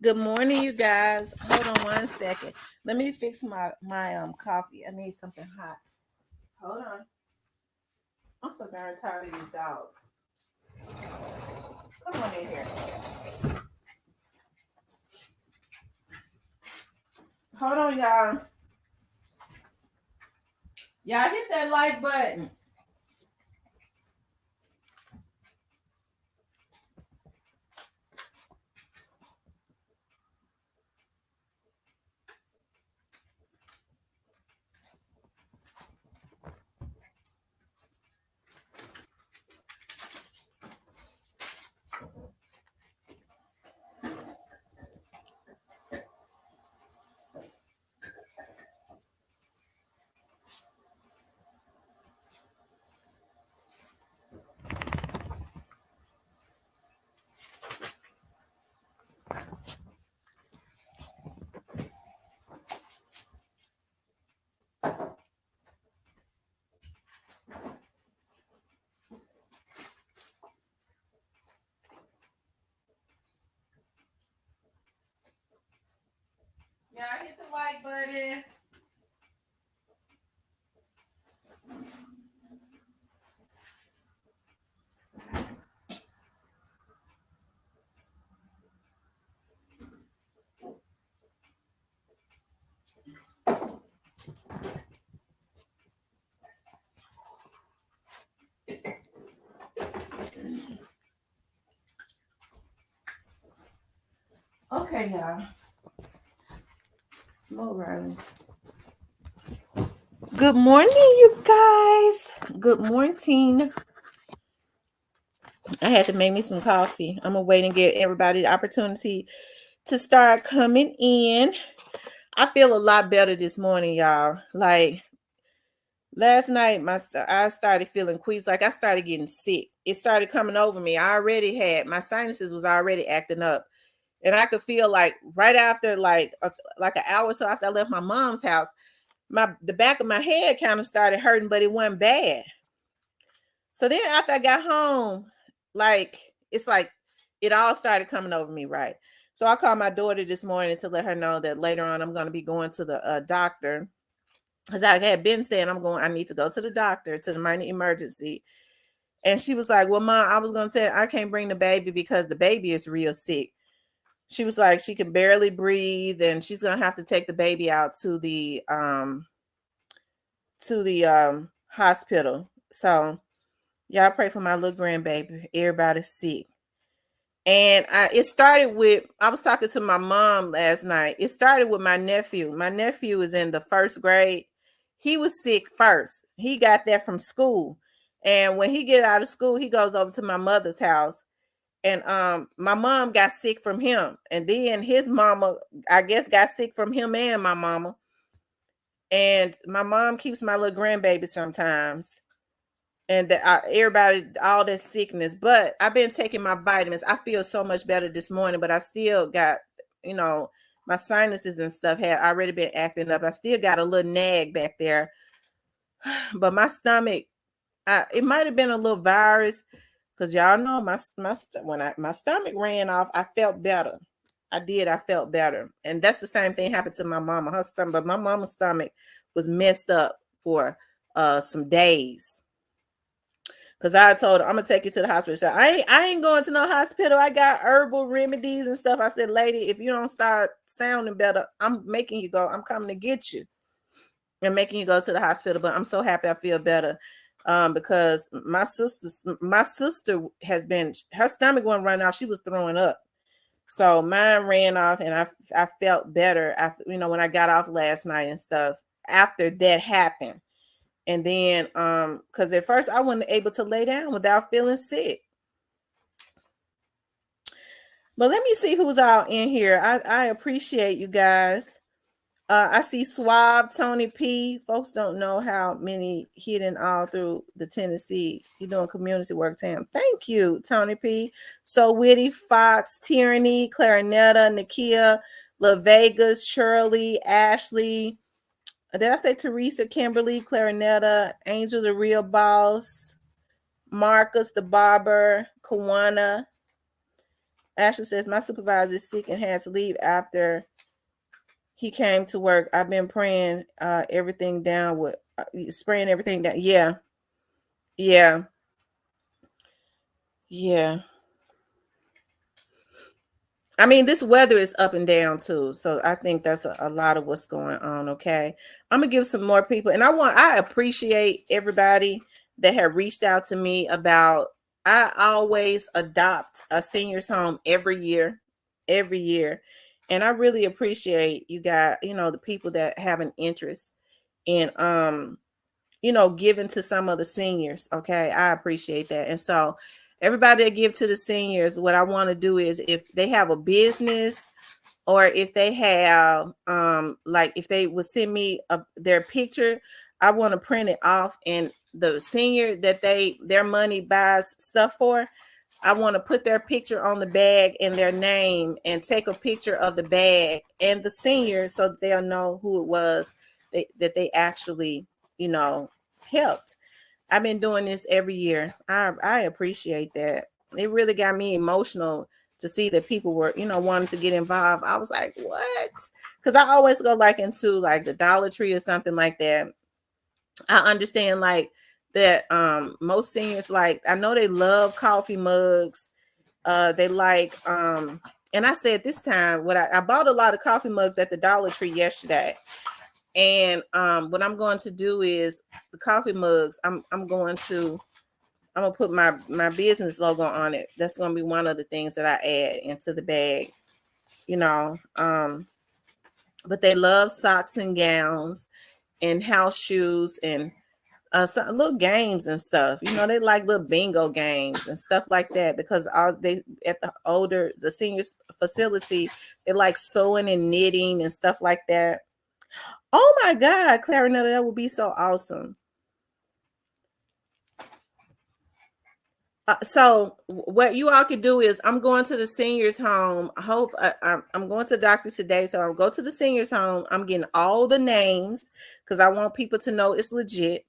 Good morning, you guys. Hold on one second. Let me fix my coffee. I need something hot. Hold on. I'm so darn tired of these dogs. Come on in here. Hold on, y'all. Y'all hit that like button. Y'all hit the like button. Okay, y'all. More Riley. Good morning, you guys. Good morning. I had to make me some coffee. I'm gonna wait and give everybody the opportunity to start coming in. I feel a lot better this morning, y'all. Like last night, I started feeling queasy. Like I started getting sick. It started coming over me. I already had my sinuses was already acting up, and I could feel like right after like an hour or so after I left my mom's house, the back of my head kind of started hurting, but it wasn't bad. So then after I got home, like it's like it all started coming over me, right? So I called my daughter this morning to let her know that later on I'm going to be going to the doctor, because I had been saying I need to go to the doctor, to the minor emergency. And she was like, well, Mom, I was going to tell I can't bring the baby because the baby is real sick. She was like, she can barely breathe, and she's going to have to take the baby out to the hospital. So y'all pray for my little grandbaby. Everybody's sick. And it started with, I was talking to my mom last night. It started with my nephew. My nephew is in the first grade. He was sick first. He got that from school. And when he get out of school, he goes over to my mother's house. And my mom got sick from him. And then his mama, I guess, got sick from him and my mama. And my mom keeps my little grandbaby sometimes. And that everybody, all that sickness, but I've been taking my vitamins. I feel so much better this morning, but I still got, my sinuses and stuff had already been acting up. I still got a little nag back there, but my stomach, it might have been a little virus, because y'all know my stomach ran off, I felt better. I felt better. And that's the same thing happened to my mama. Her stomach, but my mama's stomach was messed up for some days. Because I told her, I'm going to take you to the hospital. So I ain't going to no hospital. I got herbal remedies and stuff. I said, lady, if you don't start sounding better, I'm making you go. I'm coming to get you and making you go to the hospital. But I'm so happy I feel better, because my sister has been, her stomach wasn't running off. She was throwing up. So mine ran off, and I felt better after, when I got off last night and stuff after that happened. And then, because at first I wasn't able to lay down without feeling sick. But let me see who's all in here. I appreciate you guys. I see Swab, Tony P. Folks don't know how many hidden all through the Tennessee. You're doing community work, Tam. Thank you, Tony P. So Witty, Fox, Tyranny, Clarinetta, Nakia, La Vegas, Shirley, Ashley. Did I say Teresa, Kimberly, Clarinetta, Angel the Real Boss, Marcus the Barber, Kawana, Ashley says, my supervisor is sick and has to leave after he came to work. I've been praying everything down with spraying everything down. Yeah. Yeah. Yeah. I mean, this weather is up and down too. So I think that's a lot of what's going on. Okay. I'm gonna give some more people, and I appreciate everybody that have reached out to me about I always adopt a senior's home every year. Every year. And I really appreciate you got, the people that have an interest in giving to some of the seniors. Okay. I appreciate that. And so everybody that give to the seniors, what I want to do is if they have a business or if they have like if they would send me their picture, I want to print it off, and the senior that their money buys stuff for, I want to put their picture on the bag and their name and take a picture of the bag and the senior so that they'll know who it was that they actually, helped. I've been doing this every year. I appreciate that. It really got me emotional to see that people were, wanting to get involved. I was like, what? Because I always go like into like the Dollar Tree or something like that. I understand like that most seniors, like I know they love coffee mugs. They like and I said this time what I bought a lot of coffee mugs at the Dollar Tree yesterday. And what I'm going to do is the coffee mugs, I'm gonna put my business logo on it. That's gonna be one of the things that I add into the bag, but they love socks and gowns and house shoes and some little games and stuff. They like little bingo games and stuff like that because all they at the seniors facility, they like sewing and knitting and stuff like that. Oh my God, Clarinetta, that would be so awesome. So what you all could do is I'm going to the seniors home. I hope I'm going to the doctor today. So I'll go to the seniors home. I'm getting all the names because I want people to know it's legit.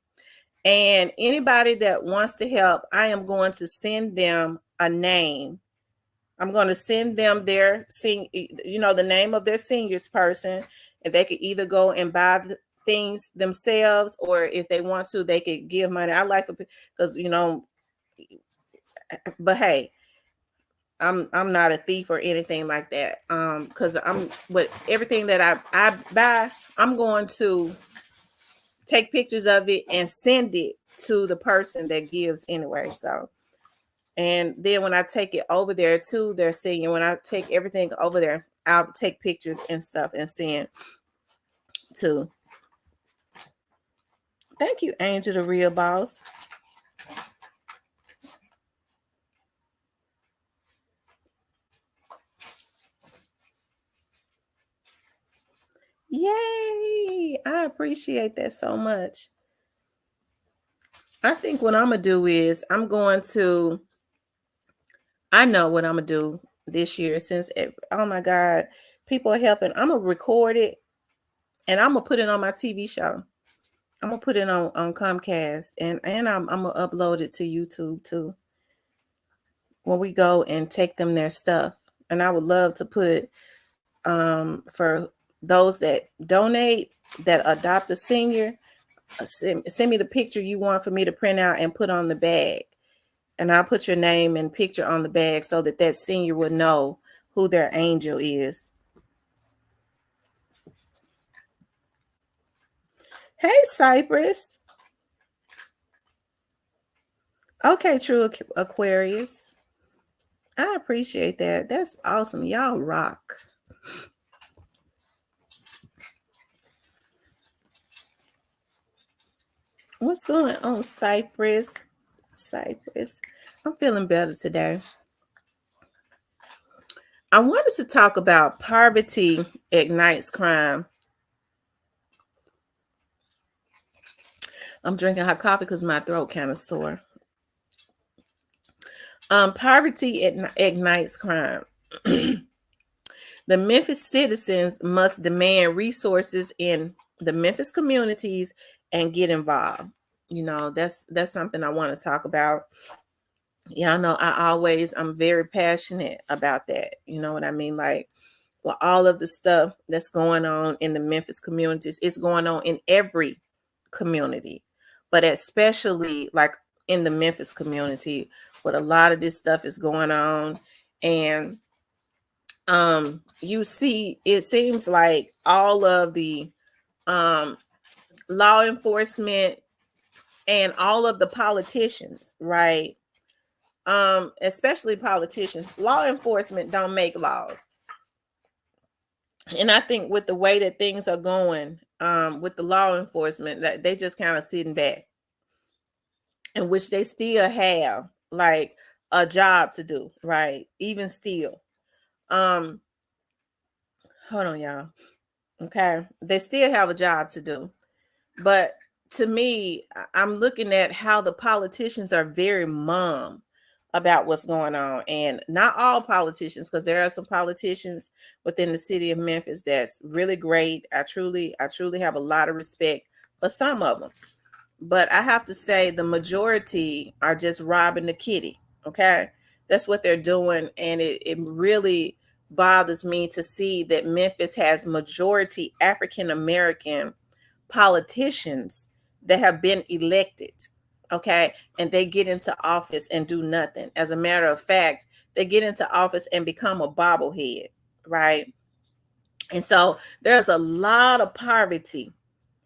And anybody that wants to help, I am going to send them a name. I'm going to send them the name of their seniors person, and they could either go and buy the things themselves, or if they want to, they could give money. I like it because but hey, I'm not a thief or anything like that. Because I'm with everything that I buy, I'm going to take pictures of it and send it to the person that gives anyway. So, and then when I take it over there to their senior, when I take everything over there, I'll take pictures and stuff and send to. Thank you, Angel, the real boss. Yay! I appreciate that so much. I think what I'm gonna do is I know what I'm gonna do this year since oh my God, people are helping. I'm gonna record it and I'm gonna put it on my TV show. I'm gonna put it on Comcast and I'm gonna upload it to YouTube too. When we go and take them their stuff, and I would love to put for those that donate that adopt a senior, send me the picture you want for me to print out and put on the bag, and I'll put your name and picture on the bag so that senior would know who their angel is. Hey, Cypress. Okay, true Aquarius. I appreciate that. That's awesome. Y'all rock. What's going on, Cypress? Cypress. I'm feeling better today. I wanted to talk about poverty ignites crime. I'm drinking hot coffee because my throat kind of sore. Poverty ignites crime. The Memphis citizens must demand resources in the Memphis communities and get involved. That's something I want to talk about. Y'all know I'm very passionate about that. You know what I mean? Like, well, all of the stuff that's going on in the Memphis communities, it's going on in every community, but especially like in the Memphis community, what a lot of this stuff is going on. And you see, it seems like all of the um law enforcement and all of the politicians, right? Especially politicians, law enforcement don't make laws. And I think with the way that things are going, with the law enforcement, that they just kind of sitting back, in which they still have like a job to do, right? Even still. Um, hold on, y'all. Okay. They still have a job to do. But to me, I'm looking at how the politicians are very mum about what's going on. And not all politicians, because there are some politicians within the city of Memphis that's really great. I truly have a lot of respect for some of them. But I have to say the majority are just robbing the kitty. Okay. That's what they're doing. And it really bothers me to see that Memphis has majority African American politicians that have been elected, okay, and they get into office and do nothing. As a matter of fact, they get into office and become a bobblehead, right? And so there's a lot of poverty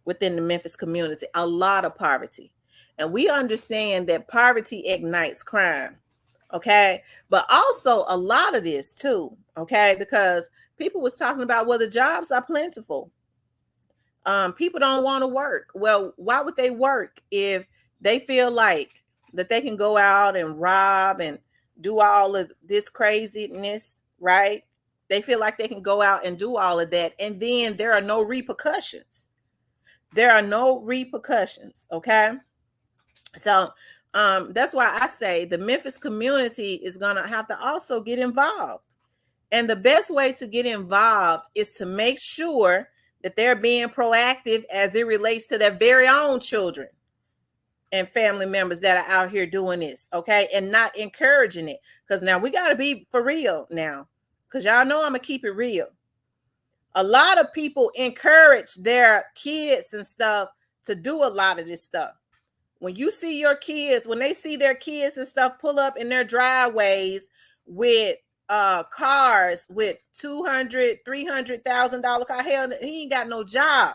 within the Memphis community, a lot of poverty. And we understand that poverty ignites crime, okay? But also a lot of this too, okay? Because people was talking about, well, the jobs are plentiful. People don't want to work. Well, why would they work if they feel like that they can go out and rob and do all of this craziness, right? They feel like they can go out and do all of that, and then there are no repercussions. There are no repercussions, okay? So that's why I say the Memphis community is gonna have to also get involved. And the best way to get involved is to make sure that they're being proactive as it relates to their very own children and family members that are out here doing this, okay? And not encouraging it. Because now we got to be for real now. Because y'all know I'm going to keep it real. A lot of people encourage their kids and stuff to do a lot of this stuff. When you see your kids, when they see their kids and stuff pull up in their driveways with cars with $200,000-$300,000 car, hell, he ain't got no job.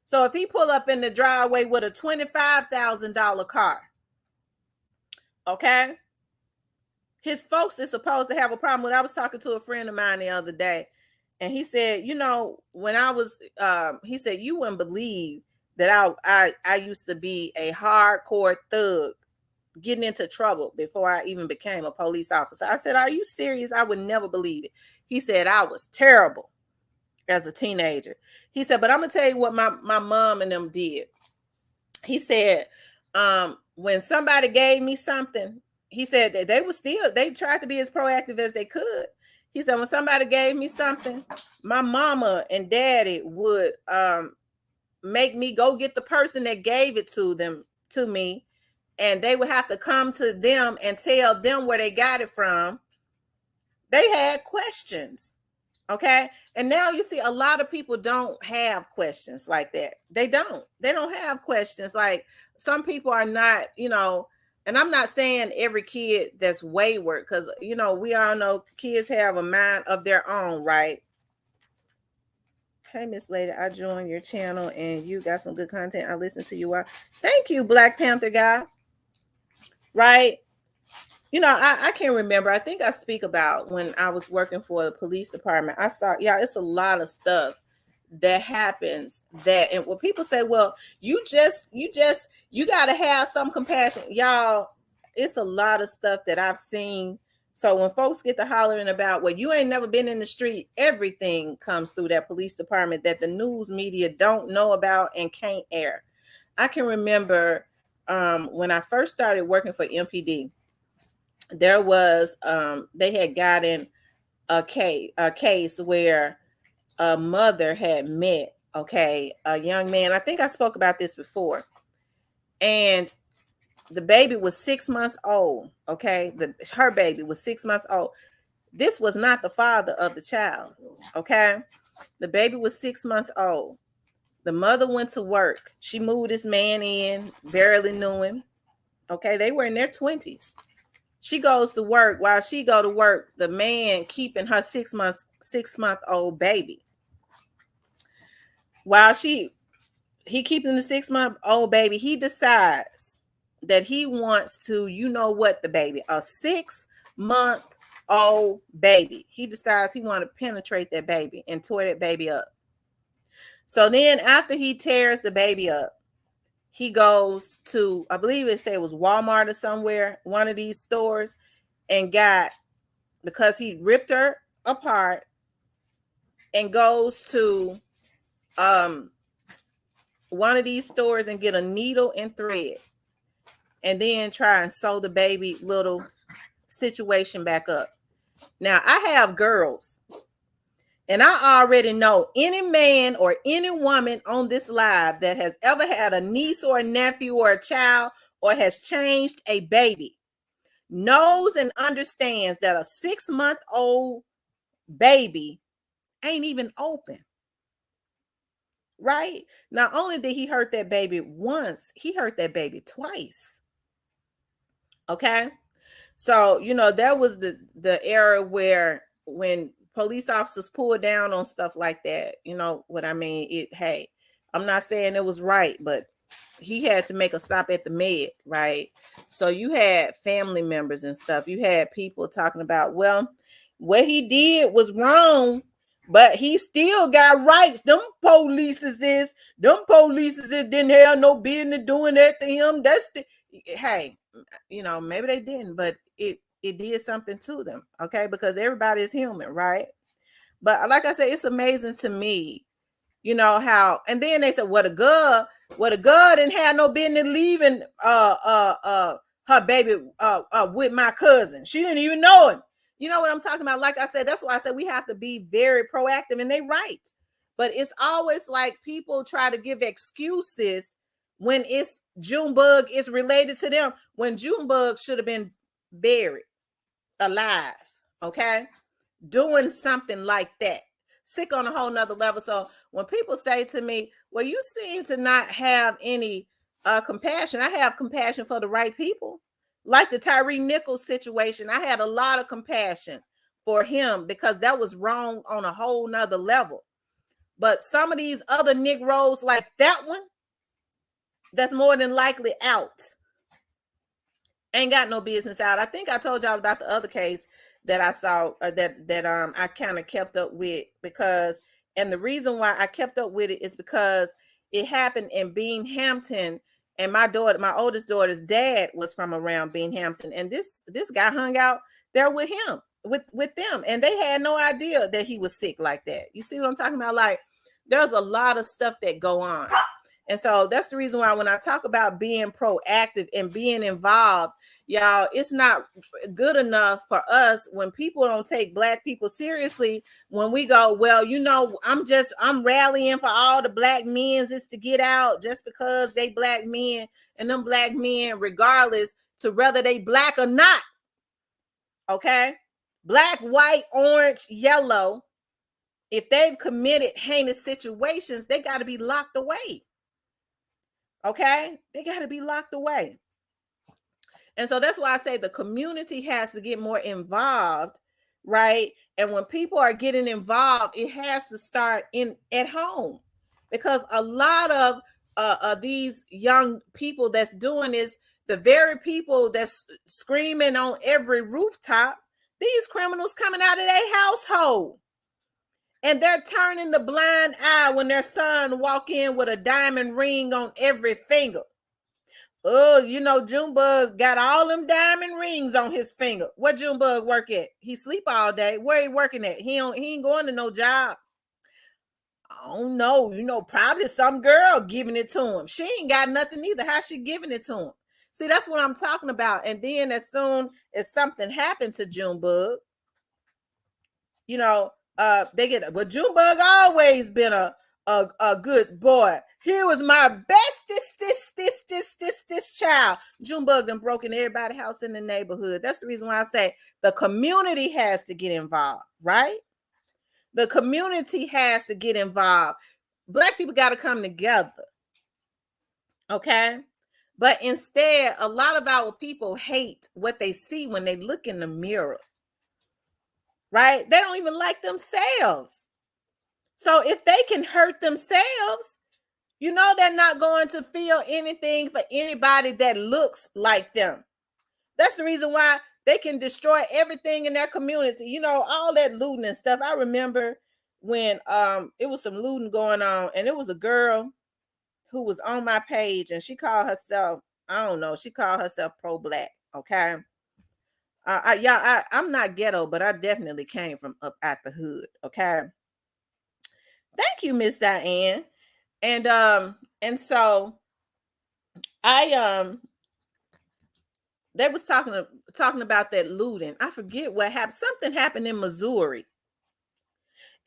So if he pull up in the driveway with a $25,000 car, okay, his folks is supposed to have a problem with. I was talking to a friend of mine the other day, and he said, you know, when I was, he said, you wouldn't believe that I used to be a hardcore thug, getting into trouble before I even became a police officer. I said, are you serious? I would never believe it. He said, I was terrible as a teenager. He said, but I'm gonna tell you what my mom and them did. He said, when somebody gave me something, he said that they tried to be as proactive as they could. He said, when somebody gave me something, my mama and daddy would make me go get the person that gave it to me, and they would have to come to them and tell them where they got it from. They had questions, okay? And now you see a lot of people don't have questions like that. They don't have questions. Like, some people are not, you know, and I'm not saying every kid that's wayward, because, you know, we all know kids have a mind of their own, right? Hey, Miss Lady, I joined your channel and you got some good content. I listened to you. Thank you, Black Panther guy. Right? You know, I can't remember. I think I speak about when I was working for the police department. I saw, yeah, it's a lot of stuff that happens that, and when people say, well, you got to have some compassion. Y'all, it's a lot of stuff that I've seen. So when folks get to hollering about, well, you ain't never been in the street, everything comes through that police department that the news media don't know about and can't air. I can remember when I first started working for MPD, there was they had gotten a case where a mother had met, okay, a young man. I think I spoke about this before. And The baby was 6 months old. Okay, her baby was 6 months old. This was not the father of the child. Okay, the baby was 6 months old. The mother went to work. She moved this man in, barely knew him. Okay, they were in their 20s. She goes to work. While she go to work, the man keeping her 6 month old baby. While he keeping the 6 month old baby, he decides that he wants to, you know what, the baby, a 6 month old baby. He decides he want to penetrate that baby and tear that baby up. So then after he tears the baby up, he goes to, I believe it was Walmart or somewhere, one of these stores, and because he ripped her apart, and goes to one of these stores and get a needle and thread, and then try and sew the baby little situation back up. Now, I have girls, and I already know any man or any woman on this live that has ever had a niece or a nephew or a child or has changed a baby knows and understands that a 6-month-old baby ain't even open. Right? Not only did he hurt that baby once, he hurt that baby twice. Okay? So, that was the era where when police officers pulled down on stuff like that, you know what I mean? Hey, I'm not saying it was right, but he had to make a stop at the med, right? So you had family members and stuff. You had people talking about, well, what he did was wrong, but he still got rights. Them police didn't have no business doing that to him. Hey, maybe they didn't, but it did something to them, okay? Because everybody is human, right? But like I said, it's amazing to me, how, and then they said, what a girl didn't have no business leaving her baby with my cousin. She didn't even know him. You know what I'm talking about? Like I said, that's why I said we have to be very proactive, and they right. But it's always like people try to give excuses when it's Junebug is related to them, when Junebug should have been buried alive, okay? Doing something like that. Sick on a whole nother level. So when people say to me, well, you seem to not have any compassion, I have compassion for the right people. Like the Tyree Nichols situation, I had a lot of compassion for him because that was wrong on a whole nother level. But some of these other Negroes like that one, that's more than likely out. Ain't got no business out. I think I told y'all about the other case that I saw that I kind of kept up with, because, and the reason why I kept up with it is because it happened in Binghamton, and my oldest daughter's dad was from around Binghamton, and this guy hung out there with him, with them, and they had no idea that he was sick like that. You see what I'm talking about? Like, there's a lot of stuff that go on. And so that's the reason why when I talk about being proactive and being involved, y'all, it's not good enough for us when people don't take Black people seriously. When we go, well, I'm rallying for all the Black men is to get out just because they Black men, and them Black men, regardless to whether they Black or not. Okay? Black, white, orange, yellow. If they've committed heinous situations, they got to be locked away. Okay, they got to be locked away. And so that's why I say the community has to get more involved, right? And when people are getting involved, it has to start at home, because a lot of these young people that's doing this, the very people that's screaming on every rooftop, these criminals coming out of their household. And they're turning the blind eye when their son walk in with a diamond ring on every finger. Oh, Junebug got all them diamond rings on his finger. What Junebug work at? He sleep all day. Where he working at? He ain't going to no job. I don't know. Probably some girl giving it to him. She ain't got nothing either. How she giving it to him? See, that's what I'm talking about. And then as soon as something happened to Junebug, they get, well, Junebug always been a good boy. He was my bestest this child. Junebug done broken everybody's house in the neighborhood. That's the reason why I say the community has to get involved, right? The community has to get involved. Black people got to come together, okay? But instead, a lot of our people hate what they see when they look in the mirror, right? They don't even like themselves. So if they can hurt themselves, you know they're not going to feel anything for anybody that looks like them. That's the reason why they can destroy everything in their community. You know, all that looting and stuff. I remember when it was some looting going on, and it was a girl who was on my page, and she called herself, I don't know, she called herself pro-black. Okay. I'm not ghetto, but I definitely came from up at the hood. Okay. Thank you, Miss Diane. And so I they was talking about that looting. I forget what happened. Something happened in Missouri.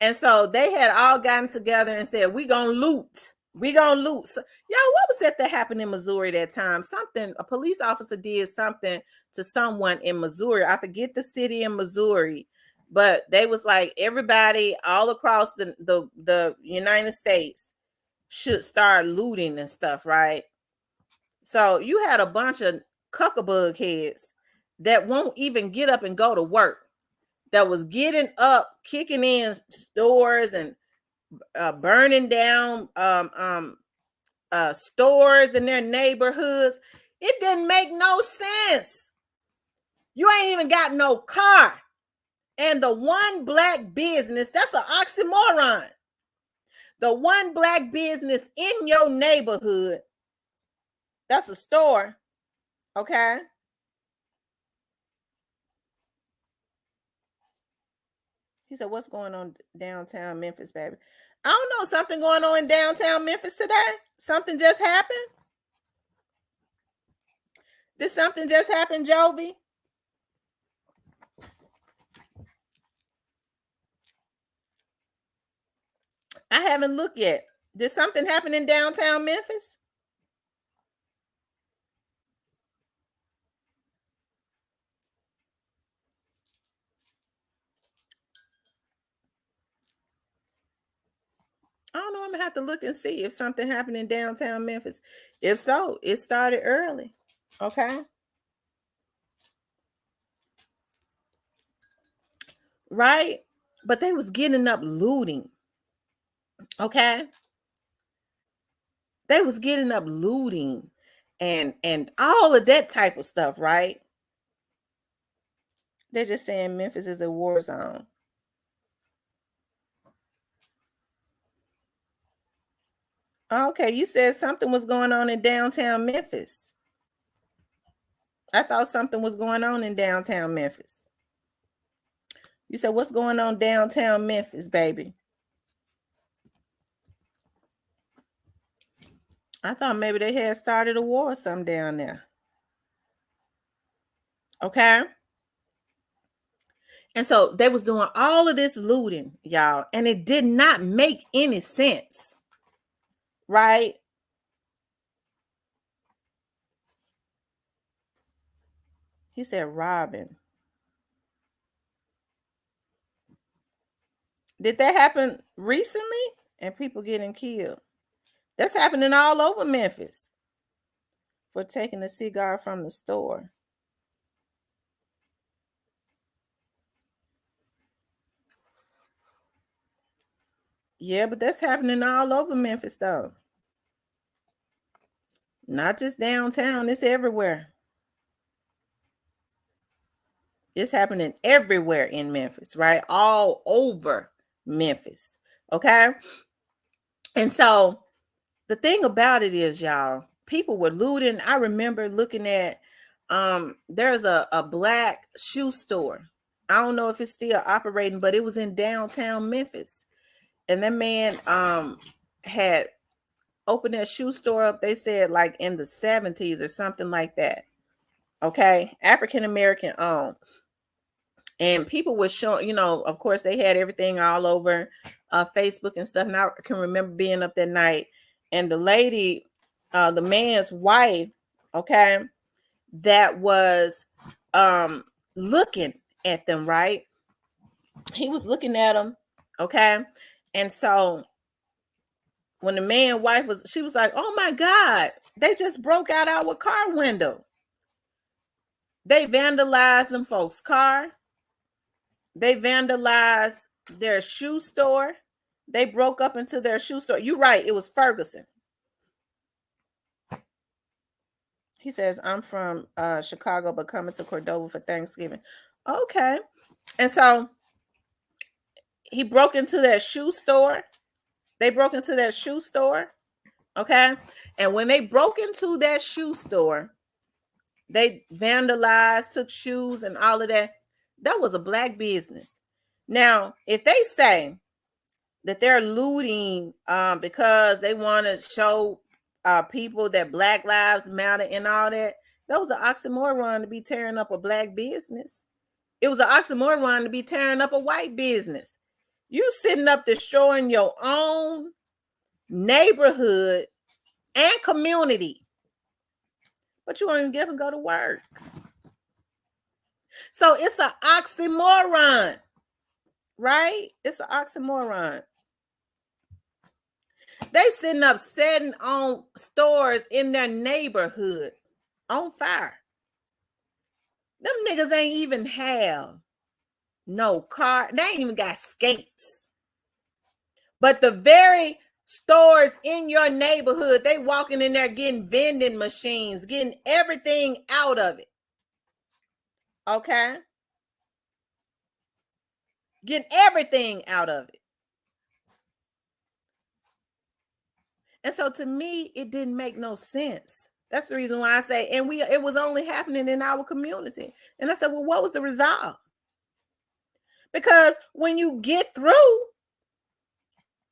And so they had all gotten together and said, we gonna loot. We gonna loot. So, y'all, what was that happened in Missouri that time? Something, a police officer did something to someone in Missouri. I forget the city in Missouri, but they was like, everybody all across the United States should start looting and stuff, right? So you had a bunch of cuckabug heads that won't even get up and go to work, that was getting up, kicking in stores and burning down stores in their neighborhoods. It didn't make no sense. You ain't even got no car. And the one black business, that's an oxymoron. The one black business in your neighborhood, that's a store. Okay. He said, what's going on downtown Memphis, baby? I don't know. Something going on in downtown Memphis today? Something just happened? Did something just happen, Jovi? I haven't looked yet. Did something happen in downtown Memphis? I don't know. I'm gonna have to look and see if something happened in downtown Memphis. If so, it started early. Okay. Right? But they was getting up looting. Okay. They was getting up looting and all of that type of stuff, right? They're just saying Memphis is a war zone. Okay, you said something was going on in downtown Memphis. I thought something was going on in downtown Memphis. You said, what's going on downtown Memphis, baby? I thought maybe they had started a war or something down there. Okay. And so they was doing all of this looting, y'all, and it did not make any sense. Right? He said robbing. Did that happen recently? And people getting killed. That's happening all over Memphis for taking a cigar from the store. Yeah, but that's happening all over Memphis, though. Not just downtown, it's everywhere. It's happening everywhere in Memphis, right? All over Memphis. Okay. And so the thing about it is, y'all, people were looting. I remember looking at there's a black shoe store. I don't know if it's still operating, but it was in downtown Memphis. And that man had opened that shoe store up, they said like in the 70s or something like that. Okay. African American owned. And people were showing, you know, of course, they had everything all over Facebook and stuff. And I can remember being up that night, and the lady the man's wife, okay, that was looking at them, right? He was looking at them, okay? And so when the man wife was, she was like, oh my God, they just broke out our car window. They vandalized them folks' car. They vandalized their shoe store. They broke up into their shoe store. You're right, it was Ferguson. He says, I'm from Chicago, but coming to Cordova for Thanksgiving. Okay. And so he broke into that shoe store. They broke into that shoe store. Okay. And when they broke into that shoe store, they vandalized, took shoes and all of that. That was a black business. Now, if they say that they're looting because they want to show people that Black Lives Matter and all that, that was an oxymoron to be tearing up a black business. It was an oxymoron to be tearing up a white business. You sitting up destroying your own neighborhood and community, but you won't even get them to go to work. So it's an oxymoron, right? It's an oxymoron. They sitting up setting on stores in their neighborhood on fire. Them niggas ain't even have no car. They ain't even got skates. But the very stores in your neighborhood, they walking in there getting vending machines, getting everything out of it. Okay? Getting everything out of it. And so to me, it didn't make no sense. That's the reason why I say, and it was only happening in our community. And I said, well, what was the result? Because when you get through,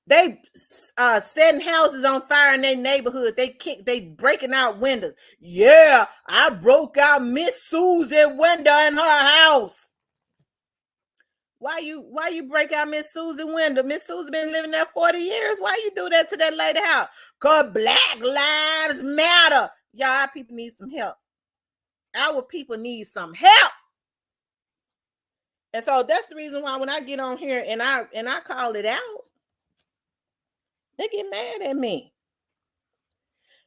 they setting houses on fire in their neighborhood. They breaking out windows. Yeah, I broke out Miss Susie window in her house. Why you break out Miss Susie window? Miss Susie been living there 40 years. Why you do that to that lady house? Cause Black Lives Matter. Y'all people need some help. Our people need some help. And so that's the reason why when I get on here and I call it out, they get mad at me.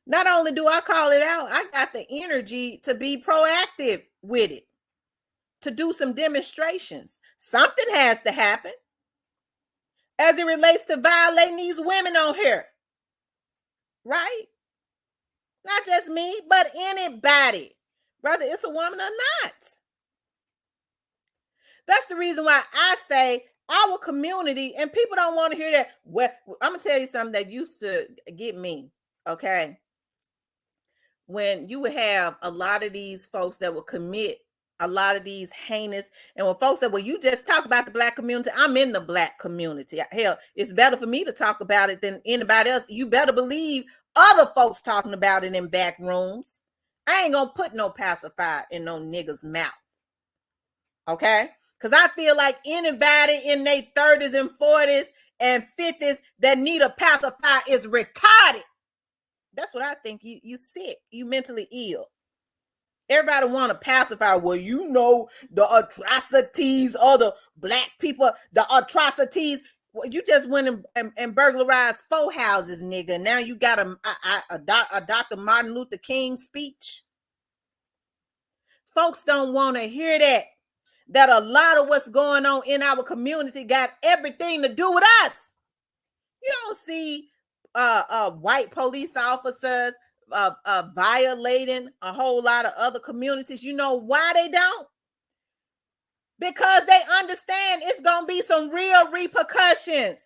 Not only do I call it out, I got the energy to be proactive with it, to do some demonstrations. Something has to happen as it relates to violating these women on here, right? Not just me, but anybody, whether it's a woman or not. That's the reason why I say our community, and people don't want to hear that. Well, I'm going to tell you something that used to get me, okay? When you would have a lot of these folks that would commit a lot of these heinous, and when folks say, well, you just talk about the black community, I'm in the black community. Hell, it's better for me to talk about it than anybody else. You better believe other folks talking about it in back rooms. I ain't gonna put no pacifier in no nigga's mouth. Okay? Because I feel like anybody in their 30s and 40s and 50s that need a pacifier is retarded. That's what I think. You sick. You mentally ill. Everybody want to pacify. Well, you know the atrocities of the black people, the atrocities. Well, you just went and burglarized 4 houses, nigga. Now you got a Dr. Martin Luther King speech. Folks don't want to hear that. That a lot of what's going on in our community got everything to do with us. You don't see white police officers violating a whole lot of other communities. You know why they don't? Because they understand it's gonna be some real repercussions.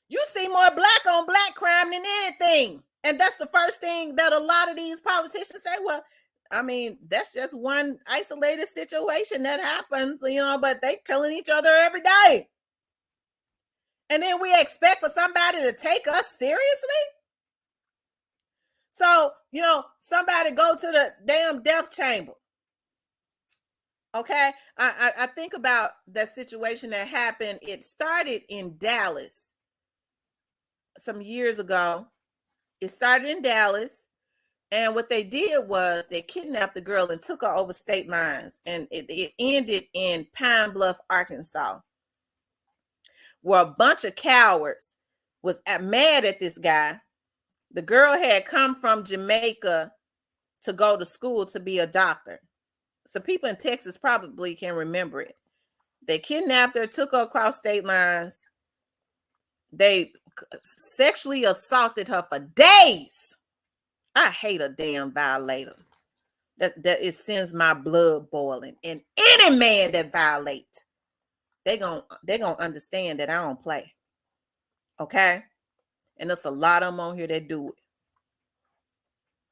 You see more black on black crime than anything, and that's the first thing that a lot of these politicians say. Well, I mean, that's just one isolated situation that happens, you know, but they killing each other every day. And then we expect for somebody to take us seriously? So, you know, somebody go to the damn death chamber. Okay? I think about that situation that happened. It started in Dallas some years ago. It started in Dallas. And what they did was they kidnapped the girl and took her over state lines. And it ended in Pine Bluff, Arkansas, where a bunch of cowards was mad at this guy. The girl had come from Jamaica to go to school to be a doctor. Some people in Texas probably can remember it. They kidnapped her, took her across state lines. They sexually assaulted her for days. I hate a damn violator. That it sends my blood boiling. And any man that violates, they're gonna understand that I don't play. Okay? And there's a lot of them on here that do it.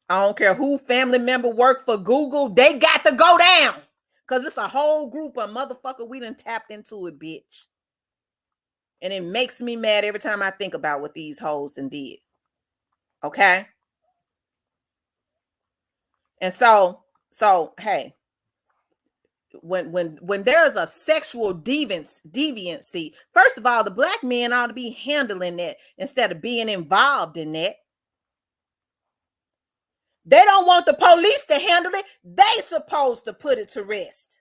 I don't care who family member work for Google, they got to go down. Because it's a whole group of motherfucker we done tapped into it, bitch. And it makes me mad every time I think about what these hoes done did. Okay? And so hey, when there's a sexual deviancy, first of all, the black men ought to be handling that instead of being involved in that. They don't want the police to handle it. They supposed to put it to rest.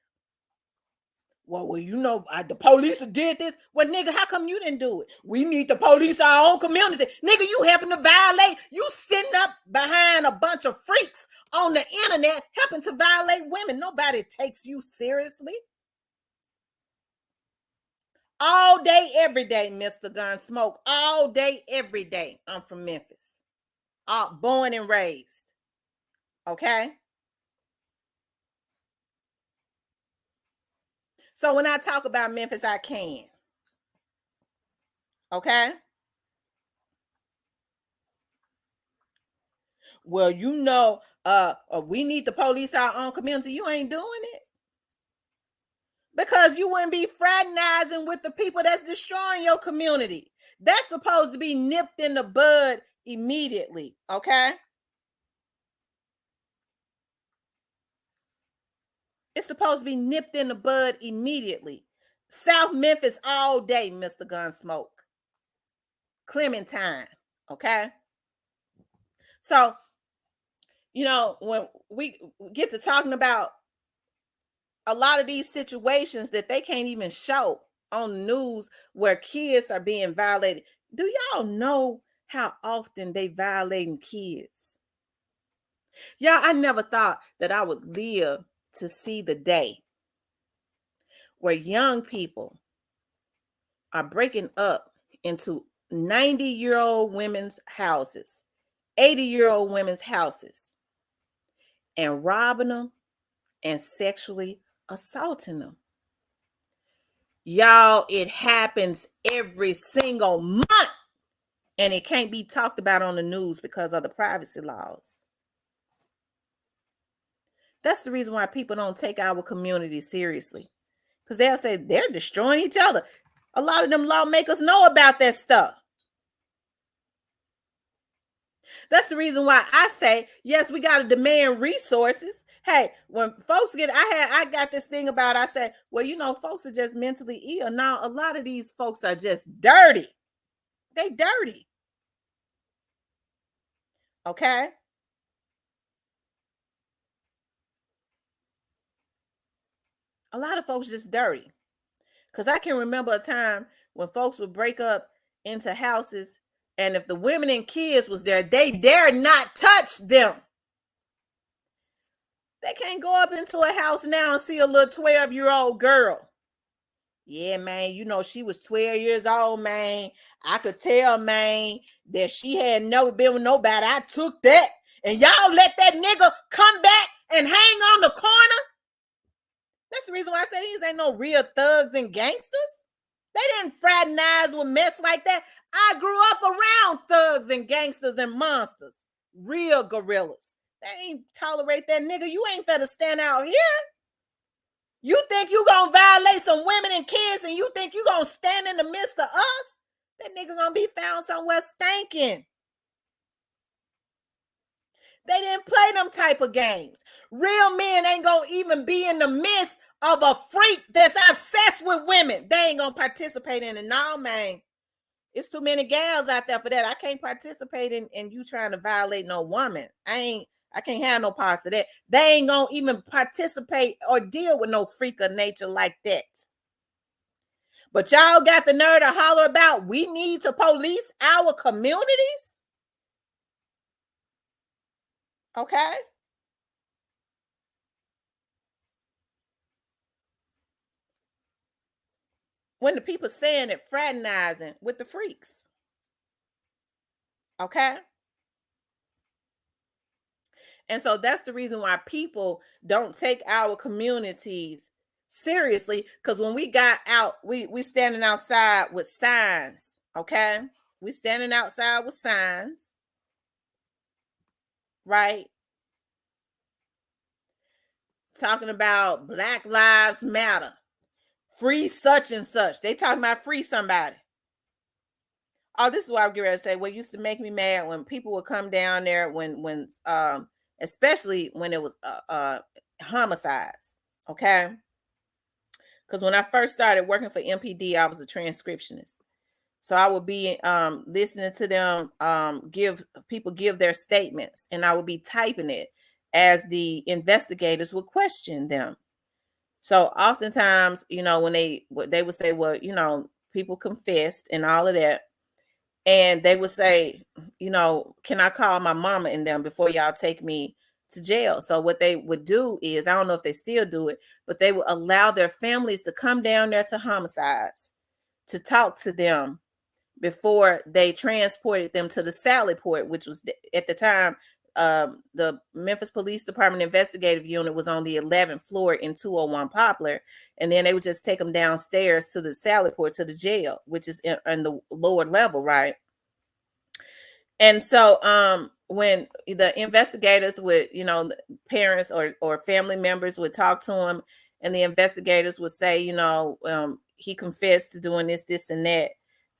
Well, you know, the police did this. Well, nigga, how come you didn't do it? We need to police our own community. Nigga, you helping to violate. You sitting up behind a bunch of freaks on the internet helping to violate women. Nobody takes you seriously. All day, every day, Mr. Gunsmoke. All day, every day. I'm from Memphis. Born and raised. Okay? So when I talk about Memphis, I can. Okay? Well, you know, we need to police our own community. You ain't doing it. Because you wouldn't be fraternizing with the people that's destroying your community. That's supposed to be nipped in the bud immediately. Okay? It's supposed to be nipped in the bud immediately. South Memphis all day, Mr. Gunsmoke. Clementine. Okay? So, you know, when we get to talking about a lot of these situations that they can't even show on the news where kids are being violated. Do y'all know how often they violating kids? Y'all, I never thought that I would live to see the day where young people are breaking up into 90-year-old women's houses, 80-year-old women's houses, and robbing them and sexually assaulting them. Y'all, it happens every single month. And it can't be talked about on the news because of the privacy laws. That's the reason why people don't take our community seriously. Because they'll say they're destroying each other. A lot of them lawmakers know about that stuff. That's the reason why I say, yes, we got to demand resources. Hey, when folks I got this thing about, I said, well, you know, folks are just mentally ill. Now, a lot of these folks are just dirty. They dirty. Okay? A lot of folks just dirty. Because I can remember a time when folks would break up into houses, and if the women and kids was there, they dare not touch them. They can't go up into a house now and see a little 12-year-old girl. Yeah, man, you know, she was 12 years old, man. I could tell, man, that she had never been with nobody. I took that. And y'all let that nigga come back and hang on the corner? That's the reason why I said these ain't no real thugs and gangsters. They didn't fraternize with mess like that. I grew up around thugs and gangsters and monsters. Real gorillas. They ain't tolerate that nigga. You ain't better stand out here. You think you gonna violate some women and kids and you think you gonna stand in the midst of us? That nigga gonna be found somewhere stinking. They didn't play them type of games. Real men ain't gonna even be in the midst of a freak that's obsessed with women. They ain't gonna participate in it. No, man. It's too many gals out there for that. I can't participate in you trying to violate no woman. I can't have no parts of that. They ain't gonna even participate or deal with no freak of nature like that. But y'all got the nerve to holler about we need to police our communities. Okay. When the people saying it, fraternizing with the freaks. Okay. And so that's the reason why people don't take our communities seriously. Because when we got out, we standing outside with signs. Okay. We standing outside with signs, right? Talking about Black Lives Matter, free such and such. They talking about free somebody. Oh, this is what I'm getting ready to say. What used to make me mad when people would come down there when especially when it was homicides. Okay. Because when I first started working for MPD, I was a transcriptionist. So I would be listening to them give their statements, and I would be typing it as the investigators would question them. So oftentimes, when they would say, well, people confessed and all of that, and they would say, can I call my mama and them before y'all take me to jail? So what they would do is, I don't know if they still do it, but they would allow their families to come down there to homicides to talk to them before they transported them to the Sally Port, which was at the time, the Memphis Police Department investigative unit was on the 11th floor in 201 Poplar, and then they would just take them downstairs to the Sally Port, to the jail, which is in the lower level, right? And so when the investigators would, parents or family members would talk to him, and the investigators would say, he confessed to doing this and that.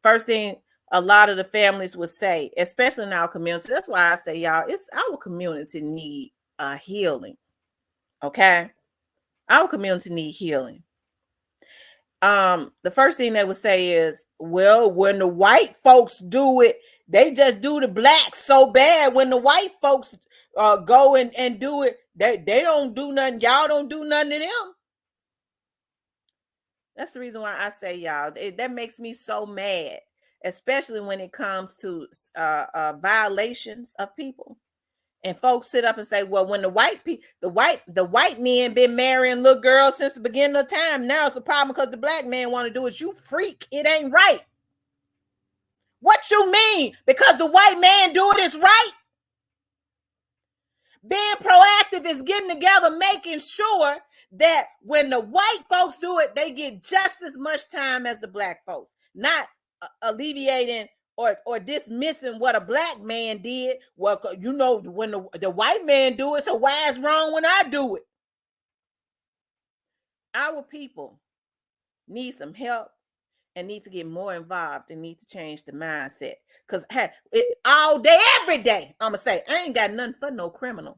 First thing a lot of the families would say, especially in our community, that's why I say, y'all, it's our community need healing. Okay. Our community need healing. The first thing they would say is, well, when the white folks do it, they just do the blacks so bad. When the white folks go and do it, they don't do nothing. Y'all don't do nothing to them. That's the reason why I say, y'all, that makes me so mad, especially when it comes to violations of people. And folks sit up and say, well, when the white men been marrying little girls since the beginning of time, now it's a problem because the black man want to do it. You freak. It ain't right. What you mean? Because the white man do it is right? Being proactive is getting together, making sure that when the white folks do it, they get just as much time as the black folks, not alleviating or dismissing what a black man did. Well, when the white man do it, so why is wrong when I do it? Our people need some help and need to get more involved and need to change the mindset. Because all day, every day, I'm going to say, I ain't got nothing for no criminal.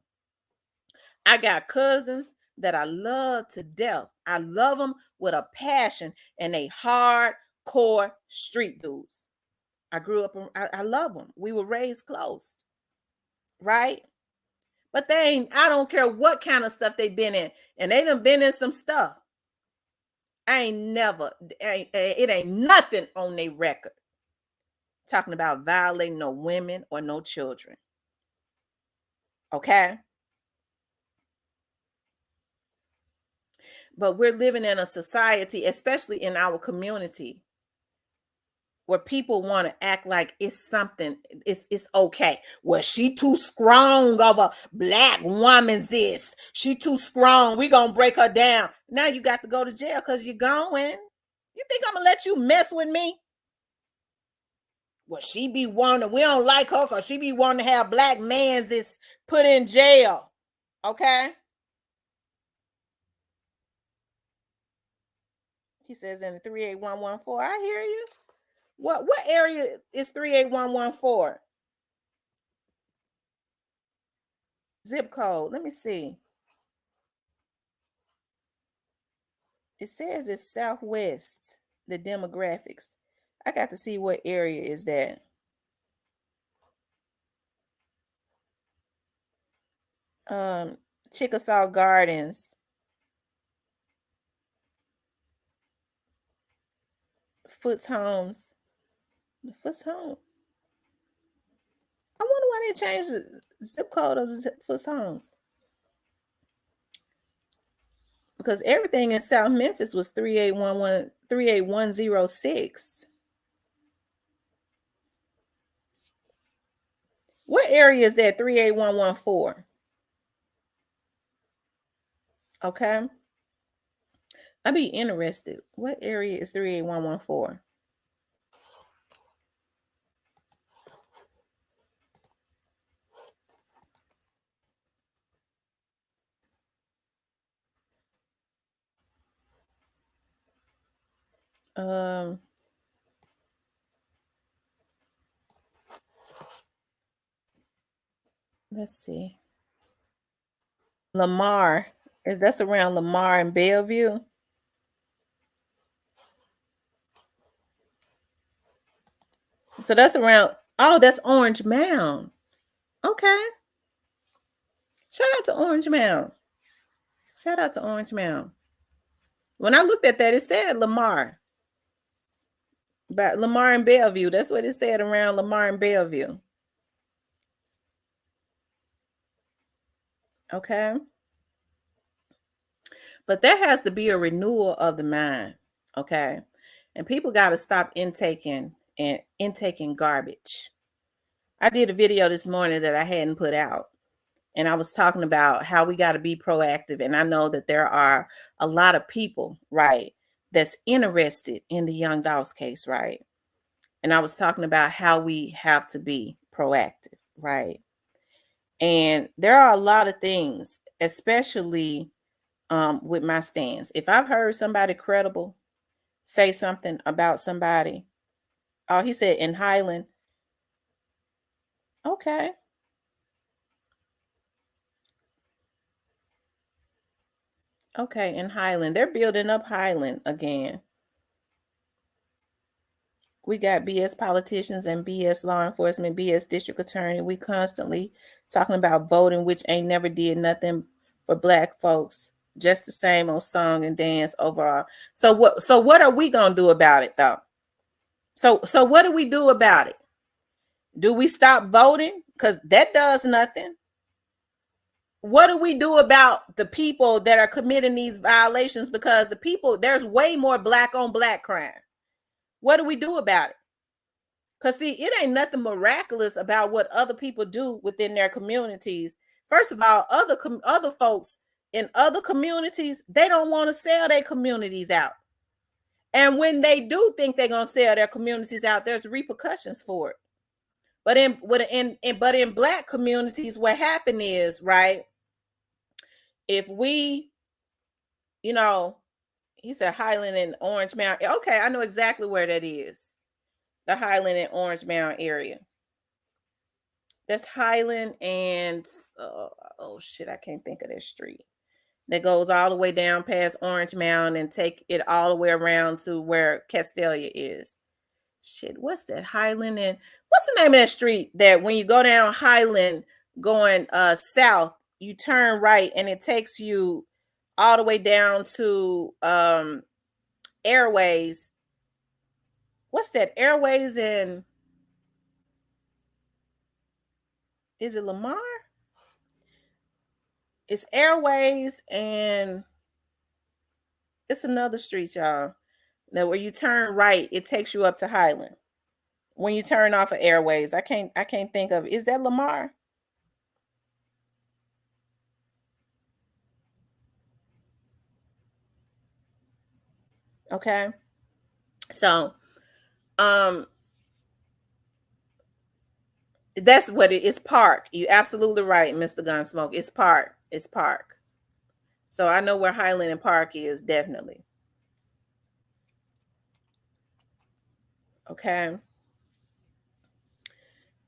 I got cousins that I love to death. I love them with a passion, and they hardcore street dudes. I grew up, I love them. We were raised close, right? But I don't care what kind of stuff they've been in, and they done been in some stuff. It ain't nothing on their record talking about violating no women or no children. Okay? But we're living in a society, especially in our community, where people want to act like it's something, it's okay. Well, she too strong of a black woman's this. She too strong. We gonna break her down. Now you got to go to jail because you're going. You think I'm gonna let you mess with me? Well, she be wanting, we don't like her because she be wanting to have black mans is put in jail. Okay. He says in 38114. I hear you. What area is 38114? Zip code. Let me see. It says it's Southwest, the demographics. I got to see what area is that. Um, Chickasaw Gardens, Foots Homes, the Foots Homes. I wonder why they changed the zip code of Foots Homes. Because everything in South Memphis was 38106. What area is that 38114? Okay. I'd be interested. What area is 38114? Um, let's see. Lamar. Is that's around Lamar and Bellevue? So that's around, oh, that's Orange Mound. Okay. Shout out to Orange Mound. Shout out to Orange Mound. When I looked at that, it said Lamar. But Lamar and Bellevue. That's what it said around Lamar and Bellevue. Okay. But there has to be a renewal of the mind. Okay. And people got to stop intaking garbage. I did a video this morning that I hadn't put out. And I was talking about how we got to be proactive. And I know that there are a lot of people, right, that's interested in the Young Dolph's case, right? And I was talking about how we have to be proactive, right? And there are a lot of things, especially with my stance. If I've heard somebody credible say something about somebody, oh, he said in Highland, okay, okay, in Highland, they're building up Highland again. We got BS politicians and BS law enforcement, BS district attorney. We constantly talking about voting, which ain't never did nothing for black folks. Just the same old song and dance overall. So what are we gonna do about it though? So what do we do about it? Do we stop voting? Because that does nothing. What do we do about the people that are committing these violations? Because the people, there's way more black on black crime. What do we do about it? Because see, it ain't nothing miraculous about what other people do within their communities. First of all, other folks in other communities, they don't want to sell their communities out. And when they do think they're gonna sell their communities out, there's repercussions for it. But in black communities, what happened is, right, if we, you know, he said Highland and Orange Mound. Okay, I know exactly where that is. The Highland and Orange Mound area. That's Highland and oh shit, I can't think of that street. That goes all the way down past Orange Mound and take it all the way around to where Castelia is. Shit, what's that? Highland and what's the name of that street that when you go down Highland going south, you turn right and it takes you all the way down to Airways. What's that? Airways and is it Lamar? It's Airways and it's another street, y'all. Now where you turn right, it takes you up to Highland. When you turn off of Airways, I can't think of it. Is that Lamar? Okay. So um that's what it is. Park. You absolutely right, Mr. Gunsmoke. It's park. It's park. So I know where Highland and Park is, definitely. Okay.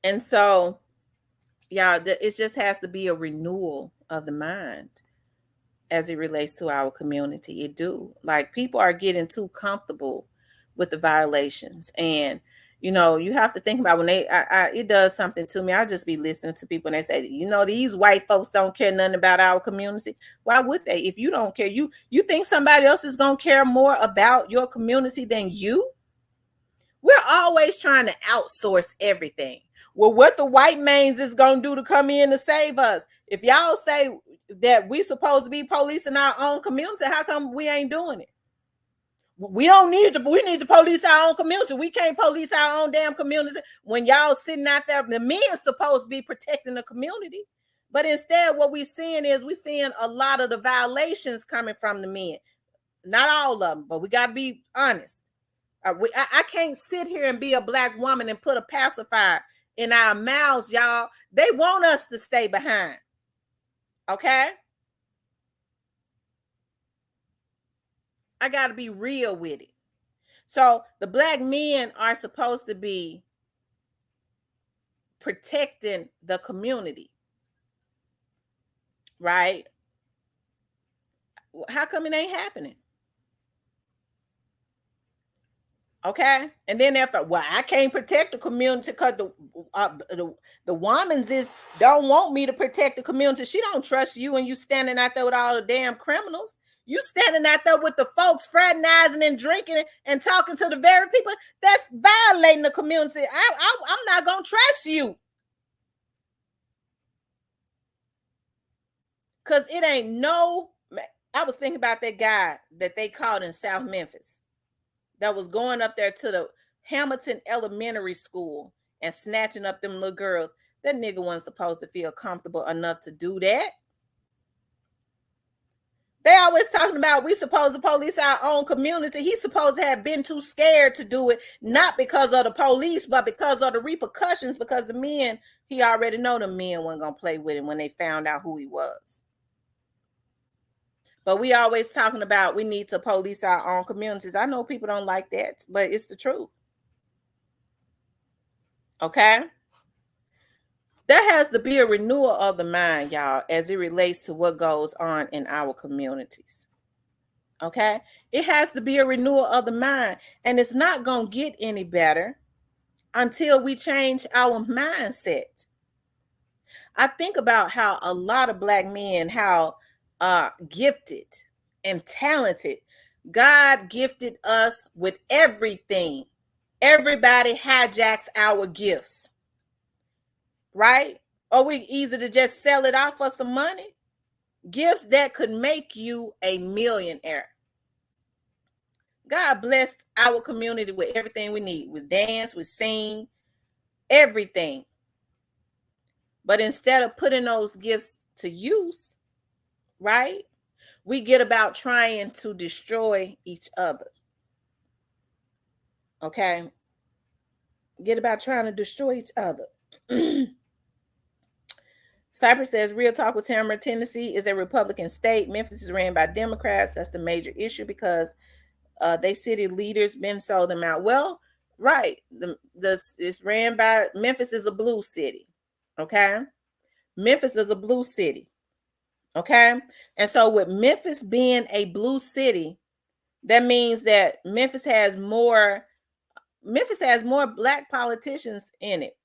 And so, yeah, it just has to be a renewal of the mind as it relates to our community. It do. Like people are getting too comfortable with the violations. And you have to think about when it does something to me. I just be listening to people and they say, these white folks don't care nothing about our community. Why would they? If you don't care, you think somebody else is gonna care more about your community than you? We're always trying to outsource everything. Well, what the white mains is gonna do to come in to save us? If y'all say that we supposed to be policing our own community, how come we ain't doing it? We don't need to. We need to police our own community. We can't police our own damn community. When y'all sitting out there, the men supposed to be protecting the community, but instead, what we're seeing a lot of the violations coming from the men. Not all of them, but we got to be honest. I can't sit here and be a black woman and put a pacifier in our mouths, y'all. They want us to stay behind. Okay? I got to be real with it. So the black men are supposed to be protecting the community, right? How come it ain't happening? Okay, and then if I can't protect the community because the woman's is don't want me to protect the community. She don't trust you, and you standing out there with all the damn criminals. You standing out there with the folks fraternizing and drinking and talking to the very people that's violating the community. I'm not gonna trust you because it ain't no. I was thinking about that guy that they caught in South Memphis that was going up there to the Hamilton Elementary School and snatching up them little girls. That nigga wasn't supposed to feel comfortable enough to do that. They always talking about we supposed to police our own community. He's supposed to have been too scared to do it, not because of the police, but because of the repercussions, because the men, he already know the men weren't going to play with him when they found out who he was. But we always talking about we need to police our own communities. I know people don't like that, but it's the truth. Okay? There has to be a renewal of the mind, y'all, as it relates to what goes on in our communities. Okay? It has to be a renewal of the mind. And it's not going to get any better until we change our mindset. I think about how a lot of black men, how gifted and talented. God gifted us with everything. Everybody hijacks our gifts, right? Or we easy to just sell it off for some money. Gifts that could make you a millionaire. God blessed our community with everything we need, with dance, with sing, everything. But instead of putting those gifts to use, right? We get about trying to destroy each other. Okay? Get about trying to destroy each other. Cypress says, real talk with Tamara, Tennessee is a Republican state. Memphis is ran by Democrats. That's the major issue because they city leaders been sold them out. Well, right. It's ran by, Memphis is a blue city. Okay? Memphis is a blue city. Okay? And so with Memphis being a blue city, that means that Memphis has more black politicians in it.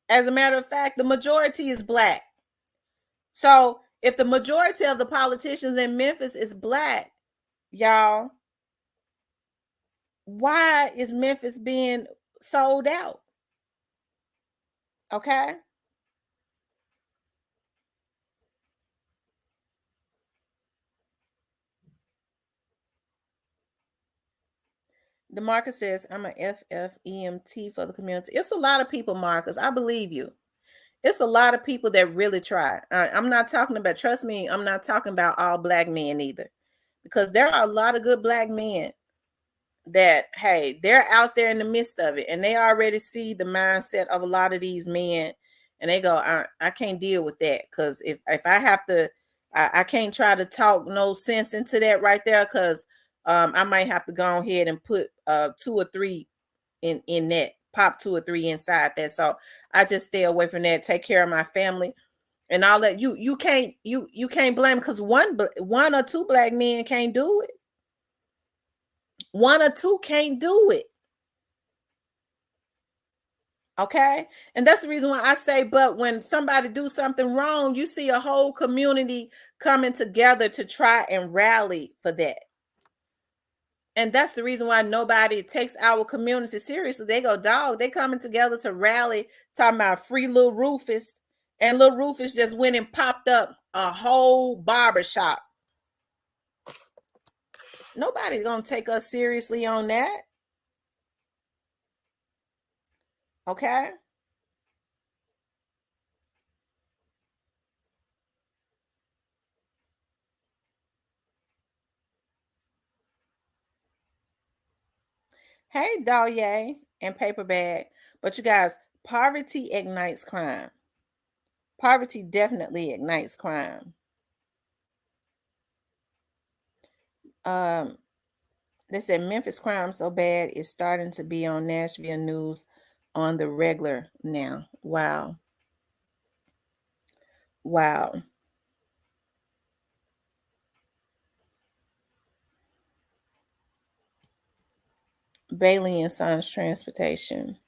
As a matter of fact, the majority is black. So if the majority of the politicians in Memphis is black, y'all, why is Memphis being sold out? Okay. DeMarcus says, I'm an FFEMT for the community. It's a lot of people, Marcus. I believe you. It's a lot of people that really try. I'm not talking about, trust me, I'm not talking about all black men either. Because there are a lot of good black men that, hey, they're out there in the midst of it. And they already see the mindset of a lot of these men. And they go, I can't deal with that. Because if I have to, I can't try to talk no sense into that right there. Because I might have to go ahead and put 2 or 3 in that, pop 2 or 3 inside that. So I just stay away from that, take care of my family and all that. You can't blame, because one or 2 black men can't do it. 1 or 2 can't do it. Okay. And that's the reason why I say, but when somebody do something wrong, you see a whole community coming together to try and rally for that. And that's the reason why nobody takes our community seriously. They go, dog, they coming together to rally, talking about free little Rufus. And little Rufus just went and popped up a whole barber shop. Nobody's gonna take us seriously on that. Okay. Hey, Dahlia and paper bag. But you guys, poverty ignites crime. Poverty definitely ignites crime. Um, they said Memphis crime so bad it's starting to be on Nashville news on the regular now. Wow. Wow. Bailey and Sons Transportation.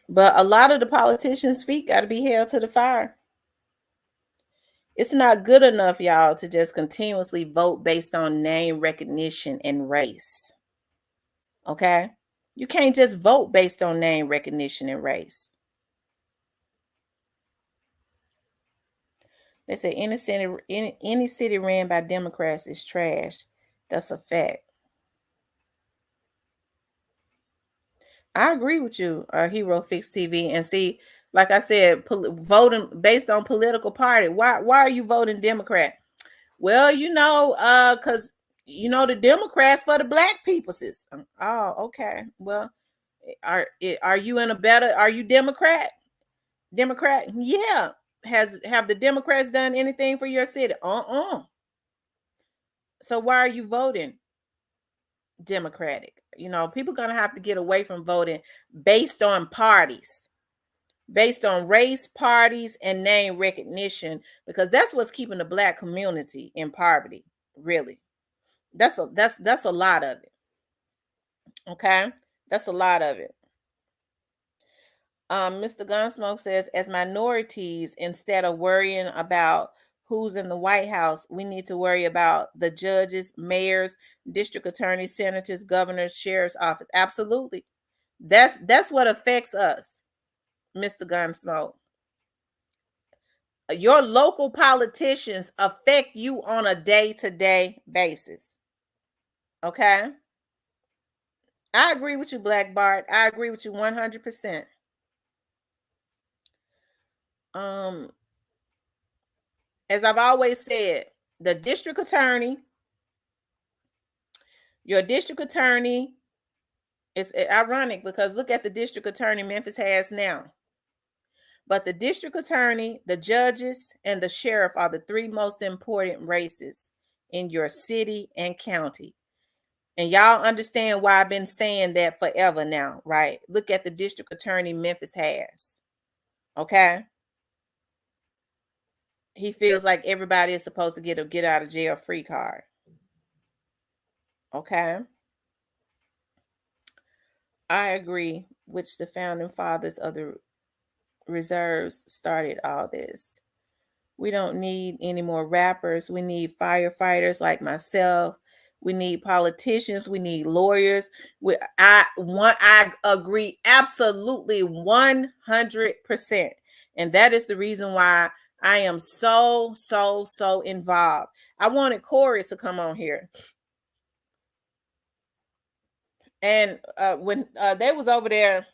But a lot of the politicians' feet got to be held to the fire. It's not good enough, y'all, to just continuously vote based on name recognition and race. Okay? You can't just vote based on name recognition and race. They say any city ran by Democrats is trash. That's a fact. I agree with you, Hero Fix TV. And see, like I said, voting based on political party. Why are you voting Democrat? Well, because the Democrats for the black people. Sis. Oh, okay. Well, are you in a better? Are you Democrat? Democrat? Yeah. Have the Democrats done anything for your city? So why are you voting Democratic? People gonna have to get away from voting based on parties, based on race, parties, and name recognition, because that's what's keeping the black community in poverty. Really, that's a lot of it. Okay, that's a lot of it. Mr. Gunsmoke says, as minorities, instead of worrying about who's in the White House, we need to worry about the judges, mayors, district attorneys, senators, governors, sheriff's office. Absolutely. That's what affects us, Mr. Gunsmoke. Your local politicians affect you on a day-to-day basis. Okay? I agree with you, Black Bart. I agree with you 100%. Um, as I've always said, the district attorney, your district attorney, it's ironic because look at the district attorney Memphis has now. But the district attorney, the judges, and the sheriff are the three most important races in your city and county. And y'all understand why I've been saying that forever now, right? Look at the district attorney Memphis has. Okay? He feels like everybody is supposed to get a get out of jail free card. Okay? I agree, which the founding fathers of the reserves started all this. We don't need any more rappers. We need firefighters like myself. We need politicians. We need lawyers. I agree absolutely 100%. And that is the reason why I am so involved. I wanted Corey to come on here. And when they was over there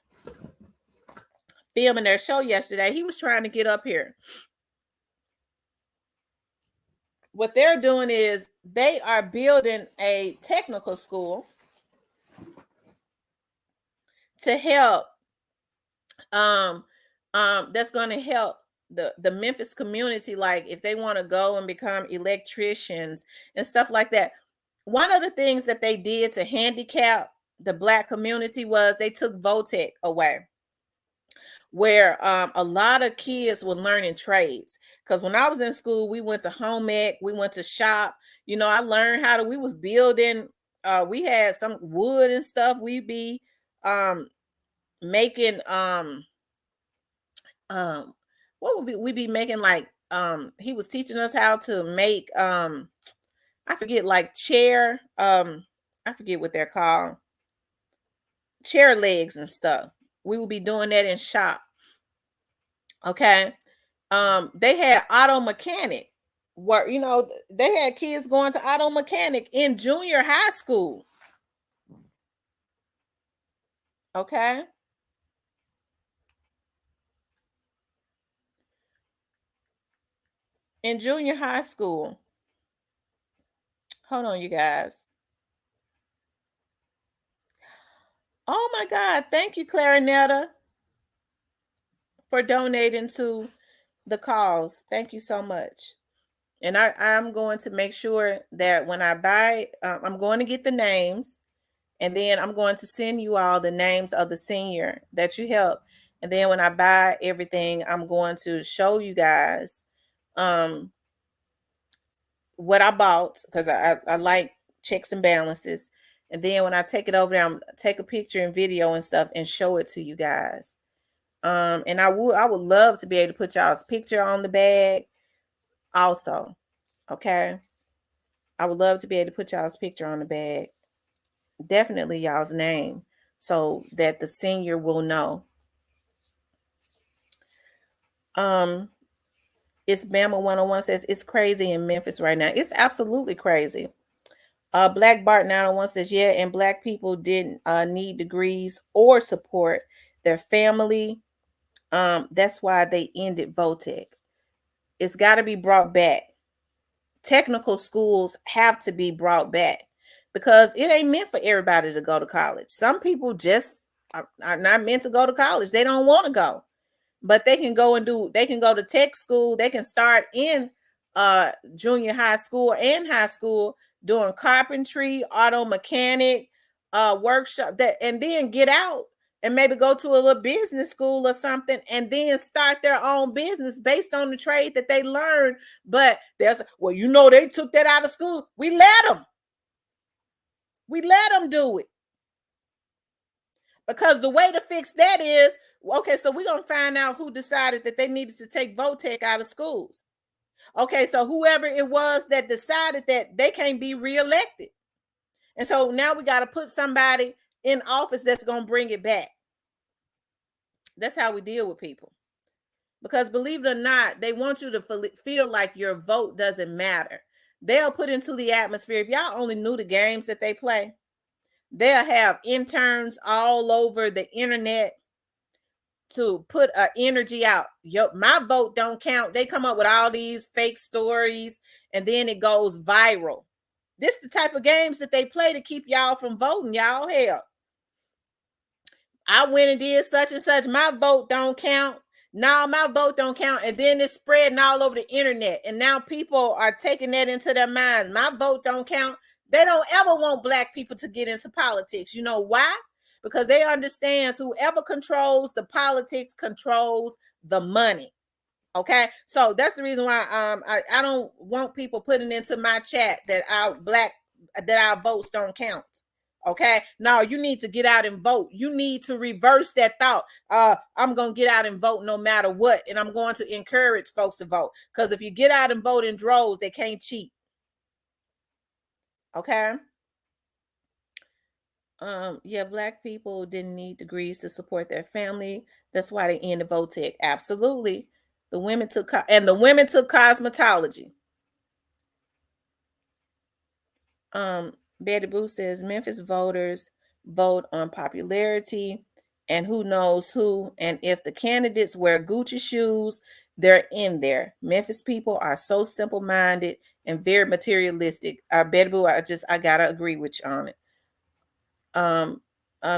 filming their show yesterday, he was trying to get up here. What they're doing is they are building a technical school to help that's going to help the Memphis community, like if they want to go and become electricians and stuff like that. One of the things that they did to handicap the black community was they took Votech away, where a lot of kids were learning trades. Because when I was in school, we went to home ec, we went to shop. I learned we was building we had some wood and stuff. We be making um what would we be making, like he was teaching us how to make I forget, like chair, I forget what they're called, chair legs and stuff. We will be doing that in shop. Okay. They had auto mechanic work, they had kids going to auto mechanic in junior high school. Okay. In junior high school. Hold on, you guys. Oh my God. Thank you, Clarinetta, for donating to the cause. Thank you so much. And I'm going to make sure that when I buy, I'm going to get the names, and then I'm going to send you all the names of the senior that you help. And then when I buy everything, I'm going to show you guys um, what I bought, because I like checks and balances. And then when I take it over there, I'm take a picture and video and stuff and show it to you guys. And I would love to be able to put y'all's picture on the bag also. Okay. I would love to be able to put y'all's picture on the bag. Definitely y'all's name, so that the senior will know. Um, it's Bama 101 says it's crazy in Memphis right now. It's absolutely crazy. Black Bart 901 says, yeah, and black people didn't need degrees or support their family. That's why they ended VOTEC. It's got to be brought back. Technical schools have to be brought back, because it ain't meant for everybody to go to college. Some people just are not meant to go to college. They don't want to go, but they can go to tech school. They can start in junior high school and high school doing carpentry, auto mechanic, workshop, that, and then get out and maybe go to a little business school or something, and then start their own business based on the trade that they learned. But well, they took that out of school. We let them do it, because the way to fix that is, okay, so we're going to find out who decided that they needed to take VOTEC out of schools. Okay, so whoever it was that decided that, they can't be reelected. And so now we got to put somebody in office that's going to bring it back. That's how we deal with people. Because believe it or not, they want you to feel like your vote doesn't matter. They'll put into the atmosphere. If y'all only knew the games that they play, they'll have interns all over the internet to put energy out. My vote don't count. They come up with all these fake stories, and then it goes viral. This the type of games that they play to keep y'all from voting. Y'all, hell, I went and did such and such. My vote don't count. No, my vote don't count. And then it's spreading all over the internet. And now people are taking that into their minds. My vote don't count. They don't ever want black people to get into politics. You know why? Because they understand whoever controls the politics controls the money. Okay, so that's the reason why I don't want people putting into my chat that our votes don't count. Okay, no, you need to get out and vote. You need to reverse that thought. I'm gonna get out and vote no matter what, and I'm going to encourage folks to vote, because if you get out and vote in droves, they can't cheat. Okay. Yeah, black people didn't need degrees to support their family. That's why they ended VOTEC. Absolutely. The women took cosmetology. Betty Boo says Memphis voters vote on popularity and who knows who. And if the candidates wear Gucci shoes, they're in there. Memphis people are so simple minded and very materialistic. Betty Boo, I gotta agree with you on it.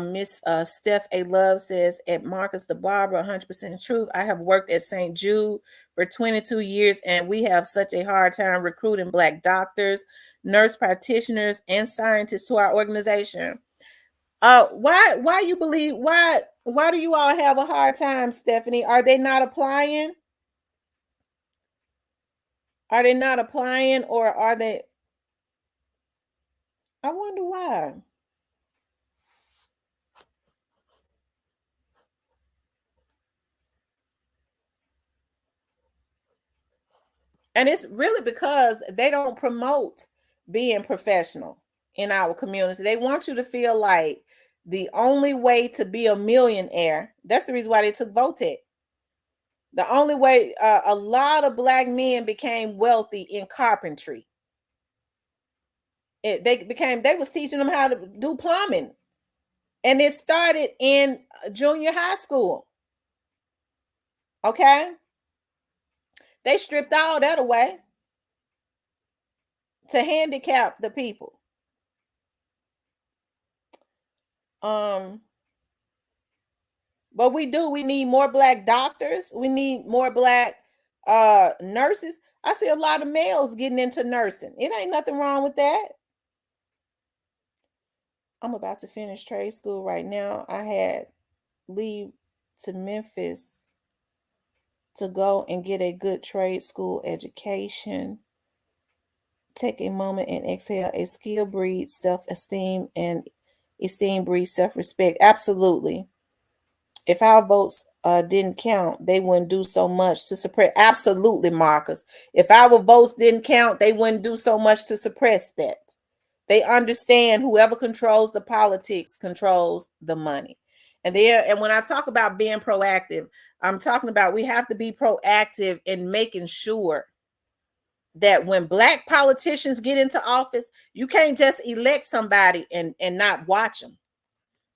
Miss Steph A. Love says, at Marcus the Barber, 100% truth. I have worked at St. Jude for 22 years, and we have such a hard time recruiting black doctors, nurse practitioners, and scientists to our organization. Why you believe why do you all have a hard time, Stephanie? Are they not applying? Are they not applying, or are they? I wonder why. And it's really because they don't promote being professional in our community. They want you to feel like the only way to be a millionaire, that's the reason why they took Votech. The only way a lot of black men became wealthy in carpentry. They was teaching them how to do plumbing. And it started in junior high school. Okay? They stripped all that away to handicap the people. Um, but we need more black doctors. We need more black nurses. I see a lot of males getting into nursing. It ain't nothing wrong with that. I'm about to finish trade school right now. I had leave to Memphis to go and get a good trade school education. Take a moment and exhale. A skill breeds self-esteem, and esteem breeds self-respect. Absolutely. If our votes didn't count, they wouldn't do so much to suppress. Absolutely, Marcus. If our votes didn't count, they wouldn't do so much to suppress that. They understand whoever controls the politics controls the money. And when I talk about being proactive, I'm talking about we have to be proactive in making sure that when black politicians get into office, you can't just elect somebody and not watch them.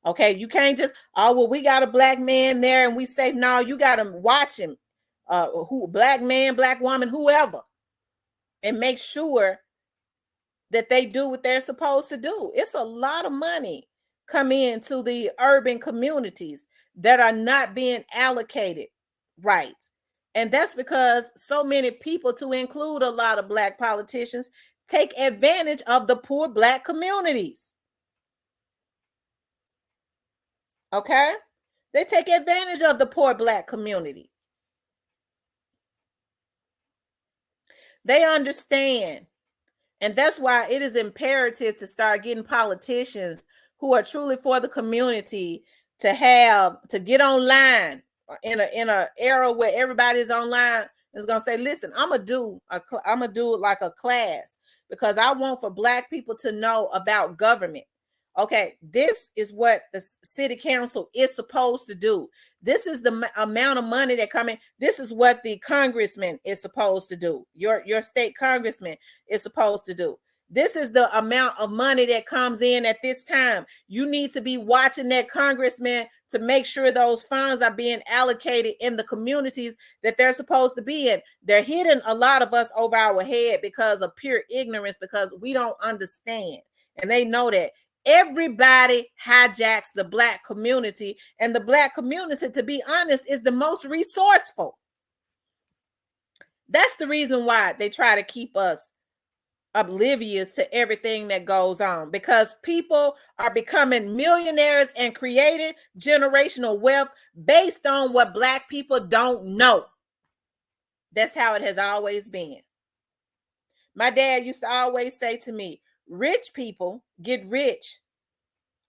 Okay, you can't just, oh well, we got a black man there and we say no, you got to watch him, who, black man, black woman, whoever, and make sure that they do what they're supposed to do. It's a lot of money come into the urban communities that are not being allocated right. And that's because so many people, to include a lot of black politicians, take advantage of the poor black communities. Okay? They take advantage of the poor black community. They understand. And that's why it is imperative to start getting politicians who are truly for the community to get online in a era where everybody's online is gonna say, listen, I'm gonna do like a class because I want for black people to know about government. Okay, this is what the city council is supposed to do. This is the amount of money that come in. This is what the congressman is supposed to do. Your state congressman is supposed to do. This is the amount of money that comes in at this time. You need to be watching that congressman to make sure those funds are being allocated in the communities that they're supposed to be in. They're hitting a lot of us over our head because of pure ignorance, because we don't understand. And they know that. Everybody hijacks the black community, and the black community, to be honest, is the most resourceful. That's the reason why they try to keep us oblivious to everything that goes on, because people are becoming millionaires and creating generational wealth based on what black people don't know. That's how it has always been. My dad used to always say to me, rich people get rich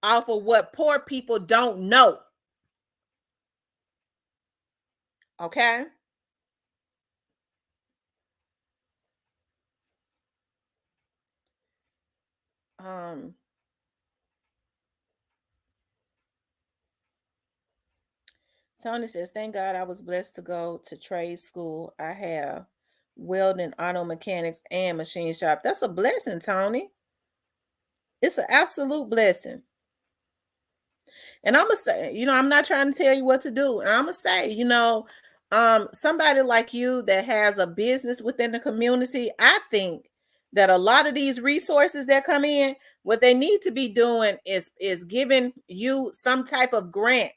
off of what poor people don't know. Okay? Um Tony says, thank God I was blessed to go to trade school. I have welding, auto mechanics, and machine shop. That's a blessing, Tony. It's an absolute blessing. And I'm gonna say, I'm not trying to tell you what to do. And I'm gonna say, somebody like you that has a business within the community, I think that a lot of these resources that come in, what they need to be doing is giving you some type of grant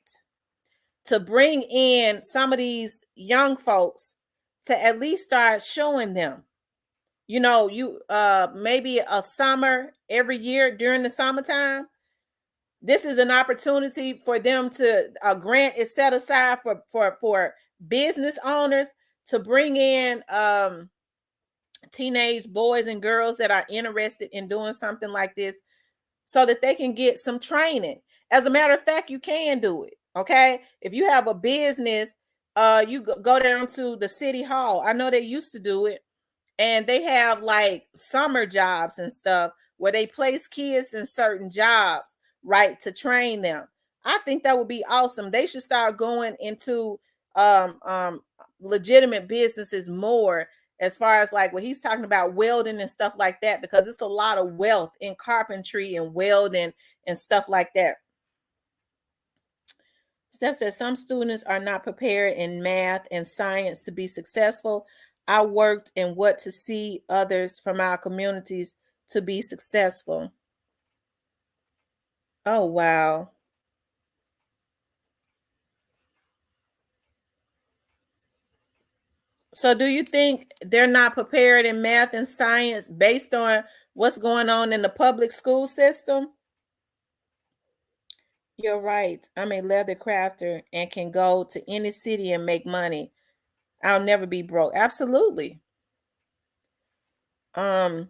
to bring in some of these young folks to at least start showing them. You maybe a summer every year during the summertime. This is an opportunity for them to, a grant is set aside for business owners to bring in teenage boys and girls that are interested in doing something like this, so that they can get some training. As a matter of fact, you can do it. Okay. If you have a business, you go down to the city hall. I know they used to do it, and they have like summer jobs and stuff where they place kids in certain jobs, right, to train them. I think that would be awesome. They should start going into um um legitimate businesses more, as far as like what he's talking about, welding and stuff like that, because it's a lot of wealth in carpentry and welding and stuff like that. Steph says some students are not prepared in math and science to be successful. I worked in what to see others from our communities to be successful. Oh, wow. So, do you think they're not prepared in math and science based on what's going on in the public school system? You're right. I'm a leather crafter and can go to any city and make money. I'll never be broke. Absolutely. Um,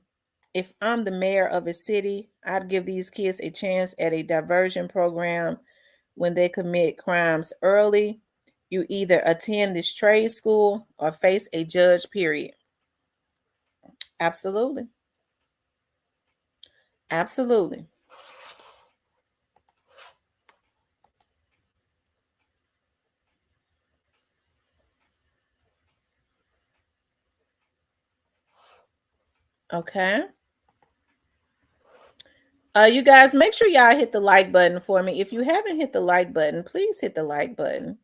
if I'm the mayor of a city, I'd give these kids a chance at a diversion program when they commit crimes early. You either attend this trade school or face a judge, period. Absolutely. Absolutely. Okay. You guys, make sure y'all hit the like button for me. If you haven't hit the like button, please hit the like button.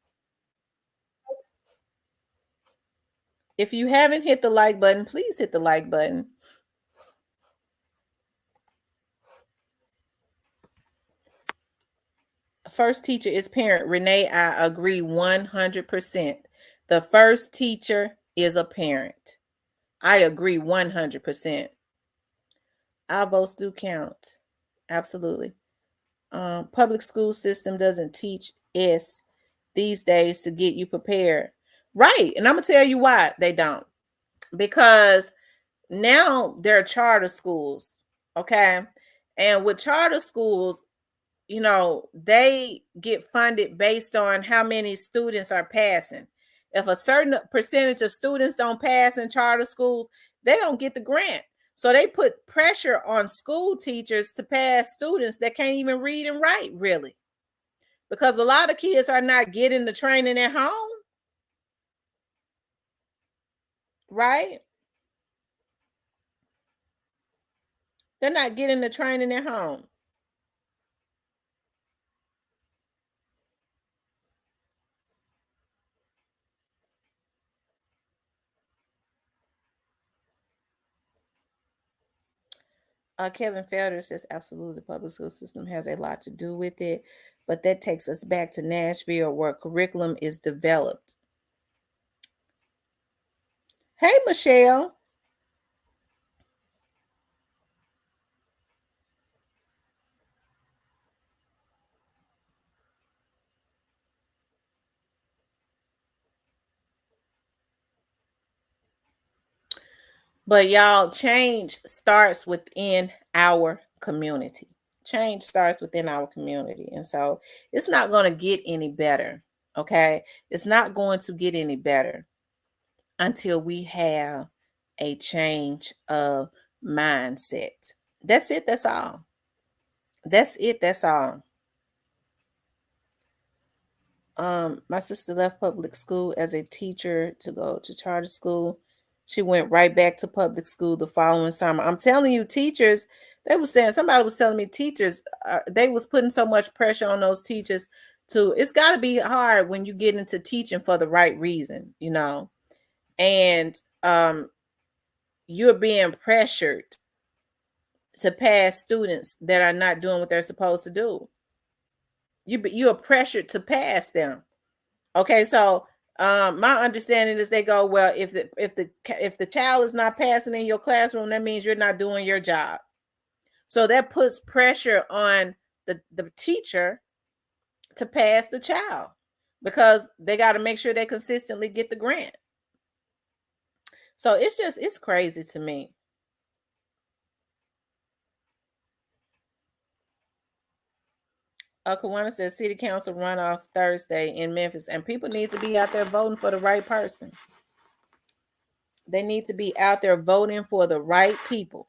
If you haven't hit the like button, please hit the like button. First teacher is parent. Renee, I agree 100%. The first teacher is a parent. I agree 100%. Our votes do count. Absolutely. Public school system doesn't teach S these days to get you prepared. Right. And I'm going to tell you why they don't. Because now there are charter schools. Okay. And with charter schools, they get funded based on how many students are passing. If a certain percentage of students don't pass in charter schools, they don't get the grant. So they put pressure on school teachers to pass students that can't even read and write, really, because a lot of kids are not getting the training at home, right? They're not getting the training at home. Kevin Felder says absolutely the public school system has a lot to do with it, but that takes us back to Nashville where curriculum is developed. Hey, Michelle. But y'all, change starts within our community. Change starts within our community. And so it's not going to get any better. Okay. It's not going to get any better until we have a change of mindset. That's it. That's all. That's it. That's all. My sister left public school as a teacher to go to charter school. She went right back to public school the following summer. I'm telling you, teachers, they was saying, somebody was telling me teachers, they was putting so much pressure on those teachers to, it's got to be hard when you get into teaching for the right reason. And you're being pressured to pass students that are not doing what they're supposed to do. You are pressured to pass them. Okay, so my understanding is they go, well, if the child is not passing in your classroom, that means you're not doing your job. So that puts pressure on the teacher to pass the child because they got to make sure they consistently get the grant. So it's crazy to me. Kawana says city council runoff Thursday in Memphis, and people need to be out there voting for the right person. They need to be out there voting for the right people.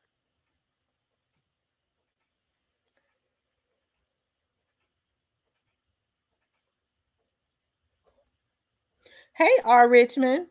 Hey, R. Richmond.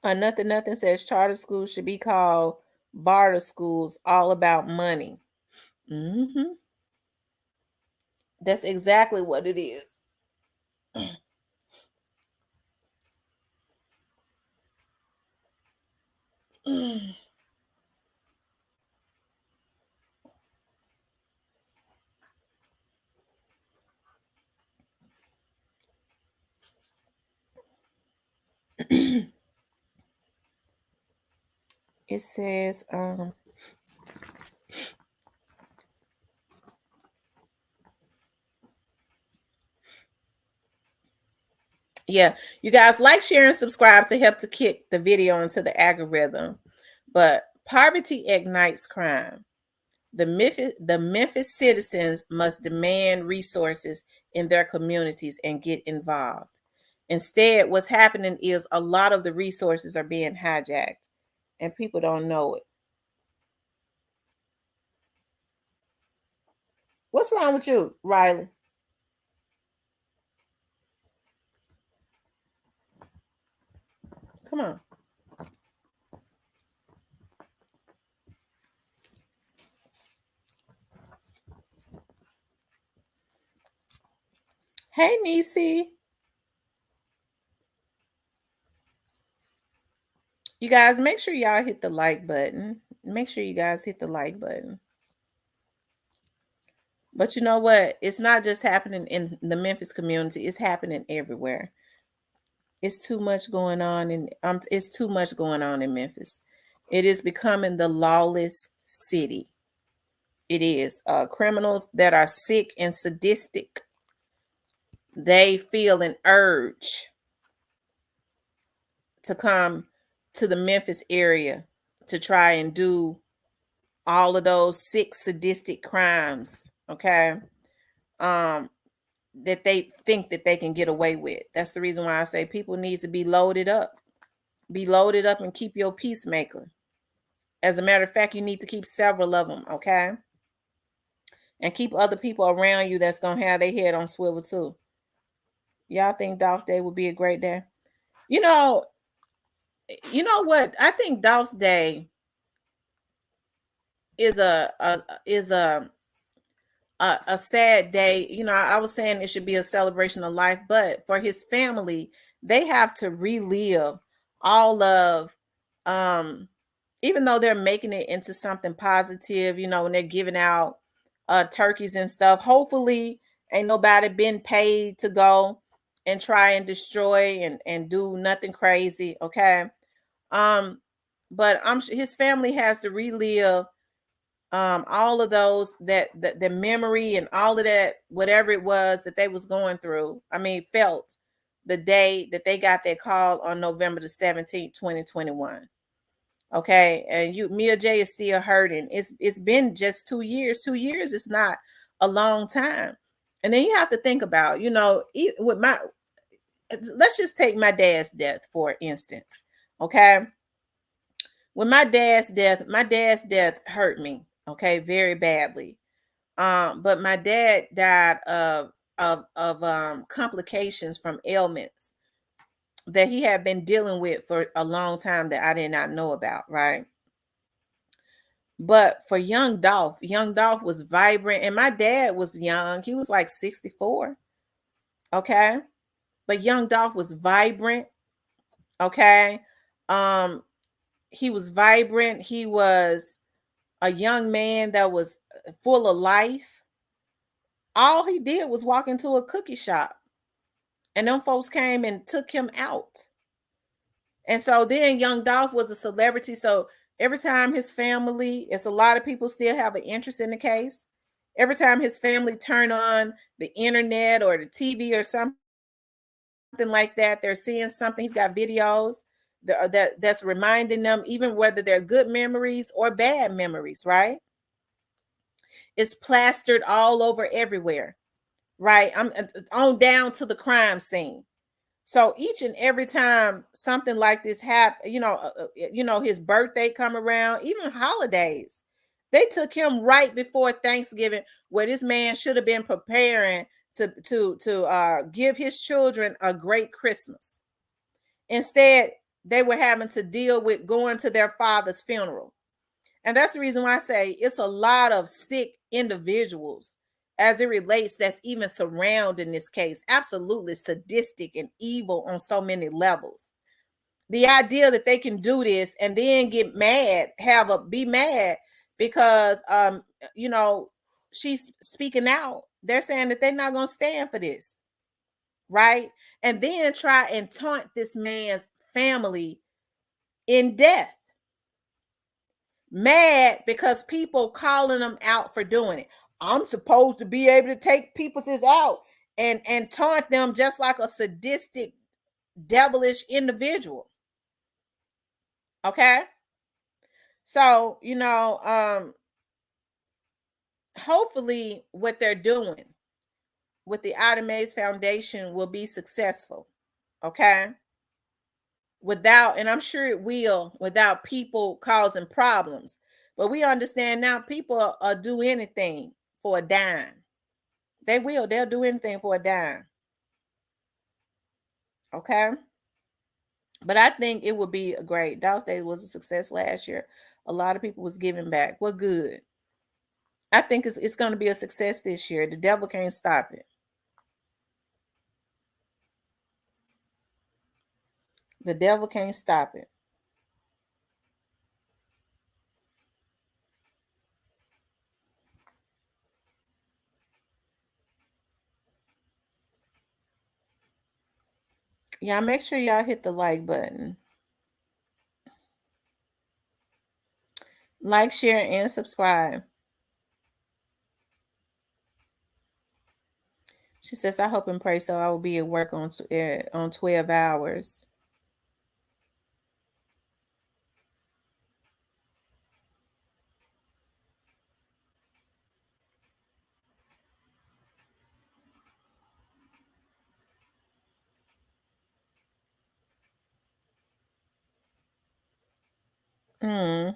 Nothing says charter schools should be called barter schools, all about money. Mm-hmm. That's exactly what it is. It says, yeah, you guys like, share, and subscribe to help to kick the video into the algorithm. But poverty ignites crime. The Memphis citizens must demand resources in their communities and get involved. Instead, what's happening is a lot of the resources are being hijacked, and people don't know it. What's wrong with you, Riley? Come on. Hey, Nisi. You guys, make sure y'all hit the like button. Make sure you guys hit the like button. But you know what? It's not just happening in the Memphis community. It's happening everywhere. It's too much going on, and it's too much going on in Memphis. It is becoming the lawless city. It is criminals that are sick and sadistic. They feel an urge to come to the Memphis area to try and do all of those sick sadistic crimes. Okay. That they think that they can get away with. That's the reason why I say people need to be loaded up. Be loaded up and keep your peacemaker. As a matter of fact, you need to keep several of them, okay? And keep other people around you that's gonna have their head on swivel too. Y'all think Dolph Day would be a great day? You know, you know what? I think Dolph's Day is a sad day. You know, I was saying it should be a celebration of life, but for his family, they have to relive all of even though they're making it into something positive, you know, when they're giving out turkeys and stuff. Hopefully ain't nobody been paid to go and try and destroy and do nothing crazy, okay? um but his family has to relive all of those that the memory and all of that, whatever it was that they was going through, I mean felt, the day that they got their call on November the 17th, 2021. Okay, and Mia J is still hurting. It's been just 2 years. 2 years is not a long time. And then you have to think about, you know, with my, let's just take my dad's death for instance. Okay, with my dad's death hurt me, okay, very badly. But my dad died of complications from ailments that he had been dealing with for a long time that I did not know about, right? But for Young Dolph was vibrant, and my dad was young. He was like 64. Okay. But Young Dolph was vibrant. Okay. Um, he was vibrant. He was a young man that was full of life. All he did was walk into a cookie shop, and them folks came and took him out. And so then Young Dolph was a celebrity. So Every time his family, it's a lot of people still have an interest in the case. Every time his family turn on the internet or the TV or something like that, they're seeing something. He's got videos that's reminding them, even whether they're good memories or bad memories, right? It's plastered all over everywhere, right? I'm on down to the crime scene. So each and every time something like this happen, his birthday come around, even holidays, they took him right before Thanksgiving, where this man should have been preparing to give his children a great Christmas. Instead, they were having to deal with going to their father's funeral. And that's the reason why I say it's a lot of sick individuals as it relates that's even surrounding this case. Absolutely sadistic and evil on so many levels. The idea that they can do this and then get mad, be mad because she's speaking out. They're saying that they're not going to stand for this, right? And then try and taunt this man's family in death. Mad because people calling them out for doing it. I'm supposed to be able to take people's out and taunt them just like a sadistic, devilish individual. Okay. So, hopefully what they're doing with the Ida Mays Foundation will be successful. Okay. Without, and I'm sure it will, without people causing problems. But we understand now people do anything for a dime. They'll do anything for a dime. Okay. But I think it would be a great. Dolph Day was a success last year. A lot of people was giving back. Well, good. I think it's going to be a success this year. The devil can't stop it. The devil can't stop it. Y'all make sure y'all hit the like button. Like, share, and subscribe. She says, I hope and pray so. I will be at work on 12 hours. Mm.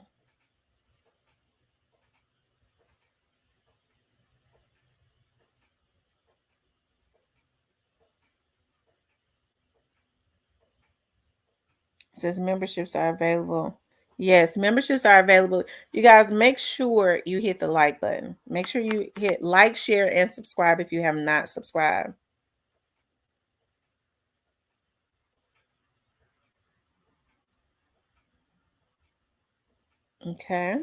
Says memberships are available. Yes, memberships are available. You guys make sure you hit the like button. Make sure you hit like, share, and subscribe if you have not subscribed. Okay.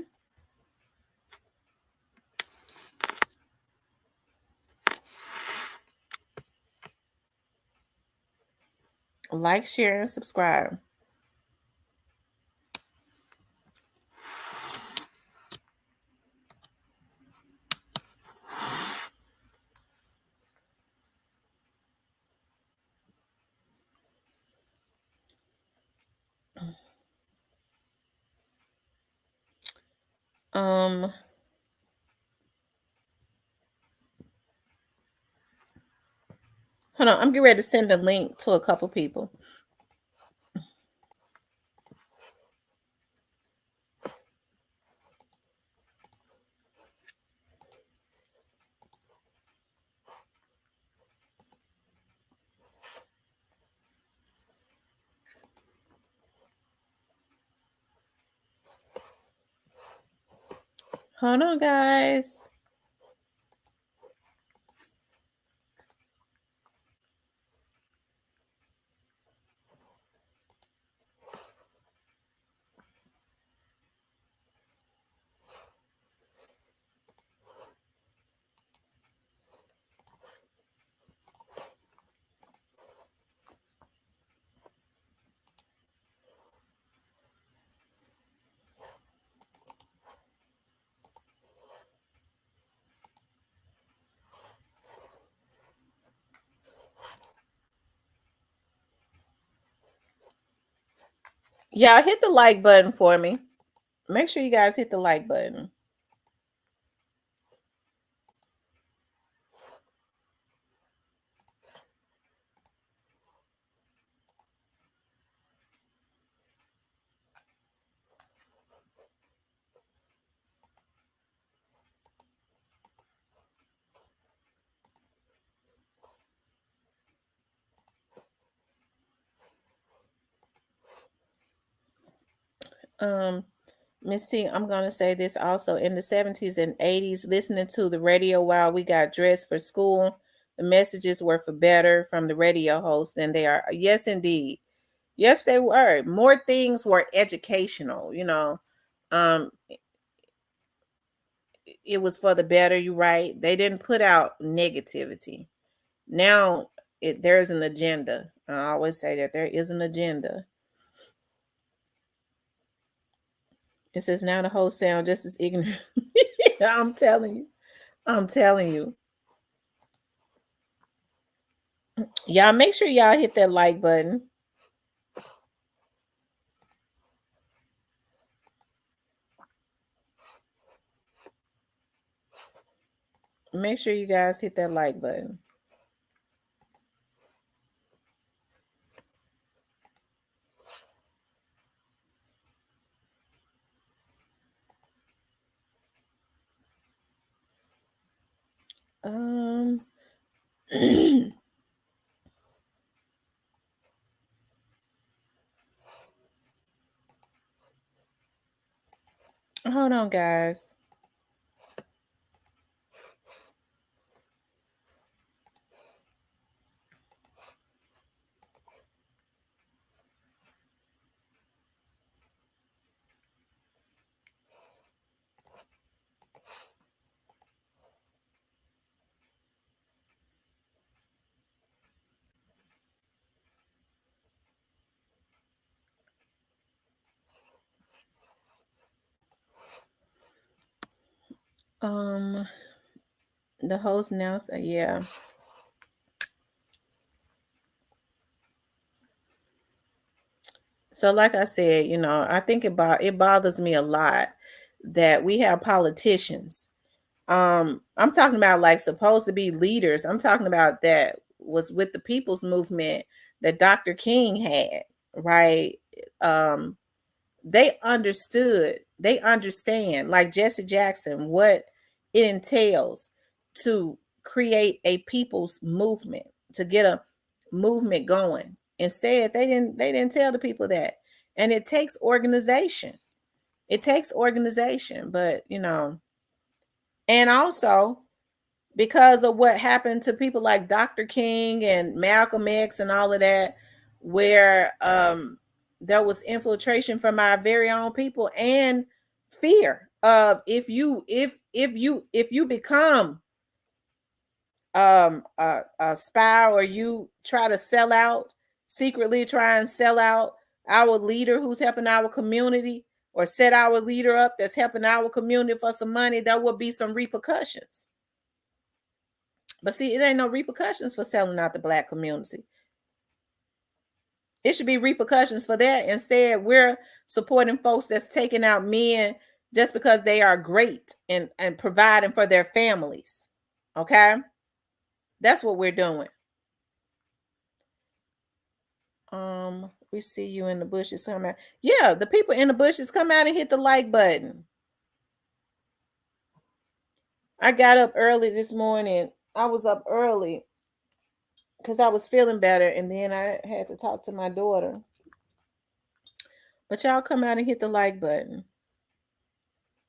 Like, share, and subscribe. Hold on, I'm getting ready to send a link to a couple people. Hold on, guys. Y'all hit the like button for me. Make sure you guys hit the like button. Miss T, I'm gonna say this also. In the 70s and 80s, listening to the radio while we got dressed for school, the messages were for better from the radio host than they are. Yes, indeed. Yes, they were. More things were educational, you know. Um, it was for the better, you right. They didn't put out negativity. Now there is an agenda. I always say that there is an agenda. It says now the host sound just as ignorant. I'm telling you. I'm telling you. Y'all make sure y'all hit that like button. Make sure you guys hit that like button. Um hold on, guys. Um the host now say, yeah. So like I said, you know, I think it bothers me a lot that we have politicians. I'm talking about like supposed to be leaders. I'm talking about that was with the people's movement that Dr. King had, right? Um they understand, like Jesse Jackson, what it entails to create a people's movement, to get a movement going. Instead, they didn't tell the people that. And it takes organization. It takes organization, but you know, and also because of what happened to people like Dr. King and Malcolm X and all of that, where there was infiltration from our very own people and fear of if you become a spy, or you try to sell out, secretly try and sell out our leader who's helping our community, or set our leader up that's helping our community for some money, there will be some repercussions. But see, it ain't no repercussions for selling out the black community. It should be repercussions for that. Instead, we're supporting folks that's taking out men just because they are great and providing for their families. Okay? That's what we're doing. We see you in the bushes somewhere. Yeah, the people in the bushes, come out and hit the like button. I got up early this morning. I was up early because I was feeling better, and then I had to talk to my daughter. But y'all come out and hit the like button.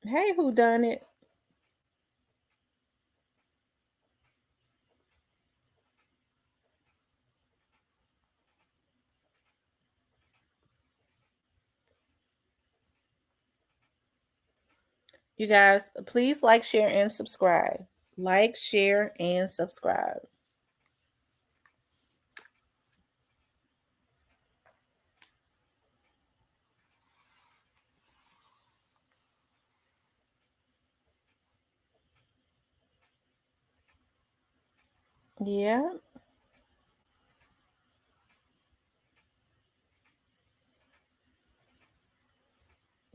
Hey, who done it? You guys, please like, share, and subscribe. Like, share, and subscribe. Yeah.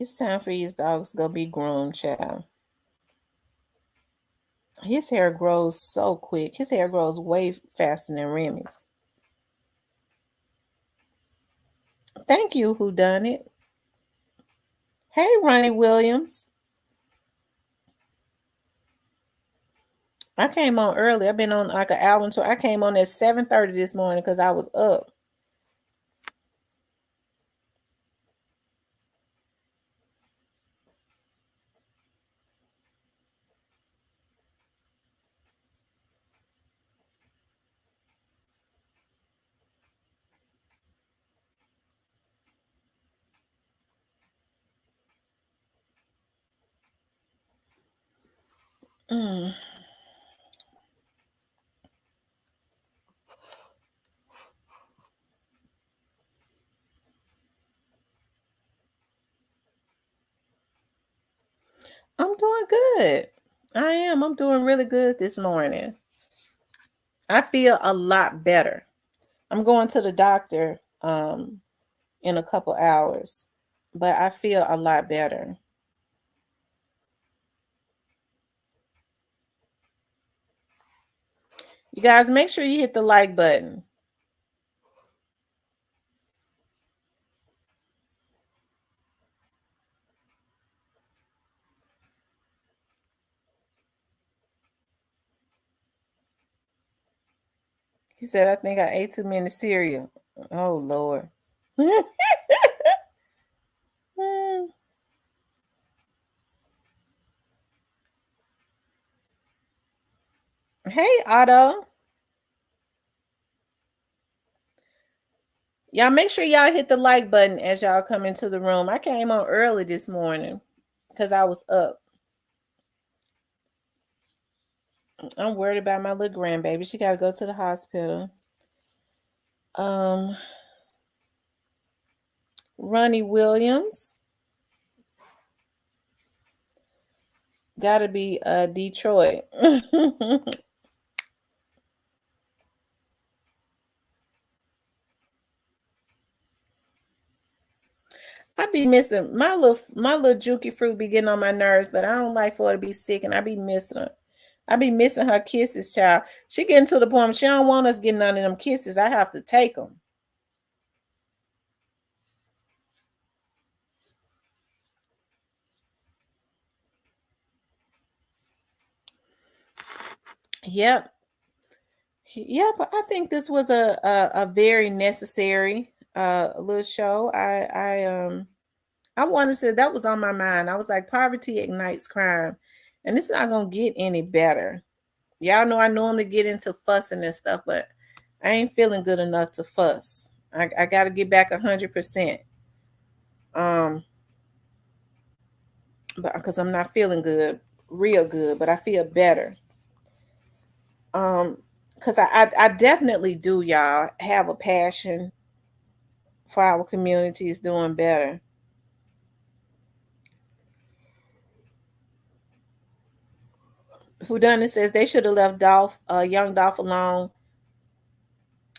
It's time for these dogs to go be groomed, child. His hair grows so quick. His hair grows way faster than Remy's. Thank you, who done it. Hey, Ronnie Williams. I came on early. I've been on like an hour until I came on at 7:30 this morning because I was up. Mm. I'm doing good. I am. I'm doing really good this morning. I feel a lot better. I'm going to the doctor in a couple hours, but I feel a lot better. You guys make sure you hit the like button. He said, I think I ate too many cereal. Oh, Lord. Hey, Otto. Y'all make sure y'all hit the like button as y'all come into the room. I came on early this morning because I was up. I'm worried about my little grandbaby. She got to go to the hospital. Um, Ronnie Williams. Got to be Detroit. I be missing my little Juki fruit be getting on my nerves, but I don't like for her to be sick, and I be missing her. I be missing her kisses, child. She getting to the point where she don't want us getting none of them kisses. I have to take them. Yep. Yeah, but I think this was a very necessary little show. I want to say that was on my mind. I was like, poverty ignites crime, and it's not gonna get any better. Y'all know I normally get into fussing and stuff, but I ain't feeling good enough to fuss. I got to get back 100%. But because I'm not feeling good, real good, but I feel better. Because I definitely do, y'all, have a passion for our communities doing better. Whodunit says they should have left Young Dolph alone.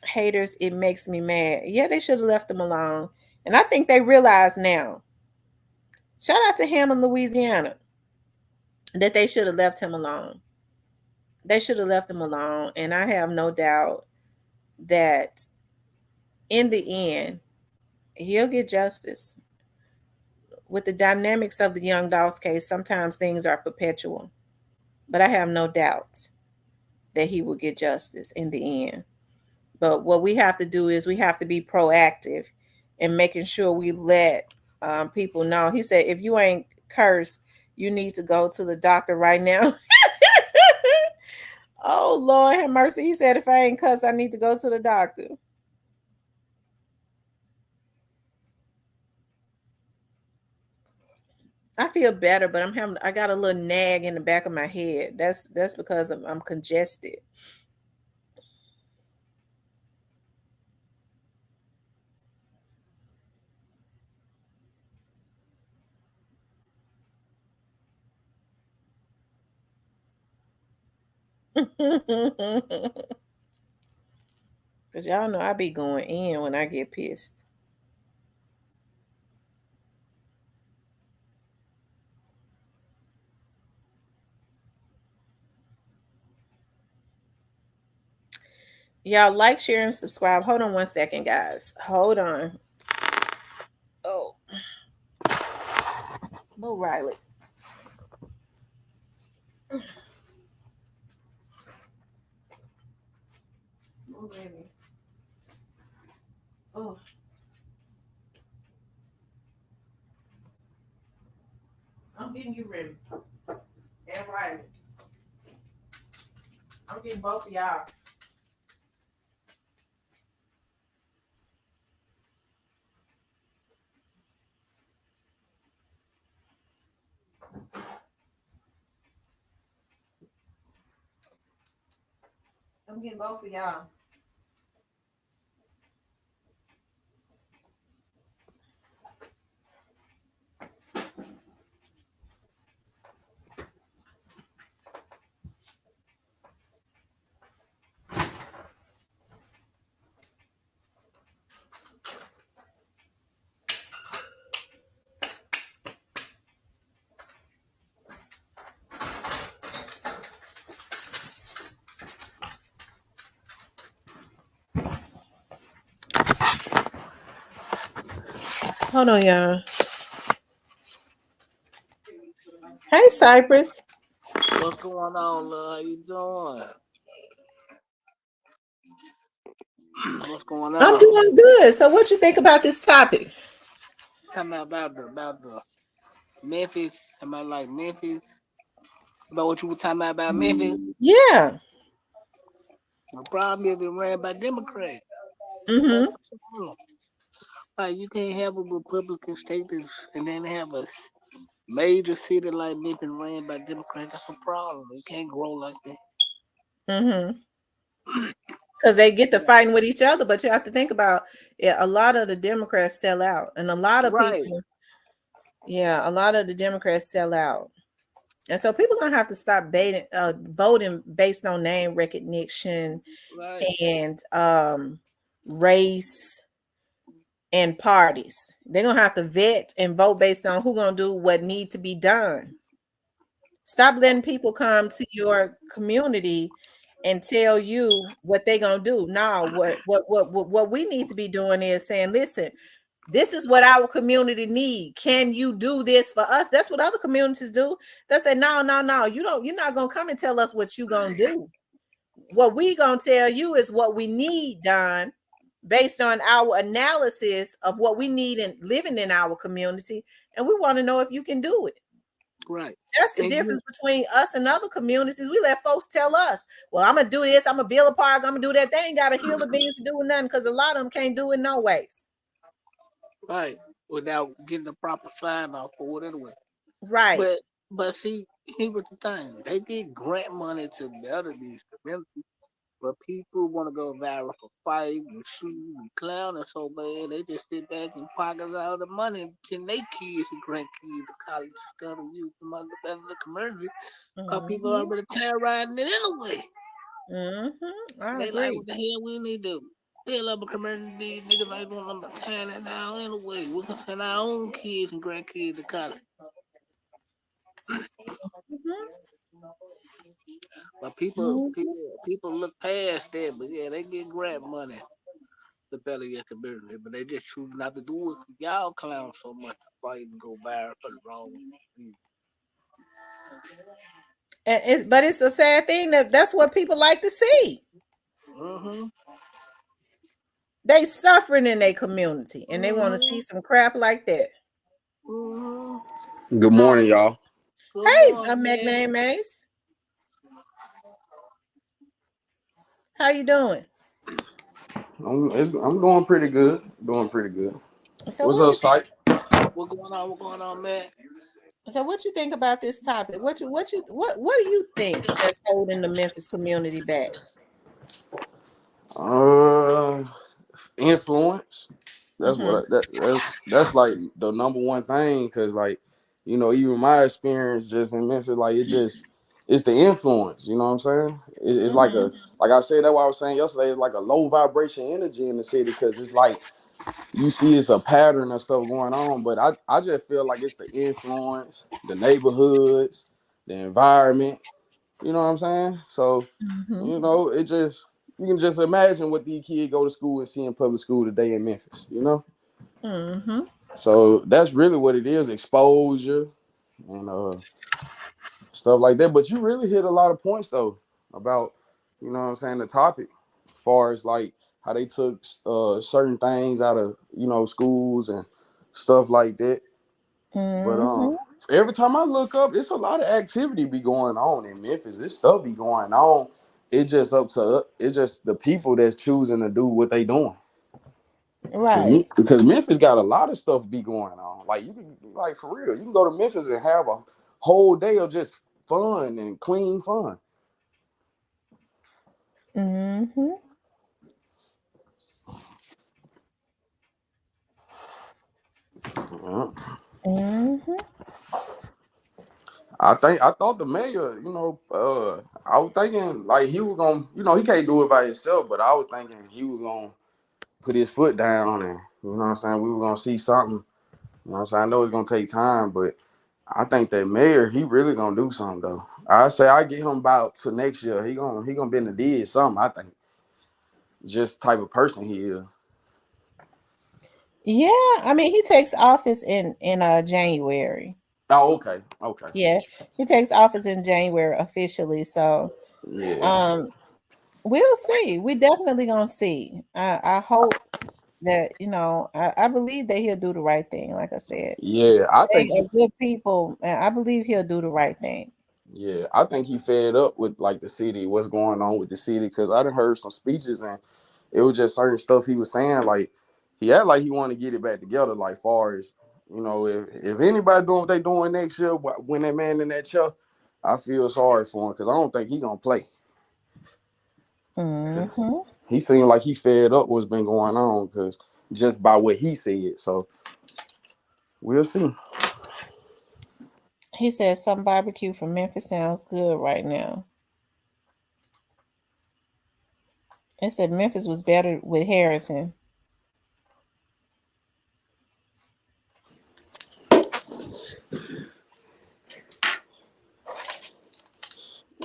Haters, it makes me mad. Yeah, they should have left them alone. And I think they realize now. Shout out to Hammond, Louisiana, that they should have left him alone. They should have left him alone. And I have no doubt that in the end, he'll get justice. With the dynamics of the Young Dolph's case, sometimes things are perpetual. But I have no doubt that he will get justice in the end. But what we have to do is we have to be proactive in making sure we let people know. He said, if you ain't cursed, you need to go to the doctor right now. Oh, Lord have mercy. He said, if I ain't cussed, I need to go to the doctor. I feel better, but I got a little nag in the back of my head. That's because I'm congested. Cause y'all know I be going in when I get pissed. Y'all like, share, and subscribe. Hold on one second, guys. Hold on. Oh, move Riley. Move Riley. Oh, I'm getting you ready. And Riley. I'm getting both of y'all. I'm getting both of y'all. Hold on, y'all. Hey, Cypress. What's going on, love? How you doing? What's going I'm on? doing good. So, what you think about this topic? Talking about the Memphis. Talking about like Memphis. About what you were talking about Memphis. Yeah. The problem is it ran by Democrats. That's Mm-hmm. the problem. Like you can't have a Republican state and then have a major city like Memphis ran by Democrats. That's a problem. It can't grow like that. Mm-hmm. Because they get to fighting with each other, but you have to think about, yeah, a lot of the Democrats sell out, and a lot of Right, people, yeah, a lot of the Democrats sell out, and so people gonna have to stop voting based on name recognition right, and race and parties. They're gonna have to vet and vote based on who gonna do what need to be done. Stop letting people come to your community and tell you what they're gonna do. Now, what we need to be doing is saying, listen, this is what our community need. Can you do this for us? That's what other communities do. They say, no, no, no, you don't, you're not gonna come and tell us what you gonna do. What we gonna tell you is what we need done based on our analysis of what we need in living in our community, and we want to know if you can do it. right. That's the And you difference between us and other communities. We let folks tell us, well, I'm gonna do this, I'm gonna build a park, I'm gonna do that. They ain't got a hill of beans to do with nothing, because a lot of them can't do it no ways. right without getting the proper sign off for it anyway. Right. But see, here was the thing. They get grant money to better these communities, but people want to go viral for fighting and shooting and clowning so bad they just sit back and pocket all the money and send their kids and grandkids to college instead of use the money to better the community. Because people Mm-hmm. already terrorizing it anyway. Mm-hmm. I They like, agree. what the hell we need to build up a community? Niggas ain't gonna tear it down anyway. We can send our own kids and grandkids to college. Mm-hmm. But people, Mm-hmm. people look past that. But yeah, they get grant money to better your community, but they just choose not to do it. Y'all clown so much to fight and go viral for the wrong reason. And it's a sad thing that's what people like to see. Mhm. They suffering in their community and they want to see Mhm. some crap like that. Mhm. Good morning, y'all. Good Hey, morning, man. Magname Mace, how you doing? I'm doing pretty good. Doing pretty good. So What's what up, you Syke? What going on? What going on, man? what you think about this topic? What do you think that's holding the Memphis community back? Uh, influence. That's Mm-hmm. that's like the number one thing. Cause like, even my experience just in Memphis, like it's the influence. You know what I'm saying? It's like Mm-hmm. like I said, that's what I was saying yesterday. It's like a low vibration energy in the city. Cause it's like you see it's a pattern of stuff going on, but I just feel like it's the influence, the neighborhoods, the environment. You know what I'm saying? So, Mm-hmm. it just you can just imagine what these kids go to school and see in public school today in Memphis, you know? Mm-hmm. So that's really what it is, exposure and stuff like that. But you really hit a lot of points though about, you know what I'm saying, the topic, as far as like how they took certain things out of, you know, schools and stuff like that. But Mm-hmm. every time I look up, it's a lot of activity be going on in Memphis. This stuff be going on. It's just the people that's choosing to do what they doing. Right. Because Memphis got a lot of stuff be going on. Like you can, like for real, you can go to Memphis and have a whole day of just fun and clean fun. Mm-hmm. Yeah. Mm-hmm. I thought the mayor, you know, I was thinking like he was gonna, you know, he can't do it by himself, but I was thinking he was gonna put his foot down and you know what I'm saying, we were gonna see something. You know what I'm saying? I know it's gonna take time, but I think that mayor, he really gonna do something though. I say I get him about to next year. He gonna be in the did something, I think. Just type of person he is. Yeah, I mean, he takes office in January. Oh, okay. Okay. Yeah, he takes office in January officially. So, Yeah. um, we'll see. We definitely gonna see. I hope that I believe that he'll do the right thing. Like I said, Yeah. I they think he are good people, and I believe he'll do the right thing. Yeah, I think he fed up with like the city, what's going on with the city, because I done heard some speeches and it was just certain stuff he was saying. Like he had like he wanted to get it back together. Like far as you know, if anybody doing what they doing next year, when that man in that chair, I feel sorry for him because I don't think he gonna play. Hmm. He seemed like he fed up what's been going on because just by what he said. So we'll see. He said some barbecue from Memphis sounds good right now. It said Memphis was better with Harrison.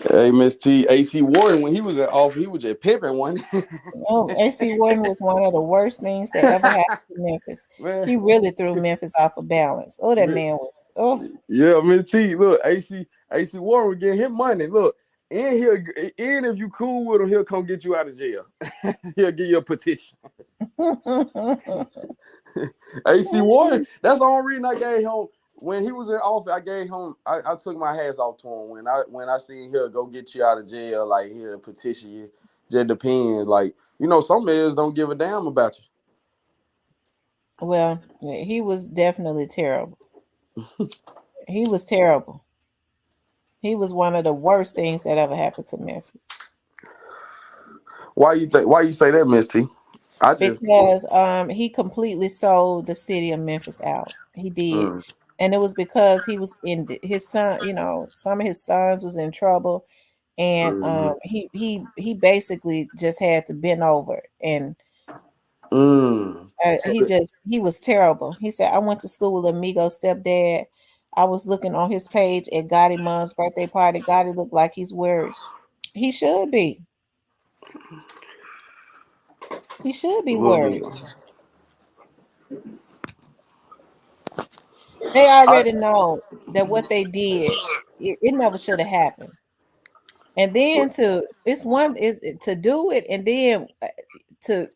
Hey, Miss T, AC Warren, when he was at off, he was just pimping one. Oh, AC Warden was one of the worst things that ever happened to Memphis. Man, He really threw Memphis off of balance. Oh, that man was. Oh, yeah, Miss T, look, AC Warren would get him money. Look, and if you cool with him, he'll come get you out of jail. He'll give you a petition. AC Warren, that's the only reason I gave him when he was in office. I gave him, I took my hats off to him when I seen he'll go get you out of jail, like he'll petition you. Just depends. Like, you know, some mayors don't give a damn about well, he was definitely terrible. He was terrible. He was one of the worst things that ever happened to Memphis. you. Why you say that, Miss T? I just Because he completely sold the city of Memphis out. He did. mm, And it was because he was his son, some of his sons was in trouble, and mm, he basically just had to bend over, and so he was terrible. He said, I went to school with Amigo's stepdad. I was looking on his page at Gotti mom's birthday party. Gotti looked like he's worried. He should be. He should be little worried. me. They I already know that what they did, it never should have happened. And then it's one is to do it, and then to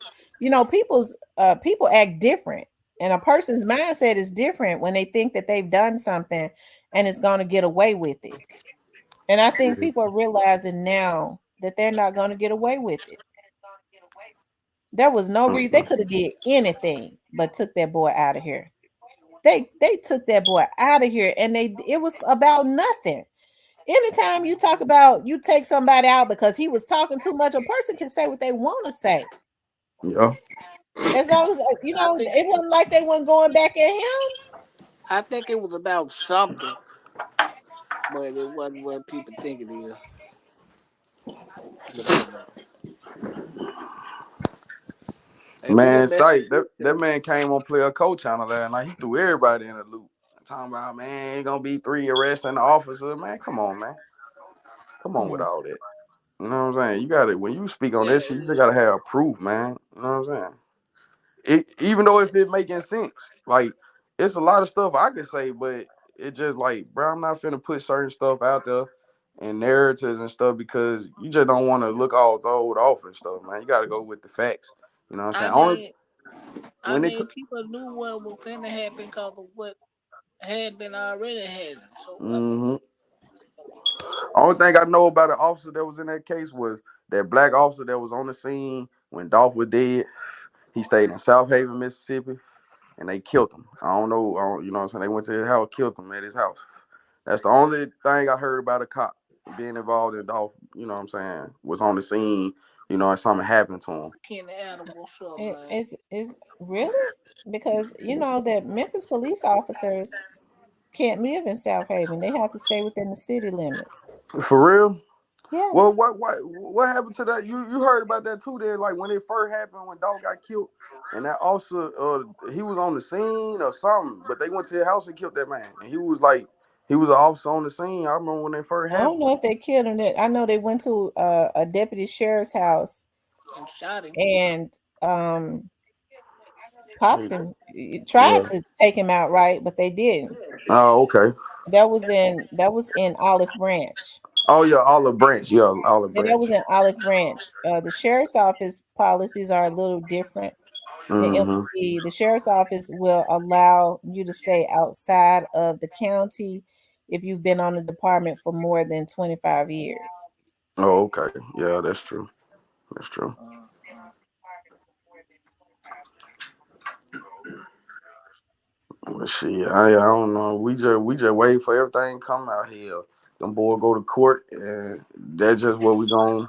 people act different, and a person's mindset is different when they think that they've done something and it's going to get away with it. And I think people are realizing now that they're not going to get away with it. There was no reason they could have did anything but took that boy out of here. They took that boy out of here, and it was about nothing. Anytime you talk about you take somebody out because he was talking too much, a person can say what they want to say. yeah. As long as I think it wasn't like they weren't going back at him. I think it was about something, but it wasn't what people think it is. But they do their Man, best to sight fix that it. man came on Player Coach channel last night. He threw everybody in a loop. Talking about man, gonna be 3 arrests and the officer. Man, come on, man. Come on with Hmm. all that. You know what I'm saying? You gotta when you speak on Yeah, that shit, you just gotta have proof, man. You know what I'm saying? Even though if it making sense, like it's a lot of stuff I could say, but it just like, bro, I'm not finna put certain stuff out there and narratives and stuff because you just don't want to look all throwed off and stuff, man. You got to go with the facts. You know what I'm I saying? Only mean, I when it. mean, people knew what was finna happen because of what had been already happening. So I mean, Mm-hmm. Only thing I know about the officer that was in that case was that black officer that was on the scene when Dolph was dead. He stayed in South Haven, Mississippi, and they killed him. I don't know. You know what I'm saying? They went to his house, killed him at his house. That's the only thing I heard about a cop being involved in Dolph, you know what I'm saying, was on the scene, you know, and something happened to him. Kenny Adam, what's up, It man? is really because you know that Memphis police officers can't live in South Haven. They have to stay within the city limits. For real? Yeah. Well, what happened to that? You heard about that too? Then, like when it first happened, when Dog got killed, and that officer, he was on the scene or something, but they went to the house and killed that man, and he was like, he was an officer on the scene. I remember when they first I don't happened. know if they killed him. I know they went to a deputy sheriff's house And shot him. and popped him. Tried Yeah. to take him out, right, but they didn't. Oh, okay. That was in Olive Branch. Oh yeah, Olive Branch. Yeah, Olive Yeah, that Branch. was in Olive Branch. The sheriff's office policies are a little different than Mm-hmm. MPD. The sheriff's office will allow you to stay outside of the county if you've been on the department for more than 25 years. Oh, okay. Yeah, that's true. That's true. But shit, I don't know. We just wait for everything to come out here. Them boy go to court, and that's just what we gon'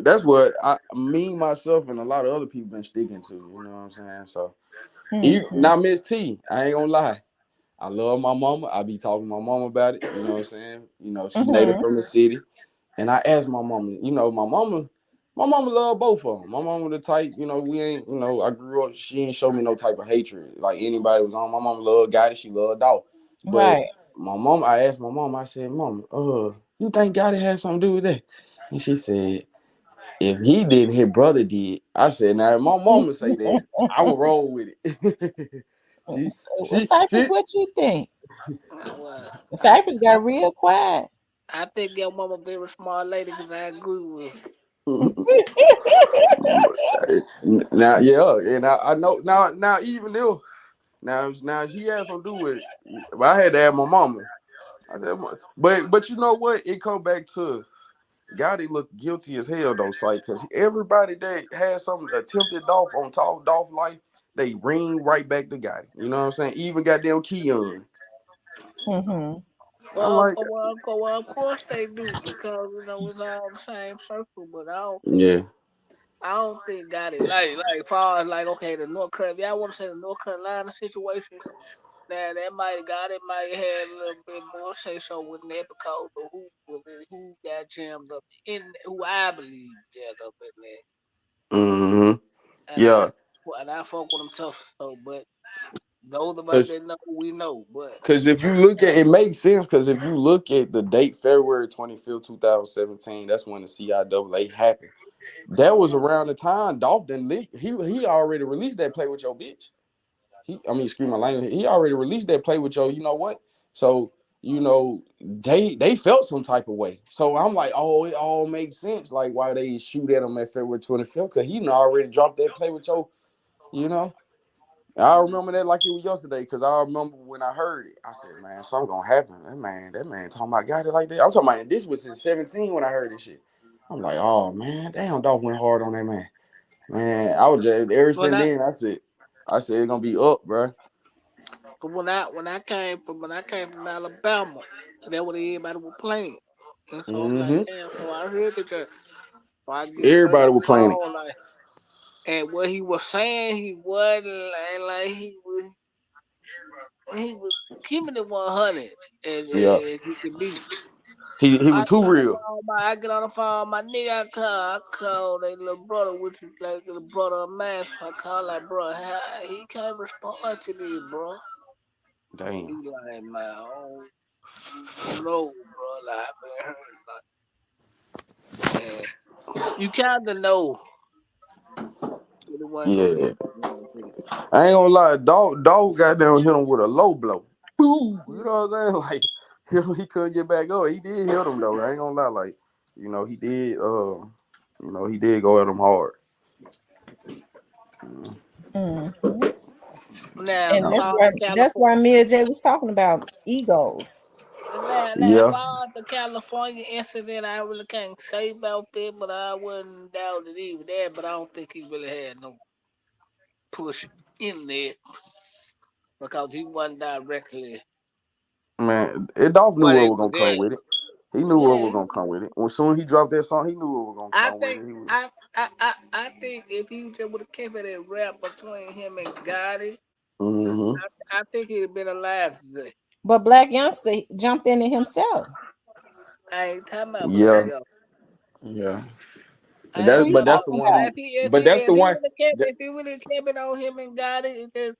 That's what me myself and a lot of other people been sticking to. You know what I'm saying? So Hmm. now, Miss T, I ain't gonna lie. I love my mama. I be talking to my mama about it. You know what I'm saying? You know, she native Hmm. from the city. And I asked my mama, my mama love both of them. My mama the type, we ain't, I grew up, she ain't show me no type of hatred. Like anybody was on, my mama love Gotti, she love Dolph. But Right. I asked my mom, I said, Mom, you think Gotti had something to do with that? And she said, if he didn't, his brother did. I said, now if my mama say that, I'ma roll with it. she, So, she, Cypress, she. what you think? Well, Cypress got real quiet. I think your mama very smart lady because I agree with her. Now, yeah, and I know now even if now she had something to do with it, but I had to ask my mama. I said, but you know what? It come back to Gotti look guilty as hell though, like because everybody that had some attempted Dolph on top Dolph life, they ring right back to Gotti. You know what I'm saying? Even goddamn Keon. Hmm. I'm like, Well, of course they do because it's all the same circle. But yeah, I don't think got it. Like far as like okay, the North Carolina. Yeah, I want to say the North Carolina situation. Now that might have got it, might have had a little bit more say so with that because of who got jammed up in who I believe jammed up in there. mm-hmm, And I yeah, and I fuck with them tough. So, but those of us because that know, we know. But if you look at it, makes sense because if you look at the date February 25th, 2017, that's when the CIAA happened. That was around the time Dolph didn't he already released that play with your bitch. Excuse my language. He already released that play with your, you know what? So, they felt some type of way. So I'm like, oh, it all makes sense. Like why they shoot at him at February 25th, because he already dropped that play with your, you know. I remember that like it was yesterday, because I remember when I heard it, I said, man, something gonna happen. That man talking about got it like that. I'm talking about this was in 17 when I heard this shit. I'm like, oh man, damn, Dolph went hard on that man. Man, I was just ever when since then. I said it's gonna be up, bro. when I came from Alabama, that what everybody was playing. And so I'm like, Mm-hmm. damn. So I heard that. So I get straight Everybody on was the playing it. phone like, and what he was saying, he wasn't like he was keeping it 100 Yeah, as he could be. he was too real. I get on the phone, my nigga. I call that little brother, which is like the brother of mine. So I call like, bro, he can't respond to this, bro. He Damn. like, man, I don't know, bro. Like, I been hurt, like, man. You kind of know that it wasn't gonna Yeah. get you. I ain't gonna lie, dog got down hit him with a low blow. Boom. You know what I'm saying? Like he couldn't get back up. He did hit him though. I ain't gonna lie, like, he did he did go at him hard. Mhm. Now, And that's far why the that's California. why Mia J was talking about egos. Now, Yeah. far the California incident, I really can't say about that, but I wouldn't doubt it even there. But I don't think he really had no push in there because he wasn't directly Man, Dolph knew what what it was was gonna come at. with it. He knew what was Yeah, gonna come with it. When soon he dropped that song, he knew what was gonna I come with think it. He was, I think if he just would have kept it at rap between him and Gotti, mm-hmm. I think he'd have been alive today. But Black Youngster jumped in it himself. I ain't talking about Black Yeah, Yo. yeah. I Who am you But that's talking. the talking one. about? But that's the one. That, If he would have kept it on him and Gotti, then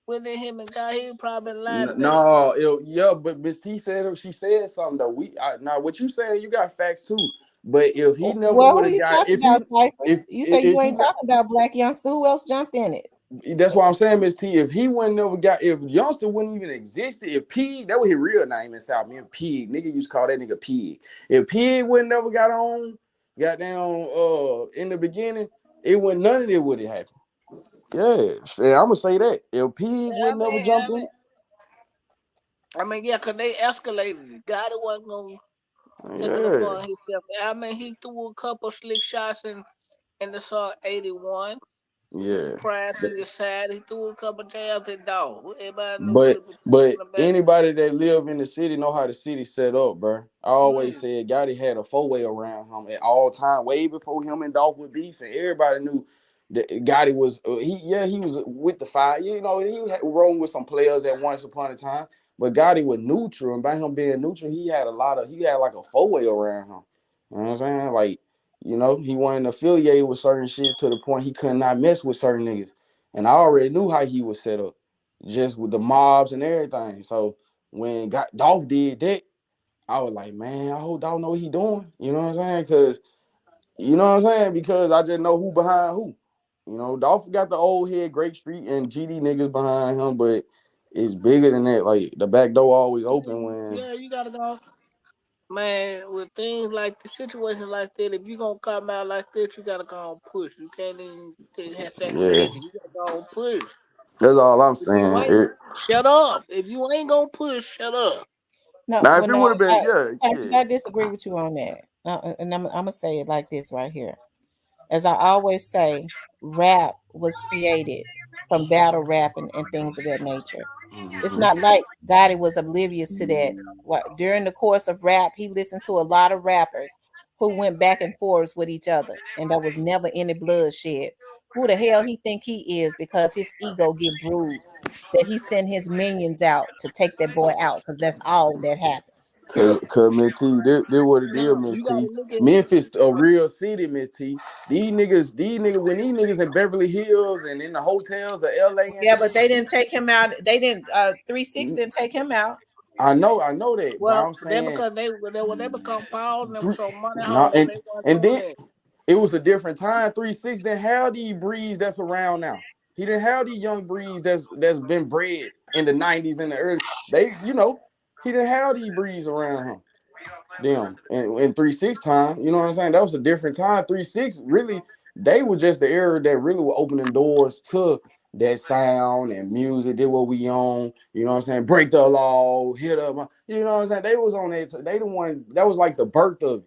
within him and Gotti, he'd probably been alive today. no, yeah. But Miss T said she said something though. Now what you saying? You got facts too. But if he never Well, would who have you got, talking about, Cypher? You say you if he ain't talking about Black Youngster. Who else jumped in it? That's what I'm saying, Miss T. If he wouldn't never got, if Youngster wouldn't even existed, if Pig, that was his real name in South, man, Pig. Nigga used to call that nigga Pig. If Pig wouldn't never got down in the beginning, it wouldn't none of it would have happened. Yeah, I'm gonna say that. If Pig I would never mean, jumped in yeah, 'cause they escalated it. Gotti wasn't gonna take it it, upon himself. I mean, he threw a couple slick shots in the song 81 yeah, prior yeah. to his side. He threw a couple jabs at dog. Everybody knew what But he was but talking about. anybody that live in the city know how the city set up, bro. I always Mm. said Gotti had a four-way around him at all time, way before him and Dolph would beef, and everybody knew that Gotti was he was with the fire. He was rolling with some players at once upon a time, but Gotti was neutral, and by him being neutral, he had like a four-way around him. You know what I'm saying? Like, he wasn't affiliated with certain shit to the point he could not mess with certain niggas. And I already knew how he was set up just with the mobs and everything. So when Dolph did that, I was like, man, I hope Dolph know what he doing. You know what I'm saying? Because I just know who behind who. Dolph got the old head, Grape Street, and GD niggas behind him, but it's bigger than that. Like the back door always open when, Yeah, you gotta go. Man, with things like the situation like that, if you gonna come out like that, you gotta go and push. You can't even have second yeah. guessing. You gotta go and push. That's all I'm If you saying. ain't, shut up. If you ain't gonna push, shut up. No, Now if well, it no, would have been, yeah, Cypress, yeah. I disagree with you on that. And I'm gonna say it like this right here. As I always say, rap was created from battle rap and things of that nature. It's Mm-hmm. not like Gotti was oblivious to that. During the course of rap, he listened to a lot of rappers who went back and forth with each other, and there was never any bloodshed. Who the hell he think he is because his ego get bruised that he sent his minions out to take that boy out because that's all that happened. Cause Miss T, this what it is, No, Miss you gotta T. look at Memphis, a real city, Miss T. When these niggas in Beverly Hills and in the hotels of LA and Yeah, shit. but they didn't take him out. They didn't. 3 6 didn't take him out. I know that, but well, I'm they saying because they when they become pals and they were three. so money No, hungry, they weren't and doing then that. it was a different time. 3 6 didn't have these breeds that's around now. He didn't have these young breeds that's been bred in the '90s and the early. He didn't have these breeds around him. Them in 3 6 time. You know what I'm saying? That was a different time. 3 6 really, they were just the era that really were opening doors to that sound and music. Did what we on. You know what I'm saying? Break the law, hit up. You know what I'm saying? They was on that. They the one that was like the birth of it.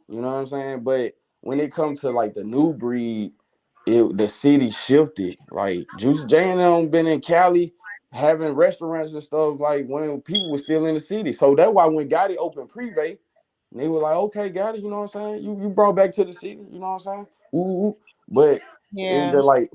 You know what I'm saying? But when it comes to like the new breed, the city shifted. Like Juice J and them been in Cali having restaurants and stuff like when people were still in the city. So that's why when Gotti opened Privé, and they were like, okay, got it, you know what I'm saying? You brought back to the city, you know what I'm saying? Ooh. But it was Yeah, just like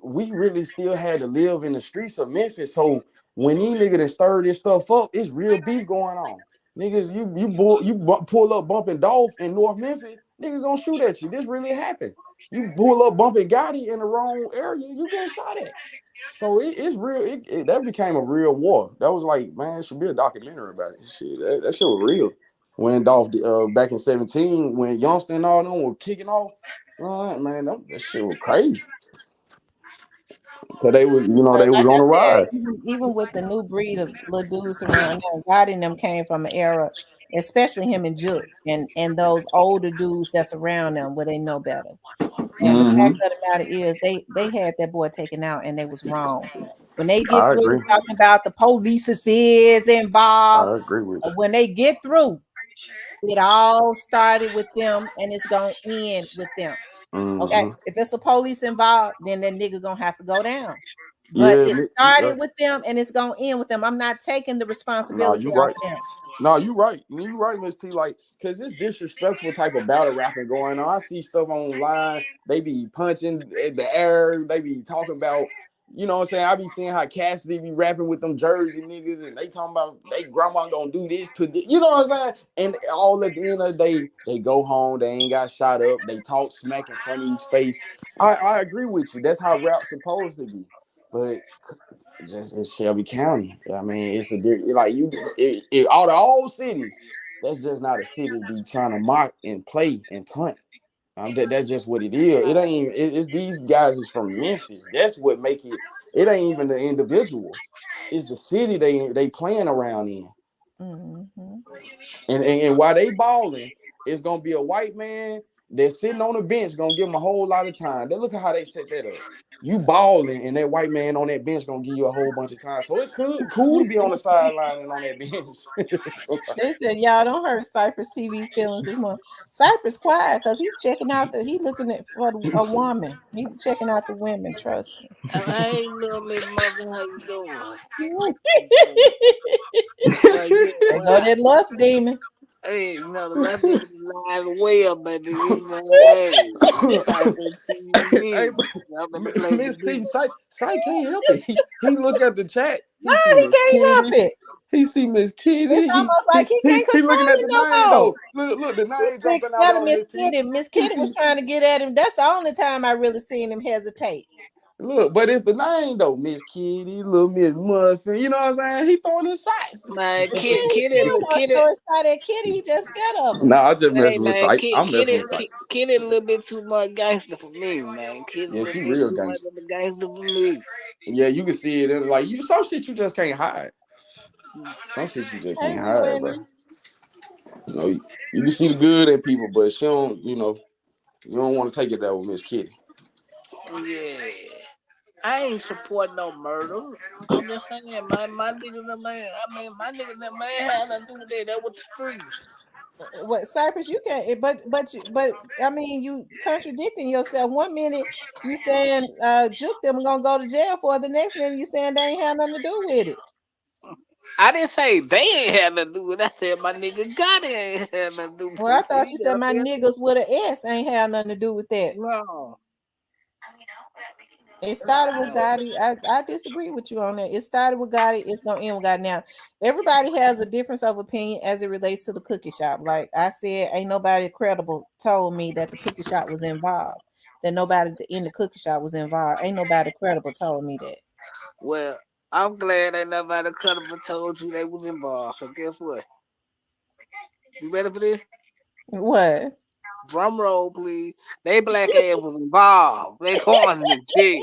we really still had to live in the streets of Memphis. So when these niggas that stir this stuff up, it's real beef going on. Niggas, pull up bumping Dolph in North Memphis, niggas gonna shoot at you. This really happened. You pull up bumping Gotti in the wrong area, you getting shot at. So it's real. That became a real war. That was like, man, it should be a documentary about it. Shit, that shit was real. when Dolph back in 17 when Youngster and all them were kicking off. Man, that shit was crazy. Cause they was, they was Like on I the said, rise. even with the new breed of little dudes around now, God and them came from an era, especially him and Juke and those older dudes that's around them where they know better. And the fact Mm-hmm. of the matter is, they had that boy taken out, and they was wrong. When they get I through agree. talking about the police is involved, I agree with when they get through, it all started with them, and it's gonna end with them. you. Okay, Mm-hmm. if it's a police involved, then that nigga gonna have to go down. But Yeah, it yeah. started with them, and it's gonna end with them. I'm not taking the No, responsibility you off right. them. No, you right. You right, Miss T. Like, cause this disrespectful type of battle rapping going on. I see stuff online. They be punching in the air. They be talking about, what I'm saying? I be seeing how Cassidy be rapping with them Jersey niggas, and they talking about they grandma gonna do this to this. You know what I'm saying? And all at the end of the day, they go home. They ain't got shot up. They talk smack in front of his face. I agree with you. That's how rap's supposed to be. But just in Shelby County. I mean, it's like all the old cities. That's just not a city to be trying to mock and play and taunt. That's just what it is. It ain't. It's these guys is from Memphis. That's what make it. It ain't even the individuals. It's the city they playing around in. Mm-hmm. And while they balling, it's gonna be a white man that's sitting on the bench gonna give them a whole lot of time. Then look at how they set that up. You balling, and that white man on that bench gonna give you a whole bunch of time. So it's cool to be on the sideline and on that bench sometimes. They said, y'all don't hurt Cypress TV feelings this morning. Cypress quiet because he checking out he looking at for a woman. He checking out the women, trust Hey, little Miss Mother, how you doing? me. Yeah, There go well, that lust demon. hey, the left nigga lies well, baby. You know, hey, type of Hey, TV. I'm gonna play the Miss T, beat. Sight can't help it. He look at the chat. No, He see he Miss can't help Kitty. it. He see Miss It's Kitty. almost like he can't He control looking at it the no name more. though. Look, the He's name sick jumping out scared of on Miss Miss T. Kitty. Miss He Kitty see was trying to get at him. That's the only time I really seen him hesitate. look, but it's the name though. Miss Kitty, little Miss Muffin. You know what I'm saying? He throwing his shots. Man, But he ain't still gonna Kitty, throw his shot at Kitty. He just scared of her. Nah, I just hey messing with man, Sight. I'm messing with Sight. Kitty a little bit too much gangster for me, man. Kitty a Yeah, little she bit real too much gangster. of a gangster for me. Yeah, you can see it. Like some shit you just can't hide. Some shit you just Hey, can't Big hide, bro. Wendy. You can see the good in people, but she don't. You don't want to take it that with Miss Kitty. Yeah. I ain't support no murder. I'm just saying, my nigga, the man. I mean, my nigga, the man had nothing to do with that. That was the streets. What Cypress? You can't. But I mean, you contradicting yourself. One minute you saying Juke them gonna go to jail for it. The next minute you saying they ain't have nothing to do with it. I didn't say they ain't had nothing to do with it. I said my nigga got it ain't had nothing to do Well, I with it. thought He you said got my that. niggas with an S ain't have nothing to do with that. No, It started with no. Gotti. I disagree with you on that. It started with Gotti. It's gonna end with Gotti. Now, everybody has a difference of opinion as it relates to the cookie shop. Like I said, ain't nobody credible told me that the cookie shop was involved. That nobody in the cookie shop was involved. Ain't nobody credible told me that. Well, I'm glad ain't nobody could have told you they was involved. So guess what? You ready for this? What? Drum roll, please. They black ass was involved. They going to jail.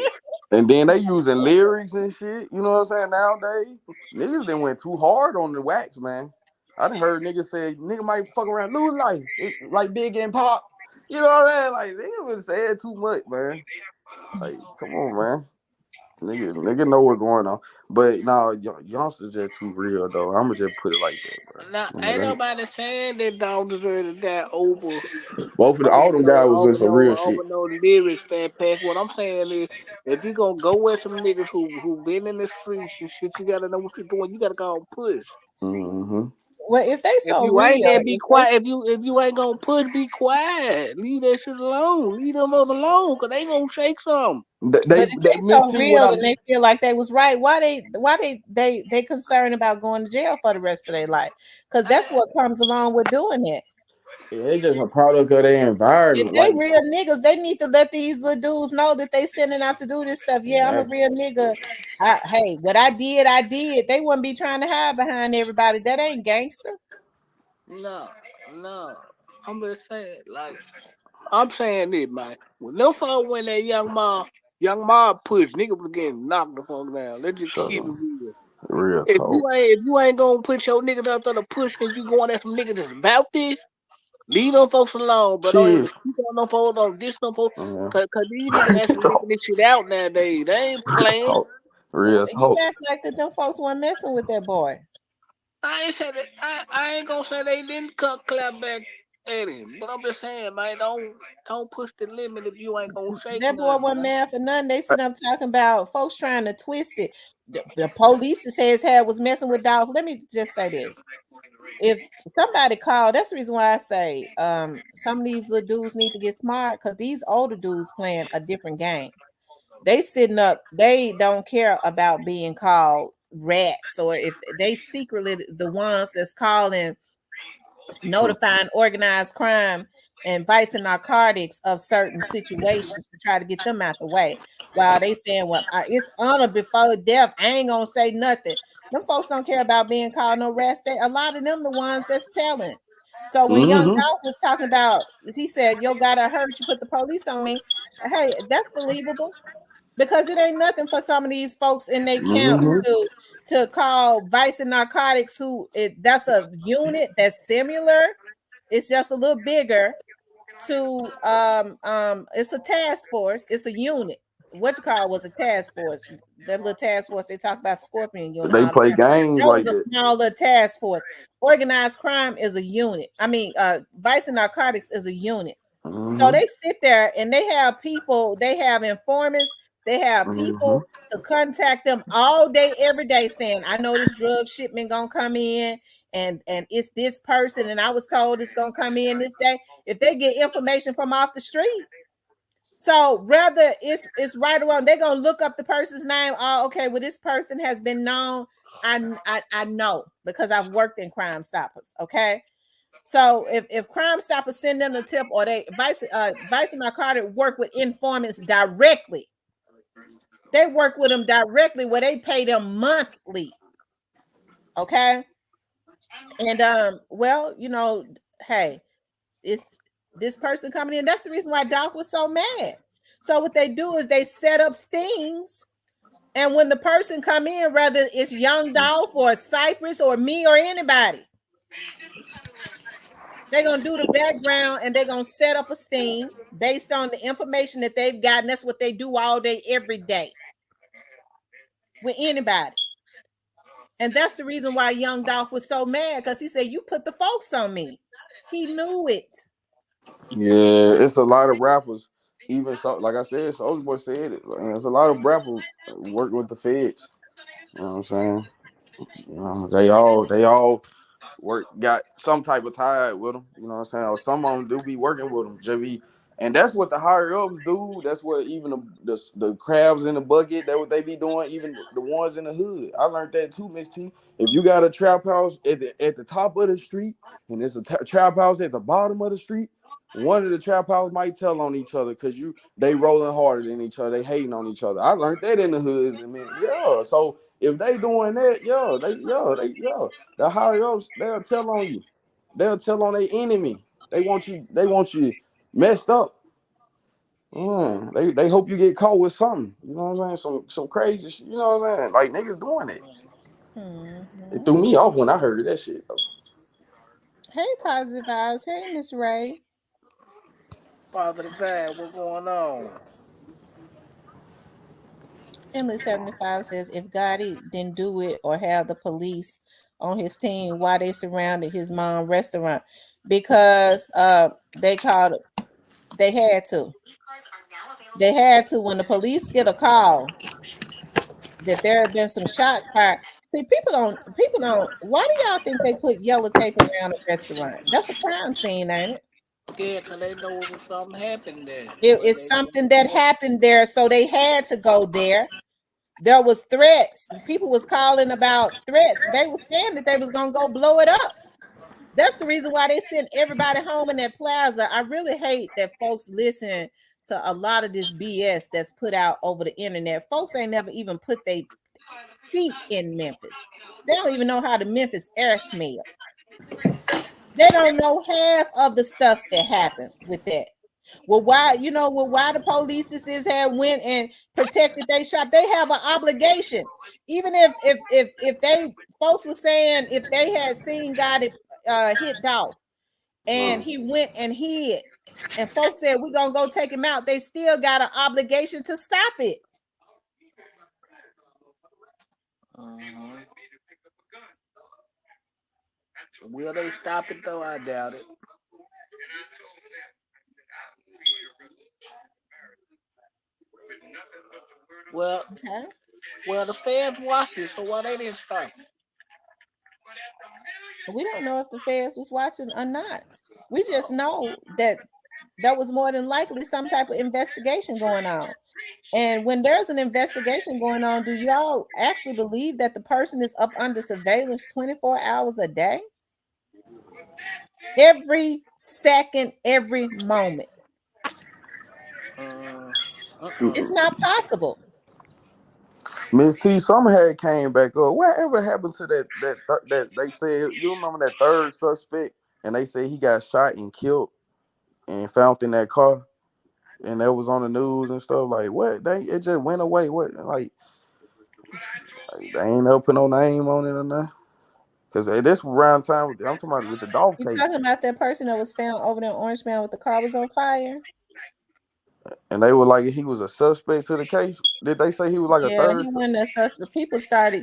And then they using lyrics and shit. You know what I'm saying? Nowadays, niggas done went too hard on the wax, man. I done heard niggas say nigga might fuck around lose life, like Big and Pop. You know what I'm saying? Like nigga been saying too much, man. Like, come on, man. Nigga know what's going on. But no, youngsters just too real though. I'ma just put it like that, bro. Now, You know ain't that. nobody saying that dog deserved to die Both of all them guys was in some real shit. over no lyrics, fat pack. What I'm saying is, if you gonna go with some niggas who been in the streets and shit, you gotta know what you're doing. You gotta go and push. Mm-hmm. Well, if they If so you ain't real, there, be quiet. If you ain't gonna push, be quiet. Leave that shit alone. Leave them other alone, cause they gonna shake some. but if They they Miss so T what real I and they feel like they was right, why they concerned about going to jail for the rest of their life? Because that's what comes along with doing it. it's just a product of their If environment. they Like real niggas, they need to let these little dudes know that they sending out to do this stuff. Yeah, I'm a exactly. real nigga. Hey, what I did, I did. They wouldn't be trying to hide behind everybody. That ain't gangster. No. No, I'm just saying, like, I'm saying this, man. When them folks when that young ma push, nigga was getting knocked the fuck down. Let's just Shut keep it up. real. Real If talk. you ain't gonna put your niggas out there to push and you going at some niggas that's about this, leave them folks alone, but don't Shit. even keep on them folks, don't diss them folks. Yeah. Cause these niggas actually making this shit out nowadays. They ain't Real playing. talk. Who Real you talk. act like that them folks weren't messing with that boy? I ain't said that. I ain't gonna say they didn't cut clap back at him, but I'm just saying, man, don't push the limit if you ain't gonna say That boy nothing, wasn't man. mad for nothing. They sit up talking about folks trying to twist it. The police that say his head was messing with Dolph. Let me just say this. If somebody called, that's the reason why I say some of these little dudes need to get smart because these older dudes playing a different game. They sitting up, they don't care about being called rats, or if they secretly the ones that's calling, notifying organized crime and vice and narcotics of certain situations to try to get them out the way. While they saying, well, it's honor before death. I ain't gonna say nothing. Them folks don't care about being called no rats. They, a lot of them the ones that's telling. So when Young Mm-hmm. Dolph was talking about, he said, yo, God, I heard you put the police on me. Hey, that's believable because it ain't nothing for some of these folks in their camps Mm-hmm. to call vice and narcotics, who that's a unit that's similar, it's just a little bigger, to it's a task force, it's a unit. What you call was a task force. That little task force they talk about, Scorpion unit They all the play time. games That like was a that. small little task force. Organized crime is a unit. I mean, vice and narcotics is a unit. So Mm-hmm. they sit there and they have people, they have informants, they have Mm-hmm. people to contact them all day, every day, saying, I know this drug shipment gonna come in, and it's this person, and I was told it's gonna come in this day. If they get information from off the street, so rather it's right around, they're gonna look up the person's name. Oh, okay, well, this person has been known. I know because I've worked in Crime Stoppers. Okay. So if Crime Stoppers send them a tip, or they Vice and Narcotic work with informants directly. They work with them directly where they pay them monthly. Okay. And well, hey, it's this person coming in. That's the reason why Doc was so mad. So what they do is they set up stings, and when the person come in, whether it's Young Dolph or Cypress or me or anybody, they're gonna do the background and they're gonna set up a sting based on the information that they've gotten. That's what they do all day, every day with anybody. And that's the reason why Young Dolph was so mad, because he said, you put the folks on me. He knew it. Yeah, it's a lot of rappers. Even so, like I said, Soulja Boy said it. Like, there's a lot of rappers working with the feds. You know what I'm saying? They all got some type of tie with them. You know what I'm saying? Or some of them do be working with them. JB, and that's what the higher ups do. That's what even the crabs in the bucket. That what they be doing. Even the ones in the hood. I learned that too, Miss T. If you got a trap house at the top of the street and there's a trap house at the bottom of the street, one of the trap house might tell on each other because they rolling harder than each other. They hating on each other. I learned that in the hoods, and man, yeah. So if they doing that, the higher ups, they'll tell on you. They'll tell on their enemy. They want you messed up. They hope you get caught with something. You know what I'm saying? Some crazy shit. You know what I'm saying? Like niggas doing it. It Mhm. threw me off when I heard that shit though. Hey, Positive Eyes. Hey, Miss Ray. Father the Dad, what's going on? Emily 75 says, if Gotti didn't do it or have the police on his team, why they surrounded his mom restaurant? Because they called, they had to. They had to. When the police get a call that there have been some shots fired. See, people don't. Why do y'all think they put yellow tape around a restaurant? That's a crime scene, ain't it? Yeah, 'cause they know it was something happened there. It's something that happened there, so they had to go there. There was threats. People was calling about threats. They were saying that they was gonna go blow it up. That's the reason why they sent everybody home in that plaza. I really hate that folks listen to a lot of this BS that's put out over the internet. Folks ain't never even put their feet in Memphis. They don't even know how the Memphis air smell. They don't know half of the stuff that happened with that. Well, why, why the police have went and protected their shop? They have an obligation. Even if they folks were saying if they had seen God hit Dolph and he went and hid, and folks said we're gonna go take him out, they still got an obligation to stop it. Mhm. Will they stop it though? I doubt it. Well, Okay. the feds watched it, so why they didn't stop it? We don't know if the feds was watching or not. We just know that there was more than likely some type of investigation going on. And when there's an investigation going on, do y'all actually believe that the person is up under surveillance 24 hours a day? Every second, every moment. Uh, It's not possible. Miss T, some had came back up. Whatever happened to that they said? You remember that third suspect, and they said he got shot and killed and found in that car, and that was on the news and stuff. Like what? It just went away. What? Like they ain't never put no name on it or nothing. Cause this around time I'm talking about with the Dolph You case, talking about that person that was found over there in Orange Mountain with the car was on fire? and they were like he was a suspect to the case. Did they say he was like a Yeah, third? he wasn't a suspect.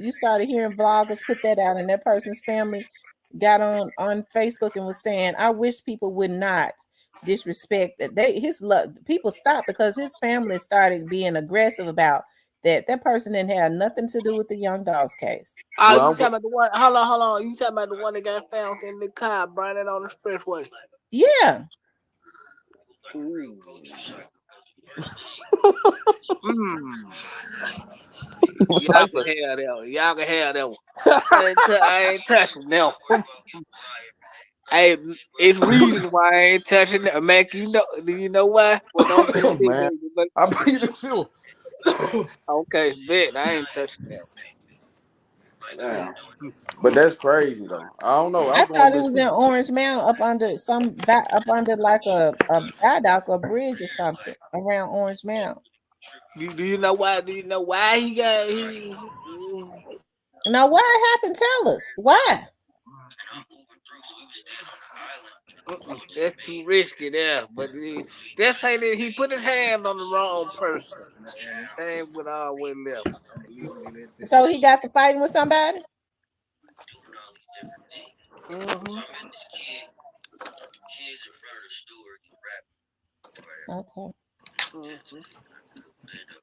You started hearing vloggers put that out, and that person's family got on Facebook and was saying, "I wish people would not disrespect that." His love people stopped because his family started being aggressive about that. That person didn't have nothing to do with the Young Dolph's case. oh, Well, you talking about the one? Hold on. You talking about the one that got found in the car burning on the expressway? Yeah, Ooh. Mm. Y'all Cypher. can have that one. Y'all can have that one. I ain't touching that one. Hey, it's reasons why I ain't touching that. Mac, do you know why? Well, don't say shit, Man, baby. But I beat the feel. okay, bet I ain't touching that Damn. one. But that's crazy though. I don't know. I I'm going thought it with was in Orange Mountain up under like a viaduct or bridge or something around Orange Mountain. Do you know why? Do you know why he got Now, what happened? Tell us why. That's too risky there. But just say that he put his hand on the wrong person, and the thing would always left. I'm gonna leave it at So he got to fighting with somebody. that. Mm-hmm. Okay. Mm-hmm.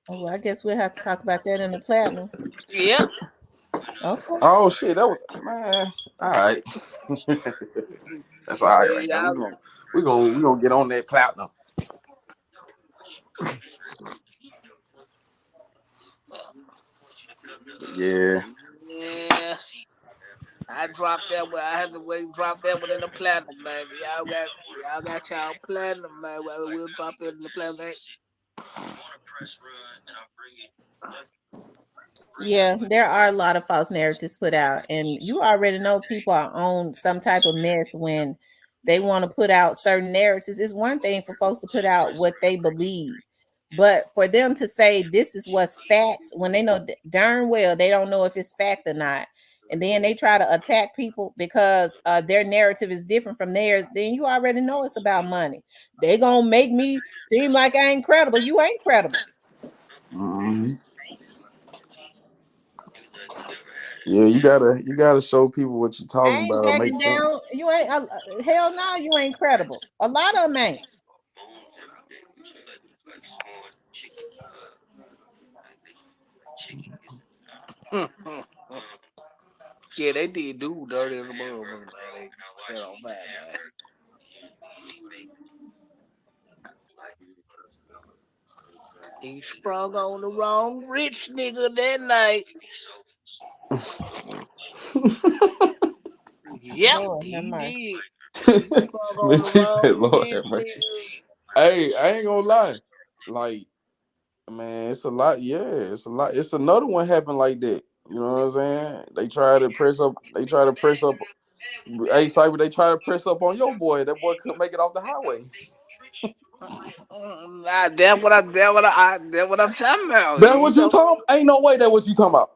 Oh, well, I guess we'll have to talk about that in the platinum. Yep. Okay. oh shit, that was man. All right. That's all right right there. Y'all, We gonna get on that platinum. Yeah. yeah. I dropped that one. I had to wait, drop that one in the platinum, man. Y'all got y'all platinum, man. Well, we'll drop that in the platinum. Yeah, there are a lot of false narratives put out, and you already know people are on some type of mess when they want to put out certain narratives. It's one thing for folks to put out what they believe, but for them to say this is what's fact when they know darn well they don't know if it's fact or not, and then they try to attack people because their narrative is different from theirs, then you already know it's about money. They gonna make me seem like I ain't credible. You ain't credible. Mm-hmm. Yeah, you gotta show people what you're I talking ain't about. It backing makes sense. down. You ain't hell no, you ain't credible. A lot of them ain't. Yeah, they did do dirty in the motherfucker, man. They said on that, man. He sprung on the wrong rich nigga that night. Yep, Lord have he mercy. did. He sprung on the Miss T said, wrong "Lord rich have mercy." nigga. Hey, I ain't gonna lie. Like, man, it's a lot. Yeah, it's a lot. It's another one happened like that. You know what I'm saying? They try to press up. They try to press up. Hey, Cyber, they try to press up on your boy. That boy couldn't make it off the highway. That's what I'm talking about. That's You what you know, talking. Ain't no way that what you talking about.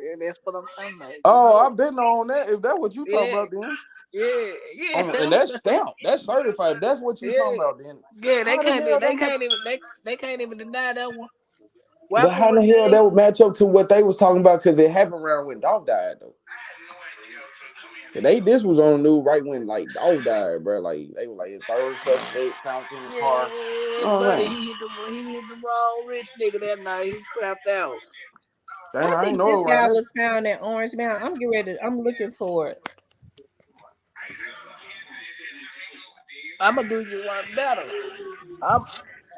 yeah, that's what I'm talking about. You Oh, know, I've been on that. If that's what you talking yeah, about, then and yeah. that's stamped. That's certified. If that's what you Yeah, talking about, then yeah. how the hell that match? They can't even deny that one. But Weapon how was the hell that there. would match up to what they was talking about? Because it happened around when Dolph died, though. This was on the news right when like Dolph died, bro. Like they were like the third suspect found in the car. Yeah, You know what I'm buddy, saying? he hit the wrong rich nigga that night. He crapped out. Damn, I I ain't think know this about guy that. was found in Orange Mountain. I'm getting ready. I'm looking for it. I'm gonna do you one better. I'm.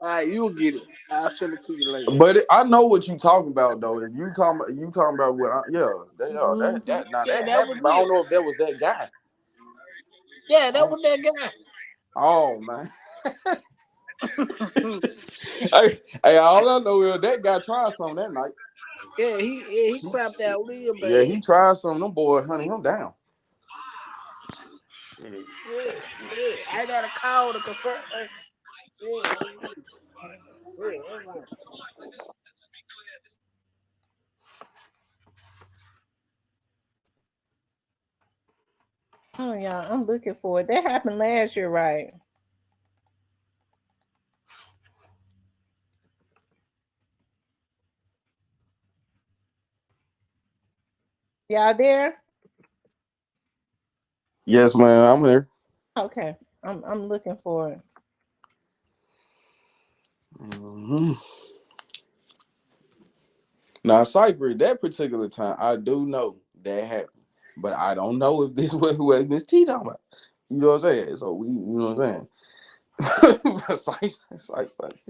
All right, you'll get it. I'll send it to you later. But I know what you talking about though. If you talking about what? Yeah, that now Yeah, that that was happened. But I it. don't know if that was that guy. Yeah, that Oh, was that guy. oh man. Hey, all I know is that guy tried something that night. Yeah, he crapped out real Yeah, bad. he tried something. Them boys hunting him down. Shit. Yeah, yeah. I got a call to confirm. Yeah, yeah. Oh yeah, I'm looking for it. That happened last year, right? Y'all there? Yes, man. I'm here. Okay. I'm looking for it. Mm-hmm. Now, Cypress, that particular time, I do know that happened, but I don't know if this was who Miss T talking about. You know what I'm saying? So we, you know what I'm saying? Cypress.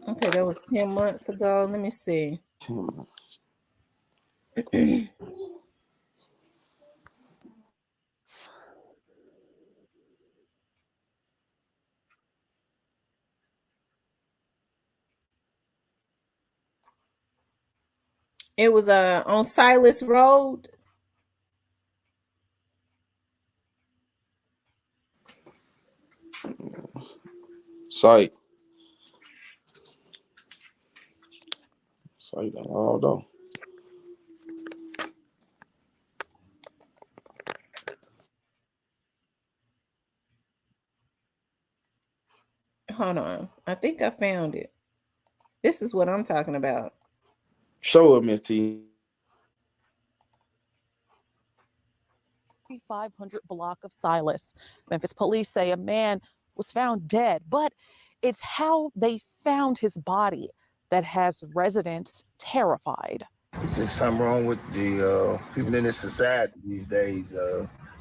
Okay, that was 10 months ago. Let me see. It was on Silas Road. Sight. Sight. Hold on. Hold on. I think I found it. This is what I'm talking about. Show up, Miss T. 500 block of Silas. Memphis police say a man was found dead, but it's how they found his body that has residents terrified. It's just something wrong with the people in this society these days.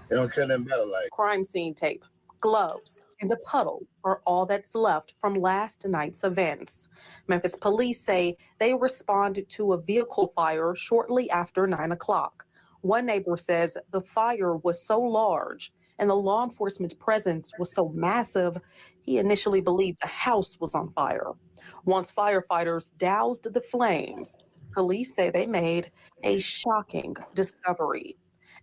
They don't care nothing better. Like Crime scene tape, gloves, and a puddle are all that's left from last night's events. Memphis police say they responded to a vehicle fire shortly after 9 o'clock. One neighbor says the fire was so large and the law enforcement presence was so massive, he initially believed the house was on fire. Once firefighters doused the flames, police say they made a shocking discovery.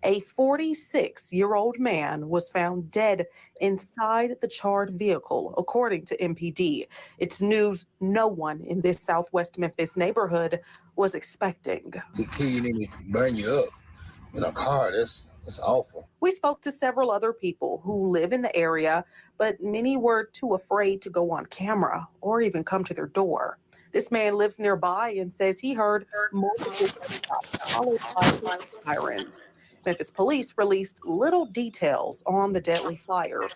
A 46-year-old man was found dead inside the charred vehicle, according to MPD. It's news no one in this Southwest Memphis neighborhood was expecting. he kill you and he burn you up in a car. That's awful. We spoke to several other people who live in the area, but many were too afraid to go on camera or even come to their door. This man lives nearby and says he heard multiple gunshots followed by police sirens. Memphis police released little details on the deadly fire.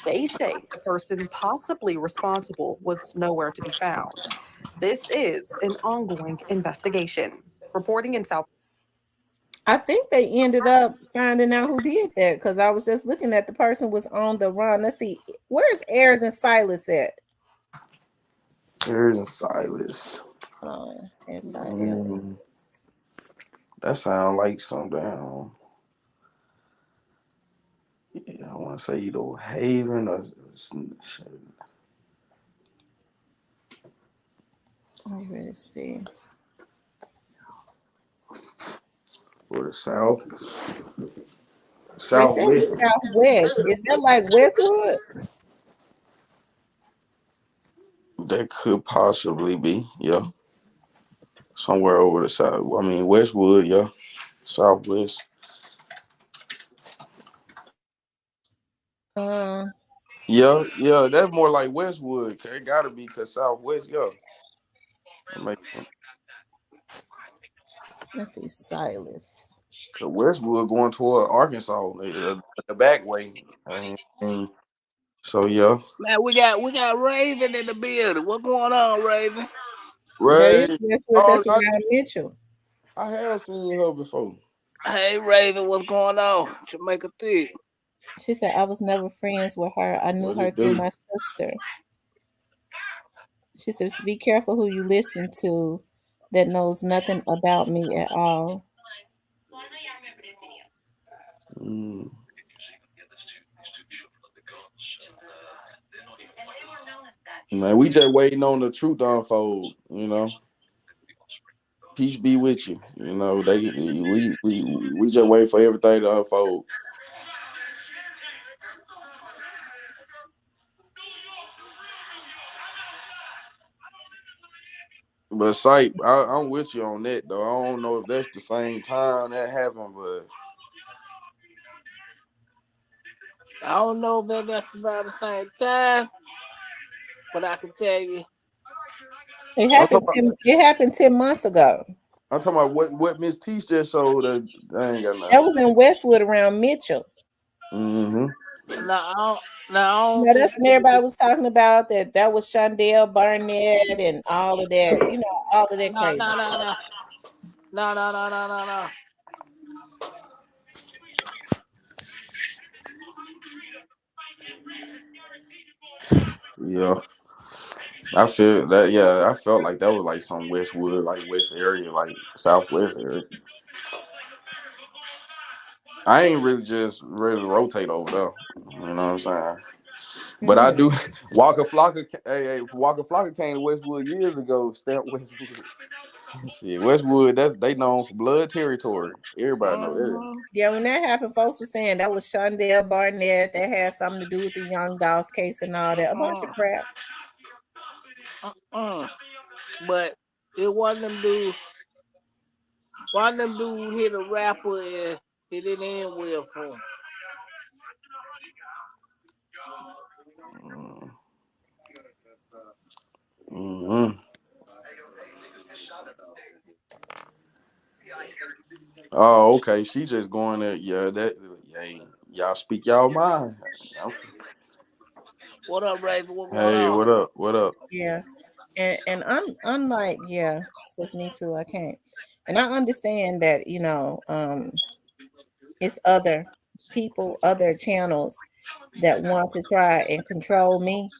They say the person possibly responsible was nowhere to be found. This is an ongoing investigation. Reporting in South. I think they ended up finding out who did that because I was just looking at the person was on the run. Let's see, where's Ayers and Silas at? There's a Silas. SILS. That sounds like something. Yeah, I want to say either Haven or. Let me really see. the south, They said southwest. it's southwest. Is that like Westwood? That could possibly be, yeah, somewhere over the south. I mean, Westwood, yeah, southwest. Um, Yeah, yeah, that's more like Westwood. It gotta be cause southwest, yeah. That make sense. let's see, Silas. Cause Westwood going toward Arkansas, the back way. And so yeah, Man, we got Raven in the building. What going on, Raven? That is right. Westwood. Oh, That's around Mitchell. I have seen her before. Hey, Raven, what's going on? Jamaica thick. She said I was never friends with her. I knew What her it through do? my sister. She says, be careful who you listen to that knows nothing about me at all. Mm. Man, we just waiting on the truth to unfold. Peace be with you. We just wait for everything to unfold. But sight, I'm with you on that though. I don't know if that's the same time that happened, but I don't know if that's about the same time, but I can tell you. It I'm talking happened about, 10 months ago. what Miss T just showed us. I ain't got nothing. That was in Westwood around Mitchell. Mm-hmm. Now, I don't No, think that's when everybody was talking about that was Shondell Barnett and all of that, all of that no, crazy no, no, stuff. no, no, no, no, no, no, no. Yeah, I feel that. Yeah, I felt like that was like some Westwood, like West area, like Southwest area. I ain't really just ready to rotate over there. You know what I'm saying? But I Mm. do. Walker Flocker, hey, Walker Flocker came to Westwood years ago. Stamp Westwood. Shit, Westwood. That's they known for blood territory. Everybody know that. Mm-hmm. Yeah, when that happened, folks were saying that was Shondell Barnett. That had something to do with the Young Dolph case and all that. A bunch of crap. Mm-mm. But it wasn't them dudes. One of them dudes hit a rapper and it didn't end well for him. Mm-hmm. Oh, okay. She just going there. Yeah, that. Hey, y'all speak y'all mind. I'm- What up, Raven? What going Hey, on? what up? What up? Yeah. And I'm like, yeah, she says me too. I can't. And I understand that, it's other people, other channels that want to try and control me.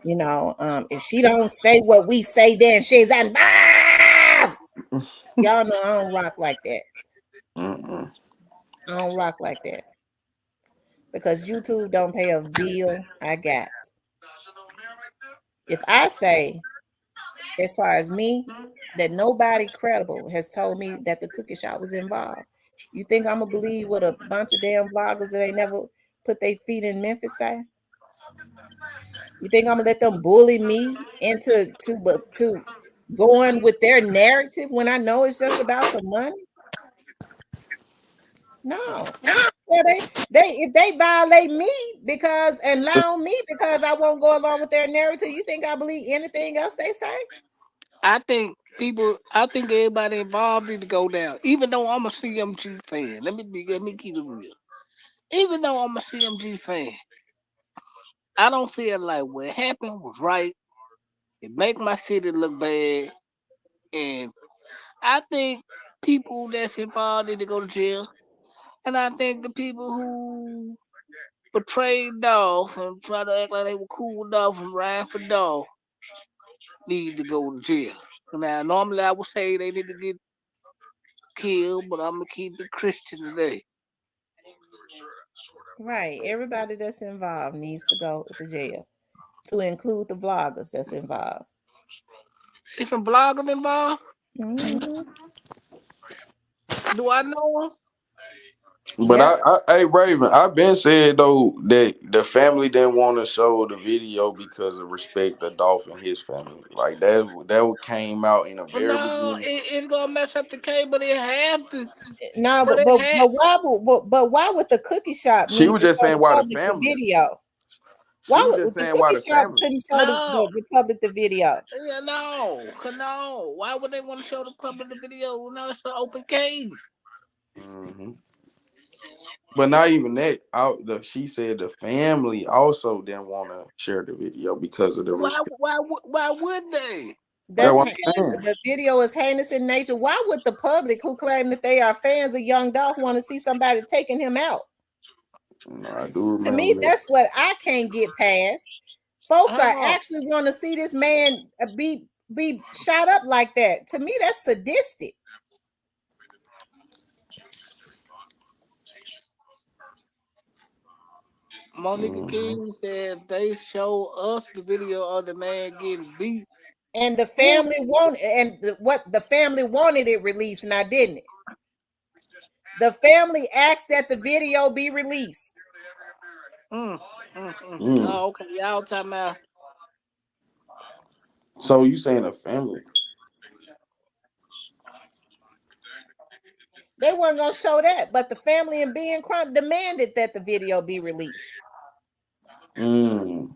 If she don't say what we say, then she's involved. Y'all know I don't rock like that. Mm-mm. I don't rock like that because YouTube don't pay a bill I got. If I say, as far as me, that nobody credible has told me that the cookie shop was involved, you think I'm gonna believe what a bunch of damn bloggers that ain't never put their feet in Memphis say? You think I'm gonna let them bully me into going with their narrative when I know it's just about some money? No. Yeah, they if they violate me because and lie on me because I won't go along with their narrative, you think I believe anything else they say? I think everybody involved need to go down. Even though I'm a CMG fan, let me keep it real. Even though I'm a CMG fan, I don't feel like what happened was right. It make my city look bad, and I think people that's involved need to go to jail. And I think the people who betrayed Dolph and tried to act like they were cool with Dolph and riding for Dolph need to go to jail. Now, normally I would say they need to get killed, but I'm gonna keep it Christian today. Right. Everybody that's involved needs to go to jail, to include the vloggers that's involved. Different bloggers involved. Mhm. Do I know him? But Yeah, hey Raven, I've been said though that the family didn't want to show the video because of respect to Dolph and his family. Like that came out in the very No, beginning. it's gonna mess up the cake, but it have to. no, But it had. but why would the cookie shop She need was to just show saying the why the public the family. video? She Why was just would the saying why cookie the shop family. couldn't show No, the public the video? yeah, no. Why would they want to show the public the video? No, it's an open cage. Hmm. But not even that. She said the family also didn't want to share the video because of the respect. Why would they? That's That's what I'm saying. the video is heinous in nature. Why would the public who claim that they are fans of Young Dolph want to see somebody taking him out? No, I do To me, remember that. that's what I can't get past. Folks are How? actually want to see this man be shot up like that. To me, that's sadistic. Monica Hmm. King said they show us the video of the man getting beat. And the Who? family wanted, what the family wanted it released, now didn't it? The family asked that the video be released. Mm. Oh, okay. Y'all talking about So you saying a family? They weren't gonna show that, but the family and being crump demanded that the video be released. Mm.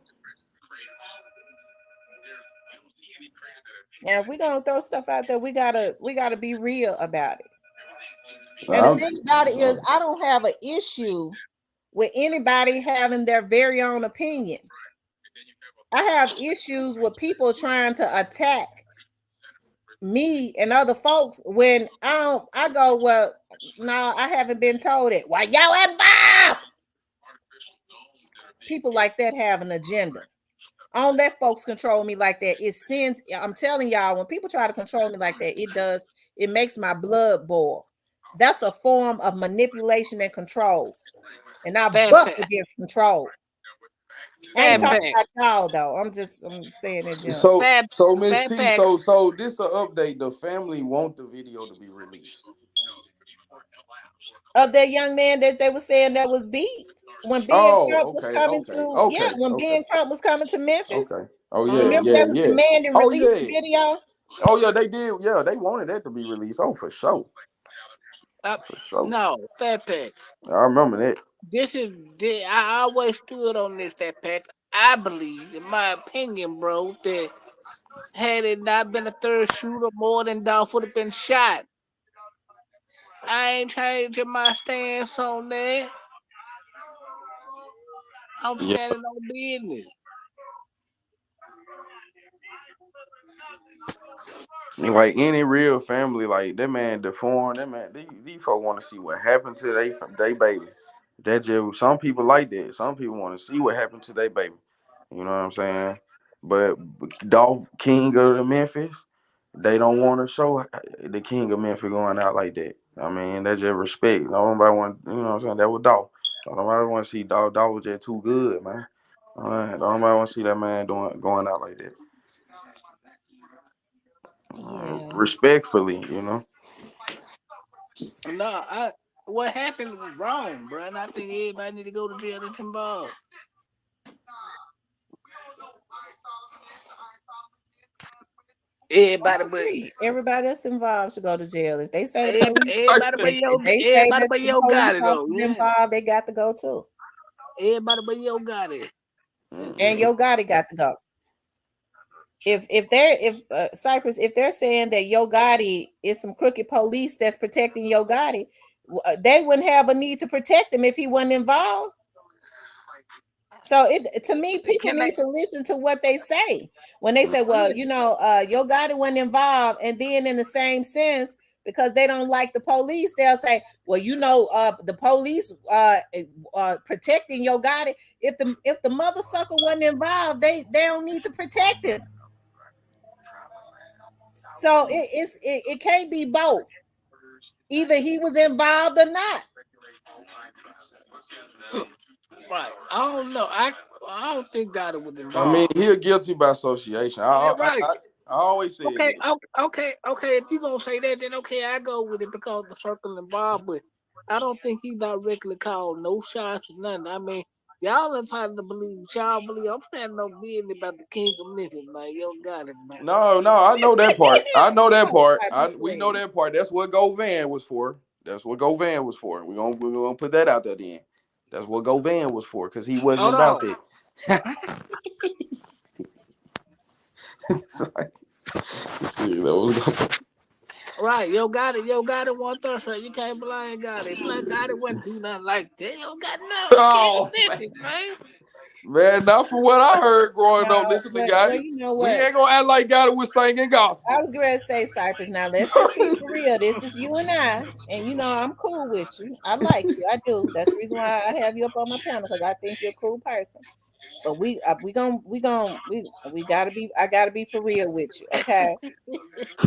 Now, if we're gonna throw stuff out there, we gotta be real about it. And the I, thing about it is, I don't have an issue with anybody having their very own opinion. I have issues with people trying to attack me and other folks when I go, well, no, I haven't been told it. Why y'all involved? People like that have an agenda. I don't let folks control me like that. It sends, I'm telling y'all, when people try to control me like that, it makes my blood boil. That's a form of manipulation and control. And I Fat buck Pack. against control. I ain't Fat talking Pack. about y'all though. I'm saying in general. so Miss Fat T, Pack. so this a update. The family want the video to be released. Of that young man that they were saying that was beat when Ben Crump Oh, was okay, coming okay, to, yeah, okay, when okay, Ben Crump was coming to Memphis. okay. Oh yeah, Uh, Remember, yeah, that was yeah. demanding Oh release the yeah. video. Oh yeah, they did. Yeah, they wanted that to be released. Oh, for sure, uh, for sure. no, Fat Pack. I remember that. I always stood on this Fat Pack. I believe, in my opinion, bro, that had it not been a third shooter, more than Dolph would have been shot. I ain't changing my stance on that. I'm Yeah. standing on business. Like any real family, like that man deformed. That man, these folks want to see what happened to they baby. That just some people like that. Some people want to see what happened to their baby. You know what I'm saying? But Dolph King of the Memphis, they don't want to show the King of Memphis going out like that. I mean, that's just respect. Nobody want, you know what I'm saying? That was Dolph. Nobody want to see Dolph. Dolph was just too good, man. Nobody want to see that man going out like that. Yeah, Respectfully, you know. No, what happened was wrong, bro. And I think everybody need to go to jail and involved. Everybody, I but agree. Everybody that's involved should go to jail. If they say the police, if they say everybody that but the yo got police it though. officers Yeah, involved, they got to go too. everybody but yo got it. And Yo Gotti got to go. If Cypress, if they're saying that Yo Gotti is some crooked police that's protecting Yo Gotti, they wouldn't have a need to protect him if he wasn't involved. So to me, people Can they? need to listen to what they say when they say, well, Yo Gotti wasn't involved, and then in the same sense, because they don't like the police, they'll say, well, the police protecting Yo Gotti. If the mother sucker wasn't involved, they don't need to protect him. So it can't be both. Either he was involved or not. Right. I don't know. I don't think Gotti was I mean, involved. he guilty by association. Yeah, right. I always said Okay, that. okay. If you gonna say that, then okay, I go with it because the circle involved. But I don't think he directly called no shots or nothing. I mean, y'all entitled to believe what y'all believe. I'm saying no business about the king of Memphis, man. Yo got it, man. No, no, I know that part. I know that Oh, part. Cypress, We know please. that part. That's what Go Van was for. That's what Go Van was for. We gonna put that out there then. That's what Go Van was for, because he wasn't Hold about on. that. See, that was Right, yo got it one Thursday. You can't blame got it. Like got it wouldn't do nothing like that. Yo got nothing. King of oh man. Memphis, man. Man, not from what I heard growing up. No, Listen to but God. well, you know We what? ain't gonna act like God was singing I gospel. was going to say, Cypress. Now let's just be for real. This is you and I, and you know I'm cool with you. I like you. I do. That's the reason why I have you up on my panel because I think you're a cool person. But we gotta be. I gotta be for real with you. Okay,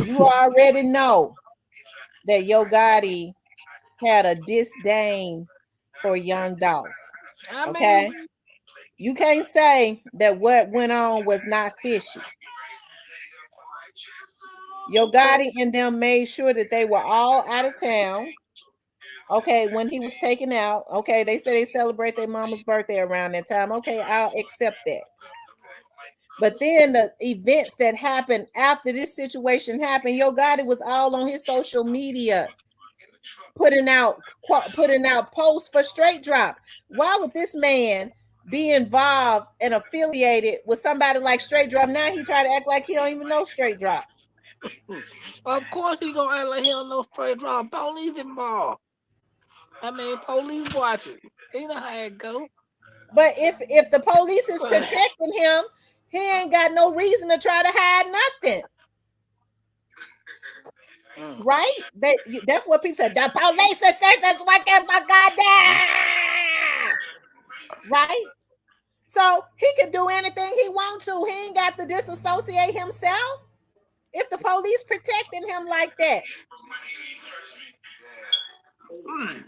you already know that Yo Gotti had a disdain for Young Dolph. I mean, Okay, you can't say that what went on was not fishy. Yo okay. Gotti and them made sure that they were all out of town. Okay, when he was taken out, okay, they say they celebrate their mama's birthday around that time. Okay, I'll accept that. But then the events that happened after this situation happened, Yo Gotti was all on his social media putting out posts for Straight Drop. Why would this man be involved and affiliated with somebody like Straight Drop? Now he try to act like he don't even know Straight Drop. Of course he gonna act like he don't know straight draw. Police involved. I mean, police watching. You know how it go. But if the police is protecting him, he ain't got no reason to try to hide nothing. Mm. Right? That's what people said. The police is that's what can my goddamn. Right? So he can do anything he wants to. He ain't got to disassociate himself if the police protecting him like that.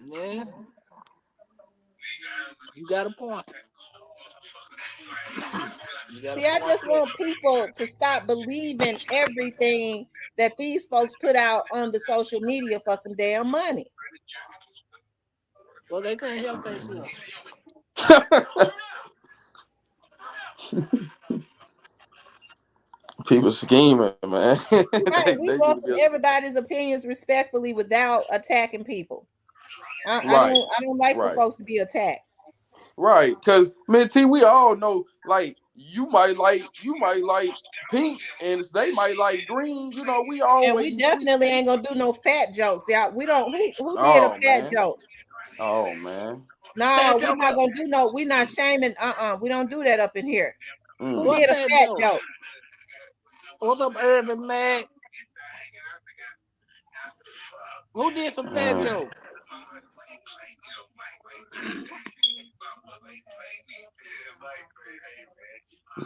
Yeah, you got a point. You got a See, I point just there. want people to stop believing everything that these folks put out on the social media for some damn money. Well, they can't help themselves. People scheming, man. Right. They We need to welcome be everybody's opinions respectfully without attacking people. I right, don't like for right. folks to be attacked. Right, because man, T, we all know like you might like pink and they might like green. You know, we And we always we. definitely ain't gonna do no fat jokes. Yeah, we don't who did a Oh fat man, joke? oh man. No, Fat we're Joe, not gonna do no, we're not shaming. We don't do that up in here. Who Mm. what did a Fat fat Joe? joke? What's up, Urban Mac? Who did some Fat Mm. Joe?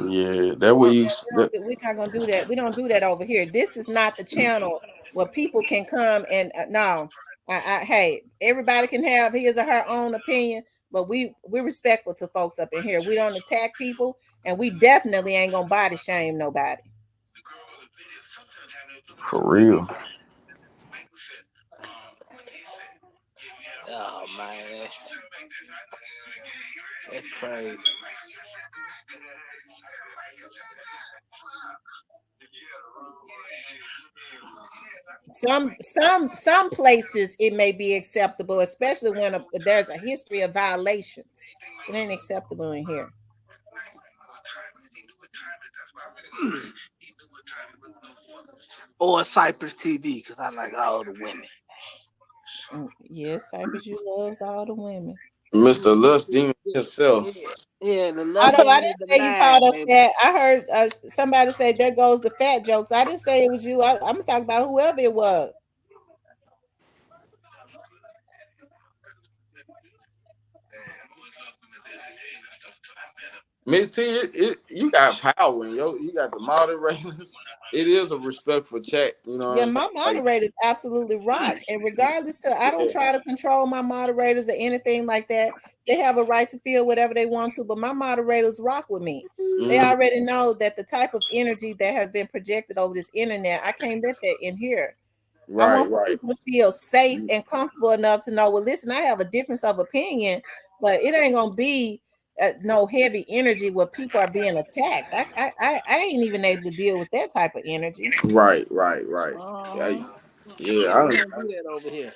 Yeah, that what you. That, We're not gonna do that. We don't do that over here. This is not the channel where people can come and no. Hey, everybody can have his or her own opinion, but we're respectful to folks up in here. We don't attack people, and we definitely ain't gonna body shame nobody. for real. Oh man, that's crazy. Some places it may be acceptable, especially when there's a history of violations. It ain't acceptable in here. Or Cypress TV, because I like all the women. Yes, Cypress, you loves all the women. Mr. Yeah, Lust Demon yeah, himself. yeah, the lust Although I demon is didn't say you alive, called her baby. fat, I heard somebody say there goes the fat jokes. I didn't say it was you. I'm talking about whoever it was. Miss T, you got power and you got the moderators. It is a respectful chat. You know what Yeah, I'm saying? my Like, moderators absolutely rock. And regardless to I don't yeah. try to control my moderators or anything like that. They have a right to feel whatever they want to, but my moderators rock with me. They Mhm. already know that the type of energy that has been projected over this internet, I can't let that in here. I Right, want for right. people to feel safe and comfortable enough to know, well, listen, I have a difference of opinion, but it ain't gonna be no heavy energy where people are being attacked. I ain't even able to deal with that type of energy. Right, right, right. Yeah, Uh-huh. yeah. Yeah, we don't do that over here.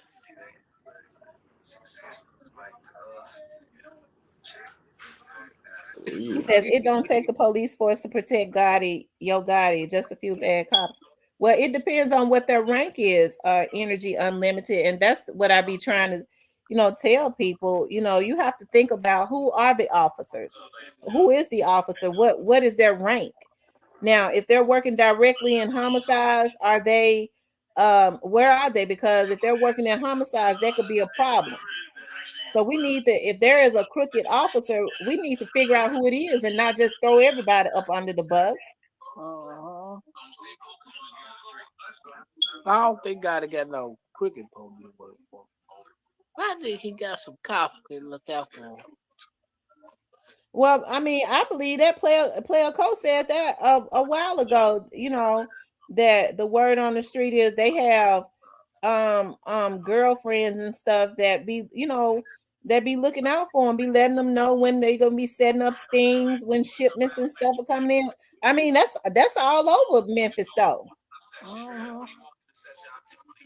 He Yeah. says it don't take the police force to protect Gotti, yo Gotti, just a few bad cops. Well, it depends on what their rank is, energy unlimited. And that's what I be trying to, tell people, you have to think about who are the officers. Who is the officer? What is their rank? Now, if they're working directly in homicides, are they where are they? Because if they're working in homicides, that could be a problem. So we need to, if there is a crooked officer, we need to figure out who it is and not just throw everybody up under the bus. Uh-huh. I don't think God got no cricket police work for him. I think he got some cops that look out for him. Well, I mean, I believe that player coach said that a while ago. That the word on the street is they have girlfriends and stuff that be that be looking out for them, be letting them know when they're gonna be setting up stings, when shipments and stuff are coming in. I mean, that's all over Memphis though. Uh-huh.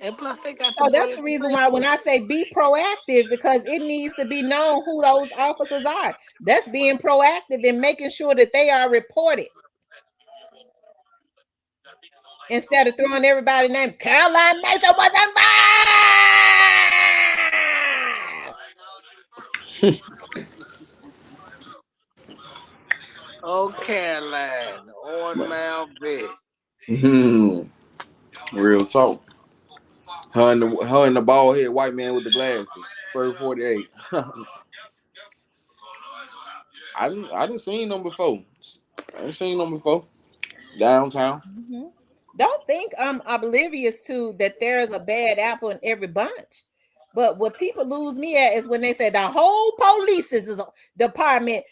And plus, they got the So that's money the to reason pay why when for I say be proactive, because it needs to be known who those officers are. That's being proactive and making sure that they are reported instead of throwing everybody name. Caroline Mason was on fire. it. Oh, Caroline, the orange mouth vet. Mhm. Real talk. Her and the bald head white man with the glasses. First 48. I didn't seen them before. I didn't seen them before. Downtown. Mhm. Don't think I'm oblivious to that there's a bad apple in every bunch. But what people lose me at is when they say the whole police department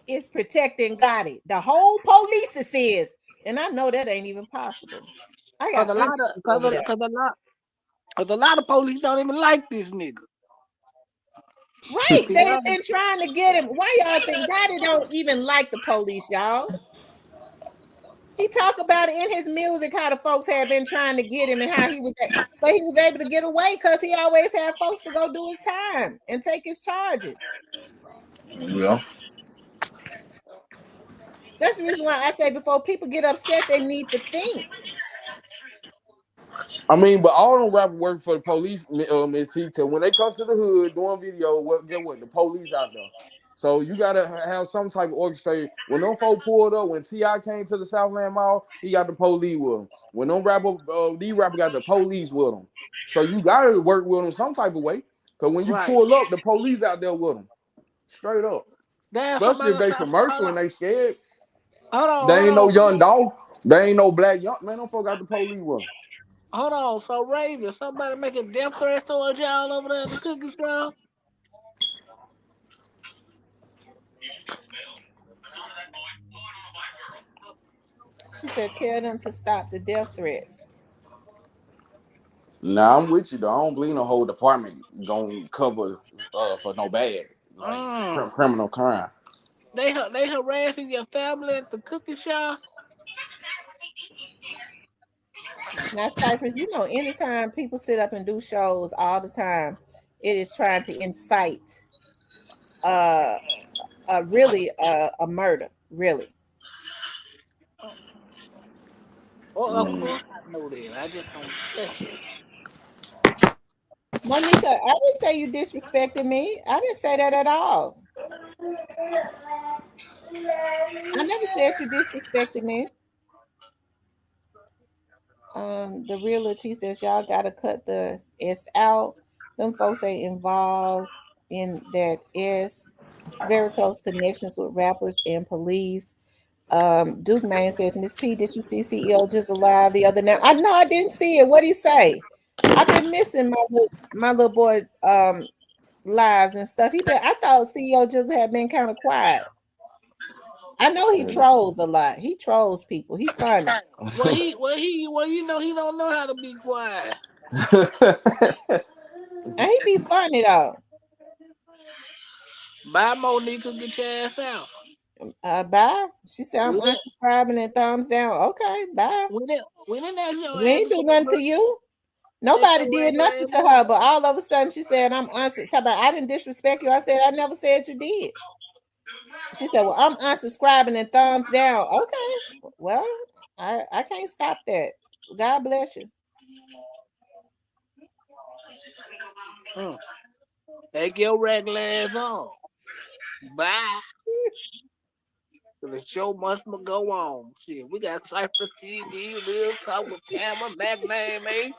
is protecting Gotti. The whole police is, and I know that ain't even possible. I Cause got a lot aunties of, over there. cause a lot of police don't even like this nigga. Right. Be They've honest. been trying to get him. Why y'all think Gotti don't even like the police, y'all? He talked about it in his music how the folks had been trying to get him and how but he was able to get away because he always had folks to go do his time and take his charges. Yeah. That's the reason why I say before people get upset, they need to think. I mean, but all them rappers work for the police, Miss T, because when they come to the hood doing video, get what? The police out there. So you gotta have some type of orchestrated. When them folk pulled up, when T.I. came to the Southland Mall, he got the police with him. When them these rappers got the police with them. So you gotta work with them some type of way. Cause when you Right. pull up, the police out there with them. Straight up. Damn, Especially somebody if they shot. commercial and they scared. They Hold ain't no on, young dog. They ain't no black young man. Them folk got the police with them. hold on. So Raven, somebody making death threats towards y'all over there at the cookie shop? She said, tell them to stop the death threats. Nah, I'm with you though. I don't believe no whole department gonna cover for no bad like Mm. criminal crime. They harassing your family at the cookie shop? Now, Cypress, anytime people sit up and do shows all the time, it is trying to incite uh really a murder, really. Well, of Mm. course I know that. I just don't touch it. Monica, I didn't say you disrespected me. I didn't say that at all. I never said you disrespected me. The reality says y'all gotta cut the S out. Them folks ain't involved. in that is very close connections with rappers and police. Duke Main says, Miss T, did you see CEO just alive the other night? I know I didn't see it. What did he say? I've been missing my little boy lives and stuff. I thought CEO just had been kind of quiet. I know he trolls a lot. He trolls people. He funny. He don't know how to be quiet. And he be funny though. Bye, Monica, get your ass out. Bye. She said I'm We didn't, unsubscribing and thumbs down. Okay, bye. we didn't ask your We ass ain't to do say nothing to nothing. you. Shut Nobody your did regular nothing ass to up. her, but all of a sudden she said, I'm unsubscribing. I didn't disrespect you. I said, I never said you did. She said, well, I'm unsubscribing and thumbs down. Okay. Well, I can't stop that. God bless you. Take your regular ass on. Bye. The show must go on. Shit, we got Cypher TV, Real Talk with Tamara, McNamee.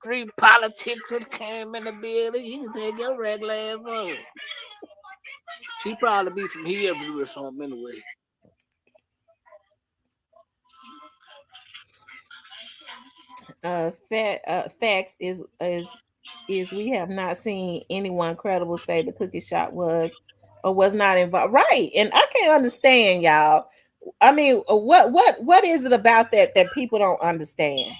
Three politicians came in the building. You can take your regular ass on. She probably be from here or something anyway. Facts is we have not seen anyone credible say the cookie shop was or was not involved. Right. And I can't understand, y'all. I mean, what is it about that people don't understand?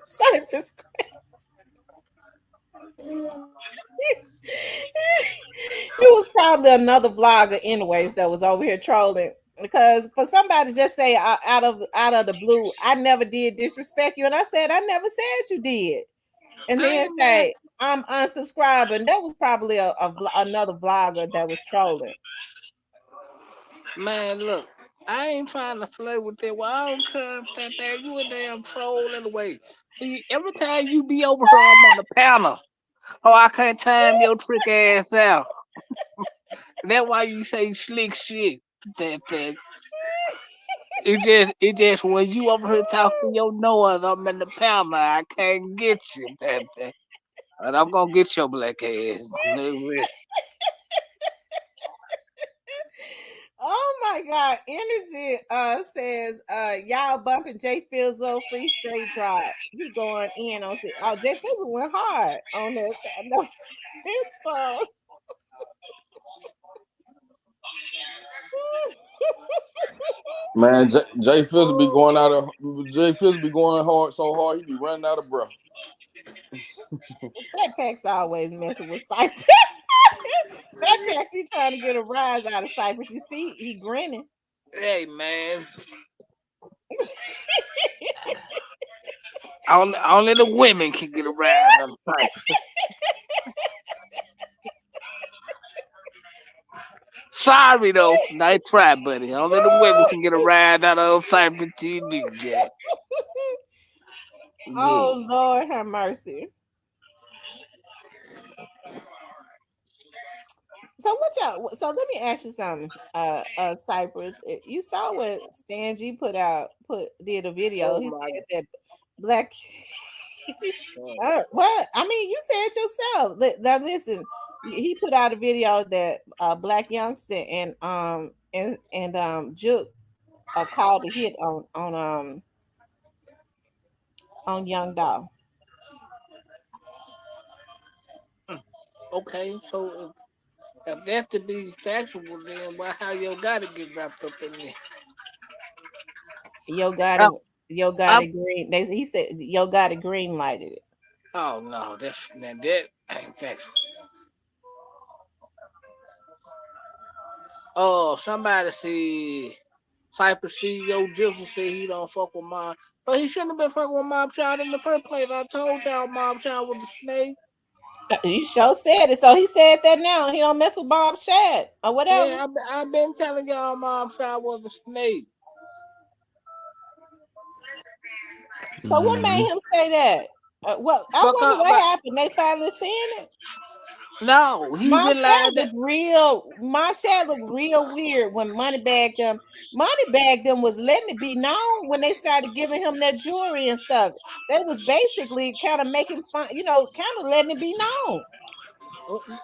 Cypress. It was probably another vlogger, anyways, that was over here trolling. Because for somebody to just say out of the blue, I never did disrespect you, and I said I never said you did, and I then ain't mad. say I'm unsubscribing. That was probably another vlogger that was trolling. Man, look, I ain't trying to flirt with it. Well, I don't care if that you a damn troll anyway. See, every time you be over here, I'm on the panel. Oh, I can't time your trick ass out. That's why you say slick shit. That. It just when you over here talking your noise, I'm in the panel. I can't get you, that. But I'm gonna get your black ass. Oh my God. Energy says y'all bumping Jay Fizzle free straight drop. He going in on it. Oh, Jay Fizzle went hard on this. No, his song. Man, Jay Fizzle be going out of Jay Fizzle be going hard so hard he be running out of breath. Fat Pack's always messing with Cypress. Fat Pack's be trying to get a rise out of Cypress. You see, he grinning. Hey man, only the women can get around them type. Sorry though, nice try, buddy. Only the women can get around out of Cypher TV, Jack. Yeah. Oh Lord have mercy. So what y'all? So let me ask you something. Cypress, you saw what Stan G did a video. Oh He my said that black. God. What I mean, you said yourself. Now listen, he put out a video that Black Youngster and Juke called a hit on Young Dolph. Okay, so if that's to be factual, then why how you gotta get wrapped up in there? Yo got Oh, it. Yo got I'm, it green. He said Yo got it green lighted it. oh no, that ain't factual. Oh, somebody said Cypress CEO Jizzle said he don't fuck with Mob. But he shouldn't have been fucking with Mob Child in the first place. I told y'all Mob Child was a snake. You sure said it. So he said that now. He don't mess with Bob Shad or whatever. Yeah, I've been telling y'all Mob Child was a snake. So what made him say that? What I wonder Because, what but happened. They finally seen it. No, he Mom Shad realized that. was real. Mom Shad looked real weird when Moneybag them. Moneybag them was letting it be known when they started giving him that jewelry and stuff. They was basically kind of making fun, kind of letting it be known.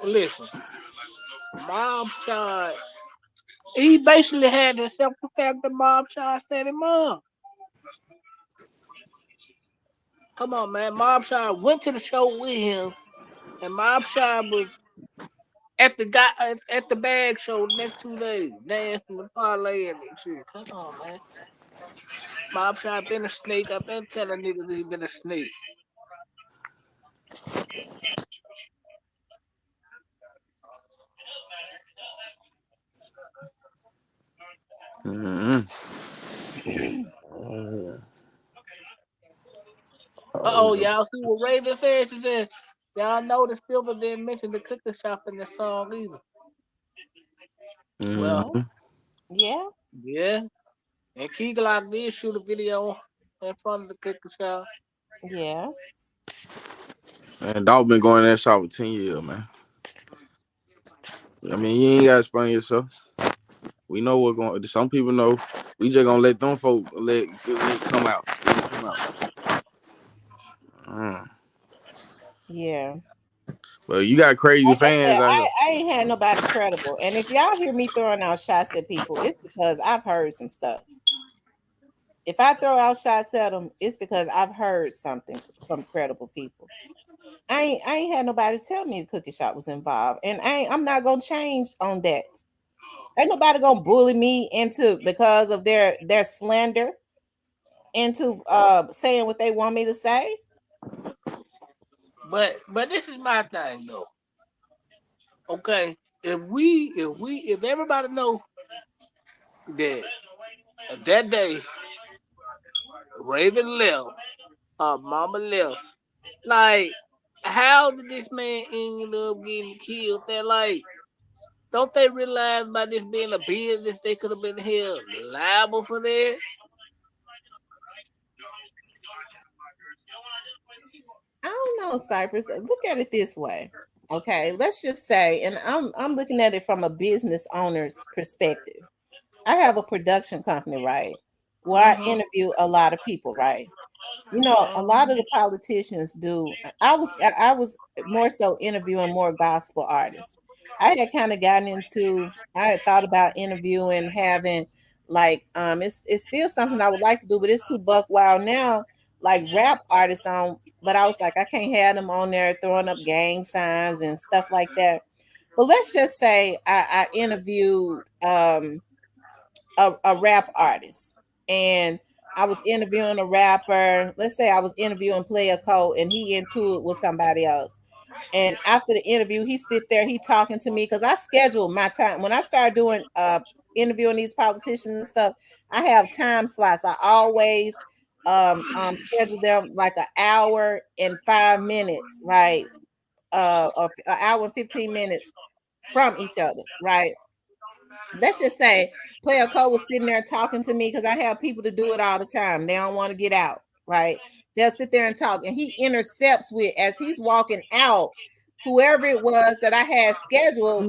Listen, Mob Shot. He basically had to accept the fact that Mob Shot set him up. Come on, man. Mob Shot went to the show with him, and Mob Shot was at the bag show the next 2 days, dancing the parlay and shit. Come on, man. Mob Shot been a snake. I've been telling niggas he been a snake. Mm-hmm. Oh, y'all see what Raven said? She said, y'all know the Silver didn't mention the cookie shop in the song either. Well, Mm-hmm. Yeah, yeah. And Key Glock did shoot a video in front of the cookie shop. yeah, And dog been going in that shop for 10 years, man. I mean, you ain't gotta explain yourself. We know what's going. Some people know. We just gonna let them folk let it come out. Let it come out. Mm. yeah. But you got crazy Like I fans said, out here. I ain't had nobody credible. And if y'all hear me throwing out shots at people, it's because I've heard some stuff. If I throw out shots at them, it's because I've heard something from credible people. I ain't had nobody tell me the cookie shop was involved, and I'm not gonna change on that. Ain't nobody gonna bully me into because of their slander into saying what they want me to say. But this is my thing though. Okay, if everybody know that that day Raven left, Mama left, like how did this man end up getting killed? They're like, don't they realize by this being a business they could have been held liable for that? I don't know, Cypress. Look at it this way. Okay, let's just say, and I'm looking at it from a business owner's perspective. I have a production company, right? Where I Mm-hmm. interview a lot of people, right? A lot of the politicians do. I was more so interviewing more gospel artists. I had kind of gotten into. I had thought about interviewing, having like it's still something I would like to do, but it's too buck wild now. Like rap artists on, but I was like, I can't have them on there throwing up gang signs and stuff like that. But let's just say I interviewed a rap artist, and I was interviewing a rapper. Let's say I was interviewing Player Cole and he into it with somebody else. And after the interview, he sit there, he talking to me because I schedule my time. When I start doing interviewing these politicians and stuff, I have time slots. I always schedule them like an hour and 5 minutes, right? An hour and 15 minutes from each other, right? Let's just say Player Cole was sitting there talking to me because I have people to do it all the time. They don't want to get out, right? They'll sit there and talk, and he intercepts with as he's walking out, whoever it was that I had scheduled.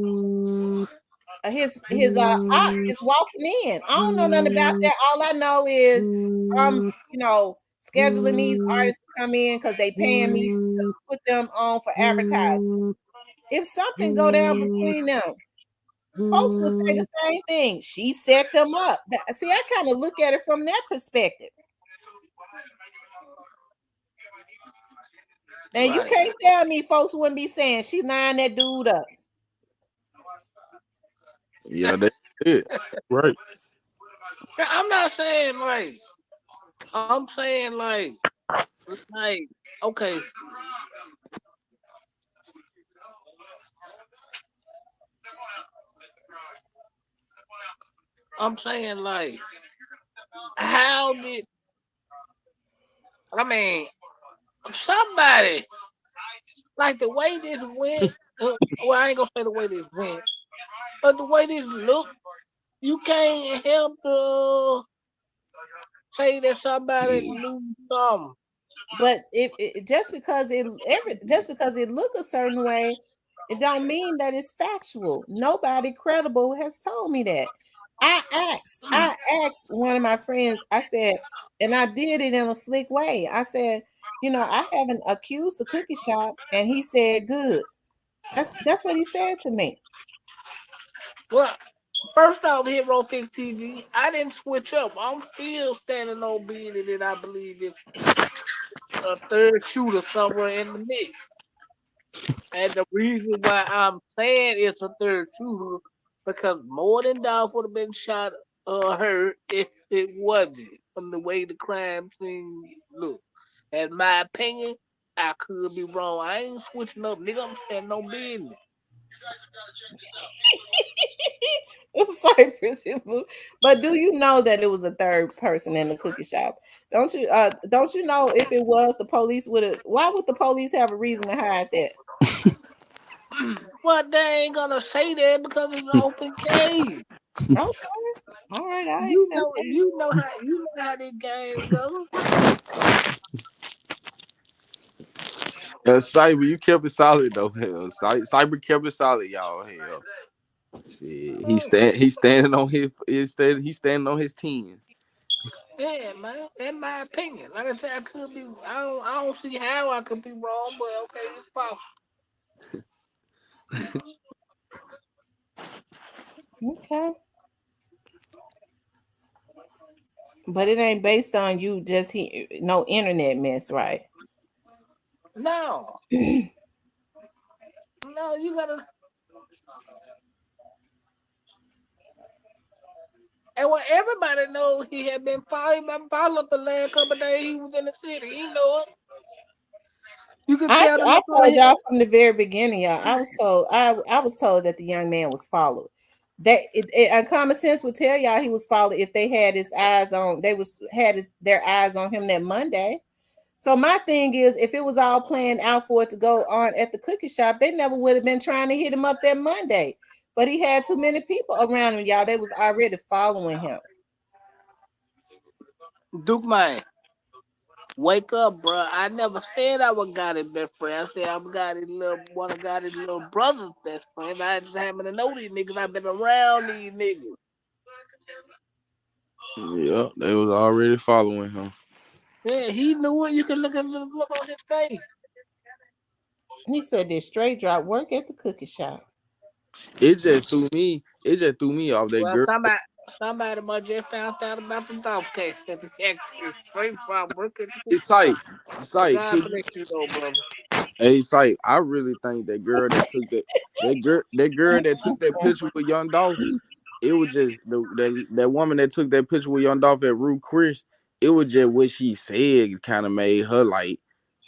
His op is walking in. I don't know nothing about that. All I know is scheduling these artists to come in because they paying me to put them on for advertising. If something go down between them, folks would say the same thing. She set them up. See, I kind of look at it from that perspective. Now you Right. can't tell me folks wouldn't be saying she lined that dude up. Yeah, that's it. Right. I'm not saying like I'm saying like okay. I'm saying like how did I mean somebody like the way this went? Well, I ain't gonna say the way this went, but the way this looked, you can't help to say that somebody knew something. But just because it look a certain way, It don't mean that it's factual. Nobody credible has told me that. I asked one of my friends, I said, and I did it in a slick way. I said, I haven't accused the cookie shop, and he said, good. That's what he said to me. Well, first off, Hero 50G, I didn't switch up. I'm still standing on being that I believe it's a third shooter somewhere in the mix. And the reason why I'm saying it's a third shooter because more than Dolph would have been shot or hurt if it wasn't from the way the crime scene looked. In my opinion, I could be wrong. I ain't switching up, nigga. I'm standing on business. Cypress. But do you know that it was a third person in the cookie shop? Don't you know if it was the police would have why would the police have a reason to hide that? Well, they ain't gonna say that because it's an open case. Okay. All right, I accept that. You know how this game goes. Cyber, you kept it solid though. Hell, Cyber kept it solid, y'all. Hell, shit, he's standing on he's standing on his tens. Yeah, man. In my opinion, like I said, I could be. I don't see how I could be wrong, but okay, it's possible. Okay. But it ain't based on you just no internet mess, right? No, no, you gotta. And what everybody knows, he had been following. Been followed the last couple of days. He was in the city. He know it. You can tell the I look on told his. y'all from the very beginning, y'all. I was told that the young man was followed. That common sense would tell y'all he was followed if they had his eyes on their eyes on him that Monday. So my thing is, if it was all planned out for it to go on at the cookie shop, they never would have been trying to hit him up that Monday. But he had too many people around him, y'all. They was already following him. Duke man, wake up, bro. I never said I was got his best friend. I said I got his little one of got his little brother's best friend. I just happen to know these niggas. I've been around these niggas. Yeah, they was already following him. Yeah, he knew it. You can look at the look on his face. He said they straight drop work at the cookie shop. It just threw me off. That Well, girl. somebody must just found out about the Dolph case that the extra straight from work at the cookie It's like, shop. it's But like, God could you? bless you though, brother. Hey, it's like, I really think that girl that took that picture with Young Dolph. It was just that woman that took that picture with Young Dolph at Ruth Chris. It was just what she said kind of made her like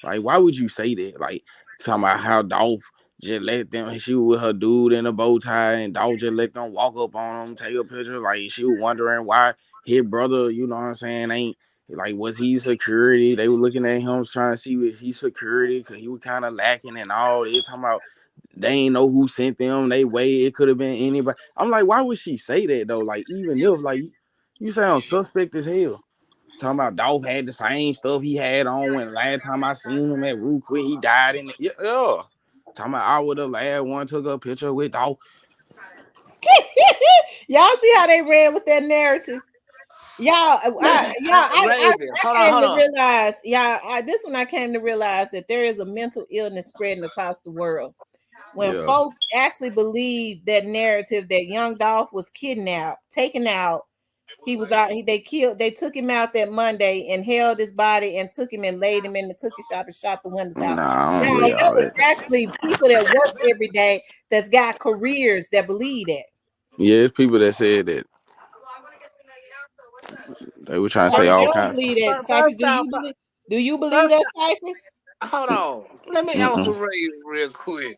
why would you say that? Like talking about how Dolph just let them. She was with her dude in a bow tie, and Dolph just let them walk up on him, take a picture. Like she was wondering why his brother, you know what I'm saying, ain't like was he security? They were looking at him trying to see was he security because he was kind of lacking and all. They talking about they ain't know who sent them. They way it could have been anybody. I'm like, why would she say that though? Like, even if like you sound suspect as hell. Talking about Dolph had the same stuff he had on when last time I seen him at Root Quit, he died in it. Yeah, yeah. Talking about I would have last one took a picture with Dolph. Y'all see how they ran with that narrative? Raven, I hold on, came hold to on. realize, this one I came to realize that there is a mental illness spreading across the world. When Yeah. folks actually believe that narrative that young Dolph was kidnapped, taken out, he was out, they took him out that Monday and held his body and took him and laid him in the cookie shop and shot the windows out. Nah, I don't Now, believe there all was that. actually people that work every day that's got careers that believe that. Yeah, it's people that said that they were trying to say First, I all don't kinds. believe that. Cypress, first off, do you believe first, that, Cypress? hold on. Let me answer Mm-mm. Raven real quick.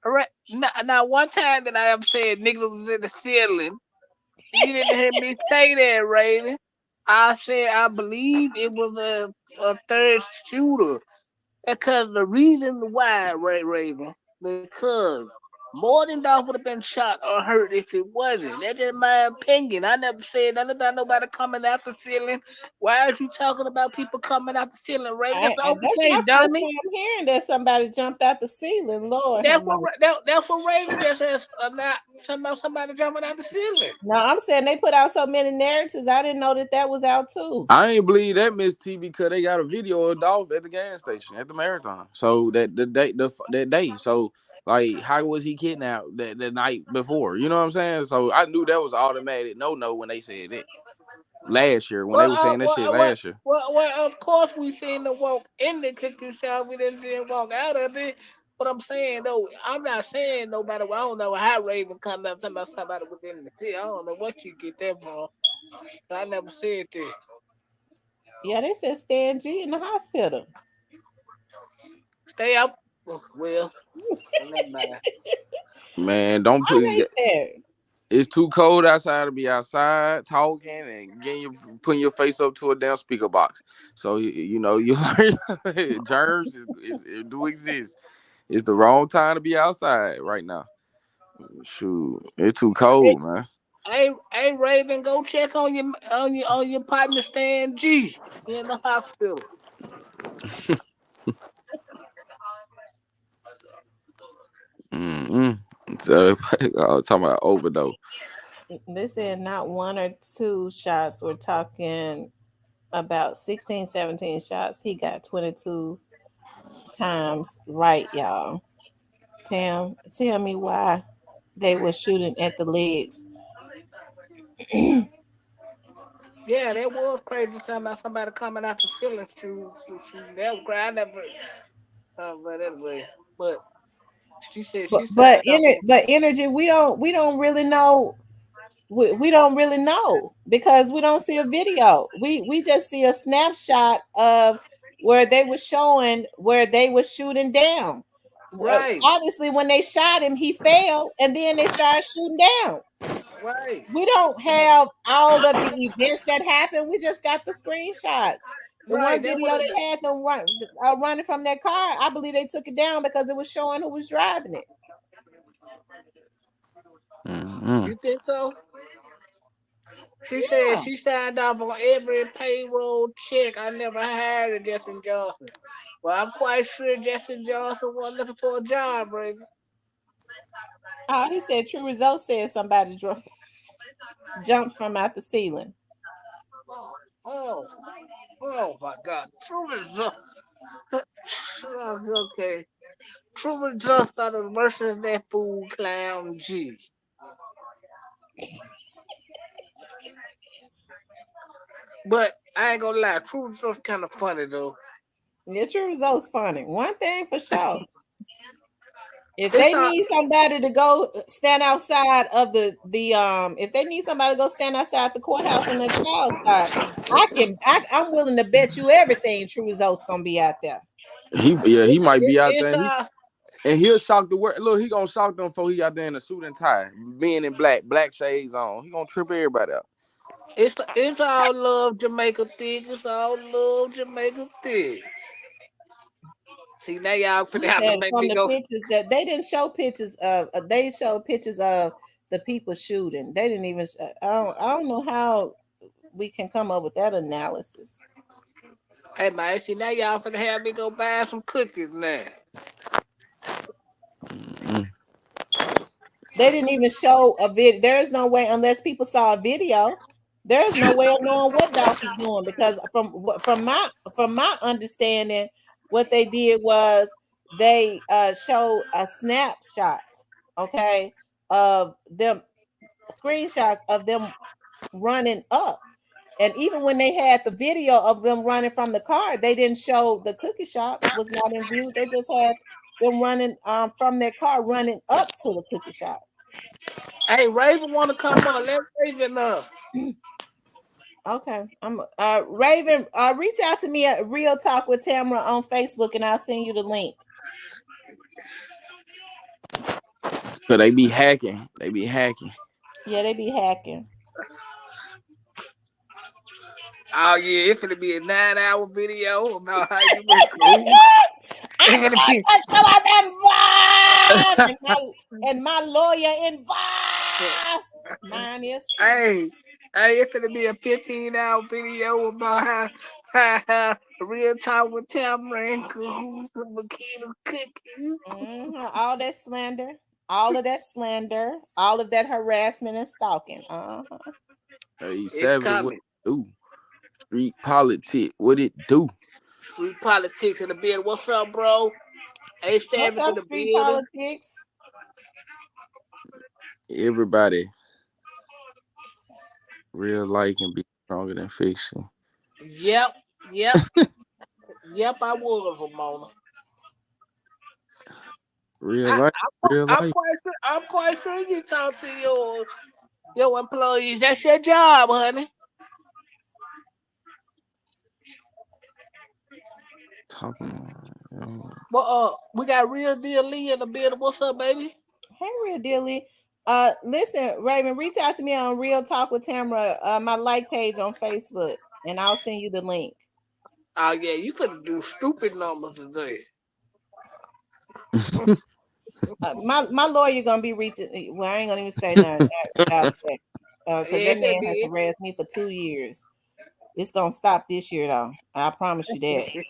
All right. Now, one time that I have said niggas was in the ceiling, you didn't hear me say that, Raven. I said I believe it was a third shooter. Because the reason why, Raven, because More than Dolph would have been shot or hurt if it wasn't. That's just my opinion. I never said nothing about nobody coming out the ceiling. Why are you talking about people coming out the ceiling, Raven? That's That's my okay, first dummy. time hearing that somebody jumped out the ceiling. Lord have That's what mercy. that's what Raven just says. Not somebody jumping out the ceiling. No, I'm saying they put out so many narratives. I didn't know that was out too. I ain't believe that, Miss T, because they got a video of Dolph at the gas station at the marathon. So that day. So like, how was he kidnapped the night before? You know what I'm saying? So I knew that was automatic no when they said it last year, when they Well, were saying that shit last year. of course we seen the walk in the cookie shop. We didn't see him walk out of it. But I'm saying though, I'm not saying nobody. I don't know how Raven come up talking about somebody within the city. I don't know what you get that from. I never said that. Yeah, they said Stan G in the hospital. Stay up. Well, never mind. Man, don't I put. hate that. It's too cold outside to be outside talking and putting your face up to a damn speaker box. So you know you germs it do exist. It's the wrong time to be outside right now. Shoot, it's too Hey, cold, man. hey, Raven, go check on your partner Stan G in the hospital. Mm-hmm. So, talking about overdose. They said not one or two shots. We're talking about 16, 17 shots. He got 22 times right, y'all. Tell me why they were shooting at the legs. Yeah, that was crazy. Talking about somebody coming out the ceiling shoot. That was crazy. I never. But anyway, but she signed off on. But energy, we don't really know. We don't really know because we don't see a video. We just see a snapshot of where they were showing where they were shooting down. Right, Obviously, when they shot him, he fell, and then they started shooting down. right, We don't have all of the events that happened. We just got the screenshots. The right. one That would video have. they had them running from that car, I believe they took it down because it was showing who was driving it. Mm-hmm. You think so? She said Yeah. she signed off on every payroll check. I never hired a Justin Johnson. Well, I'm quite sure Justin Johnson was looking for a job, Raven. Oh, he said true results said somebody jumped from out the ceiling. Oh, oh, oh my God! True results. Okay. True results started versus that fool clown G. But I ain't gonna lie, true results kind of funny though. Yeah, true results funny. One thing for sure. If It's they all need somebody to go stand outside of if they need somebody to go stand outside the courthouse when the trial start, I'm willing to bet you everything true results gonna be out there. He might be out it's there. all And he'll shock the world. Look, he gonna shock them before he out there in a suit and tie, being in black shades on. He gonna trip everybody out. it's all love Jamaica thick. It's all love Jamaica thick. See now y'all finna You have to said make from me the go. pictures that they didn't show pictures of they showed pictures of the people shooting. They didn't even I don't know how we can come up with that analysis. Hey man, see now y'all finna have me go buy some cookies now. Mm-hmm. They didn't even show a video. There is no way unless people saw a video. There is no way of knowing what Dolph is doing because from my understanding, what they did was they showed a snapshot, okay, of them screenshots of them running up. And even when they had the video of them running from the car, they didn't show the cookie shop was not in view. They just had them running from their car running up to the cookie shop. Hey, Raven wanna come on? Let Raven Okay. I'm Raven, reach out to me at Real Talk with Tamara on Facebook and I'll send you the link. Cause they be hacking. They be hacking. Yeah, they be hacking. Oh yeah, it's gonna be a 9-hour video about how you been cool. I It's gonna told be. you she was involved, and my lawyer involved. Mine is too. Hey, hey, it's gonna be a 15-hour video about how real time with Tamara and Cahoots and Makita cooking. All that slander, all of that slander, all of that harassment and stalking. Hey, It's Savage, what coming. it do? Street politics, what it do? Street politics in the building. What's up, bro? A What's Savage in up, the street building. politics? Everybody, real life can be stronger than fiction. Yep, yep, yep. I was Ramona. Real I, life, real I'm life. quite sure. I'm quite sure you talk to your employees. That's your job, honey. Talking. But we got real deal Lee in the building. What's up, baby? Hey, Real Dilly. Listen, Raven, reach out to me on Real Talk with Tamara, my like page on Facebook, and I'll send you the link. Oh yeah, you finna do stupid numbers today. My lawyer gonna be reaching. Well, I ain't gonna even say nothing about that, because Yeah, that it finna man has be. harassed me for 2 years. It's gonna stop this year though. I promise you that.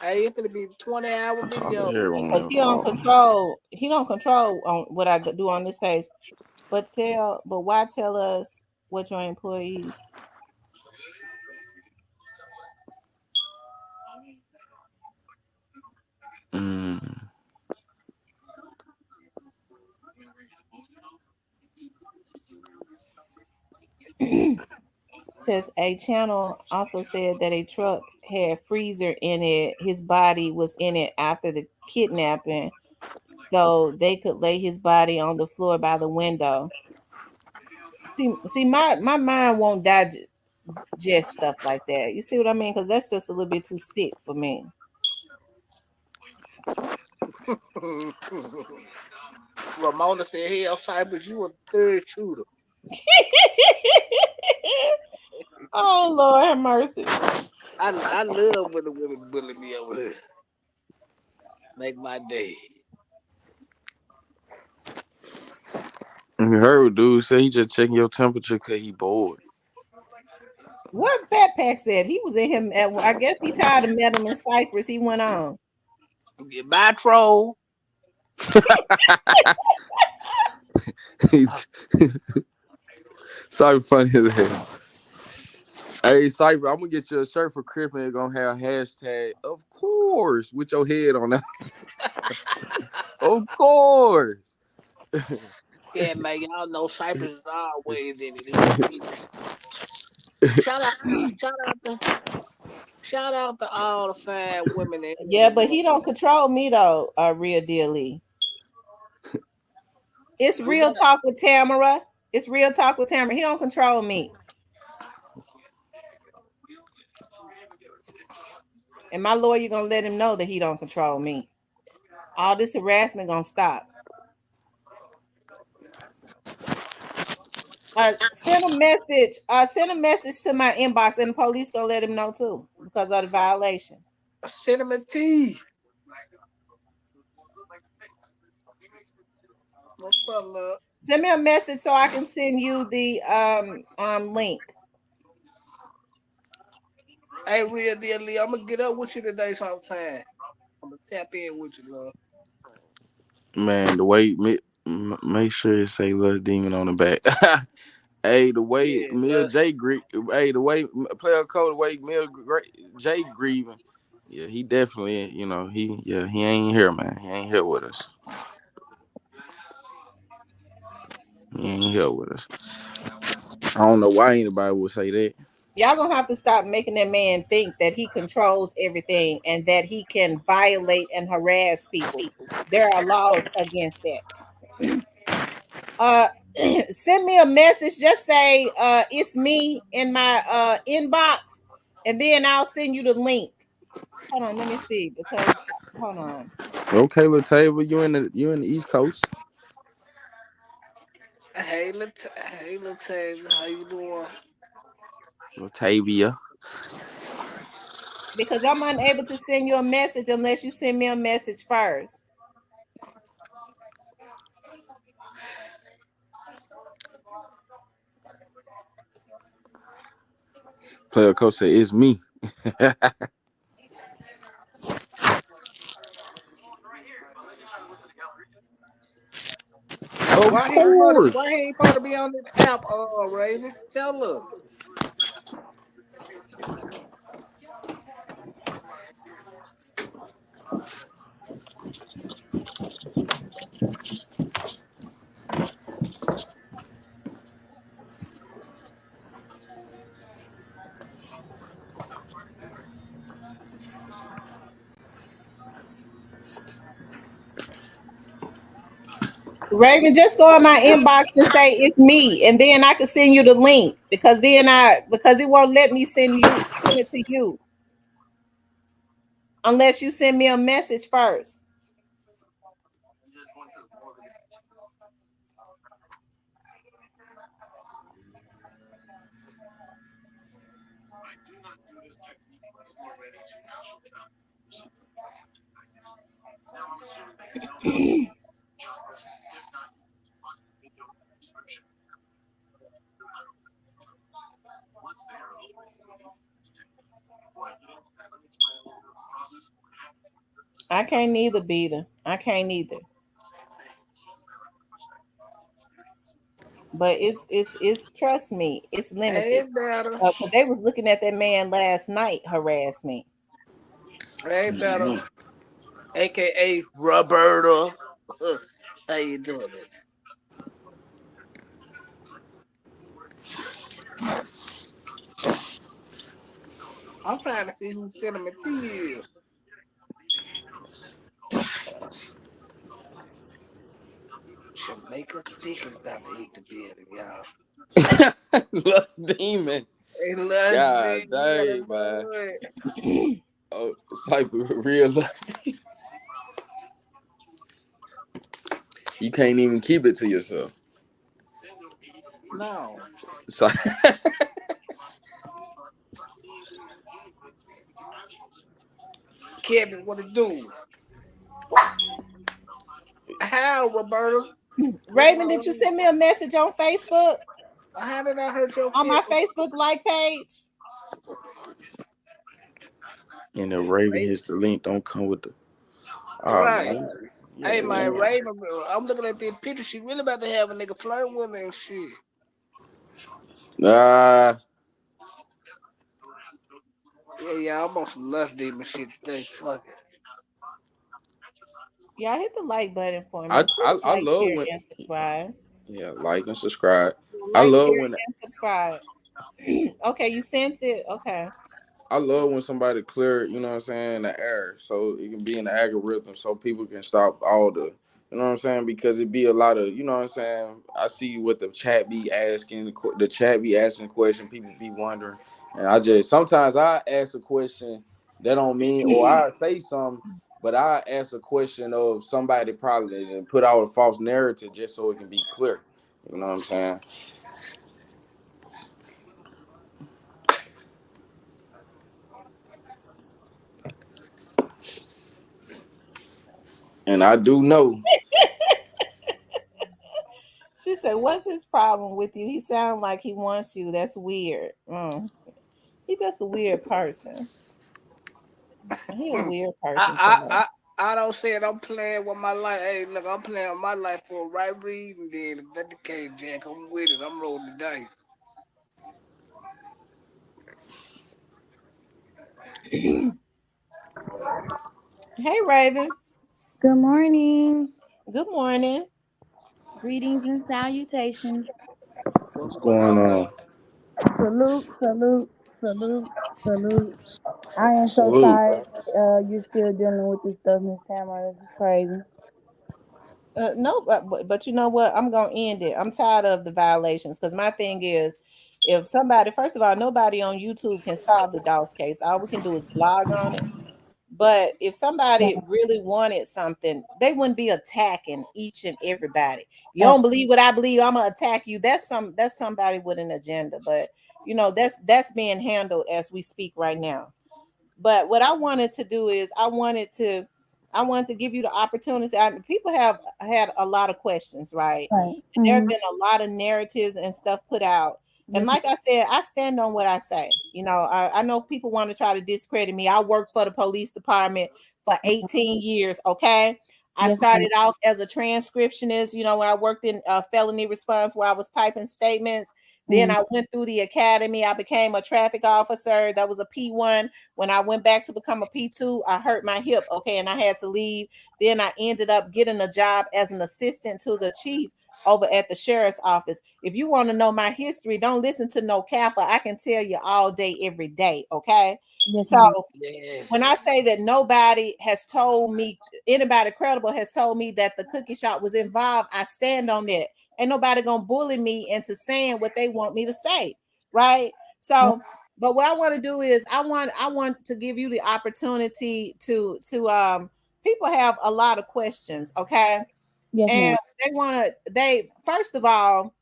Hey, it finna be 20-hour I'm talking video. here Because on he don't call. control. He don't control on what I do on this page. But why tell us what your employees? Mm. Says a channel also said that a truck had freezer in it. His body was in it after the kidnapping, so they could lay his body on the floor by the window. See, my mind won't digest stuff like that. You see what I mean? Because that's just a little bit too sick for me. Ramona said, "Hell, Cypress, you a third shooter." Oh Lord have mercy. I love when the women bully me over here. Make my day. You heard dude say he just checking your temperature cause he bored. What Fat Pack said? He was in him at. I guess he tired of meddling in Cypress. He went on. Goodbye, troll. Sorry, funny as hell. Hey, Cypher, I'm gonna get you a shirt for Christmas. It's gonna have hashtag, of course, with your head on that. Of course. Yeah, man, y'all know Cypress is always in it. Look at me. Shout out, shout out to, shout out to all the fine women in Yeah, here. but he don't control me though. Real deal Lee. It's We got real talk with Tamara. It's real talk with Tamara. He don't control me. And my lawyer gonna let him know that he don't control me. All this harassment gonna stop. Send a message. Send a message to my inbox, and the police gonna let him know too because of the violations. cinnamon tea. What's up, love? Send me a message so I can send you the link. Hey, real deal, Lee. I'm gonna get up with you today sometime. I'm gonna tap in with you, love. Man, the way make sure it say "Lust Demon" on the back. Hey, the way Yeah, Mill J hey, the way player code, the way J grieving. Yeah, he definitely, he ain't here, man. He ain't here with us. He ain't here with us. I don't know why anybody would say that. Y'all gonna have to stop making that man think that he controls everything and that he can violate and harass people. There are laws against that. uh Send me a message. Just say it's me in my inbox, and then I'll send you the link. Hold on, let me see because hold on. Okay, Latava, you in the East Coast. hey, Latavia, how you doing? Latavia. because I'm unable to send you a message unless you send me a message first. Player coach said it's me. Of Why course. he ain't supposed to be on this app, Raven? Tell us. Raven, just go in my inbox and say it's me, and then I can send you the link because it won't let me send it to you unless you send me a message first. I can't neither, Beta. I can't neither. But it's trust me, it's Hey, limited. better. Because they was looking at that man last night harass me. Hey, better. AKA Roberta. How you doing, man? I'm trying to see who sent him a tea. Jamaica Dick is about to eat the building, y'all. Lux Demon. Hey, Lil God D, you better dang, man. know it. Oh, it's like real Lux. You can't even keep it to yourself. No. So, Kevin, what it do? How, Roberta? What's Raven, wrong did with you me? send me a message on Facebook? How did I hurt your On my feelings? Facebook like page? and the Raven Right? hits the link. Don't come with the. Oh Right. man. Hey, Yeah, man, man. Raven, I'm looking at this picture. She really about to have a nigga flirt with me and shit. Nah. Yeah, I'm on some lust demon shit today. Fuck it. Y'all hit the like button for me. I, Please I I like, love share, when and subscribe. yeah, like and subscribe. I Like, love share, when and subscribe. Okay, you sent it. Okay. I love when somebody clear, you know what I'm saying, the air so it can be in the algorithm so people can stop all the, you know what I'm saying, because it be a lot of, you know what I'm saying, I see what the chat be asking, the chat be asking question, people be wondering, and I just, sometimes I ask a question that don't mean, or I say something, but I ask a question of somebody probably and put out a false narrative just so it can be clear, you know what I'm saying. And I do know. She said, "What's his problem with you? He sounds like he wants you. That's weird. He's just a weird person. He a weird person to I, me." I, I, I don't say it. I'm playing with my life. Hey, look, I'm playing with my life for a right reason. Then if that the case, Jack, I'm with it. I'm rolling the dice. Hey, Raven. Good morning. Good morning. Greetings and salutations. What's What's going up? on? Salute, salute, salute, salute. I am so Salute. sorry you're still dealing with this stuff, Miss Tamara. This is crazy. No, but you know what? I'm gonna end it. I'm tired of the violations because my thing is, if somebody, first of all, nobody on YouTube can solve the DOS case. All we can do is blog on it. But if somebody really wanted something, they wouldn't be attacking each and everybody. If you And don't believe what I believe, I'm gonna attack you. That's somebody with an agenda. But that's being handled as we speak right now. But what I wanted to do is I wanted to give you the opportunity. People have had a lot of questions, right? Right. And there have been a lot of narratives and stuff put out. And Yes, like I said, I stand on what I say. I know people want to try to discredit me. I worked for the police department for ma'am. 18 years. Okay. I Yes, ma'am. started off as a transcriptionist, when I worked in felony response where I was typing statements. Then Mm, I went through the academy. I became a traffic officer. That was a P1. When I went back to become a P2, I hurt my hip. Okay. And I had to leave. Then I ended up getting a job as an assistant to the chief over at the sheriff's office. If you want to know my history, don't listen to no Kappa. I can tell you all day, every day. Okay. yes, So ma'am. Yes. when I say that nobody has told me, anybody credible has told me that the cookie shop was involved, I stand on that. Ain't nobody gonna bully me into saying what they want me to say, right? Right. So, but what I want to do is I want to give you the opportunity to people have a lot of questions, okay? Yes, And ma'am. they first of all,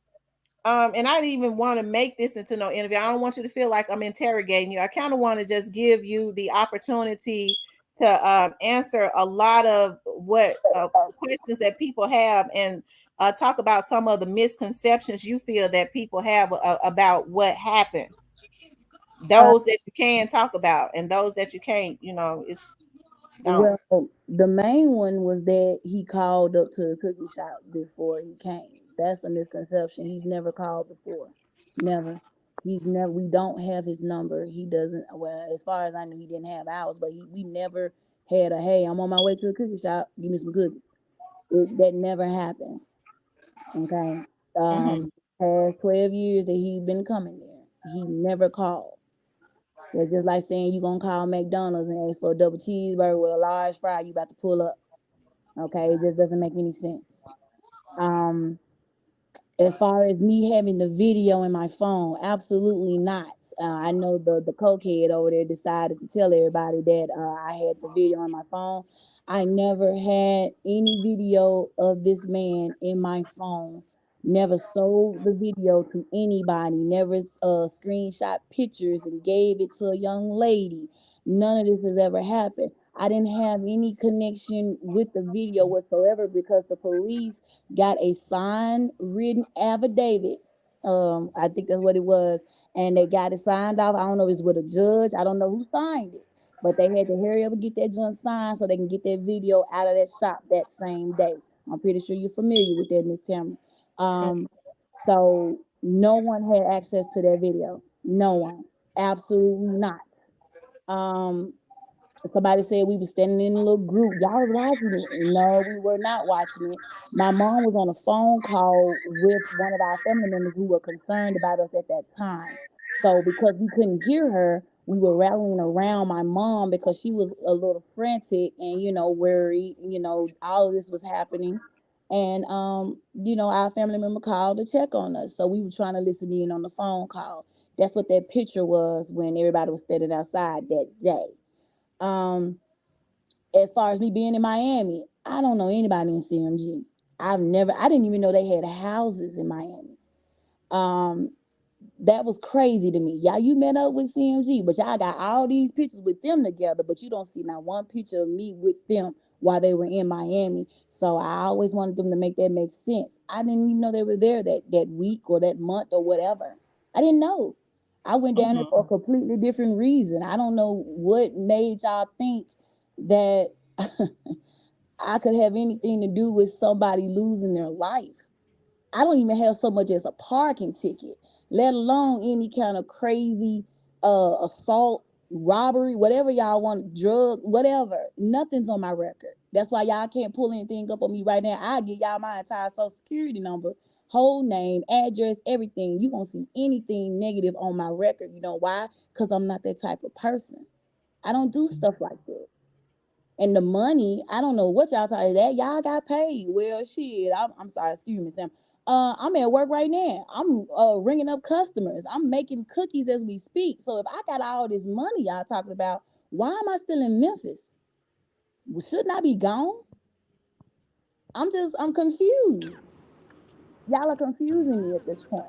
and I didn't even want to make this into no interview. I don't want you to feel like I'm interrogating you. I kind of want to just give you the opportunity to answer a lot of what questions that people have, and talk about some of the misconceptions you feel that people have about what happened. Uh, Those that you can talk about, and those that you can't. It's don't. well, the main one was that he called up to the cookie shop before he came. That's a misconception. He's never called before. Never. He's never. We don't have his number. He doesn't. Well, as far as I knew, he didn't have ours. But we never had a hey, I'm on my way to the cookie shop. Give me some cookies. That never happened. Okay. Mm-hmm, Past 12 years that he been coming there, he never called. That's just like saying you gonna call McDonald's and ask for a double cheeseburger with a large fry. You about to pull up. Okay, it just doesn't make any sense. Um, as far as me having the video in my phone, absolutely not. I know the cokehead over there decided to tell everybody that I had the video on my phone. I never had any video of this man in my phone. Never sold the video to anybody. Never screenshot pictures and gave it to a young lady. None of this has ever happened. I didn't have any connection with the video whatsoever because the police got a signed written affidavit. I think that's what it was, and they got it signed off. I don't know if it's with a judge. I don't know who signed it, but they had to hurry up and get that junk signed so they can get that video out of that shop that same day. I'm pretty sure you're familiar with that, Miss Tamara. Um, so no one had access to that video. No one, absolutely not. Um, Somebody said we were standing in a little group. Y'all was watching it. No, we were not watching it. My mom was on a phone call with one of our family members who were concerned about us at that time. So because we couldn't hear her, we were rallying around my mom because she was a little frantic and worried. All of this was happening. And our family member called to check on us. So we were trying to listen in on the phone call. That's what that picture was when everybody was standing outside that day. Um, as far as me being in Miami, I don't know anybody in CMG. I didn't even know they had houses in Miami. Um, that was crazy to me. Y'all, you met up with CMG, but y'all got all these pictures with them together, but you don't see not one picture of me with them while they were in Miami. So I always wanted them to make that make sense. I didn't even know they were there that week or that month or whatever. I didn't know. I went down there mm-hmm, for a completely different reason. I don't know what made y'all think that I could have anything to do with somebody losing their life. I don't even have so much as a parking ticket, let alone any kind of crazy assault, robbery, whatever y'all want, drug, whatever. Nothing's on my record. That's why y'all can't pull anything up on me right now. I'll give y'all my entire social security number, whole name, address, everything. You won't see anything negative on my record. You know why? Because I'm not that type of person. I don't do stuff like that. And the money, I don't know what y'all talking that. Y'all got paid. Well, shit. I'm sorry. Excuse me, Sam. I'm at work right now. I'm ringing up customers. I'm making cookies as we speak. So if I got all this money y'all talking about, why am I still in Memphis? Shouldn't I be gone? I'm confused. Y'all are confusing me at this point.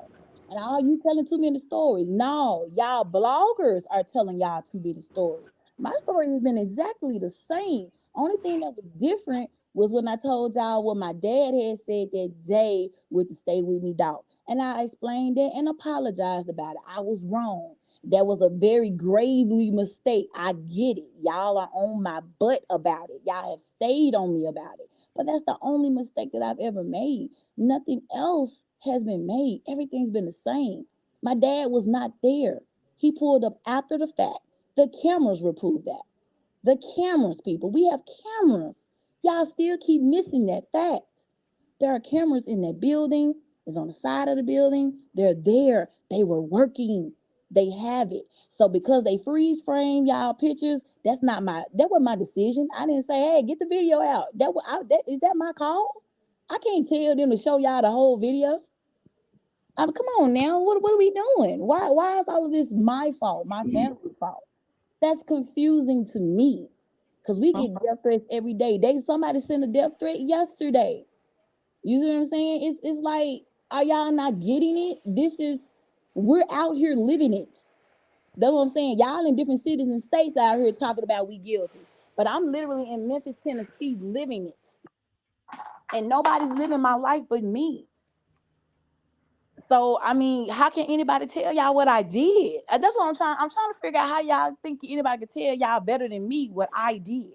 And all you telling too many stories. No, y'all bloggers are telling y'all too many stories. My story has been exactly the same. Only thing that was different was when I told y'all what my dad had said that day with the stay with me dog. And I explained that and apologized about it. I was wrong. That was a very gravely mistake. I get it. Y'all are on my butt about it. Y'all have stayed on me about it. But that's the only mistake that I've ever made. Nothing else has been made. Everything's been the same. My dad was not there. He pulled up after the fact. The cameras will prove that. The cameras, people. We have cameras. Y'all still keep missing that fact. There are cameras in that building. It's on the side of the building. They're there. They were working. They have it. So because they freeze frame y'all pictures, that was my decision. I didn't say, hey, get the video out. Is that my call? I can't tell them to show y'all the whole video. I mean, come on now. What are we doing? Why is all of this my fault, my family's fault? That's confusing to me. Cause we get death threats every day. Somebody sent a death threat yesterday. You see what I'm saying? It's like, are y'all not getting it? We're out here living it. That's what I'm saying. Y'all in different cities and states out here talking about we guilty. But I'm literally in Memphis, Tennessee, living it. And nobody's living my life but me. So I mean, how can anybody tell y'all what I did? That's what I'm trying to figure out how y'all think anybody could tell y'all better than me what I did.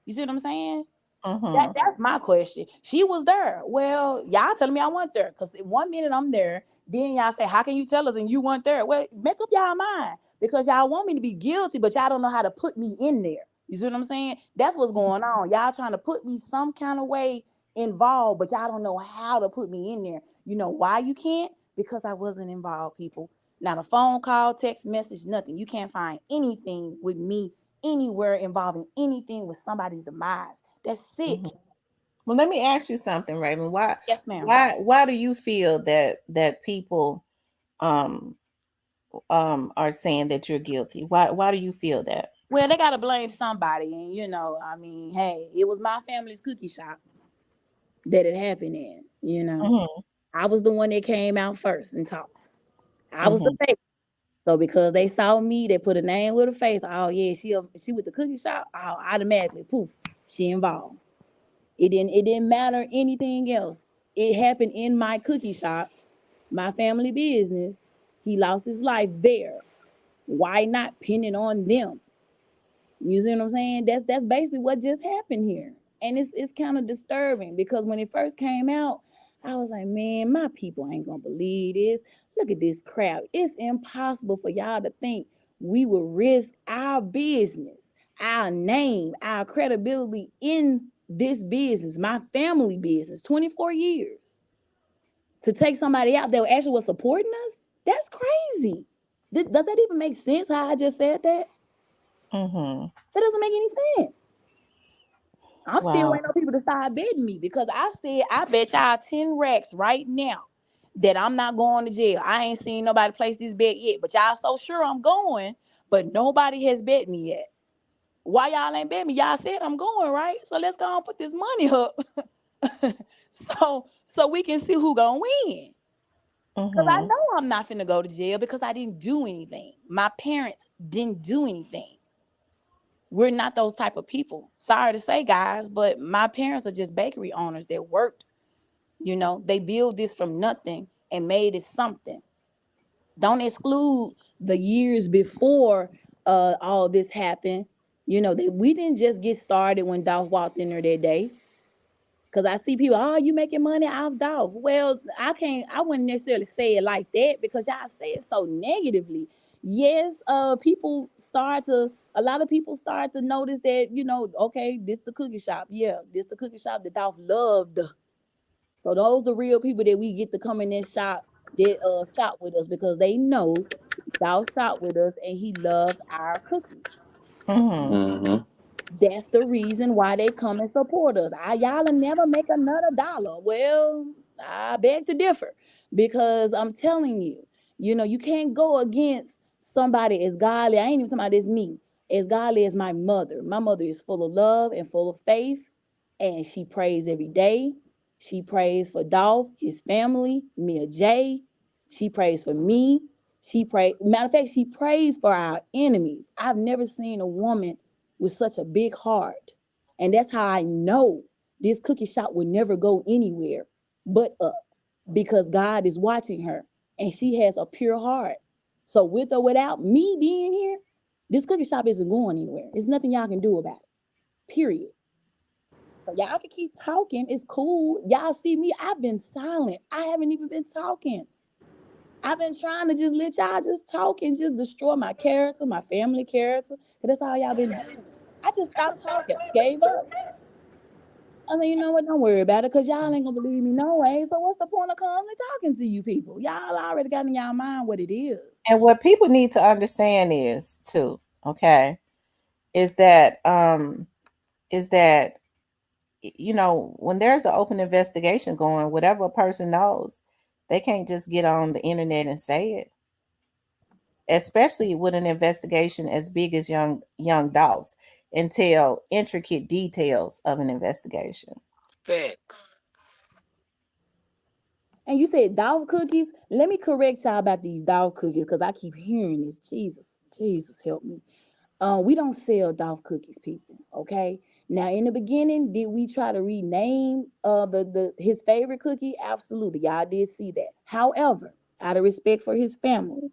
You see what I'm saying? Mm-hmm. That's my question. She was there. Well, y'all telling me I wasn't there. Because 1 minute I'm there, then y'all say, how can you tell us and you weren't there? Well, make up y'all mind. Because y'all want me to be guilty, but y'all don't know how to put me in there. You see what I'm saying? That's what's going on. Y'all trying to put me some kind of way involved, but y'all don't know how to put me in there. You know why you can't? Because I wasn't involved, people. Not a phone call, text message, nothing. You can't find anything with me anywhere involving anything with somebody's demise. That's sick. Mm-hmm. Well, let me ask you something, Raven. Why, Yes, ma'am. why, why do you feel that people um are saying that you're guilty? Why do you feel that? Well, they gotta blame somebody, and I mean, hey, it was my family's cookie shop that it happened in. Mm-hmm. I was the one that came out first and talked. I was the Mm-hmm. face. So because they saw me, they put a name with a face. Oh yeah, she with the cookie shop. Oh, automatically, poof, she involved. It didn't matter anything else. It happened in my cookie shop, my family business. He lost his life there. Why not pin it on them? You see what I'm saying? That's basically what just happened here. And it's kind of disturbing because when it first came out, I was like, man, my people ain't gonna believe this. Look at this crap. It's impossible for y'all to think we would risk our business, our name, our credibility in this business, my family business, 24 years, to take somebody out that actually was supporting us. That's crazy. Does that even make sense how I just said that? Mm-hmm. That doesn't make any sense. I'm still Wow. waiting on people to start betting me because I said I bet y'all 10 racks right now that I'm not going to jail. I ain't seen nobody place this bet yet, but y'all so sure I'm going, but nobody has bet me yet. Why y'all ain't bet me? Y'all said I'm going, right? So let's go and put this money up so we can see who gonna win. Cause I Mm-hmm. know I'm not finna go to jail because I didn't do anything. My parents didn't do anything. We're not those type of people. Sorry to say, guys, but my parents are just bakery owners that worked. They built this from nothing and made it something. Don't exclude the years before all this happened. We didn't just get started when Dolph walked in there that day. Cause I see people, oh, you making money off Dolph. Well, I wouldn't necessarily say it like that because y'all say it so negatively. Yes, a lot of people start to notice that, okay, this the cookie shop. Yeah, this the cookie shop that Dolph loved. So those the real people that we get to come in this shop that shop with us because they know Dolph shop with us and he loved our cookies. Mm-hmm. Mm-hmm. That's the reason why they come and support us. Y'all will never make another dollar. Well, I beg to differ because I'm telling you, you can't go against somebody as godly. I ain't even somebody that's me. As godly as my mother. My mother is full of love and full of faith, and she prays every day. She prays for Dolph, his family, Mia J. She prays for me. She pray. Matter of fact, she prays for our enemies. I've never seen a woman with such a big heart, and that's how I know this cookie shop will never go anywhere but up, because God is watching her, and she has a pure heart. So with or without me being here, this cookie shop isn't going anywhere. There's nothing y'all can do about it. Period. So y'all can keep talking. It's cool. Y'all see me. I've been silent. I haven't even been talking. I've been trying to just let y'all just talk and just destroy my character, my family character. 'Cause that's all y'all been doing. I just stopped talking. I gave up. I mean, you know what? Don't worry about it, because y'all ain't gonna believe me no way. So what's the point of constantly talking to you people? Y'all already got in y'all mind what it is. And what people need to understand is too, okay, is that when there's an open investigation going, whatever a person knows, they can't just get on the internet and say it, especially with an investigation as big as Young Dolph's, and tell intricate details of an investigation. Fact. And you said Dolph cookies. Let me correct y'all about these Dolph cookies, because I keep hearing this. Jesus, Jesus help me. We don't sell Dolph cookies, people. Okay. Now, in the beginning, did we try to rename the his favorite cookie? Absolutely, y'all did see that. However, out of respect for his family,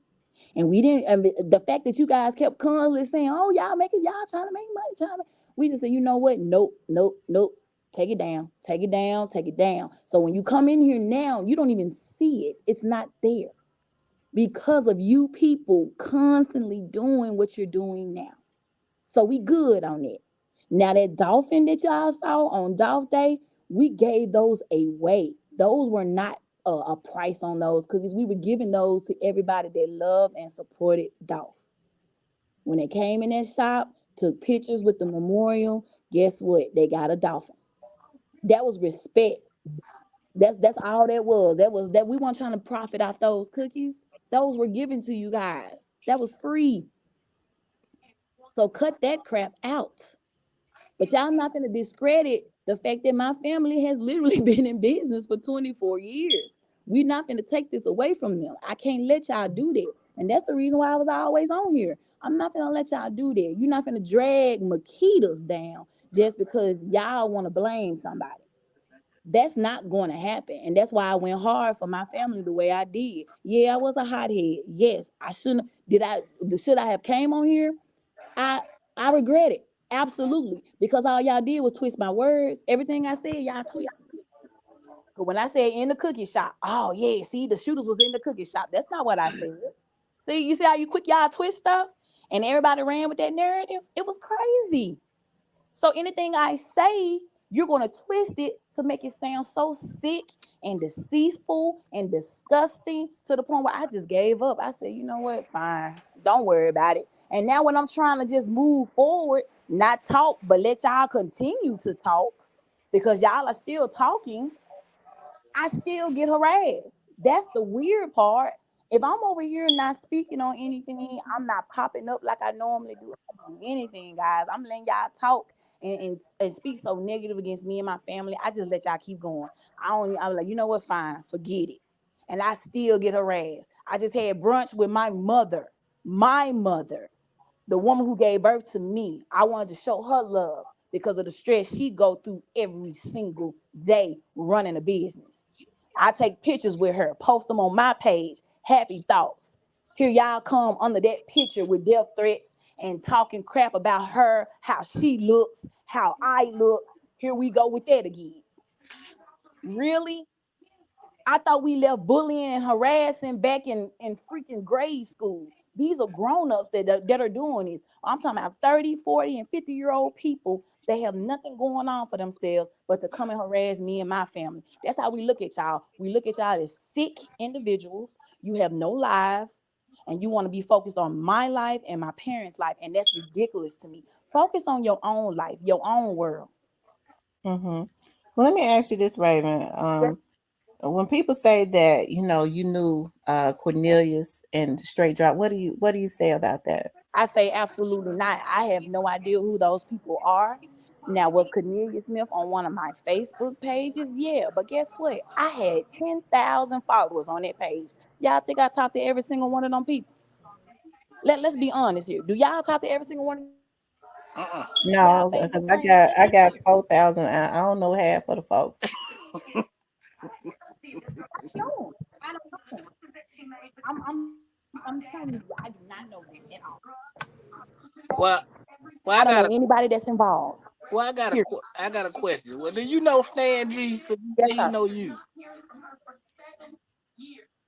and we didn't. The fact that you guys kept constantly saying, "Oh, y'all making y'all trying to make money," we just said, you know what? Nope, nope, nope. Take it down. Take it down. Take it down. So when you come in here now, you don't even see it. It's not there because of you people constantly doing what you're doing now. So we good on it. Now that dolphin that y'all saw on Dolph Day, we gave those away. Those were not a price on those cookies. We were giving those to everybody that loved and supported Dolph. When they came in that shop, took pictures with the memorial, guess what? They got a dolphin. That was respect. That's all that was. That we weren't trying to profit off those cookies. Those were given to you guys. That was free. So cut that crap out. But y'all not gonna discredit the fact that my family has literally been in business for 24 years. We're not gonna take this away from them. I can't let y'all do that. And that's the reason why I was always on here. I'm not gonna let y'all do that. You're not gonna drag Makitas down just because y'all want to blame somebody. That's not going to happen. And that's why I went hard for my family the way I did. Yeah, I was a hothead. Yes, I shouldn't. Should I have came on here? I I regret it. Absolutely. Because all y'all did was twist my words. Everything I said, y'all twisted it. But when I said in the cookie shop, oh yeah, see, the shooters was in the cookie shop. That's not what I said. See, you see how you quick y'all twist stuff? And everybody ran with that narrative? It was crazy. So anything I say, you're going to twist it to make it sound so sick and deceitful and disgusting to the point where I just gave up. I said, you know what? Fine. Don't worry about it. And now when I'm trying to just move forward, not talk, but let y'all continue to talk because y'all are still talking, I still get harassed. That's the weird part. If I'm over here not speaking on anything, I'm not popping up like I normally do. I don't do anything, guys. I'm letting y'all talk and speak so negative against me and my family. I just let y'all keep going. I'm like, you know what? Fine, forget it. And I still get harassed. I just had brunch with my mother, the woman who gave birth to me. I wanted to show her love because of the stress she go through every single day running a business. I take pictures with her, post them on my page, happy thoughts. Here y'all come under that picture with death threats and talking crap about her, how she looks, how I look. Here we go with that again. Really? I thought we left bullying and harassing back in freaking grade school. These are grown-ups that are doing this. I'm talking about 30, 40, and 50-year-old people that have nothing going on for themselves but to come and harass me and my family. That's how we look at y'all. We look at y'all as sick individuals. You have no lives, and you want to be focused on my life and my parents' life, and that's ridiculous to me. Focus on your own life, your own world. Mm-hmm. Well, let me ask you this, Raven. When people say that you knew Cornelius and Straight Drop, what do you say about that? I say absolutely not. I have no idea who those people are. Now, was Cornelia Smith on one of my Facebook pages? Yeah, but guess what? I had 10,000 followers on that page. Y'all think I talked to every single one of them people? Let's be honest here. Do y'all talk to every single one of them people? Uh-uh. Y'all No, Facebook because friends? Let's I be got honest. 4,000. I don't know half of the folks. I don't know 'em. I don't know 'em. I'm telling you, I do not know them at all. Well, well, I I don't know got a, anybody that's involved. well, Here. I got a question. Well, do you know Stan G? 'Cause you Yes, say he sir. know you.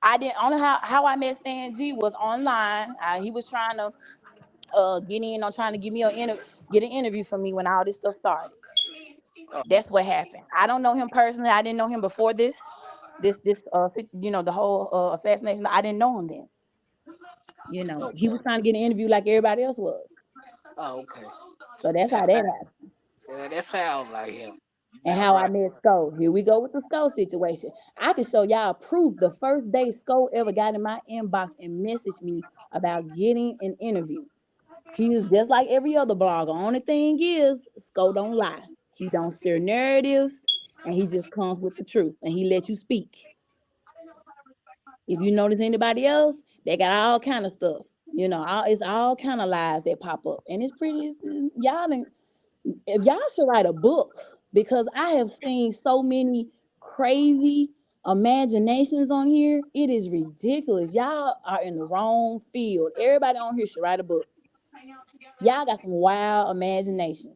I didn't only how I met Stan G was online. He was trying to get in on trying to give me get an interview for me when all this stuff started. Oh, That's what happened. I don't know him personally. I didn't know him before the whole assassination. I didn't know him then. He okay. was trying to get an interview like everybody else was. Oh, okay. So that's how That, that happened. yeah, that sounds like him. You And got how I right. met Sko. Here we go with the Sko situation. I can show y'all proof the first day Sko ever got in my inbox and messaged me about getting an interview. He is just like every other blogger. Only thing is, Sko don't lie. He don't stir narratives, and he just comes with the truth, and he let you speak. If you notice anybody else, they got all kind of stuff. It's all kind of lies that pop up, and y'all. If y'all should write a book because I have seen so many crazy imaginations on here. It is ridiculous. Y'all are in the wrong field. Everybody on here should write a book. Y'all got some wild imagination.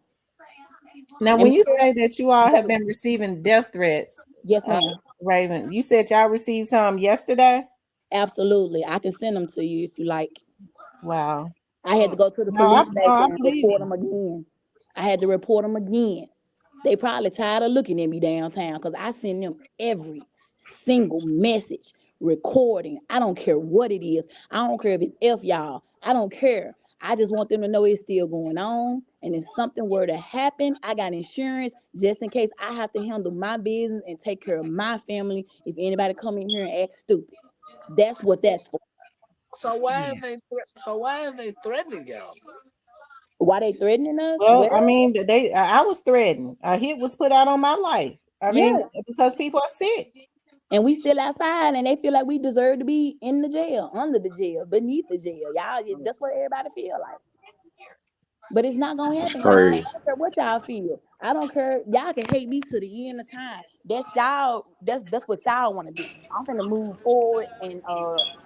Now, Let when me you tell say that you all have you. been receiving death threats, Yes, uh, ma'am. Raven, you said y'all received some yesterday. Absolutely. I can send them to you if you like. Wow. I had to go to the No, police no, station I and believe report you. them again. I had to report them again. They probably tired of looking at me downtown because I send them every single message, recording. I don't care what it is. I don't care if it's F y'all. I don't care. I just want them to know it's still going on. And if something were to happen, I got insurance just in case I have to handle my business and take care of my family if anybody come in here and act stupid. That's what that's for. Yeah. So why is they threatening y'all? Why they threatening us? Well, I Well, mean, I was threatened. A hit was put out on my life. I mean, yeah. because people are sick. And we still outside and they feel like we deserve to be in the jail, under the jail, beneath the jail. Y'all, that's what everybody feel like. But it's not gonna It's happen, y'all. I crazy. don't care what y'all feel. I don't care. Y'all can hate me to the end of time. That's y'all. That's what y'all want to do. I'm gonna move forward and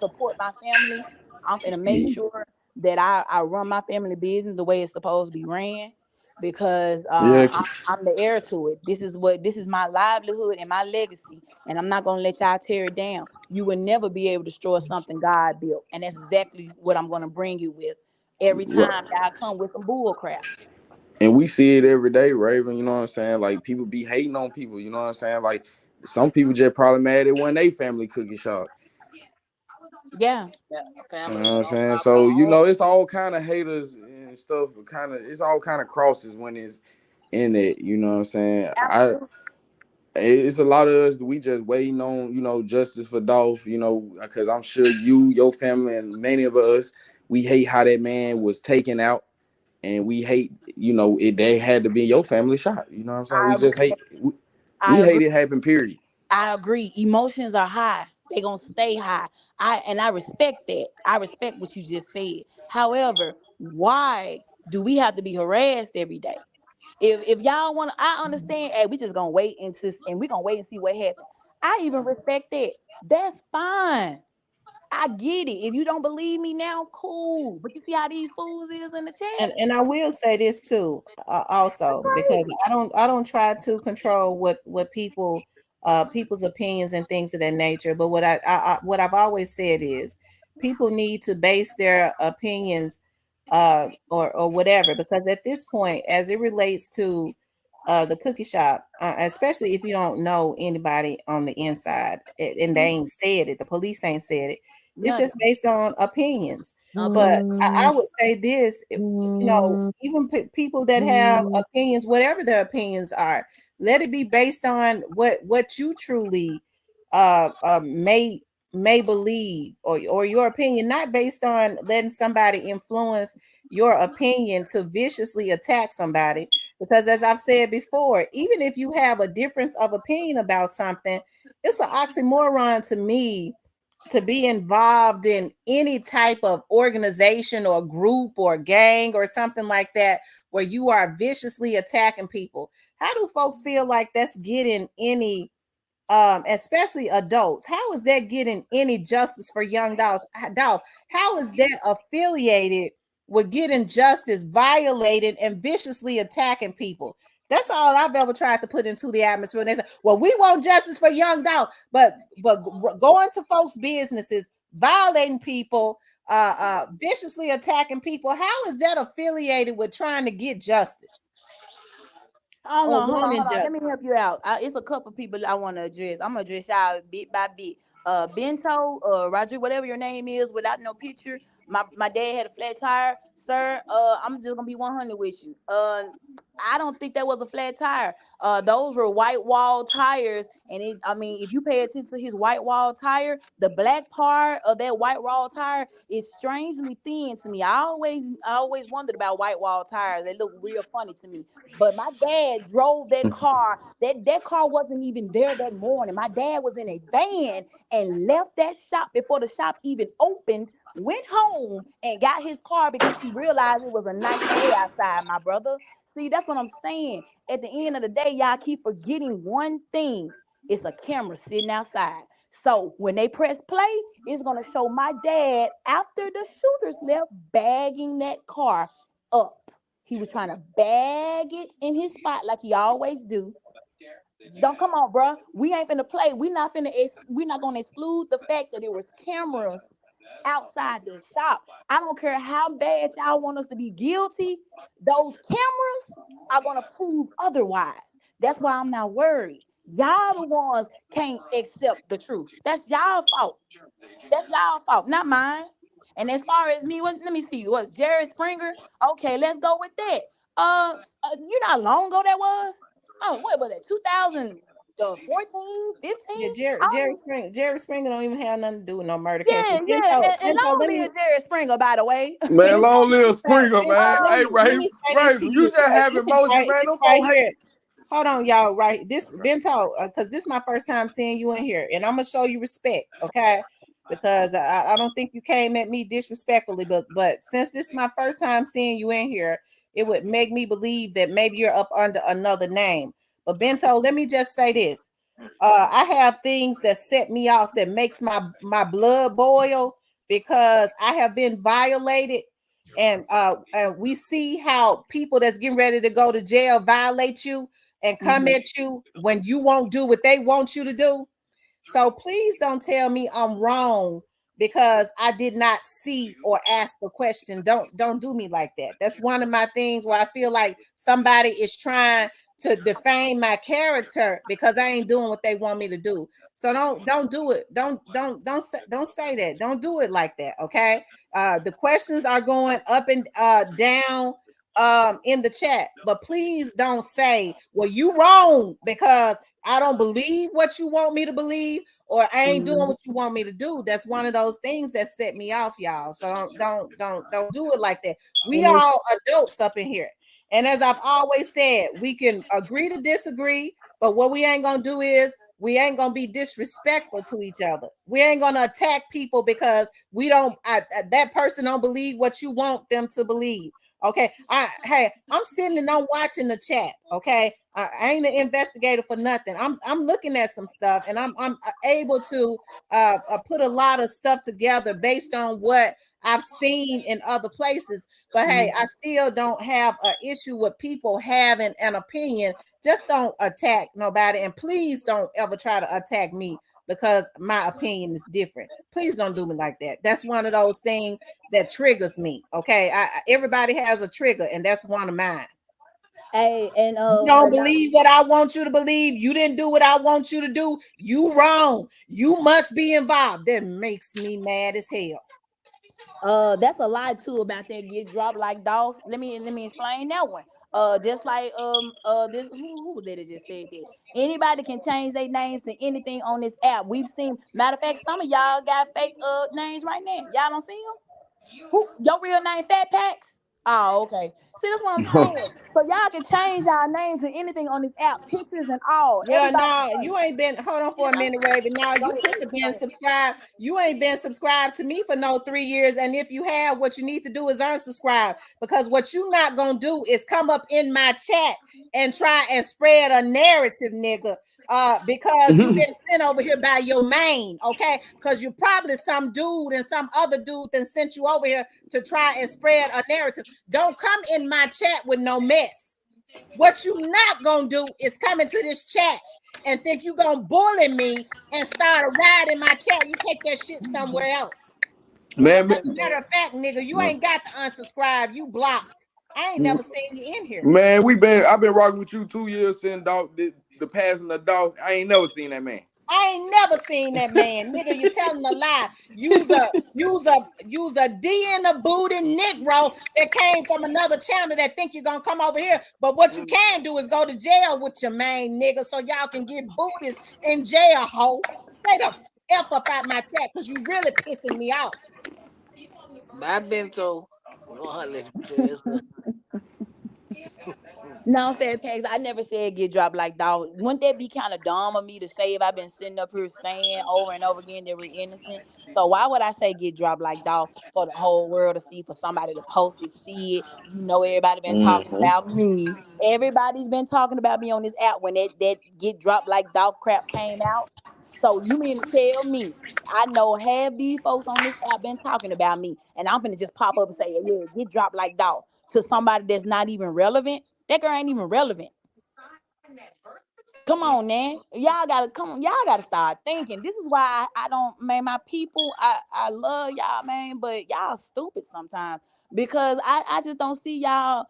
support my family. I'm gonna make sure that I run my family business the way it's supposed to be ran because Yeah, I'm the heir to it. This is my livelihood and my legacy, and I'm not gonna let y'all tear it down. You will never be able to destroy something God built, and that's exactly what I'm gonna bring you with every time right. y'all come with some bull crap. And we see it every day, Raven. You know what I'm saying? Like people be hating on people. You know what I'm saying? Like some people just probably mad at when they family cookie shop. Yeah, Yeah, You know family what I'm all saying? about their So own. it's all kind of haters and stuff. It's all kind of crosses when it's in it. You know what I'm saying? absolutely. It's a lot of us. We just waiting on justice for Dolph. Because I'm sure you, your family, and many of us, we hate how that man was taken out, and we hate it. They had to be your family shot. You know what I'm saying? I We just agree. hate. We I hate agree. it happen. Period. I agree. Emotions are high. They gonna stay high. I respect that. I respect what you just said. However, why do we have to be harassed every day? If y'all want, I understand. Hey, we just gonna wait and we gonna wait and see what happens. I even respect that. That's fine. I get it. If you don't believe me now, cool. But you see how these fools is in the chat? And I will say this too, That's also because crazy. I don't try to control what people's opinions and things of that nature. But what I've always said is people need to base their opinions or whatever, because at this point, as it relates to the cookie shop, especially if you don't know anybody on the inside and they ain't said it, the police ain't said it. It's Nothing. just based on opinions. But Opinion. I would say this, even people that have opinions, whatever their opinions are, let it be based on what you truly may believe, or your opinion, not based on letting somebody influence your opinion to viciously attack somebody. Because as I've said before, even if you have a difference of opinion about something, it's an oxymoron to me to be involved in any type of organization or group or gang or something like that where you are viciously attacking people. How do folks feel like that's getting any especially adults? How is that getting any justice for young dogs? Dog, how is that affiliated with getting justice, violating and viciously attacking people? That's all I've ever tried to put into the atmosphere. And they say, "Well, we want justice for young dogs," but going to folks' businesses, violating people, viciously attacking people. How is that affiliated with trying to get justice Hold or on, hold on, wanting hold on. Let justice? me help you out. It's a couple people I want to address. I'm gonna address y'all bit by bit. Bento, Roger, whatever your name is, without no picture. My dad had a flat tire, sir. I'm just gonna be 100 with you. I don't think that was a flat tire. Those were white wall tires, and I mean, if you pay attention to his white wall tire, the black part of that white wall tire is strangely thin to me. I always wondered about white wall tires. They look real funny to me. But my dad drove that car. That car wasn't even there that morning. My dad was in a van and left that shop before the shop even opened. Went home and got his car because he realized it was a nice day outside, my brother. See, that's what I'm saying. At the end of the day, y'all keep forgetting one thing. It's a camera sitting outside. So when they press play, it's gonna show my dad after the shooters left bagging that car up. He was trying to bag it in his spot like he always do. Don't come on, bro. We ain't finna play. We not gonna exclude the fact that there was cameras outside the shop. I don't care how bad y'all want us to be guilty. Those cameras are gonna prove otherwise. That's why I'm not worried. Y'all the ones can't accept the truth. That's y'all fault. That's y'all fault, not mine. And as far as me, let me see. What Jerry Springer? Okay, let's go with that. You know how long ago that was? Oh, what was it? 2014, Yeah, 15? Jerry Springer don't even have nothing to do with no murder case. Yeah, But yeah. And Bento, long live Jerry Springer, by the way. Man, Bento, long live Springer, man. Let Hey, me let Ray, me say this Ray, to you you. just have This is emotion, man. this Them right folk hate. here. Hold on, y'all. Right, this Bento, because this is my first time seeing you in here, and I'm gonna show you respect, okay? Because I don't think you came at me disrespectfully, but since this is my first time seeing you in here, it would make me believe that maybe you're up under another name. But Bento, let me just say this: I have things that set me off that makes my blood boil because I have been violated, and we see how people that's getting ready to go to jail violate you and come Mhm. at you when you won't do what they want you to do. So please don't tell me I'm wrong because I did not see or ask a question. Don't do me like that. That's one of my things where I feel like somebody is trying to defame my character because I ain't doing what they want me to do. So don't do it. Don't say that. Don't do it like that. Okay. The questions are going up and down in the chat, but please don't say, well, you wrong because I don't believe what you want me to believe, or I ain't doing Mhm. what you want me to do. That's one of those things that set me off, y'all. So don't do it like that. We And it's all adults up in here. And as I've always said, we can agree to disagree, but what we ain't gonna do is we ain't gonna be disrespectful to each other. We ain't gonna attack people because we don't that person don't believe what you want them to believe. Okay. Hey, I'm sitting and I'm watching the chat. Okay. I ain't an investigator for nothing. I'm looking at some stuff and I'm able to put a lot of stuff together based on what I've seen in other places. But hey, I Mhm. still don't have an issue with people having an opinion. Just don't attack nobody, and please don't ever try to attack me because my opinion is different. Please don't do me like that. That's one of those things that triggers me. Okay, everybody has a trigger, and that's one of mine. hey, and You don't believe what I want you to believe. You didn't do what I want you to do. You wrong. You must be involved. That makes me mad as hell. that's a lie too about that get dropped like Dolph. Let me explain that one. Just like this who was that that just said that anybody can change their names to anything on this app. We've seen, matter of fact, some of y'all got fake names right now. Y'all don't see them. Who your real name? Fat Packs. Oh, okay. See, that's what I'm saying. So y'all can change y'all names and anything on this app, pictures and all. Yeah, Everybody no, can change. you ain't been. Hold on You for a minute, Raven. Now know? you Go could ahead. have Go been ahead. subscribed. You ain't been subscribed to me for no 3 years, and if you have, what you need to do is unsubscribe, because what you not gonna do is come up in my chat and try and spread a narrative, nigga. Because you've been sent over here by your main, okay? Because you probably some dude and some other dude that sent you over here to try and spread a narrative. Don't come in my chat with no mess. What you not gonna do is come into this chat and think you gonna bully me and start a riot in my chat. You take that shit somewhere else. Man, As a matter of fact, nigga, you ain't got to unsubscribe. You blocked. I ain't never seen you in here. man, I've been rocking with you 2 years since the passing the dog. I ain't never seen that man. I ain't never seen that man, nigga. You telling a lie. Use a D in the booty Negro that came from another channel that think you're gonna come over here. But what you can do is go to jail with your main nigga, so y'all can get booties in jail, ho. Stay the F up out my chat, because you really pissing me off. My bento, Lord, let you tell us. No, Fat Packs, I never said get dropped like dog. Wouldn't that be kind of dumb of me to say if I've been sitting up here saying over and over again that we're innocent? So why would I say get dropped like dog for the whole world to see, for somebody to post it, see it? You know, everybody been talking about me. Everybody's been talking about me on this app when that get dropped like dog crap came out. So you mean to tell me I know half these folks on this app been talking about me, and I'm gonna just pop up and say, yeah, get dropped like dog to somebody that's not even relevant? That girl ain't even relevant. Come on, man. Y'all gotta come on. Y'all gotta start thinking. This is why I don't, man. My people, I love y'all, man, but y'all stupid sometimes, because I just don't see y'all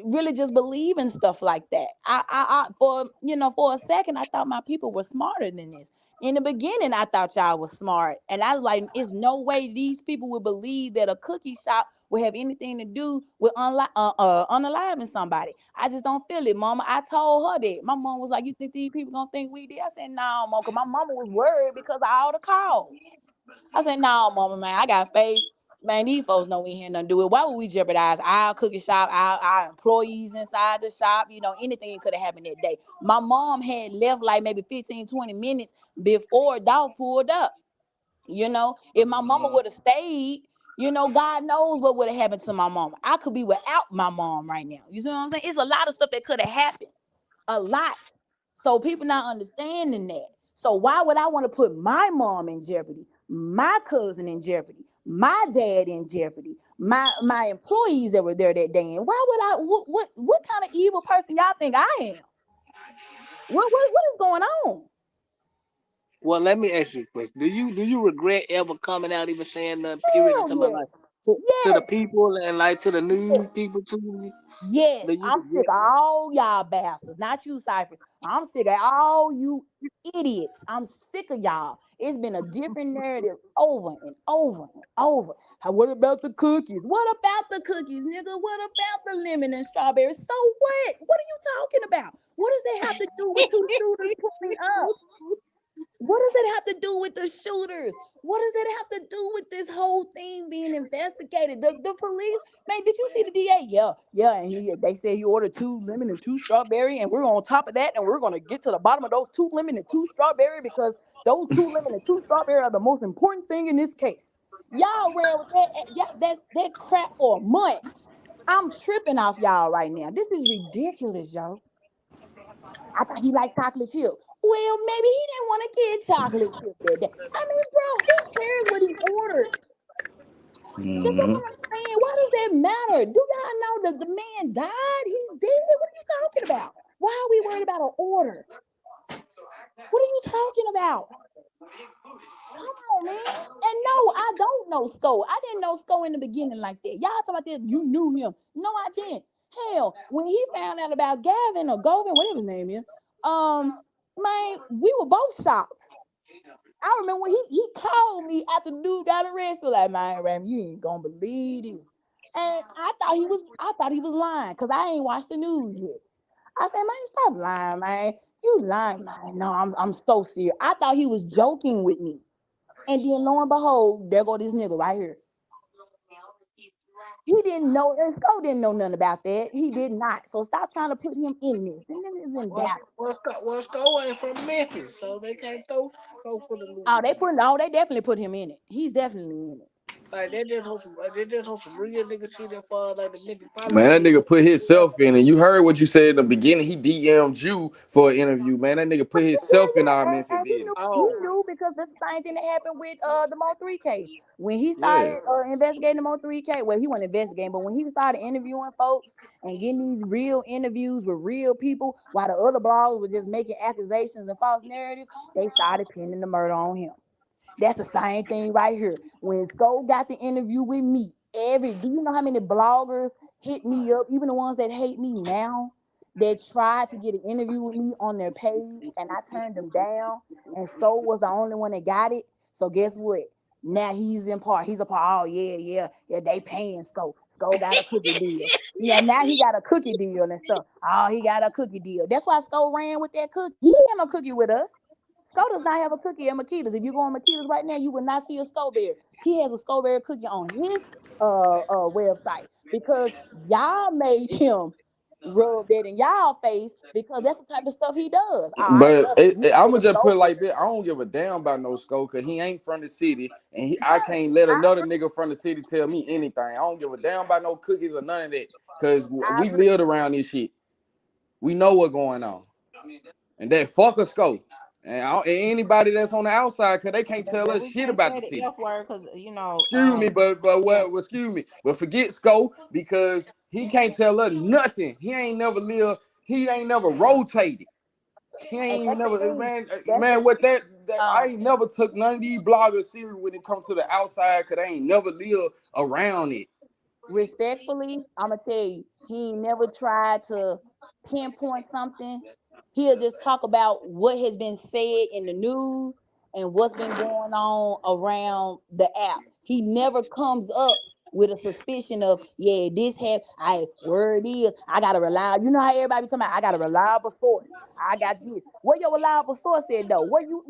really just believe in stuff like that. I for for a second I thought my people were smarter than this. In the beginning, I thought y'all was smart, and I was like, "It's no way these people would believe that a cookie shop would have anything to do with unaliving somebody." I just don't feel it, Mama. I told her that. My mom was like, "You think these people gonna think we did?" I said, "No, Mom," because my mama was worried because of all the calls. I said, "No, Mama, man, I got faith. Man, these folks know we ain't had nothing to do with it. Why would we jeopardize our cookie shop, our employees inside the shop? Anything could have happened that day." My mom had left like maybe 15, 20 minutes before dog pulled up. If my mama would have stayed, God knows what would have happened to my mama. I could be without my mom right now. You see what I'm saying? It's a lot of stuff that could have happened. A lot. So people not understanding that. So why would I want to put my mom in jeopardy, my cousin in jeopardy, my dad in jeopardy, my employees that were there that day? And why would I? What kind of evil person y'all think I am? What is going on? Well, let me ask you a question. Do you regret ever coming out even saying nothing? Period. I'm Hell talking about yeah. like to the Yes. people and like to the news people too. Do Yes, you I'm sick regret? of all y'all bastards, not you, Cypress. I'm sick of all you idiots. I'm sick of y'all. It's been a different narrative over and over and over. What about the cookies? What about the cookies, nigga? What about the lemon and strawberry? So what? What are you talking about? What does that have to do with two shooters pulling up? What does it have to do with the shooters? What does it have to do with this whole thing being investigated? The police, man, did you see the DA? Yeah, yeah, and they said he ordered 2 lemon and 2 strawberry, and we're on top of that, and we're gonna get to the bottom of those 2 lemon and 2 strawberry, because those 2 lemon and 2 strawberry are the most important thing in this case. Y'all ran with that, yeah, that's that crap for a month. I'm tripping off y'all right now. This is ridiculous, y'all. I thought he liked chocolate chip. Well, maybe he didn't want to get chocolate chip that day. I mean, bro, who cares what he ordered? That's what I'm saying. Why does that matter? Do y'all know that the man died? He's dead. What are you talking about? Why are we worried about an order? What are you talking about? Come on, man. And no, I don't know Sko. I didn't know Sko in the beginning like that. Y'all talking about this, you knew him. No, I didn't. Hell, when he found out about Gavin or Govin, whatever his name is, man, we were both shocked. I remember when he called me after the dude got arrested, like, "Man, Ram, you ain't gonna believe this." And I thought he was lying, because I ain't watched the news yet. I said, "Man, stop lying, man. You lying, man." No, I'm so serious. I thought he was joking with me. And then lo and behold, there go this nigga right here. He didn't know, and Sko didn't know nothing about that. He did not. So stop trying to put him in this. And then it's in Dallas. Well, ain't from Memphis, so they can't throw for the Oh, movie. they definitely put him in it. He's definitely in it. Like they just hope some real niggas see that far like the Memphis Man, that politics. nigga put himself in, and you heard what you said in the beginning. He DM'd you for an interview, man. That nigga put Yeah, himself in our yeah, Memphis and business. he Oh, knew because that's the same thing that happened with the Mo3 case. When he Yeah, started investigating the Mo3 case, well, he wasn't investigating, but when he started interviewing folks and getting these real interviews with real people, while the other bloggers were just making accusations and false narratives, they started pinning the murder on him. That's the same thing right here. When Sko got the interview with me, do you know how many bloggers hit me up, even the ones that hate me now, that tried to get an interview with me on their page and I turned them down, and Sko was the only one that got it. So guess what? Now he's in part. He's a part. Oh yeah. They paying Sko. Sko got a cookie deal. Yeah, now he got a cookie deal and stuff. Oh, he got a cookie deal. That's why Sko ran with that cookie. He ain't got no cookie with us. Sko does not have a cookie at Makitas. If you go on Makitas right now, you will not see a Sko Bear. He has a Sko Bear cookie on his website because y'all made him rub that in y'all face because that's the type of stuff he does. Oh, I but love it. You can I'm get gonna a just Sko put it Bear. like that. I don't give a damn about no Sco, cause he ain't from the city, and I Right. can't let I another agree. nigga from the city tell me anything. I don't give a damn about no cookies or none of that, cause I we agree. lived around this shit. We know what's going on, and that fuck a Sco. And anybody that's on the outside, cause they can't tell But us we shit can't about the say the city. F word because Excuse me, but yeah. what? Excuse me, but forget Sco because he can't tell us nothing. He ain't never lived. He ain't never rotated. He And ain't that's the never thing. man. That's the Man, what thing. that I ain't never took none of these bloggers serious when it comes to the outside because they ain't never lived around it. Respectfully, I'm gonna tell you, he ain't never tried to pinpoint something. He'll just talk about what has been said in the news and what's been going on around the app. He never comes up with a suspicion of, yeah, this have I word is I got a reliable. You know how everybody be talking about I got a reliable source. I got this. What your reliable source said though? What you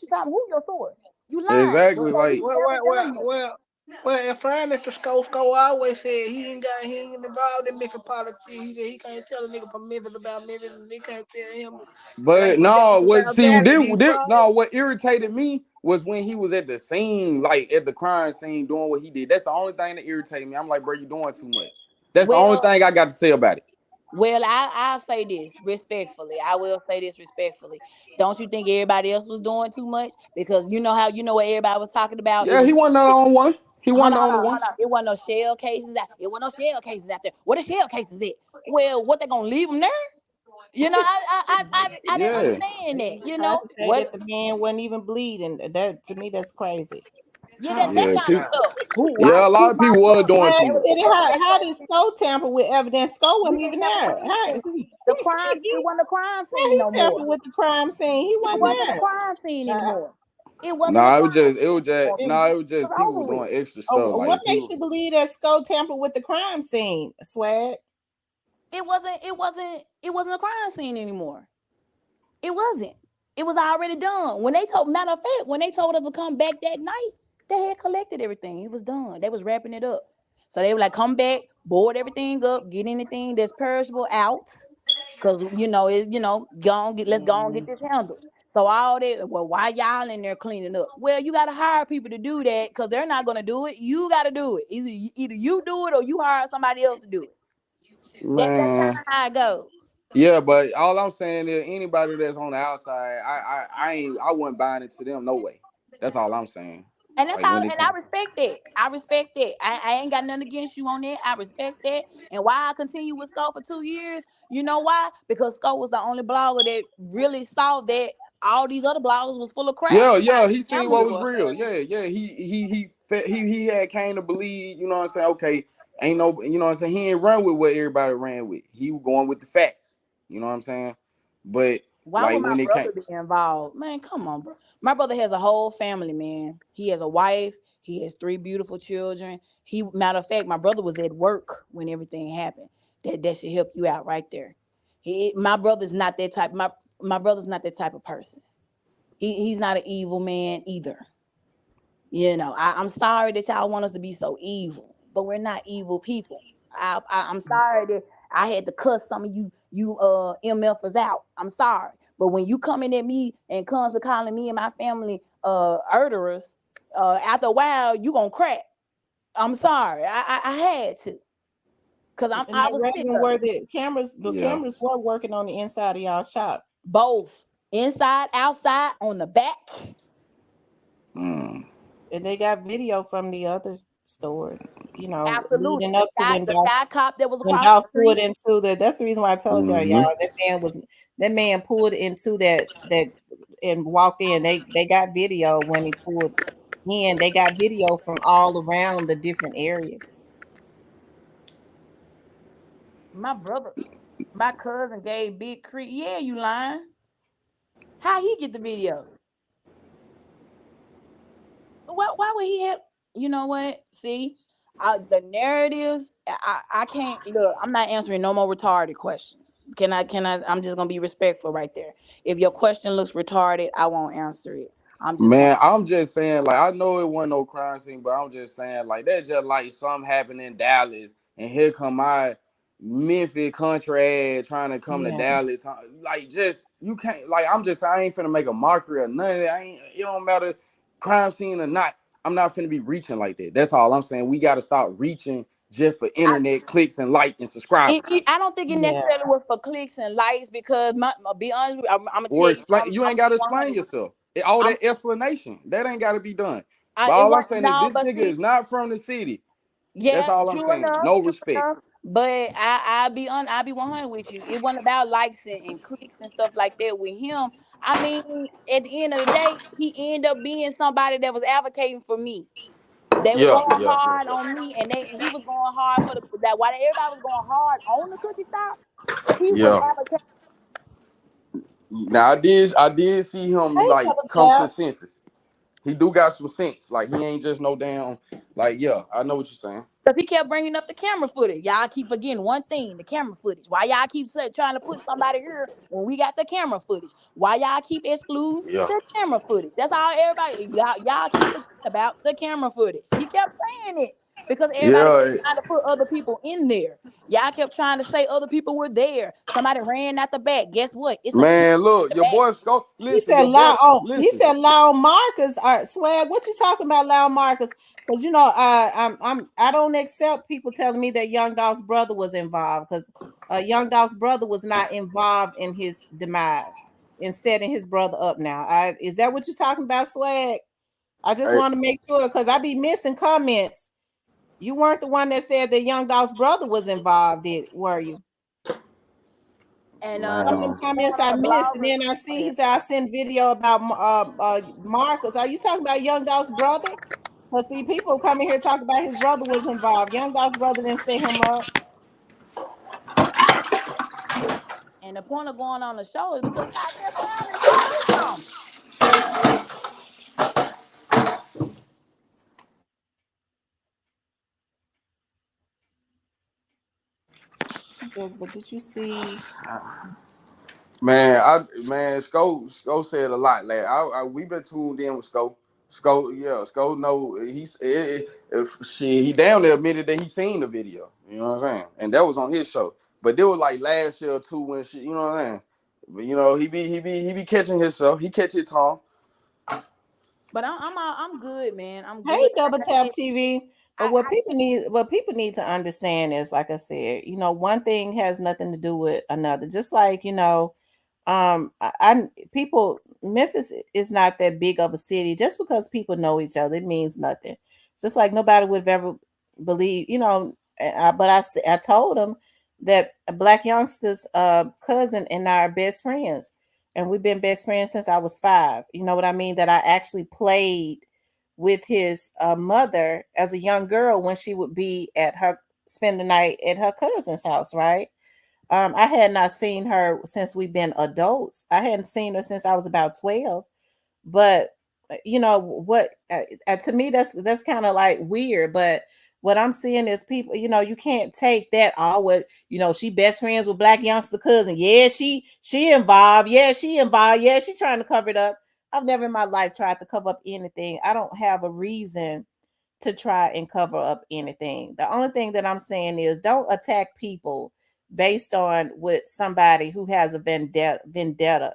talking? Who your source? You lying Exactly, because like he's well, never well, well, done that. well, well. In fairness to Sco always said he ain't involved in Memphis politics. He said he can't tell a nigga from Memphis about Memphis, and they can't tell him like but from Dallas no, what about see Dallas. He's this wrong. no what irritated me was when he was at the scene, like at the crime scene, doing what he did. That's the only thing that irritated me. I'm like, bro, you doing too much. That's the only Well, thing I got to say about it. I'll say this respectfully. I will say this respectfully. Don't you think everybody else was doing too much? Because you know what everybody was talking about? It Yeah, was he wasn't the only one. He hold wasn't on, the hold only on, one. hold on. It wasn't no shell cases out. It wasn't no shell cases out there. What the shell cases at? Well, what they gonna leave them there? I didn't Yeah, understand that. And You tried know to say what? that the man wasn't even bleeding. That to me, that's crazy. Yeah, that Oh yeah, kind of people. my stuff. Who? Why? Yeah, a lot Who of my people were source? doing I too That much. was said, that was how that did Sco tamper with evidence? Sco you wasn't didn't even never there. bring How, in the crimes. It wasn't a crime how scene he no more. tampered with the crime scene? He It wasn't wasn't a there. crime scene Uh, anymore. It wasn't a Nah, crime scene anymore. nah, it was It just was people over were with. doing extra stuff. what Like makes people, you believe that Sco tampered with the crime scene? Swag. It wasn't a crime scene anymore. It wasn't. It was already done. Matter of fact, when they told us to come back that night, they had collected everything. It was done. They was wrapping it up. So they were like, come back, board everything up, get anything that's perishable out. Cause let's go and get Mm. this handled. So all that, well, why y'all in there cleaning up? Well, you gotta hire people to do that because they're not gonna do it. You gotta do it. Either you do it or you hire somebody else to do it. That's kind man. of how it goes. Yeah, but all I'm saying is anybody that's on the outside, I wouldn't bind it to them no way. That's all I'm saying. And that's Like how, when it and I comes. respect that. I respect that. I ain't got nothing against you on that. I respect that. And why I continue with Skull for 2 years, you know why? Because Skull was the only blogger that really saw that all these other bloggers was full of crap Yeah, and tried yeah, to he seen scam them what was for us. real. Yeah, yeah, he had came to believe. You know what I'm saying? Okay, ain't no, you know what I'm saying. He ain't run with what everybody ran with. He was going with the facts. You know what I'm saying? But Why would like my when it came, brother be involved? Man, come on, bro. My brother has a whole family, man. He has a wife. He has three beautiful children. Matter of fact, my brother was at work when everything happened. That should help you out right there. My brother's not that type. My brother's not that type of person. He's not an evil man either. I'm sorry that y'all want us to be so evil. but we're not evil people. I'm sorry that I had to cuss some of you MFers out. I'm sorry. But when you coming at me and comes to calling me and my family murderers, after a while you gonna crack. I'm sorry. I had to. Cause And I that was sick Reagan of it. where the Yeah. cameras were working on the inside of y'all shop. Both. Inside, outside, on the back. Mm. And they got video from the other stores, Absolutely. leading up to The guy cop that was when across the Dolph pulled street. into that's the reason why I told y'all, Mm-hmm. that man pulled into that and walked in. They got video when he pulled in. They got video from all around the different areas. My brother, my cousin gave Big Creek. Yeah, you lying. How he get the video? Why would he have? You know what? See, the narratives. I can't look. I'm not answering no more retarded questions. Can I? Can I? I'm just gonna be respectful right there. If your question looks retarded, I won't answer it. I'm just gonna. Man, I'm just saying, like, I know it wasn't no crime scene, but I'm just saying, like, that's just like something happened in Dallas, and here come my Memphis country ad trying to come to Yeah. Dallas. Like, just you can't, like, I'm just, I ain't finna make a mockery or none of that. It don't matter crime scene or not. I'm not finna be reaching like that. That's all I'm saying. We got to stop reaching just for internet clicks and like and subscribers. I don't think it Yeah. necessarily was for clicks and likes because be honest with you, I'm gonna tell Or you, explain. You I'm ain't gonna got be to 100 explain with you. yourself. All I'm that explanation that ain't got to be done. But it all I'm was saying is no, this but nigga see, is not from the city. That's yeah, all I'm saying. No true respect. enough. But I'll be 100 with you. It wasn't about likes and clicks and stuff like that with him. I mean, at the end of the day, he ended up being somebody that was advocating for me. They were Yeah, going yeah, yeah, hard on me, and he was going hard for that. While everybody was going hard on the cookie stop, he was yeah. advocating. Now I did see him Hey, like Double come to Tap. senses. He do got some sense. Like he ain't just no damn. Like yeah, I know what you're saying. Because he kept bringing up the camera footage. Y'all keep forgetting one thing, the camera footage. Why y'all keep trying to put somebody here when we got the camera footage? Why y'all keep excluding Yeah, the camera footage? That's all everybody, y'all keep forgetting about the camera footage. He kept saying it because everybody kept yeah, trying to put other people in there. Y'all kept trying to say other people were there. Somebody ran out the back. Guess what? It's a camera man. Look, in the your back. boy Sco. He Listen, said your boy. he Listen. said loud markers are swag. What you talking about, loud markers? Because I don't accept people telling me that Young Dolph's brother was involved because Young Dolph's brother was not involved in his demise in setting his brother up. Now, is that what you're talking about, swag? I just Hey, want to make sure because I be missing comments. You weren't the one that said that Young Dolph's brother was involved, were you? And Some of man. them going comments on I the missed, and blogger. then I see he said I sent video about Marcus. Are you talking about Young Dolph's brother? Because see, people coming here talking about his brother was involved. Young Dolph's brother didn't set him up. And the point of going on the show is because y'all kept trying to say something. He says, but did you see? Sco said a lot. Like we been tuned in with Sco. Sco know if shit, he down there admitted that he seen the video. You know what I'm saying? And that was on his show. But there was like last year or two when she, you know what I'm saying? But you know, he be catching himself. He catch his tongue. But I'm good, man. I'm Hey, good. Double Tap TV. But I what people need to understand is, like I said, one thing has nothing to do with another. Just like people, Memphis is not that big of a city. Just because people know each other, it means nothing. Just like nobody would have ever believe, but I told them that a Black youngster's cousin and I are best friends, and we've been best friends since I was 5. You know what I mean? That I actually played with his mother as a young girl when she would be spend the night at her cousin's house, right? I had not seen her since we've been adults. I hadn't seen her since I was about 12. But what to me that's kind of like weird. But what I'm seeing is people, you can't take that all what she best friends with Black youngster cousin. Yeah, she involved. Yeah, she involved. Yeah, she trying to cover it up. I've never in my life tried to cover up anything. I don't have a reason to try and cover up anything. The only thing that I'm saying is don't attack people based on what somebody who has a vendetta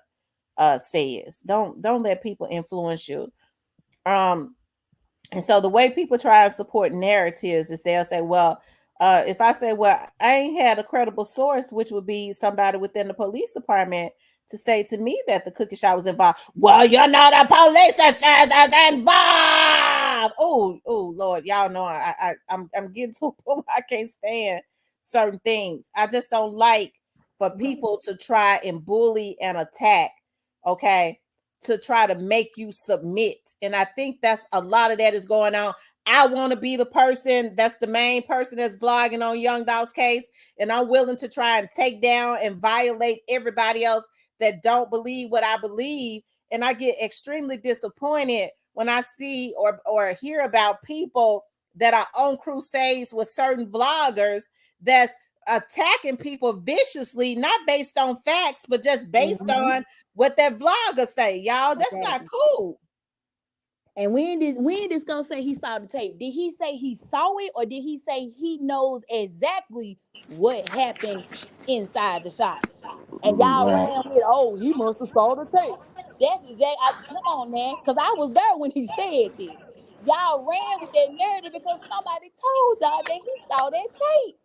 says. Don't let people influence you. Um and so the way people try and support narratives is they'll say, well, if I say, well, I ain't had a credible source, which would be somebody within the police department to say to me that the cookie shop was involved. Well, you know the police is involved. Oh, Lord, y'all know I'm getting to a point where I can't stand certain things. I just don't like for people to try and bully and attack. Okay, to try to make you submit. And I think that's a lot of that is going on. I want to be the person that's the main person that's vlogging on Young Dolph's case, and I'm willing to try and take down and violate everybody else that don't believe what I believe. And I get extremely disappointed when I see or hear about people that are on crusades with certain vloggers that's attacking people viciously, not based on facts, but just based on what that vlogger say. Y'all, that's not Exactly. cool. And when this gonna say he saw the tape? Did he say he saw it, or did he say he knows exactly what happened inside the shop? And y'all Man. ran with, oh, he must have saw the tape. That's exact. Come on, man, because I was there when he said this. Y'all ran with that narrative because somebody told y'all that he saw that tape.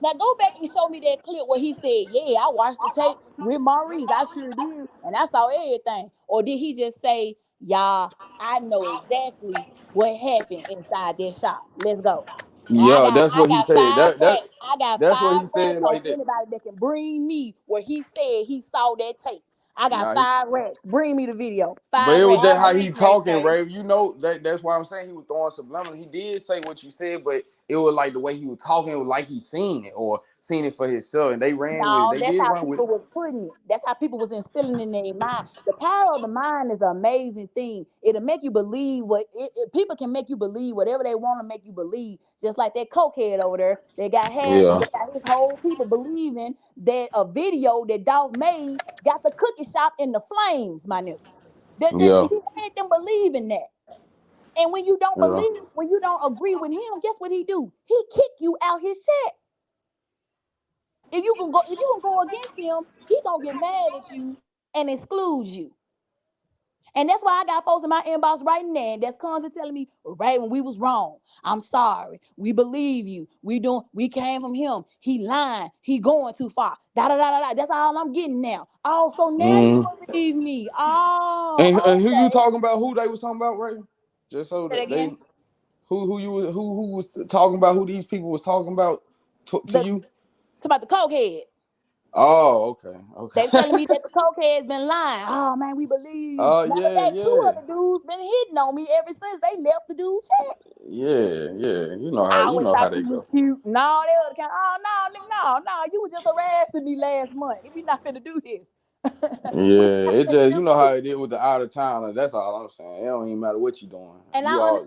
Now go back and show me that clip where he said, "Yeah, I watched the tape with Maurice. I sure did, and I saw everything." Or did he just say, "Y'all, I know exactly what happened inside that shop. Let's go." Now Yeah, that's I what he got said. five That racks. I got that's what five he racks said on like that. anybody that can bring me where he said he saw that tape. I got Nah, 5 racks. Bring me the video. but Five it was racks. just how Always he Ray talking, J. Ray. You know that's why I'm saying he was throwing subliminal. He did say what you said, but it was like the way he was talking, it was like he seen it or seen it for himself, and they ran with it. No, They that's did how run with people it. was putting it. That's how people was instilling in their mind. The power of the mind is an amazing thing. It'll make you believe people can make you believe whatever they want to make you believe. Just like that cokehead over there, Yeah, they got his whole people believing that a video that Dolph made got the cookie shop in the flames, my nigga. yeah, He made them believe in that. And when you don't yeah. believe, when you don't agree with him, guess what he do? He kick you out his chat. If you can go against him, he gonna get mad at you and exclude you. And that's why I got folks in my inbox right now that's constantly telling me, right when we was wrong, I'm sorry. We believe you. We came from him. He lying. He going too far. Da da da da da. That's all I'm getting now. Oh, so now you Mm. believe me. Oh, And who you okay. talking about? Who they was talking about, Ray? Just so Say that that again. they who was talking about who these people was talking about to The you? It's about the cokehead. Oh, okay, They okay. telling me that the cokehead's been lying. Oh man, we believe. Oh Matter of yeah, fact, two yeah, other dudes been hitting on me ever since they left the dude chat. yeah, yeah. I You always know how thought they you was go. cute. No, they other kind. Oh no, nigga, no. You was just harassing me last month. We not finna do this. We Yeah, not it finna just do you know this. how it is with the out of town. That's all I'm saying. It don't even matter what you doing. And You I all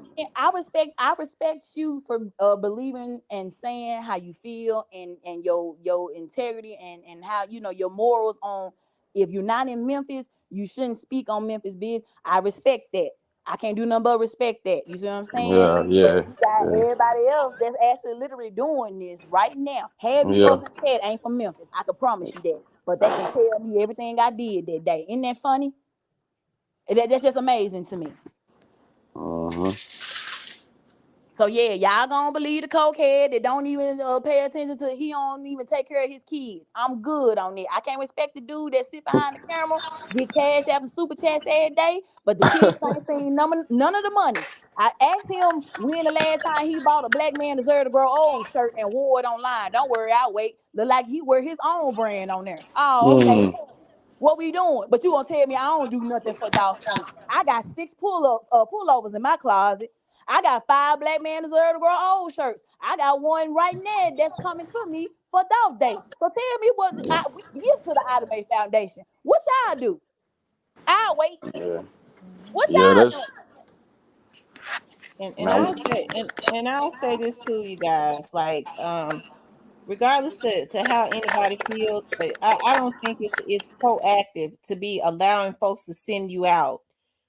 understand. I respect you for believing and saying how you feel and your integrity and how you know your morals on. If you're not in Memphis, you shouldn't speak on Memphis biz. I respect that. I can't do nothing but respect that. You see what I'm saying? yeah, But yeah, you got yeah, everybody else that's actually literally doing this right now. Half these yeah. folks in chat ain't from Memphis. I can promise you that. But they can tell me everything I did that day. Isn't that funny? That's just amazing to me. Uh-huh. So yeah, y'all gonna believe the cokehead that don't even pay attention to he don't even take care of his kids. I'm good on it. I can't respect the dude that sit behind the camera, get cash after super chats every day, but the kids ain't seen none of the money. I asked him when the last time he bought a black man deserve to grow old shirt and wore it online. Don't worry, I'll wait. Look like he wear his own brand on there. Oh, okay, Mm. cool. What we doing? But you gonna tell me I don't do nothing for Dolph Funny. I got 6 pullovers in my closet. I got 5 black man deserve to grow old shirts. I got one right now that's coming to me for Dolph Day. So tell me we give to the Ottoman Foundation. What y'all do? I wait. Yeah, What yeah. y'all That's do? And now. I'll say this to you guys, like regardless to how anybody feels, but I don't think it's proactive to be allowing folks to send you out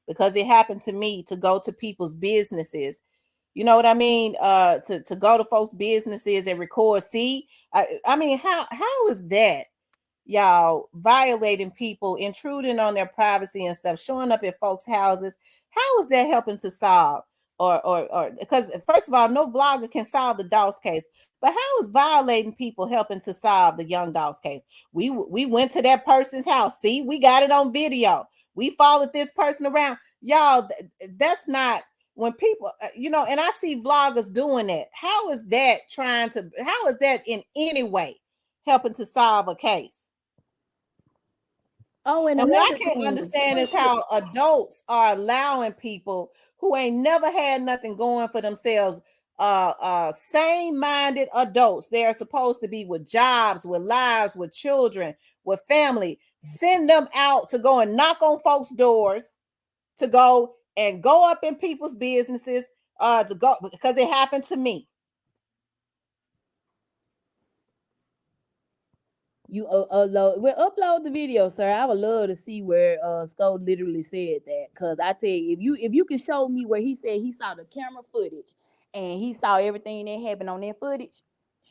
because it happened to me to go to people's businesses. You know what I mean? To go to folks' businesses and record. See, I mean, how is that? Y'all violating people, intruding on their privacy and stuff, showing up at folks' houses. How is that helping to solve? Or because first of all, no vlogger can solve the Dolph's case. But how is violating people helping to solve the Young Dolph's case? We went to that person's house. See, we got it on video. We followed this person around. Y'all, that's not when people, and I see vloggers doing that. How is that how is that in any way helping to solve a case? Oh, and And what I another can't thing. understand is how adults are allowing people who ain't never had nothing going for themselves, sane-minded adults. They are supposed to be with jobs, with lives, with children, with family. Send them out to go and knock on folks' doors, to go and go up in people's businesses, to go because it happened to me. You upload the video, sir. I would love to see where Sco literally said that. Cause I tell you, if you can show me where he said he saw the camera footage and he saw everything that happened on that footage,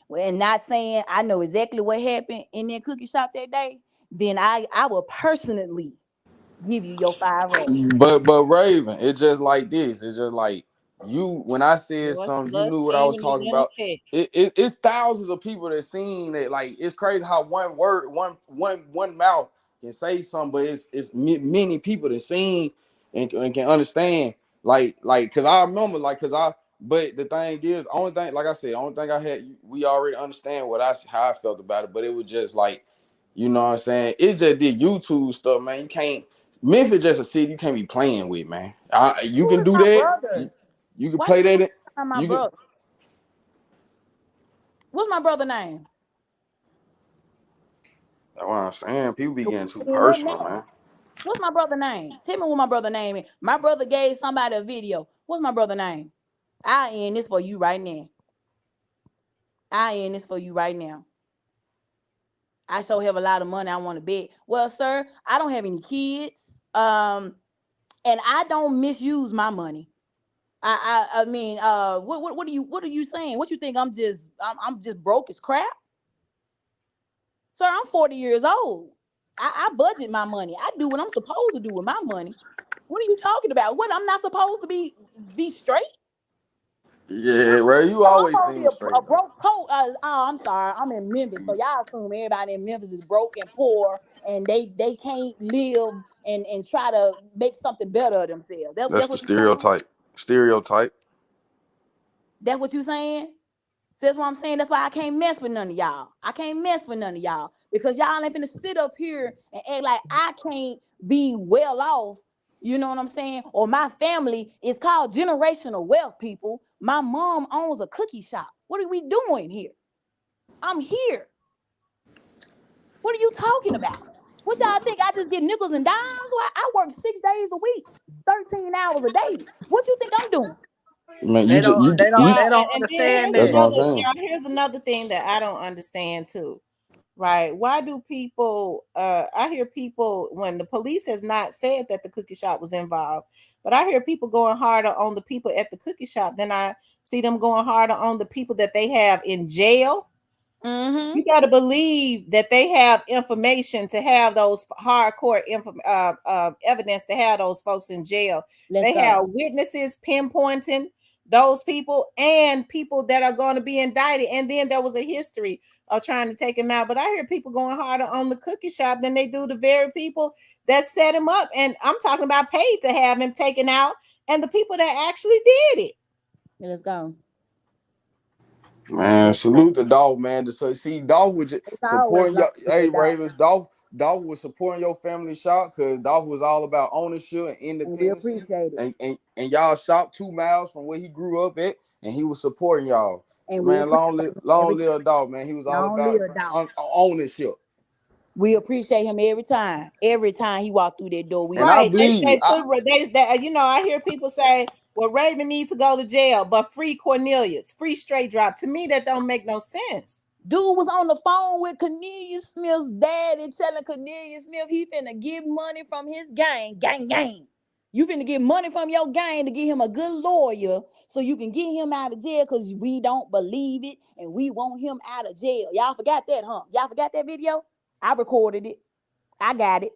well, and not saying I know exactly what happened in that cookie shop that day, then I will personally give you your 5 roses. But Raven, it's just like this. It's just like you when I said Lord, something, you lust, knew what I was demon is talking in about. effect. It's thousands of people that seen it. Like it's crazy how one word, one mouth can say something, but it's many people that seen and can understand. Like because I remember because I. But the thing is, only thing like I said, only thing I had, we already understand how I felt about it. But it was just like, you know what I'm saying? It just did YouTube stuff, man. You can't. Memphis just a city you can't be playing with, man. You Who can is do my that. brother? You can Why play you that. find my You can. brother? What's my brother name? That's what I'm saying. People be getting too We ain't letting personal, that. man. What's my brother name? Tell me what my brother name is. My brother gave somebody a video. What's my brother name? I end this for you right now. I end this for you right now. I sure have a lot of money I want to bet. Well, sir, I don't have any kids. And I don't misuse my money. I mean, what are you saying? What you think I'm just broke as crap? Sir, I'm 40 years old. I budget my money. I do what I'm supposed to do with my money. What are you talking about? What I'm not supposed to be straight? Yeah, Ray, you So I'm always gonna be seem straight a though. broke oh, I'm sorry. I'm in Memphis, so y'all assume everybody in Memphis is broke and poor, and they can't live and try to make something better of themselves. That's That's the what you saying? stereotype. Stereotype. That's what you saying? So that's what I'm saying. That's why I can't mess with none of y'all. I can't mess with none of y'all because y'all ain't finna sit up here and act like I can't be well off. You know what I'm saying? Or my family is called generational wealth, people. My mom owns a cookie shop. What are we doing here? I'm here. What are you talking about? What y'all think? I just get nickels and dimes? Why I work 6 days a week, 13 hours a day. What you think I'm doing? Man, They don't they don't you. Y'all, they don't and then understand here's That's that. what I'm another, saying. y'all, here's another thing that I don't understand too. Right? Why do people I hear people when the police has not said that the cookie shop was involved, but I hear people going harder on the people at the cookie shop than I see them going harder on the people that they have in jail. Mm-hmm. You got to believe that they have information to have those hardcore evidence to have those folks in jail. Let's They go. have witnesses pinpointing those people and people that are going to be indicted. And then there was a history of trying to take him out. But I hear people going harder on the cookie shop than they do the very people that set him up. And I'm talking about paid to have him taken out and the people that actually did it. Let's go. Man, salute the Dolph, man. So see, Dolph was just It's always supporting love your. to Hey, the dog. Ravens, Dolph was supporting your family shop because Dolph was all about ownership and And we independence, appreciate it. and y'all shop 2 miles from where he grew up at, and he was supporting y'all. And we Man, appreciate him every long time. live Dolph, man. He was all Long about live dog. ownership, We appreciate him every time. Every time he walked through that door, we and I Right. appreciate. believe I hear people say, well, Raven needs to go to jail, but free Cornelius, free straight drop. To me, that don't make no sense. Dude was on the phone with Cornelius Smith's daddy telling Cornelius Smith he finna get money from his gang. Gang, gang. You finna get money from your gang to get him a good lawyer so you can get him out of jail because we don't believe it and we want him out of jail. Y'all forgot that, huh? Y'all forgot that video? I recorded it. I got it.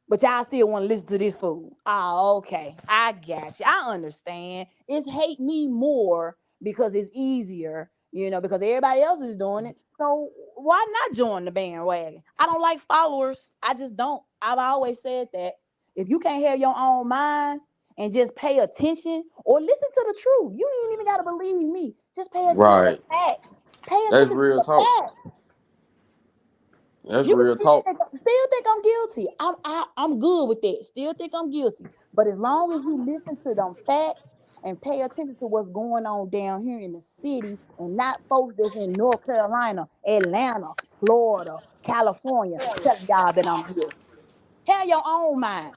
But y'all still want to listen to this fool. Oh, okay. I got you. I understand. It's hate me more because it's easier, because everybody else is doing it. So why not join the bandwagon? I don't like followers. I just don't. I've always said that. If you can't have your own mind and just pay attention or listen to the truth, you ain't even got to believe me. Just pay attention to Right. facts. Pay That's attention to real the talk. facts. That's You real talk. still think I'm guilty. I'm good with that. Still think I'm guilty. But as long as you listen to them facts and pay attention to what's going on down here in the city and not folks that's in North Carolina, Atlanta, Florida, California telling y'all that I'm guilty. Have your own mind.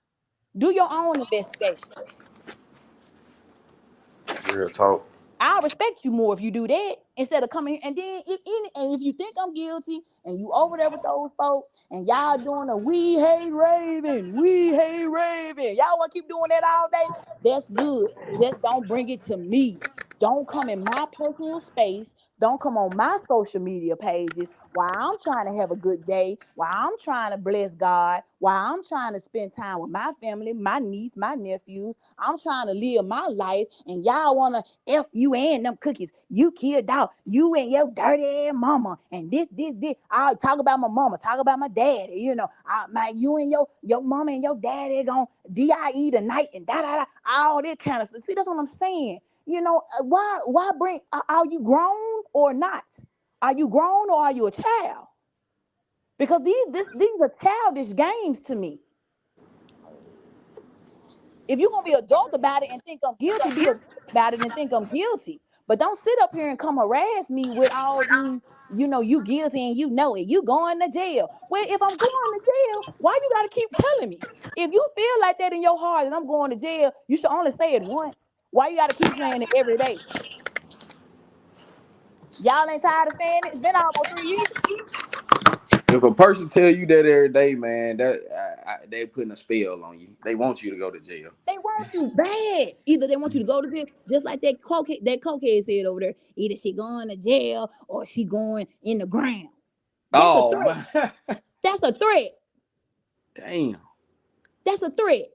Do your own investigation. Real talk. I respect you more if you do that instead of coming here. And then if you think I'm guilty and you over there with those folks and y'all doing a we hate Raven. Y'all want to keep doing that all day? That's good. Just don't bring it to me. Don't come in my personal space. Don't come on my social media pages while I'm trying to have a good day, while I'm trying to bless God, while I'm trying to spend time with my family, my niece, my nephews. I'm trying to live my life, and y'all want to F you and them cookies. You killed dog. You and your dirty ass mama. And this. I'll talk about my mama, talk about my daddy. You and your mama and your daddy gonna DIE tonight and all that kind of stuff. See, that's what I'm saying. Why bring are you grown or not? Are you grown or are you a child? Because these are childish games to me. If you're gonna be adult about it and think I'm guilty, be adult about it and think I'm guilty. But don't sit up here and come harass me with all these, you guilty and you know it. You going to jail. Well, if I'm going to jail, why you gotta keep telling me? If you feel like that in your heart that I'm going to jail, you should only say it once. Why you gotta keep saying it every day? Y'all ain't tired of saying it? It's been almost 3 years. If a person tell you that every day, man, that they putting a spell on you. They want you to go to jail. They want you bad. Either they want you to go to jail, just like that cokehead said over there. Either she going to jail or she going in the ground. That's a Oh threat. man, That's a threat. damn. That's a threat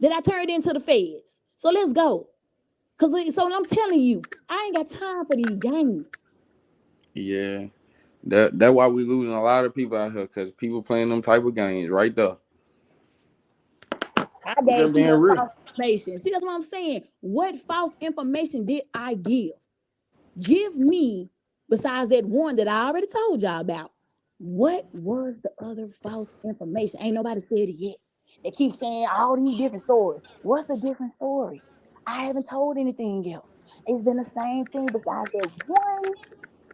that I turned into the feds. So let's go. So I'm telling you, I ain't got time for these games. Yeah, that's why we losing a lot of people out here because people playing them type of games right there. I I'm gave just being people real. false information. See, that's what I'm saying. What false information did I give? Give me, besides that one that I already told y'all about, what was the other false information? Ain't nobody said it yet. They keep saying all these different stories. What's the different story? I haven't told anything else. It's been the same thing besides that one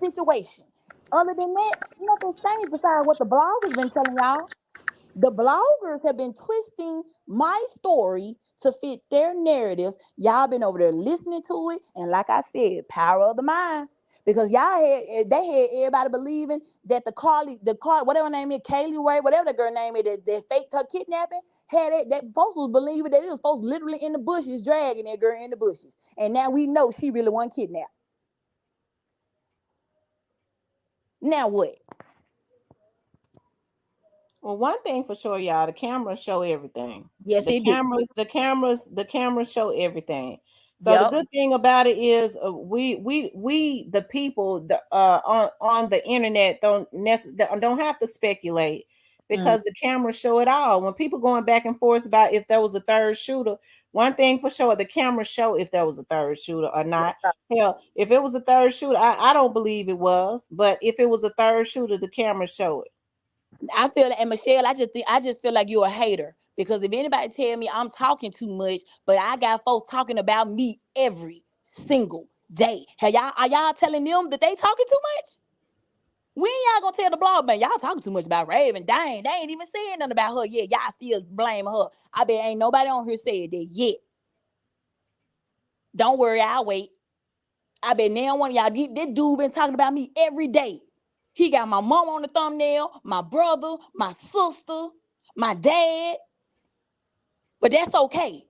situation. Other than that, nothing's changed besides what the blog has been telling y'all. The bloggers have been twisting my story to fit their narratives. Y'all been over there listening to it, and like I said, power of the mind. Because they had everybody believing that whatever her name is, Kaylee Ray, whatever the girl name is, that faked her kidnapping, had it that folks was believing that it was folks literally in the bushes dragging that girl in the bushes, and now we know she really wasn't kidnapped. Now what? Well, one thing for sure, y'all, the cameras show everything. Yes, The it do. cameras show everything. So the Yep. good thing about it is, we the people on the internet don't have to speculate Mm. because the cameras show it all. When people going back and forth about if there was a third shooter, one thing for sure, the cameras show if there was a third shooter or not. Hell, if it was a third shooter, I don't believe it was, but if it was a third shooter, the cameras show it. I feel, and Michelle, I just feel like you're a hater because if anybody tell me I'm talking too much, but I got folks talking about me every single day. Are y'all telling them that they talking too much? When y'all gonna tell the blog man y'all talking too much about Raven? Dang, they ain't even saying nothing about her yet. Y'all still blaming her. I bet ain't nobody on here said that yet. Don't worry, I'll wait. I bet now one of y'all, this dude been talking about me every day. He got my mom on the thumbnail, my brother, my sister, my dad. But that's okay.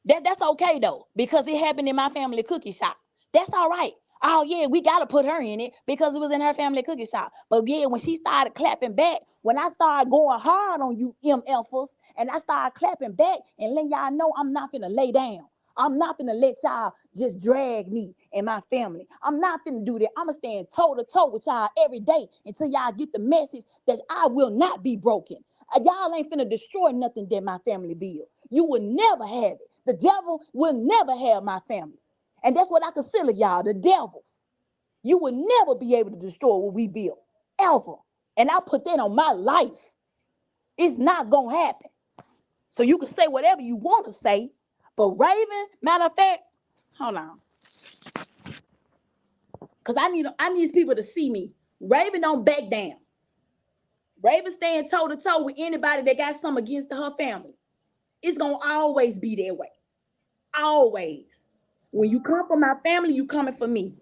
That's okay though, because it happened in my family cookie shop. That's all right. Oh yeah, we gotta put her in it because it was in her family cookie shop. But yeah, when she started clapping back, when I started going hard on you MFers, and I started clapping back and letting y'all know I'm not finna lay down. I'm not finna let y'all just drag me and my family. I'm not finna do that. I'ma stand toe to toe with y'all every day until y'all get the message that I will not be broken. Y'all ain't finna destroy nothing that my family built. You will never have it. The devil will never have my family. And that's what I consider y'all, the devils. You will never be able to destroy what we built, ever. And I put that on my life. It's not going to happen. So you can say whatever you want to say, but Raven, matter of fact, hold on. Because I need people to see me. Raven don't back down. Raven stand toe to toe with anybody that got something against her family. It's going to always be that way. Always. When you come for my family, you coming for me.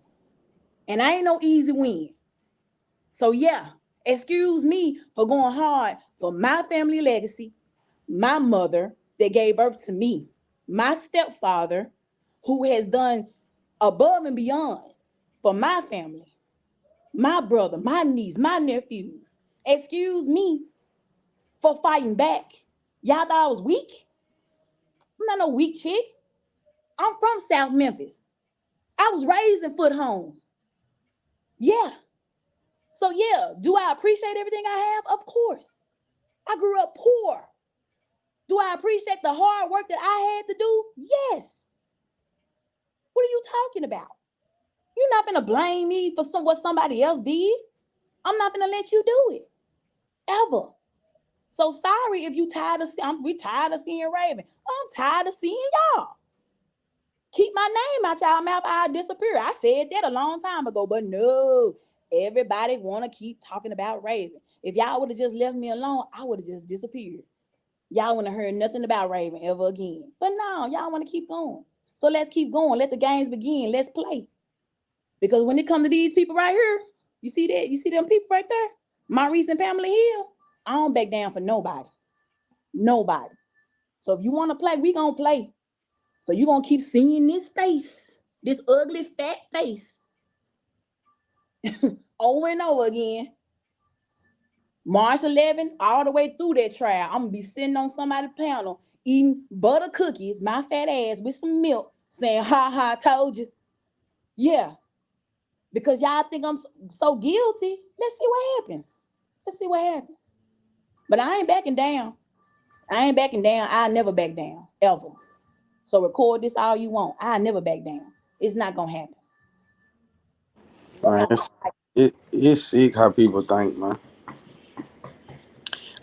And I ain't no easy win. So yeah, excuse me for going hard for my family legacy, my mother that gave birth to me, my stepfather who has done above and beyond for my family, my brother, my niece, my nephews. Excuse me for fighting back. Y'all thought I was weak? I'm not no weak chick. I'm from South Memphis. I was raised in foot homes. Yeah. So yeah, do I appreciate everything I have? Of course. I grew up poor. Do I appreciate the hard work that I had to do? Yes. What are you talking about? You're not gonna blame me for what somebody else did. I'm not gonna let you do it. Ever. So sorry if you tired of we tired of seeing Raven. I'm tired of seeing y'all. Keep my name out y'all mouth, I'll disappear. I said that a long time ago, but no. Everybody wanna keep talking about Raven. If y'all would have just left me alone, I would have just disappeared. Y'all want to hear nothing about Raven ever again. But no, y'all want to keep going. So let's keep going. Let the games begin. Let's play. Because when it comes to these people right here, you see that? You see them people right there? Maurice and Pamela Hill. I don't back down for nobody. Nobody. So if you want to play, we going to play. So you're going to keep seeing this face, this ugly fat face over and over again. March 11, all the way through that trial, I'm gonna be sitting on somebody's panel eating butter cookies, my fat ass with some milk, saying, ha ha, I told you. Yeah, because y'all think I'm so guilty. Let's see what happens. Let's see what happens. But I ain't backing down. I ain't backing down. I'll never back down, ever. So record this all you want. I'll never back down. It's not gonna happen. Man, it's sick how people think, man.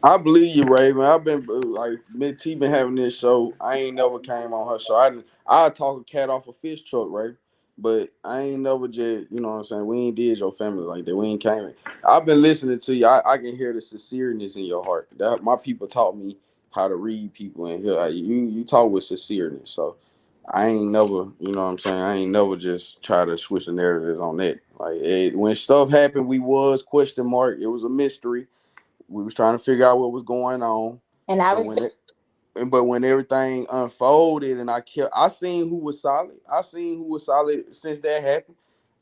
I believe you, Raven. I've been like Miss T been having this show. I ain't never came on her show. I talk a cat off a fish truck, right? But I ain't never just, you know what I'm saying? We ain't did your family like that. We ain't came. I've been listening to you. I can hear the sincereness in your heart. That my people taught me how to read people in here. Like, you talk with sincereness. So I ain't never, you know what I'm saying? I ain't never just try to switch the narratives on that. Like when stuff happened, we was question mark. It was a mystery. We was trying to figure out what was going on, And I but respect. when everything unfolded and I seen who was solid. I seen who was solid since that happened,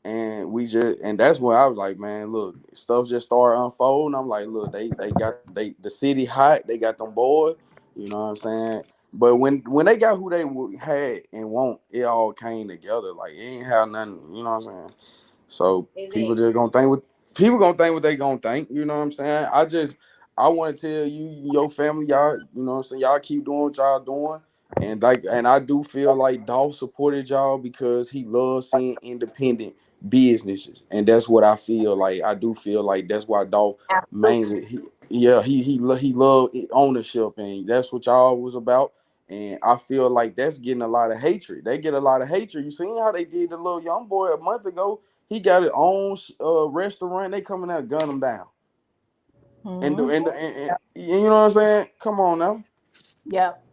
and that's where I was like, man, look, stuff just started unfolding. I'm like, look, they got the city hot. They got them boys. You know what I'm saying? But when they got who they had and want, it all came together. Like it ain't have nothing. You know what I'm saying? So people Exactly. just gonna think what people gonna think what they gonna think. You know what I'm saying? I want to tell you, your family, y'all. You know what I'm saying? Y'all keep doing what y'all doing, and I do feel like Dolph supported y'all because he loves seeing independent businesses, and that's what I feel like. I do feel like that's why Dolph mainly, he loved ownership, and that's what y'all was about. And I feel like that's getting a lot of hatred. They get a lot of hatred. You seen how they did the little young boy a month ago? He got his own restaurant. They coming out gun him down. Mm-hmm. And you know what I'm saying? Come on now. Yep.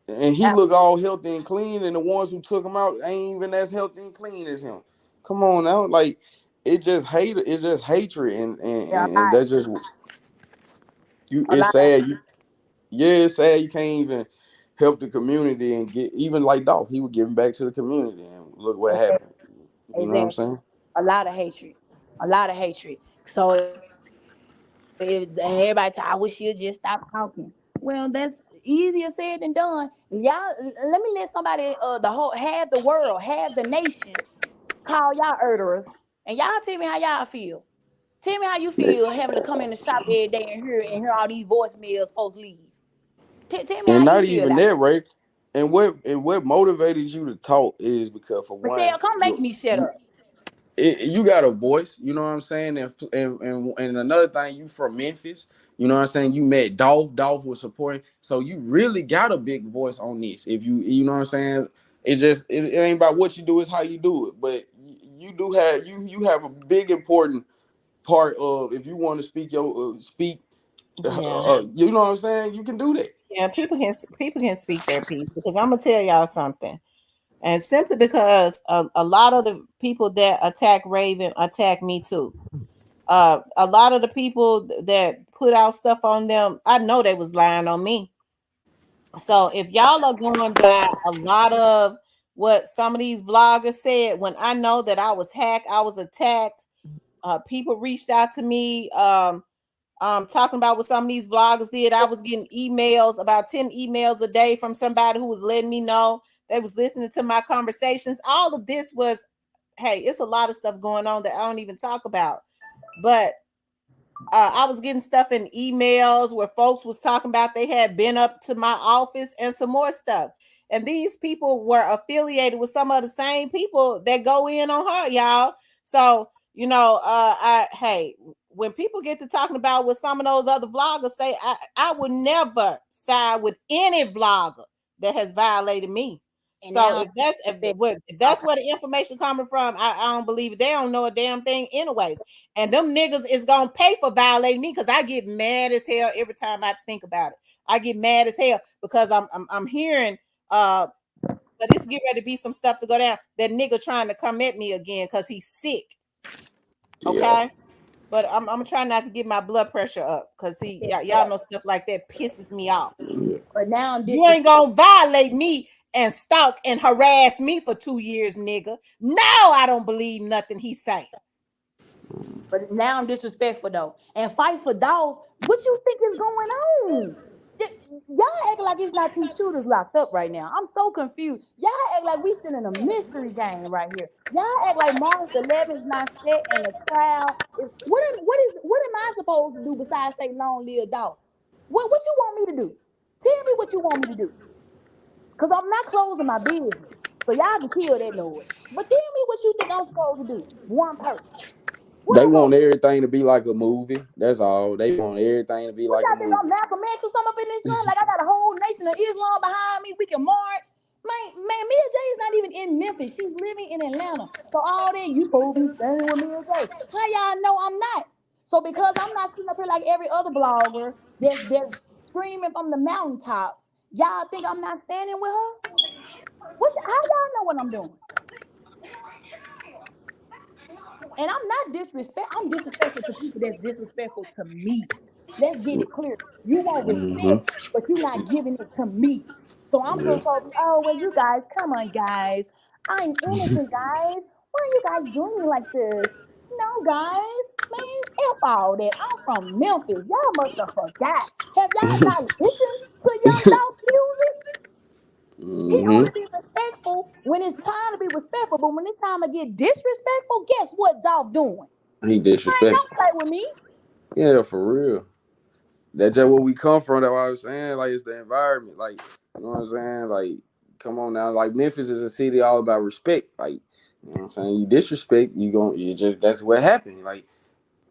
And he look all healthy and clean, and the ones who took him out ain't even as healthy and clean as him. Come on now. Like it's just hatred and that's just you A it's lot. sad. yeah, it's sad you can't even help the community and get even like Dolph. He was giving back to the community, and look what Exactly. happened. You know what I'm Exactly. saying? A lot of hatred. A lot of hatred. So if everybody say, I wish you'd just stop talking. Well, that's easier said than done. Y'all, let me let somebody, the whole, half the world, half the nation, call y'all murderers, and y'all tell me how y'all feel. Tell me how you feel having to come in the shop every day and hear all these voicemails folks leave. Tell me how And you not feel even out that, there. right? And what motivated you to talk is because for one, Michelle, come make me shut you up. you got a voice, you know what I'm saying? And another thing, you from Memphis, you know what I'm saying? You met Dolph, Dolph was supporting, so you really got a big voice on this. If you know what I'm saying? It ain't about what you do, it's how you do it. But you do have you have a big important part of if you want to speak your speak, Yeah. you know what I'm saying? You can do that. Yeah, people can speak their piece because I'm gonna tell y'all something. And simply because a lot of the people that attack Raven attack me too. A lot of the people that put out stuff on them, I know they was lying on me. So if y'all are going by a lot of what some of these vloggers said, when I know that I was hacked, I was attacked, people reached out to me, talking about what some of these vloggers did. I was getting emails, about 10 emails a day from somebody who was letting me know they was listening to my conversations. All of this was, hey, it's a lot of stuff going on that I don't even talk about. But I was getting stuff in emails where folks was talking about they had been up to my office and some more stuff. And these people were affiliated with some of the same people that go in on her, y'all. So, hey, when people get to talking about what some of those other vloggers say, I would never side with any vlogger that has violated me. And So now, if that's if that's where the information coming from, I don't believe it. They don't know a damn thing anyways. And them niggas is gonna pay for violating me because I get mad as hell every time I think about it. I get mad as hell because I'm hearing but it's getting ready to be some stuff to go down. That nigga trying to come at me again because he's sick. Yeah. Okay. But I'm trying not to get my blood pressure up because see y'all know stuff like that pisses me off. Yeah. but now You disrespect. ain't gonna violate me and stalk and harass me for 2 years, nigga. No, I don't believe nothing he say. But now I'm disrespectful though. And fight for dog. What you think is going on? Y'all act like it's not two shooters locked up right now. I'm so confused. Y'all act like we still in a mystery game right here. Y'all act like March 11th is not set and the trial is. What am I supposed to do besides say long live dog? What you want me to do? Tell me what you want me to do. Cause I'm not closing my business. So y'all can kill that noise. But tell me what you think I'm supposed to do. One person. What They I'm want supposed to do? everything to be like a movie. That's all. They want everything to be What like a y'all think I'm movie. Malcolm X or something up in this joint? Like I got a whole nation of Islam behind me. We can march. Man, Mia J is not even in Memphis. She's living in Atlanta. So all that you supposed to be standing with Mia J. How y'all know I'm not? So because I'm not sitting up here like every other blogger that's screaming from the mountaintops, y'all think I'm not standing with her? How y'all know what I'm doing? And I'm not disrespect. I'm disrespectful to people that's disrespectful to me. Let's get it clear. You want Mm-hmm. respect, but you're not giving it to me. So I'm Yeah. supposed to be, oh, well, you guys, come on, guys. I'm innocent, guys. Why are you guys doing me like this? No, guys. Man, F all that. I'm from Memphis. Y'all must have forgot. Have y'all not listened to Young Dolph music? He Mm-hmm. only be respectful when it's time to be respectful. But when it's time to get disrespectful, guess what Dolph doing? He Man, disrespectful. don't play with me. Yeah, for real. That's just where we come from. That's what I was saying. Like it's the environment. Like you know what I'm saying. Like come on now. Like Memphis is a city all about respect. Like you know what I'm saying. You disrespect, you just that's what happened. Like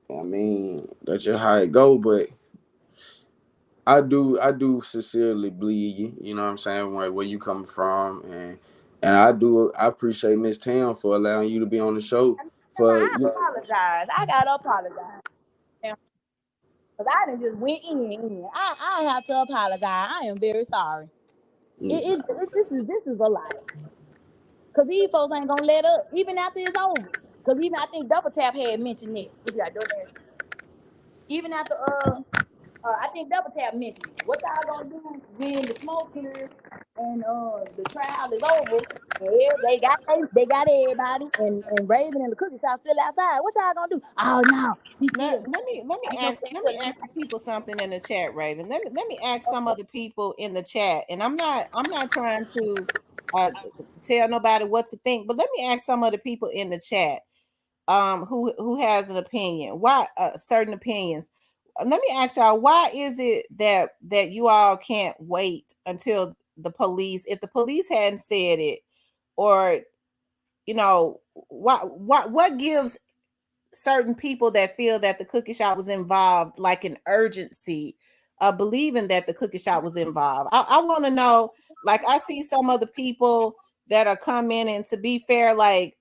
I mean that's just how it go. But I do sincerely believe you. You know what I'm saying where you coming from and I appreciate Miss Tam for allowing you to be on the show. For I you. apologize. I gotta apologize. Because I done just went in. I have to apologize. I am very sorry. This is a lot. Because these folks ain't gonna let up, even after it's over. Because even I think Double Tap had mentioned that. What you got, DoorDash? Even after I think Double Tap mentioned it. What y'all gonna do when the smoke clears and the trial is over? And they got everybody and Raven and the cookie shop still outside. What y'all gonna do? Oh no, he still you know Let what me I'm saying? ask the people something in the chat, Raven. Let me ask some of the people in the chat, and I'm not trying to uh tell nobody what to think, but let me ask some of the people in the chat who has an opinion, why certain opinions. Let me ask y'all, why is it that you all can't wait until the police, if the police hadn't said it, or you know, what gives certain people that feel that the cookie shop was involved like an urgency of believing that the cookie shop was involved? I want to know, like, I see some of the people that are coming, and to be fair, like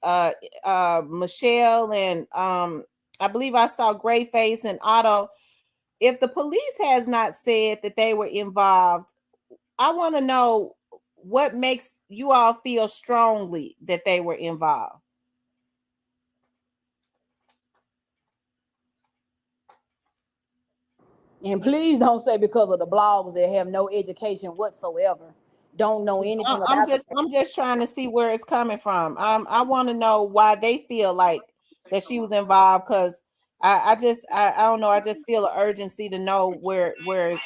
Michelle and I believe I saw Gray Face and Otto. If the police has not said that they were involved, I want to know what makes you all feel strongly that they were involved. And please don't say because of the blogs that have no education whatsoever, don't know anything about the I'm just trying to see where it's coming from. I want to know why they feel like that she was involved, because I don't know. I just feel an urgency to know where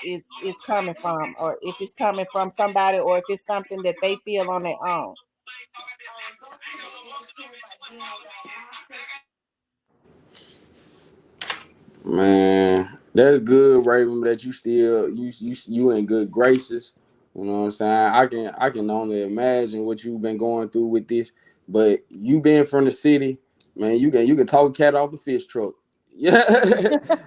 it's coming from, or if it's coming from somebody, or if it's something that they feel on their own. Man, that's good, Raven. That you still you in good graces. You know what I'm saying? I can only imagine what you've been going through with this. But you being from the city, man, you can talk cat off the fish truck. Yeah,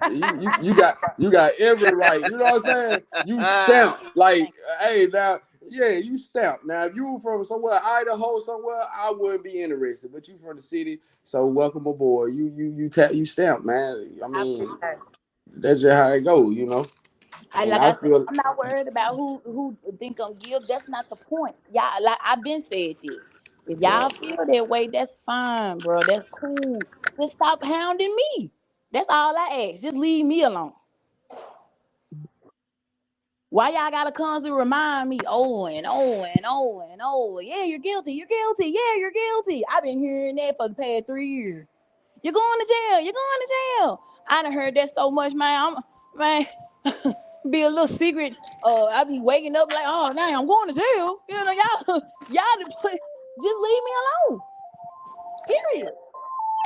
you got every right. You know what I'm saying? You stamp like, hey, now, yeah, you stamp. Now if you were from somewhere Idaho somewhere, I wouldn't be interested. But you from the city, so welcome aboard. You stamp, man. I I mean, appreciate it. that's just how it go. And Like I I said, feel, I'm not worried about who think I'm guilty. That's not the point. Y'all, like I've been said this. If yeah, y'all feel that way, that's fine, bro. That's cool. Just stop hounding me. That's all I ask. Just leave me alone. Why y'all gotta constantly remind me over and over and over and over? Yeah, you're guilty. You're guilty. Yeah, you're guilty. I've been hearing that for the past 3 years. You're going to jail. You're going to jail. I done heard that so much, man. Man, be a little secret. I be waking up like, oh, now I'm going to jail. You know, y'all just leave me alone. Period.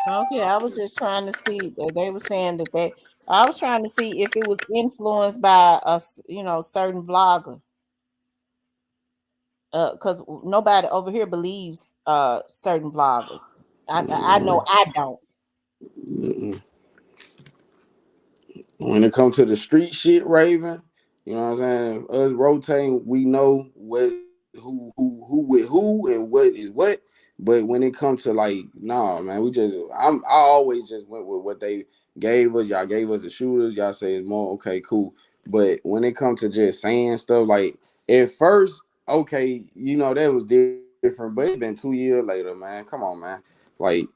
Okay, I was just trying to see that they were saying that they. I was trying to see if it was influenced by a certain vlogger, because nobody over here believes certain vloggers. I know I don't. when it comes to the street shit, Raven, you know what I'm saying? Us rotating, we know who with who and what is what. But when it comes to like, nah, man, I always just went with what they gave us. Y'all gave us the shooters. Y'all say it's more okay, cool. But when it comes to just saying stuff, like at first, okay, that was different. But it's been 2 years later, man. Come on, man. Like,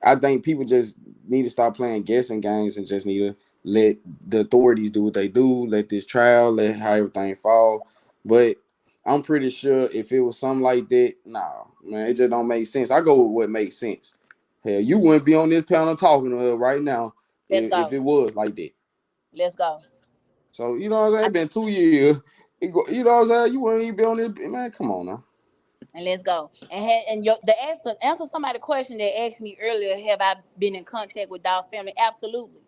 I think people just need to stop playing guessing games and just need to let the authorities do what they do, let this trial, let how everything fall. But I'm pretty sure if it was something like that, nah, man, it just don't make sense. I go with what makes sense. Hell, you wouldn't be on this panel talking to her right now Let's if go. it was like that. Let's go. So you know what I'm saying? I, It's been 2 years. You know what I'm saying? You wouldn't even be on this, man. Come on now. and let's go. The answer somebody question that asked me earlier. Have I been in contact with Daw's family? Absolutely.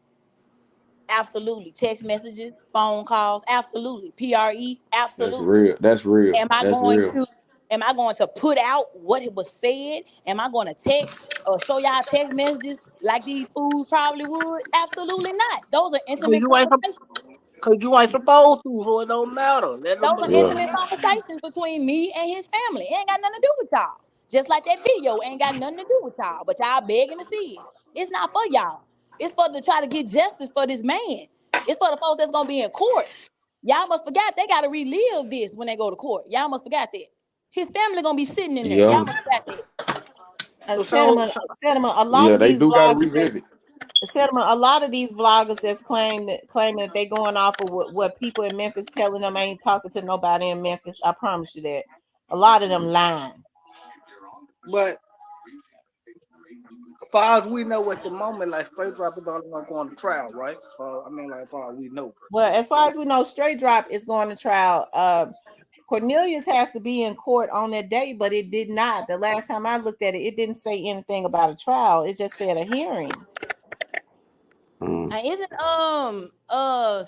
Absolutely. Text messages, phone calls, absolutely. PRE, That's absolutely. real. That's real. Am I That's going real. to am I going to put out what it was said? Am I going to text or show y'all text messages like these fools probably would? Absolutely not. Those are Cause intimate you ain't conversations. cause you ain't supposed to, so it don't matter. Let them Those are Yeah. believe intimate you. conversations between me and his family. It ain't got nothing to do with y'all. Just like that video ain't got nothing to do with y'all, but y'all begging to see it. It's not for y'all. It's for to try to get justice for this man. It's for the folks that's gonna be in court. Y'all must forgot they gotta relive this when they go to court. Y'all must forgot that. His family gonna be sitting in there. Y'all Yeah. must forgot that. So, Cinnamon, Cinnamon. Yeah, they do got to revisit. Cinnamon, a lot of these vloggers that's claiming that they going off of what people in Memphis telling them ain't talking to nobody in Memphis. I promise you that. A lot of them lying. But as far as we know at the moment, like Straight Drop is the only one going to trial, right? I mean, like, as far as we know. Well, as far as we know, Straight Drop is going to trial. Cornelius has to be in court on that day, but it did not. The last time I looked at it, it didn't say anything about a trial. It just said a hearing. And isn't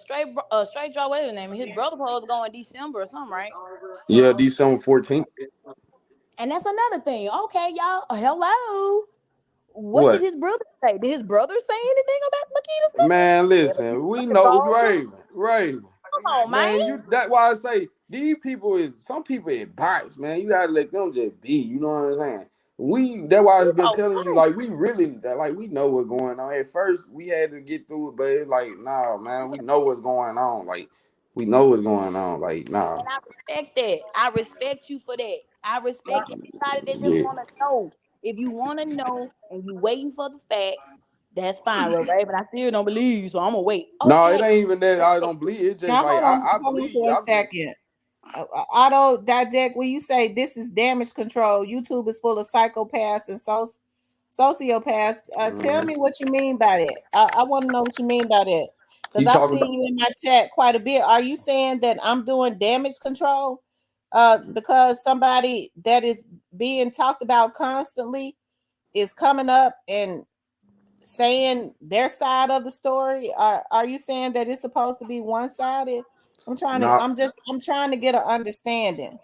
straight draw, whatever his name, his brother supposed to go in December or something, right? Yeah, December 14th. And that's another thing. Okay, y'all. Hello. What did What? his brother say? Did his brother say anything about Makita's Man, cooking? listen, we know Raven. Come on, man. Man, that's why I say these people is some people it bites, man. You gotta let them just be, you know what I'm saying? That's why I've been telling you, like, we really like we know what's going on. At first we had to get through it, but it's like, nah, man, we know what's going on. Like, we know what's going on. Like, nah. And I respect that. I respect you for that. I respect everybody that just Yeah. want to know. If you want to know and you waiting for the facts, that's fine, right? But I still don't believe you, so I'm gonna wait. No, it Okay. ain't even that I don't believe. It's just Now like I hold on believe. for a I'm just second. Auto Didect, when you say this is damage control, YouTube is full of psychopaths and sociopaths. Tell me what you mean by that. I want to know what you mean by that. Because he I've talking seen about you in my chat quite a bit. Are you saying that I'm doing damage control? Because somebody that is being talked about constantly is coming up and saying their side of the story. Are you saying that it's supposed to be one-sided? not I'm trying to get an understanding.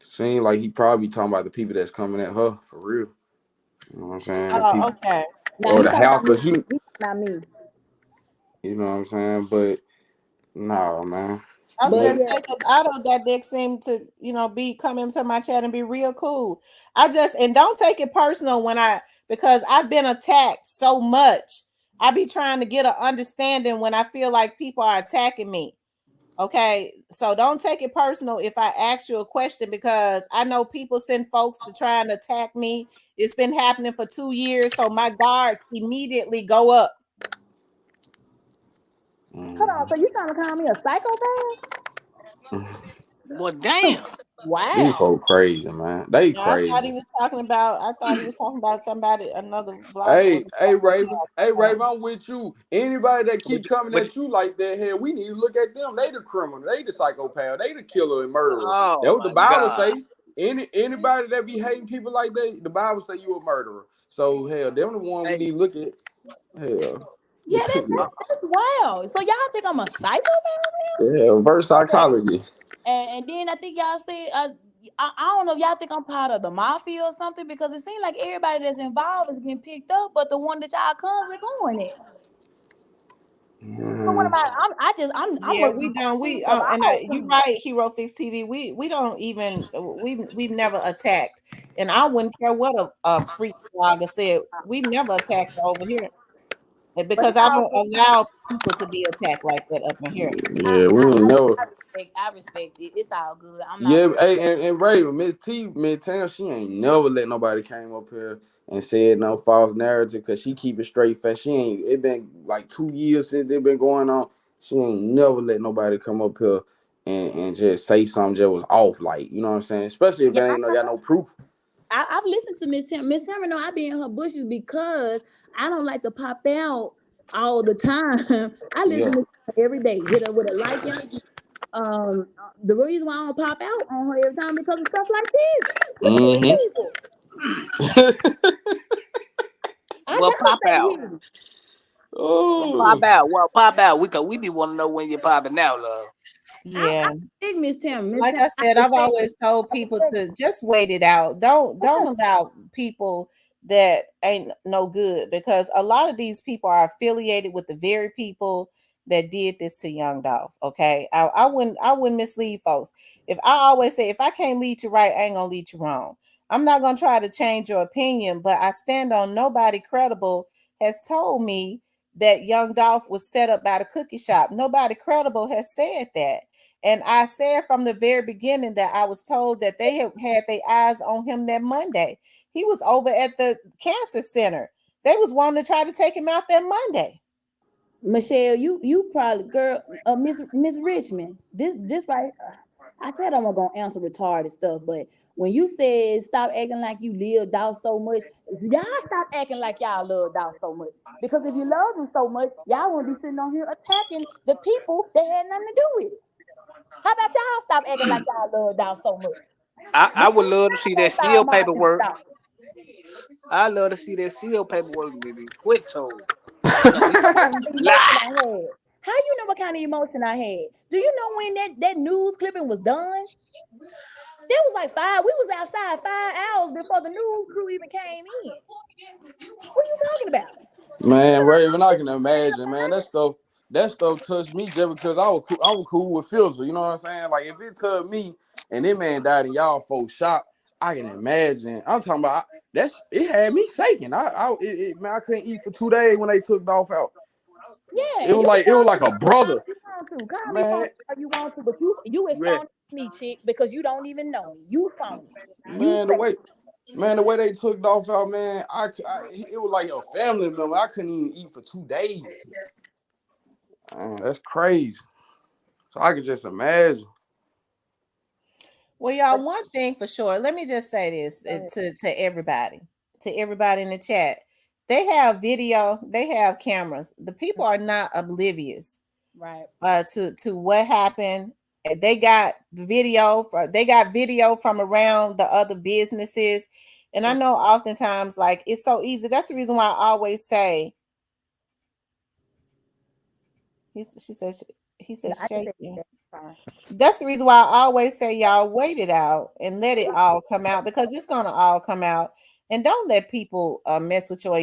seem like he probably talking about the people that's coming at her for real. You know what I'm saying? The Oh, people okay. Now or he the talking house, about me. cause you He talking about me. you know what I'm saying. But no, man. I was But gonna They, say yeah, because Otto that dick seemed to, be coming to my chat and be real cool. And don't take it personal because I've been attacked so much. I be trying to get an understanding when I feel like people are attacking me. Okay, so don't take it personal if I ask you a question because I know people send folks to try and attack me. It's been happening for 2 years, so my guards immediately go up. hold on. So you trying to call me a psychopath? Well, damn. these Wow. folk crazy, man. They No, crazy. I thought he was talking about somebody, another vlogger Hey, was a hey, Raven. Hey, psychopath. Raven, I'm with you. Anybody that keep coming But at you like that here, we need to look at them. They the criminal. They the psychopath. They the killer and murderer. That oh what the my Bible god. say. Anybody that be hating people like that, the Bible say you a murderer. So hell, they're the one we Hey, need to look at. Hell. Yeah, that's wild. So y'all think I'm a psychopath? Yeah, verse Okay. psychology. And then I think y'all said I don't know if y'all think I'm part of the mafia or something because it seems like everybody that's involved is getting picked up, but the one that y'all constantly going at. So what Mm, am I? I Yeah, must be we don't. crazy because I don't You think right, Hero Fix TV. We don't even we've never attacked, and I wouldn't care what a freak blogger said. We never attacked over here. but Because it's I all don't good. allow people to be attacked like that up in here. yeah, we ain't never. I respect it. It's all good. I'm not Yeah, gonna hey, and Raven, Miss Tam, she ain't never let nobody came up here and said no false narrative because she keep it straight fast. She ain't. It been like 2 years since it been going on. She ain't never let nobody come up here and just say something that was off. Like, you know what I'm saying? Especially if yeah, it ain't no got no proof. I've listened to Miss Tim. Miss Tamara know I be in her bushes because I don't like to pop out all the time. I listen Yeah. to her every day. Hit her with a like emoji. The reason why I don't pop out on her every time because of stuff like this. We killing Mm-hmm. people. I well, gotta pop stay out. here. Well, pop Oh. out. Well, pop out. We be want to know when you're popping out, love. I Yeah. respect Miss Tim. Miss Like Tim, I I said, I've respect always told I people respect to just wait it out. Don't allow people that ain't no good because a lot of these people are affiliated with the very people that did this to Young Dolph. Okay. I wouldn't mislead folks. If I always say if I can't lead you right, I ain't gonna lead you wrong. I'm not gonna try to change your opinion, but I stand on nobody credible has told me that Young Dolph was set up by the cookie shop. Nobody credible has said that. And I said from the very beginning that I was told that they had their eyes on him that Monday. He was over at the cancer center. They was wanting to try to take him out that Monday. Michelle, you probably girl, Miss Richmond. This right. I said I'm not gonna answer retarded stuff, but when you said stop acting like you lived out so much, y'all stop acting like y'all loved out so much. Because if you love them so much, y'all won't be sitting on here attacking the people that had nothing to do with it. How about y'all stop acting like y'all loved out so much? I When would you love to see not gonna that start seal marching for paperwork. y'all. I love to see that seal paperwork to be quit told. How No, he you know what kind of emotion lie. I had? How you know what kind of emotion I had? Do you know when that news clipping was done? There was like five. We was outside 5 hours before the news crew even came in. What are you talking about? Man, Raven, I can imagine, man. That stuff touched me just because I was cool with Filzer. You know what I'm saying? Like if it touched me and that man died and y'all folks shot, I can imagine. I'm talking about it had me shaking. Man, I couldn't eat for 2 days when they took Dolph out. Yeah, It and was you can like it call was me like a phony all brother, you want to. Call me phony man. all you want to, but you is Yeah. phony to me, chick, because you don't even know me. You phony. You Man, the fake. way, man, the way they took Dolph out, man, it was like a family member. I couldn't even eat for 2 days. Man, that's crazy. So I could just imagine. Well, y'all, one thing for sure. Let me just say this Go ahead. to everybody in the chat. They have video, they have cameras. The people are not oblivious Right. to what happened. They got video from around the other businesses. And I know oftentimes like it's so easy. That's the reason why I always say she says he No, says I just said shaking. that. Fine. That's the reason why I always say y'all wait it out and let it all come out because it's gonna all come out. And don't let people mess with your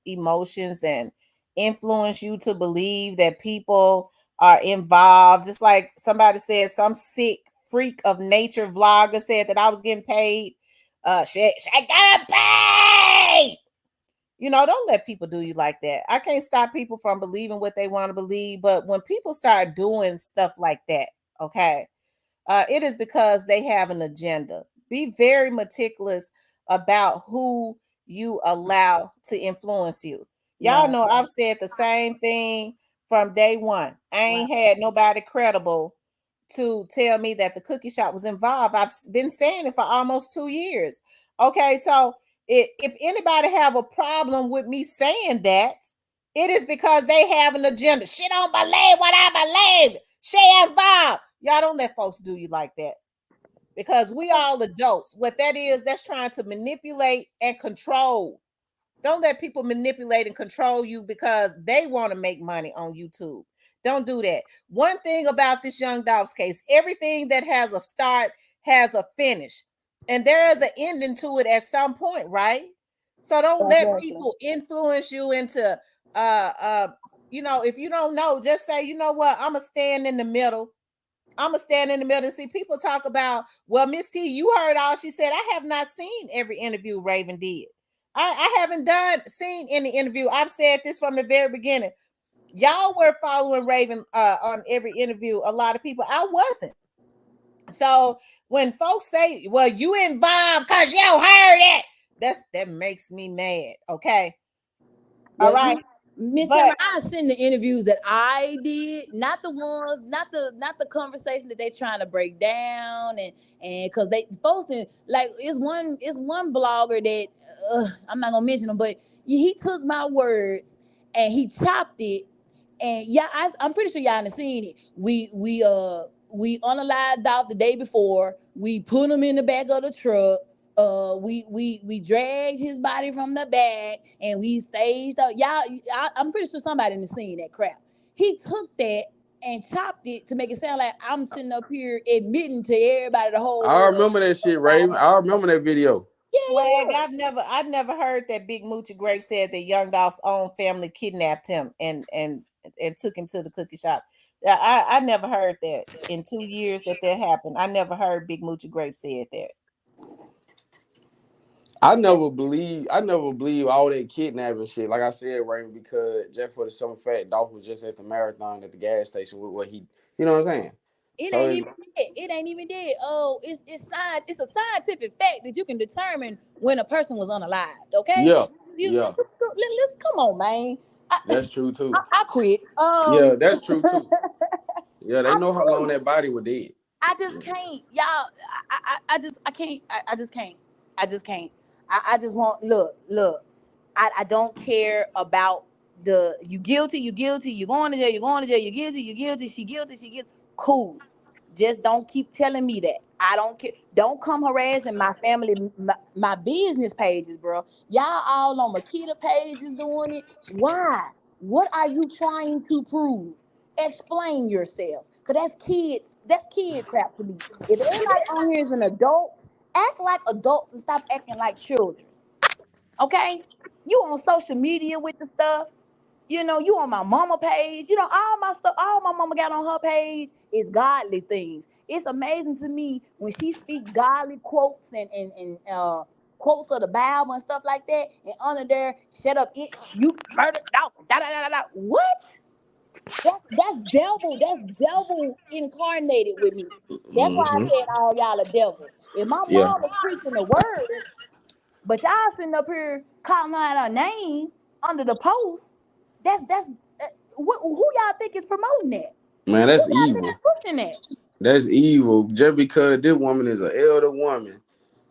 emotions and influence you to believe that people are involved. Just like somebody said, some sick freak of nature vlogger said that I was getting paid. She got paid. Don't let people do you like that. I can't stop people from believing what they want to believe, but when people start doing stuff like that, okay, it is because they have an agenda. Be very meticulous about who you allow to influence you. Y'all Right. know I've said the same thing from day one. I Right. ain't had nobody credible to tell me that the cookie shop was involved. I've been saying it for almost 2 years. Okay, so if anybody have a problem with me saying that, it is because they have an agenda. She don't believe what I believe. She involved. Y'all don't let folks do you like that because we all adults. What that is, that's trying to manipulate and control. Don't let people manipulate and control you because they want to make money on YouTube. Don't do that. One thing about this Young Dolph's case, everything that has a start has a finish. And there is an ending to it at some point, right? So don't let Exactly. people influence you into if you don't know, just say, you know what, I'ma stand in the middle. I'm gonna stand in the middle and see people talk about, well, Miss T, you heard all she said. I have not seen every interview Raven did. I haven't seen any interview. I've said this from the very beginning. Y'all were following Raven on every interview. A lot of people, I wasn't. So when folks say, well, you involved because you heard it, that makes me mad. Okay. All Well, right. Miss But Tamara, I send the interviews that I did, not the ones, not the conversation that they trying to break down and because they posting like it's one blogger that I'm not gonna mention him, but he took my words and he chopped it. And yeah, I'm pretty sure y'all done seen it. We unalived Dolph the day before. We put him in the back of the truck. We dragged his body from the back and we staged out. I'm pretty sure somebody done seen that crap. He took that and chopped it to make it sound like I'm sitting up here admitting to everybody, the whole I world. remember that shit, Raven. I remember that video. Yeah, Swag, yeah, I've never heard that Big Moochie Grape said that Young Dolph's own family kidnapped him and took him to the cookie shop. I never heard that in 2 years that happened. I never heard Big Moochie Grape said that. I never believe all that kidnapping shit. Like I said, Raven, because just for the simple fact, Dolph was just at the marathon at the gas station with what he, you know what I'm saying? it So ain't it's, even dead. It ain't even dead. Oh, it's a scientific fact that you can determine when a person was unalived. Okay, yeah, you yeah. let's come on, man. That's true too. I quit. Yeah, that's true too. Yeah, they I know how long quit. that body was dead. I just Yeah. can't, y'all. I can't. I just can't. I just can't. I just want look. I don't care about the you guilty, you guilty, you going to jail, you going to jail, you guilty, you guilty, she guilty, she guilty. Cool. Just don't keep telling me that. I don't care. Don't come harassing my family, my business pages, bro. Y'all all on Makita pages doing it. Why? What are you trying to prove? Explain yourselves. Cause that's kids. That's kid crap to me. If everybody on here is an adult, act like adults and stop acting like children. Okay? You on social media with the stuff. You on my mama page. All my stuff, all my mama got on her page is godly things. It's amazing to me when she speak godly quotes and quotes of the Bible and stuff like that. And under there, shut up, itch, you murdered dog. Da da da da da. What? That's devil. That's devil incarnated with me. That's why I Hmm. said all y'all are devils. If my Yeah. mom was preaching the word, but y'all sitting up here calling out her name under the post. That's who y'all think is promoting that? Man, Who that's y'all think is evil. pushing that? That's evil. Just because this woman is an elder woman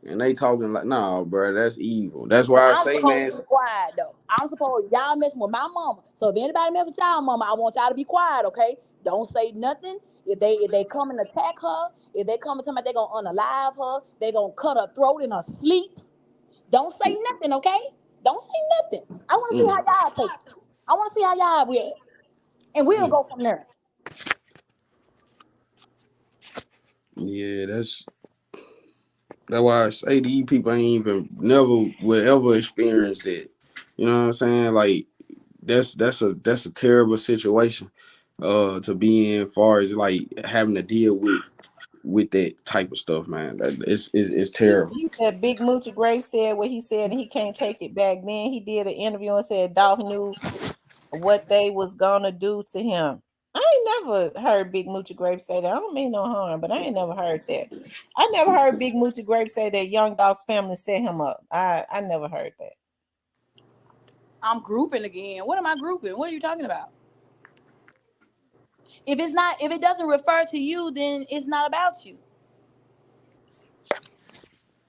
and they talking like, nah, bro, that's evil. That's And why I I'm say, supposed man, to be quiet though. I'm supposed y'all messing with my mama. So if anybody mess with y'all mama, I want y'all to be quiet, okay? Don't say nothing. If they come and attack her, if they come and tell me they gonna unalive her, they gonna cut her throat in her sleep. Don't say nothing, okay? Don't say nothing. I want to see mm, how y'all take it. I want to see how y'all react, and we'll mm, go from there. yeah, that's why I say these people ain't even never will ever experience that. You know what I'm saying? Like that's a terrible situation to be in, far as like having to deal with that type of stuff, man. It's terrible. He said Big Moochie Gray said what he said, and he can't take it back. Then he did an interview and said Dolph knew what they was gonna do to him. I ain't never heard Big Moochie Grape say that. I don't mean no harm, but I ain't never heard that. I never heard Big Moochie Grape say that Young Dolph's family set him up. I never heard that. I'm grouping again. What am I grouping? What are you talking about? If it doesn't refer to you, then it's not about you.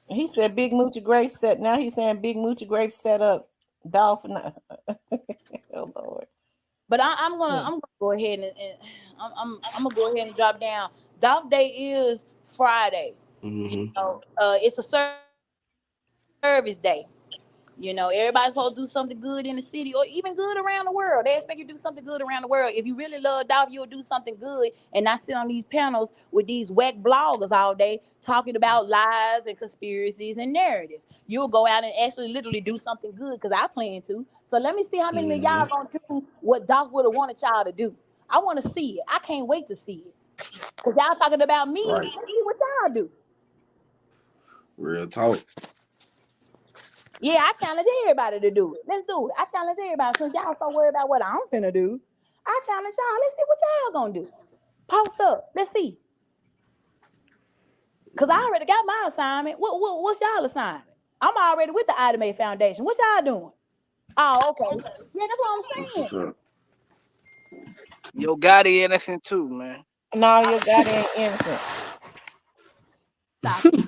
He said Big Moochie Grape set. Now he's saying Big Moochie Grape set up Dolph. Oh Lord. But I'm gonna go ahead and I'm gonna go ahead and drop down. Dolph Day is Friday. Hmm. It's a service day. Everybody's supposed to do something good in the city or even good around the world. They expect you to do something good around the world. If you really love Dolph, you'll do something good and not sit on these panels with these whack bloggers all day talking about lies and conspiracies and narratives. You'll go out and actually literally do something good because I plan to. So let me see how many of y'all Hmm. gonna do what Dolph would have wanted y'all to do. I want to see it. I can't wait to see it. Cause y'all talking about me. Right. Let's see what y'all do. Real talk. Yeah, I challenge everybody to do it. Let's do it. I challenge everybody. Since y'all so worried about what I'm finna do, I challenge y'all. Let's see what y'all gonna do. Post up. Let's see. Cause I already got my assignment. What's y'all assignment? I'm already with the Item Foundation. What y'all doing? Oh, okay. Yeah, that's what I'm That's saying. what's up. Yo, Gotti innocent too, man. No, your God ain't innocent. Stop it.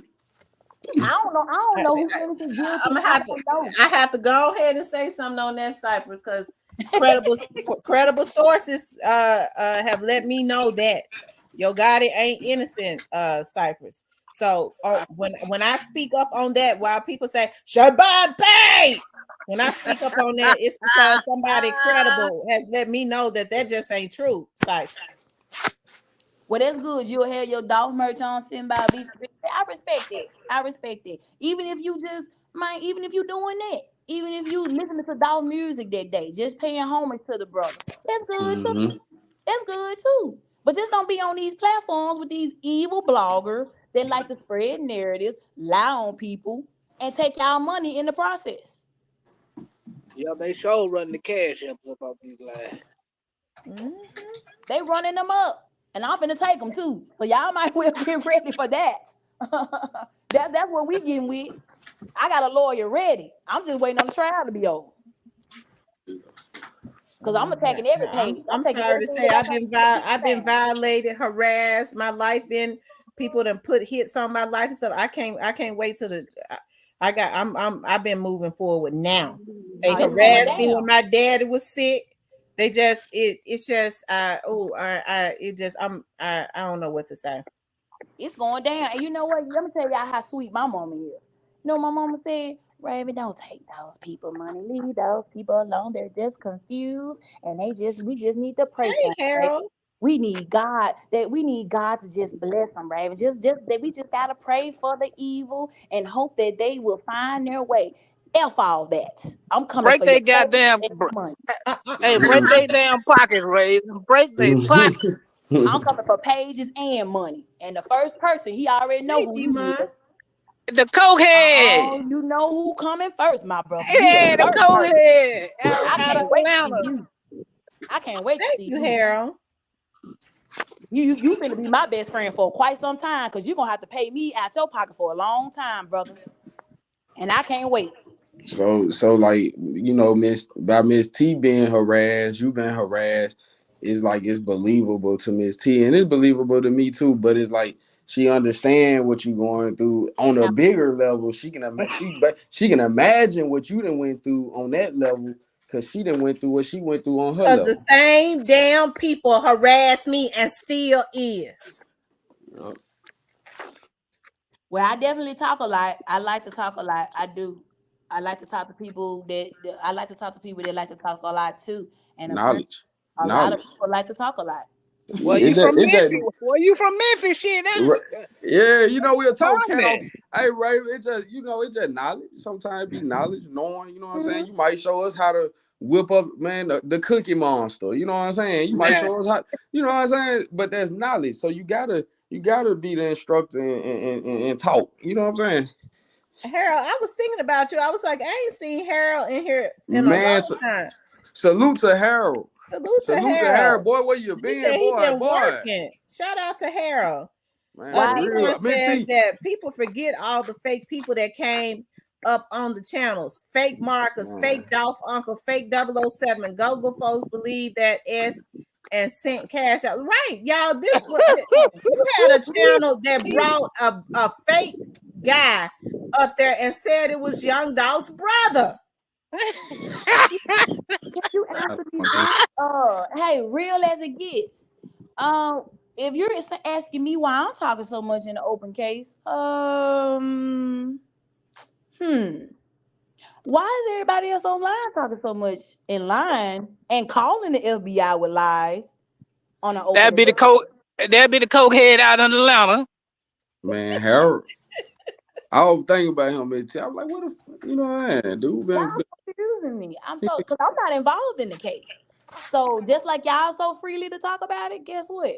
I don't know. I don't know who innocent, guilty. I'm gonna I have to. don't know. I have to go ahead and say something on that Cypress because credible credible sources have let me know that your Gotti ain't innocent, Cypress. So when I speak up on that, while people say Shabbat Bay, when I speak up on that, it's because somebody credible has let me know that that just ain't true, Cypress. Well, that's good. You'll have your dog merch on sitting by a beach. I respect that. I respect that. Even if you just mind, even if you doing that, even if you listening to dog music that day, just paying homage to the brother. That's good Hmm. too. That's good too. But just don't be on these platforms with these evil bloggers that like to spread narratives, lie on people, and take y'all money in the process. Yeah, they sure run the cash apps up off these lies. Mhm. They running them up, and I'm finna take them too. So y'all might well get ready for that. That's what we getting with. I got a lawyer ready. I'm just waiting on the trial to be over. Cause I'm attacking every page. I'm I'm taking sorry to everything say that got something to do with I've been down. violated, harassed. My life been people done put hits on my life and stuff. I can't wait till I've been moving forward now. They Oh, it's going harassed me down. when my daddy was sick. They just it's just I don't know what to say. It's going down. And you know what? Let me tell y'all how sweet my mama is. You know what my mama said? Raven, don't take those people money. Leave those people alone. They're just confused and we just need to pray Hey for them, Raven. Harold. We need God to just bless them, Raven. Just that we just gotta pray for the evil and hope that they will find their way. F all that. I'm coming Break for your they goddamn. money. Hey, break they damn pockets, Raven. Break they pockets. I'm coming for pages and money. And the first person, he already know Hey who G he Man. is. The cokehead. Oh, you know who coming first, my brother. You the Yeah, the first person. cokehead I out of can't wait to see Atlanta. you. I can't wait to Thank see you, you. Harold. You finna be my best friend for quite some time because you're gonna have to pay me out your pocket for a long time, brother. And I can't wait. So like Miss T being harassed, you been harassed. It's like it's believable to Miss T, and it's believable to me too. But it's like she understand what you going through on a bigger level. She can imagine what you done went through on that level because she done went through what she went through on her Because the level. same damn people harass me and still is. You Well, I definitely talk a lot. I like to talk a lot. I do. I like to talk to people I like to talk to people that like to talk a lot too. And apparently knowledge, a lot of knowledge. people like to talk a lot. Well, It you just from it just Memphis? Well, you from Memphis? Shit, Yeah, we'll talk cat off. that's Hey, Ray, it's just knowledge. Sometimes it be knowledge, knowing, you know what I'm Mhm. saying? You might show us how to whip up, man, the cookie monster. You know what I'm saying? You might yeah. show us how, you know what I'm saying? But there's knowledge. So you gotta be the instructor and talk. You know what I'm saying? Harold, I was thinking about you. I was like, I ain't seen Harold in here in a Man, long time. salute to Harold. Salute to Salute to Harold. Harold. Boy, where you He been, said he boy? been Boy. working. Shout out to Harold. Man, for Why? real. D1 Mint says T. that people forget all the fake people that came up on the channels. Fake Marcus, Man. fake Dolph Uncle, fake 007. Gullible folks believe that S and sent cash out. Right, y'all. You had a channel that brought a fake guy up there and said it was Young Dolph's brother. Can you answer me this? Hey, real as it gets. If you're asking me why I'm talking so much in the open case, why is everybody else online talking so much in line and calling the FBI with lies on an open That'd be the event? coke. That'd be the cokehead out in Atlanta. Man, Harold. I was thinking about him. I'm like, what if, man, dude Y'all confusing me. Because I'm not involved in the case. So just like y'all so freely to talk about it, guess what?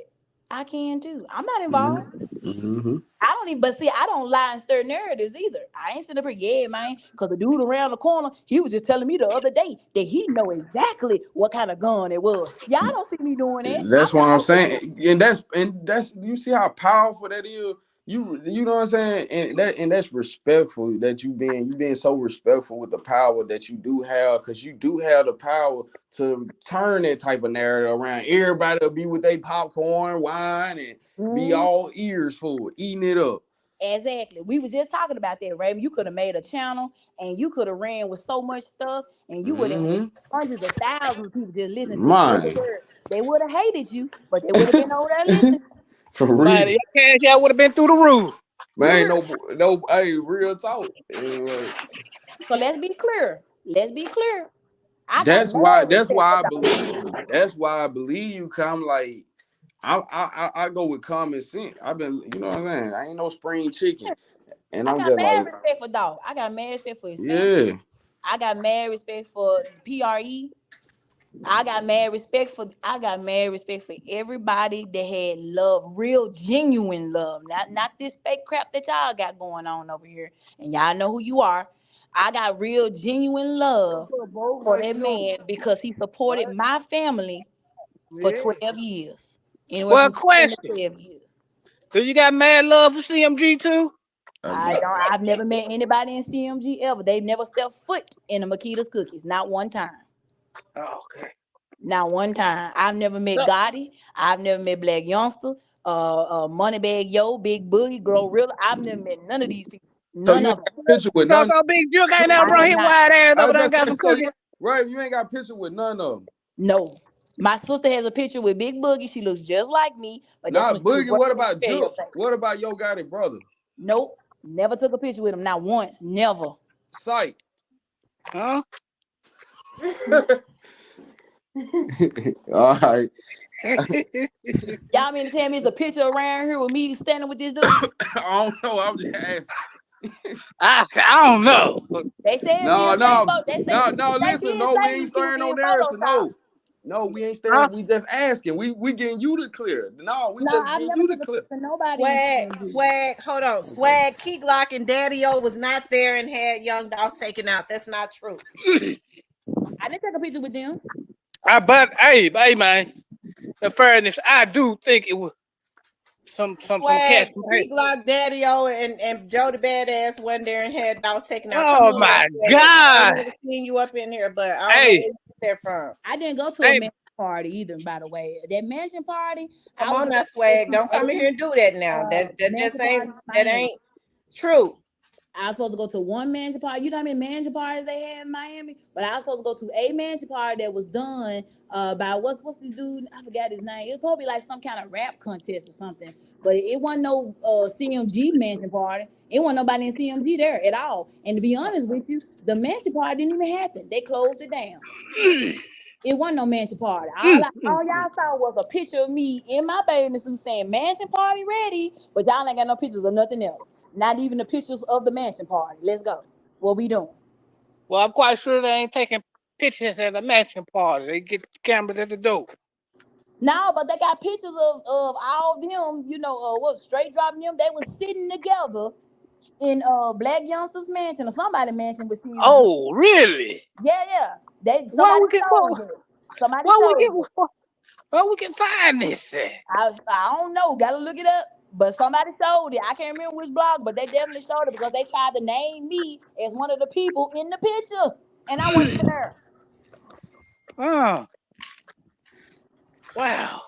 I can too. I'm not involved. Mm-hmm. I don't even, but see, I don't lie and stir narratives either. I ain't sitting up here, yeah, man, because the dude around the corner, he was just telling me the other day that he know exactly what kind of gun it was. Y'all don't see me doing that. I'm That's what not I'm open to it. saying, and that's you see how powerful that is. You know what I'm saying, and that's respectful that you being so respectful with the power that you do have, because you do have the power to turn that type of narrative around. Everybody will be with their popcorn, wine, and be Mhm. all ears full, eating it up. Exactly. We was just talking about that, Raven. You could have made a channel and you could have ran with so much stuff and you would have had Mm-hmm. hundreds of thousands of people just listening to every Mine, word. They would have hated you, but they would have been over there listening. for Man, real. your cash out would have been through the roof. Man, no, hey, real talk. Anyway, So let's be clear. Let's be clear. I got that's why. mad That's respect for why I Dolph. believe you. That's why I believe you. Cause I'm like, I go with common sense. I've been, you know what I'm saying. I ain't no spring chicken, and I I'm got just mad like, respect for Dolph. I got mad respect for his family. yeah, I got mad respect for PRE. I got mad respect for everybody that had love, real genuine love. Not this fake crap that y'all got going on over here. And y'all know who you are. I got real genuine love for that man because he supported my family for Yeah. 12 years. Anywhere Well, from 10 to question. 12 years. So you got mad love for CMG too? I got I've never met anybody in CMG ever. They've never stepped foot in a Makita's cookies, not one time. Oh, okay. Not one time. I've never met So, Gotti. I've never met Black Youngster. Moneybag Yo, Big Boogie, Glorilla. I've never met none of these people. So None you ain't of them. got a picture with so, none. so Big Duke ain't never I brought have his not. wide ass I over was there and just got gonna some say, cookies. right? You ain't got a picture with none of them. No. My sister has a picture with Big Boogie. She looks just like me, but that's when Not she was Boogie. What working at about the radio Juke? station. What about Yo Gotti brother? Nope. Never took a picture with him. Not once. Never. Sight. Huh? All right. Y'all mean to tell me it's a picture around here with me standing with this dude? I don't know. I'm just asking. I don't know. They said No, being fake no, photo. no. They Listen, did no, we say ain't he was staring no being narrative. photoshopped. No, we ain't Huh? staring. We just asking. We getting you to clear. No, we No, just I getting never you to took a clear. picture of nobody in Swag, CMG. swag, hold on. Okay. Swag, Key Glock, and Daddy O was not there and had Young Dolph taken out. That's not true. I didn't take a picture with them. But hey, man. In fairness, I do think it was some cats. Swag, Key Glock, Daddy O, and Joe the Badass wasn't there and had Dolph taken out. Come Oh on now, my Swag. I ain't God. never seen you up in here, but I don't know where Hey, you get that from. I didn't go to a hey, mansion party either, by the way. That mansion party, I Come was on now, supposed to go Swag. to Don't come in here and do that now. That just mansion ain't party in that Miami. ain't true. I was supposed to go to one mansion party. You know how many mansion parties they had in Miami? But I was supposed to go to a mansion party that was done by what's this dude? I forgot his name. It was probably like some kind of rap contest or something. But it wasn't no CMG mansion party. It wasn't nobody in CMG there at all. And to be honest with you, the mansion party didn't even happen. They closed it down. It wasn't no mansion party. mm, mm, All mm. y'all saw was a picture of me in my bathing suit saying mansion party ready, but y'all ain't got no pictures of nothing else. Not even the pictures of the mansion party. Let's go. What we doing? Well, I'm quite sure they ain't taking pictures at a mansion party. They get the cameras at the door. No, but they got pictures of all of them, what straight dropping them. They was sitting together in Black Youngsters Mansion or somebody mansion with CMG. Oh, really? Yeah, yeah. They Where somebody we get showed it. Somebody where we get showed it. where we can find this at? I don't know. Gotta look it up. But somebody showed it. I can't remember which blog, but they definitely showed it because they tried to name me as one of the people in the picture, and I wasn't even there. Oh, wow.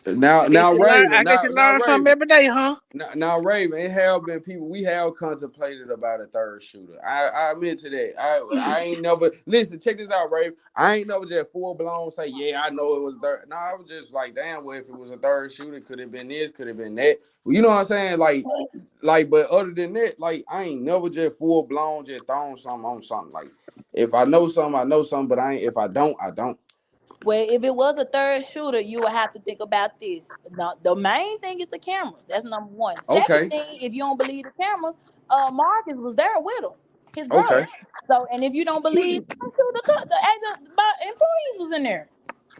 Now, I guess now, you learn. Raven. I guess you Now, learn something Raven. every day, huh? Now, Raven, it have been people. We have contemplated about a third shooter. I admit to that. I ain't never listen. Check this out, Raven. I ain't never just full blown say, yeah, I know it was third. No, I was just like, damn. Well, if it was a third shooter, could have been this, could have been that. Well, you know what I'm saying? Like, but other than that, like, I ain't never just full blown just throwing something on something. Like, if I know something, I know something. But I ain't. If I don't, I don't. Well, if it was a third shooter, you would have to think about this. Now, the main thing is the cameras. That's number one. Second Okay. thing, if you don't believe the cameras, Marcus was there with him, his brother. Okay. So, and if you don't believe, my employees was in there.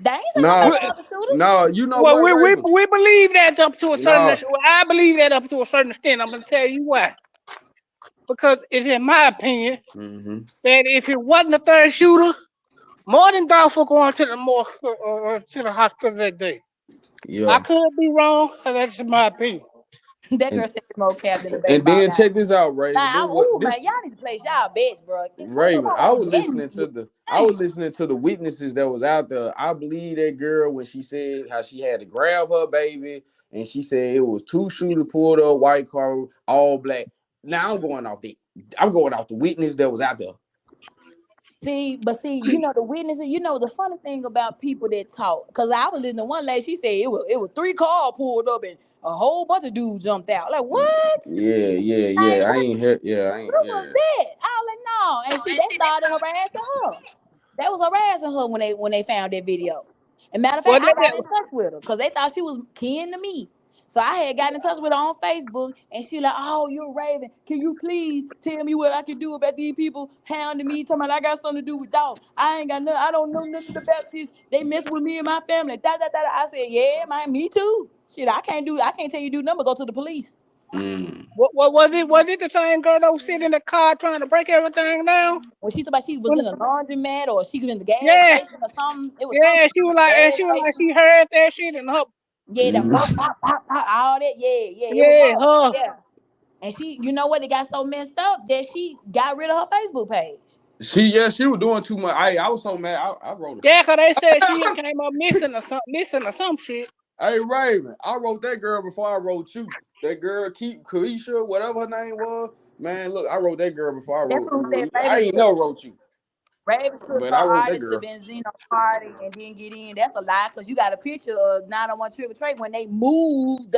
They ain't say nothing about Now, no We- other shooters. no, you know Well, what, we Raven? we believe that up to a certain No. extent. Well, I believe that up to a certain extent. I'm gonna tell you why. Because it's in my opinion Mm-hmm. that if it wasn't a third shooter, more than Dolph were going to the to the hospital that day. I Yeah. could be wrong, and that's in my opinion. That girl And said more cap than a and baseball then guy. check this out, Nah, Raven. This what man, this y'all need to place y'all bets, bro. What you Raven. want I on was betting? listening to the I Dang. was listening to the witnesses that was out there. I believe that girl when she said how she had to grab her baby and she said it was two shooters pulled up, white car, all black. Now I'm going off the witness that was out there. See, the witnesses, the funny thing about people that talk, because I was listening to one lady, she said it was three cars pulled up and a whole bunch of dudes jumped out. Like, what? Yeah, yeah, Like, yeah. I ain't heard. Yeah, I ain't. what was Yeah. that? I was like, no. And see, they started harassing her. They was harassing her when they found that video. And matter of Well, fact, I got that, in touch with her because they thought she was kin to me. So I had gotten in touch with her on Facebook, and she like, "Oh, you're Raven. Can you please tell me what I can do about these people hounding me, talking about I got something to do with dog? I ain't got nothing. I don't know nothing about this. They mess with me and my family. Da da da. Da." I said, "Yeah, man, me too. Shit, I can't tell you do nothing but go to the police." Mm. what was it? Was it the same girl that was sitting in the car trying to break everything down? When she said about she was When, in a laundromat or she was in the gas yeah, station or something, it was something yeah. She was like, and gas she was like, station. she heard that shit and her, Yeah, the Mm. pop, pop, pop, pop, all that. Yeah, yeah, it was yeah, her. her. Yeah. And she, you know what? It got so messed up that she got rid of her Facebook page. She was doing too much. I was so mad. I wrote Yeah, cause they said she had came up missing or some shit. Hey Raven, I wrote that girl before I wrote you. That girl, Keisha, whatever her name was. Man, look, I wrote that girl before I That's wrote who said you. I Raven ain't took never wrote you, Raven took but her I wrote that artist to girl. Benzino party and didn't get in. That's a lie because you got a picture of 901 Trick or Treat when they moved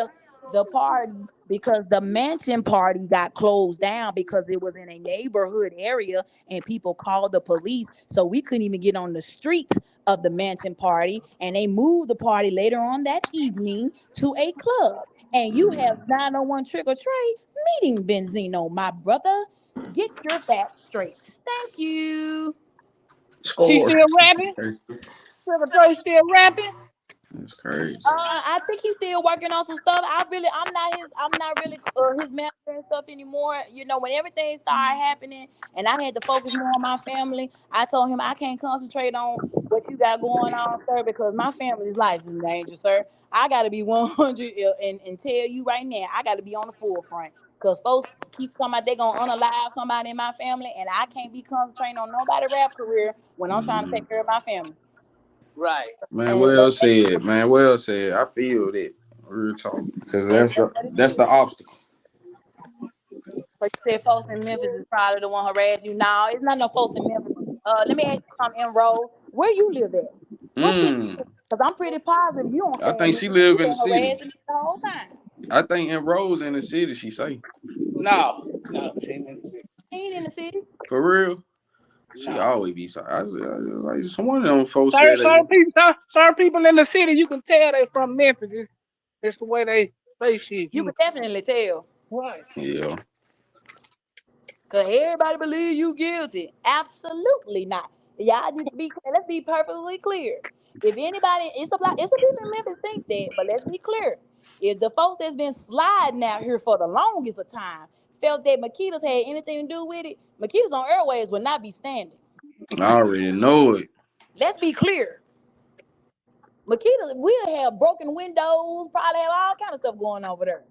the party because the mansion party got closed down because it was in a neighborhood area and people called the police. So we couldn't even get on the streets of the mansion party. And they moved the party later on that evening to a club. And you have 901 Trick or Treat meeting Benzino, my brother. Get your facts straight. Thank you. He Score. still rapping. Triple J still rapping. That's crazy. I think he's still working on some stuff. I'm not really his manager and stuff anymore. You know, when everything started happening and I had to focus more on my family, I told him I can't concentrate on what you got going on, sir, because my family's life is in danger, sir. I got to be 100 and tell you right now, I got to be on the forefront. Because folks keep talking about they going to unalive somebody in my family, and I can't be concentrating on nobody rap career when I'm trying to take care of my family. Right. Man, And well said. Man, well said. I feel that. Real talk. Because that's just what it that's is. the obstacle. But you said folks in Memphis is probably the one harass you. No, it's not no folks in Memphis. Let me ask you something, Enroll. Where you live at? What city? Mm. Because I'm pretty positive you don't I stay in think she Memphis. live You've in the been city. harassing me the whole time. I think in Rose in the city, she say. No, she didn't. She ain't in the city. For real. She No. always be so. Like someone of them folks said that. Certain people in the city, you can tell they from Memphis. It's the way they say shit. You can definitely tell. Right. Yeah. Because everybody believe you guilty. Absolutely not. Y'all need to be clear. Let's be perfectly clear. If anybody, it's a people in Memphis think that, but let's be clear. If the folks that's been sliding out here for the longest of time felt that Makitas had anything to do with it, Makitas on airways would not be standing. I already know it. Let's be clear. Makita will have broken windows, probably have all kind of stuff going over there.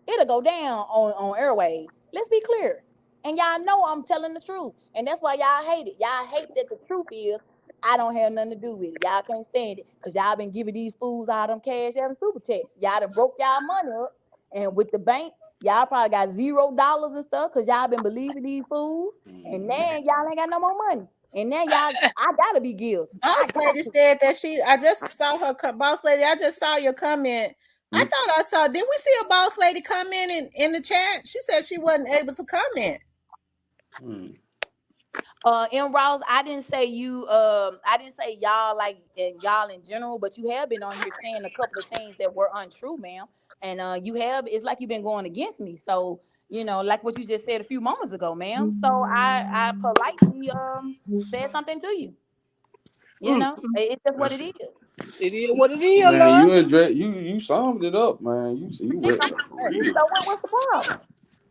It'll go down on airways. Let's be clear. And y'all know I'm telling the truth. And that's why y'all hate it. Y'all hate that the truth is I don't have nothing to do with it. Y'all can't stand it. Because y'all been giving these fools all them cash out and super checks. Y'all done broke y'all money up. And with the bank, y'all probably got $0 and stuff because y'all been believing these fools. And now y'all ain't got no more money. And now I gotta be guilty. I Boss got lady to. said that I just saw her, boss lady, I just saw your comment. I Mm. thought I saw, didn't we see a boss lady comment in the chat? She said she wasn't able to comment. Mm. In Ross, I didn't say you I didn't say y'all like and y'all in general, but you have been on here saying a couple of things that were untrue, ma'am. And you have it's like you've been going against me. So, like what you just said a few moments ago, ma'am. So I politely said something to you. It's just what it That's is. It is what it is, man. love. You address you summed it up, man. You went for real. So what's the problem?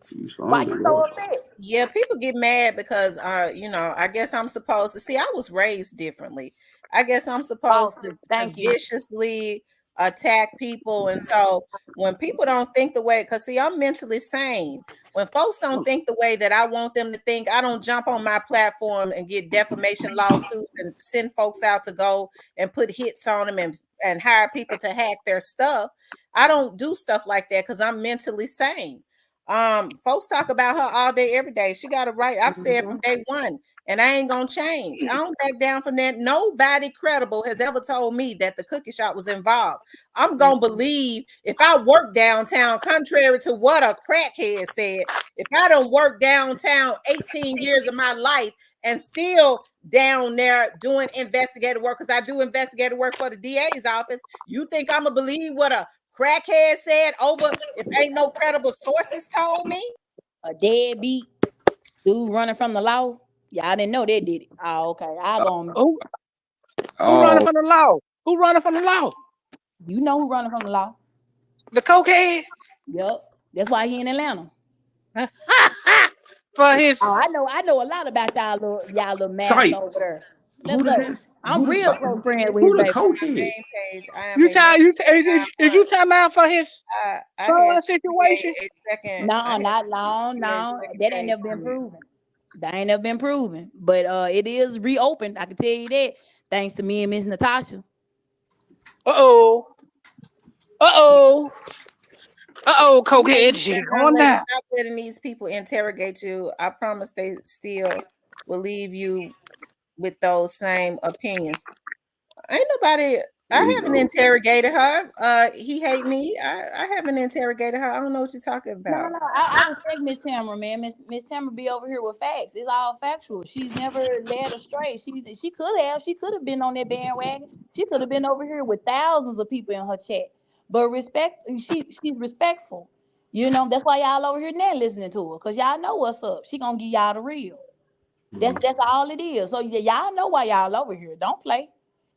You Why summed you it so up. upset? Yeah, people get mad because I guess I'm supposed to see, I was raised differently. I guess I'm supposed Awesome. to Thank you. viciously attack people. And so when people don't think the way, because see, I'm mentally sane. When folks don't think the way that I want them to think, I don't jump on my platform and get defamation lawsuits and send folks out to go and put hits on them and hire people to hack their stuff. I don't do stuff like that because I'm mentally sane. Folks talk about her all day, every day. She got it right. I've said from day one, and I ain't gonna change. I don't back down from that. Nobody credible has ever told me that the cookie shop was involved. I'm gonna believe if I work downtown, contrary to what a crackhead said. If I don't work downtown 18 years of my life and still down there doing investigative work, because I do investigative work for the DA's office, you think I'm gonna believe what a crackhead said over if ain't no credible sources told me? A deadbeat dude running from the law. Yeah, I didn't know they did it. Oh, okay. I go on. Who running Oh, from the law? Who running from the law? You know who running from the law. The cokehead. Yep. That's why he in Atlanta. For his Oh, I know a lot about y'all little master sight. over there. Let's Who the go. hell? I'm Who the real sight? close friends with his Who the baby. On my cokehead? main page, I am you a member tell you is you of talking about for his I son had to situation? create a second. I No, had not to no, create a no. second That ain't page never for been me. proven. That ain't never been proven, but it is reopened. I can tell you that, thanks to me and Miss Natasha. Uh-oh. Uh-oh. Uh-oh, Yeah, cokehead, you she's better not going down. stop letting these people interrogate you. I promise they still will leave you with those same opinions. Ain't nobody. There I you haven't go. interrogated her. He hate me. I haven't interrogated her. I don't know what you're talking No, about. no, I respect Miss Tamara, man. Miss Tamara be over here with facts. It's all factual. She's never led astray. She could have been on that bandwagon. She could have been over here with thousands of people in her chat. But she's respectful. You know, that's why y'all over here now listening to her. Cause y'all know what's up. She gonna give y'all the real. That's all it is. So y'all know why y'all over here. Don't play.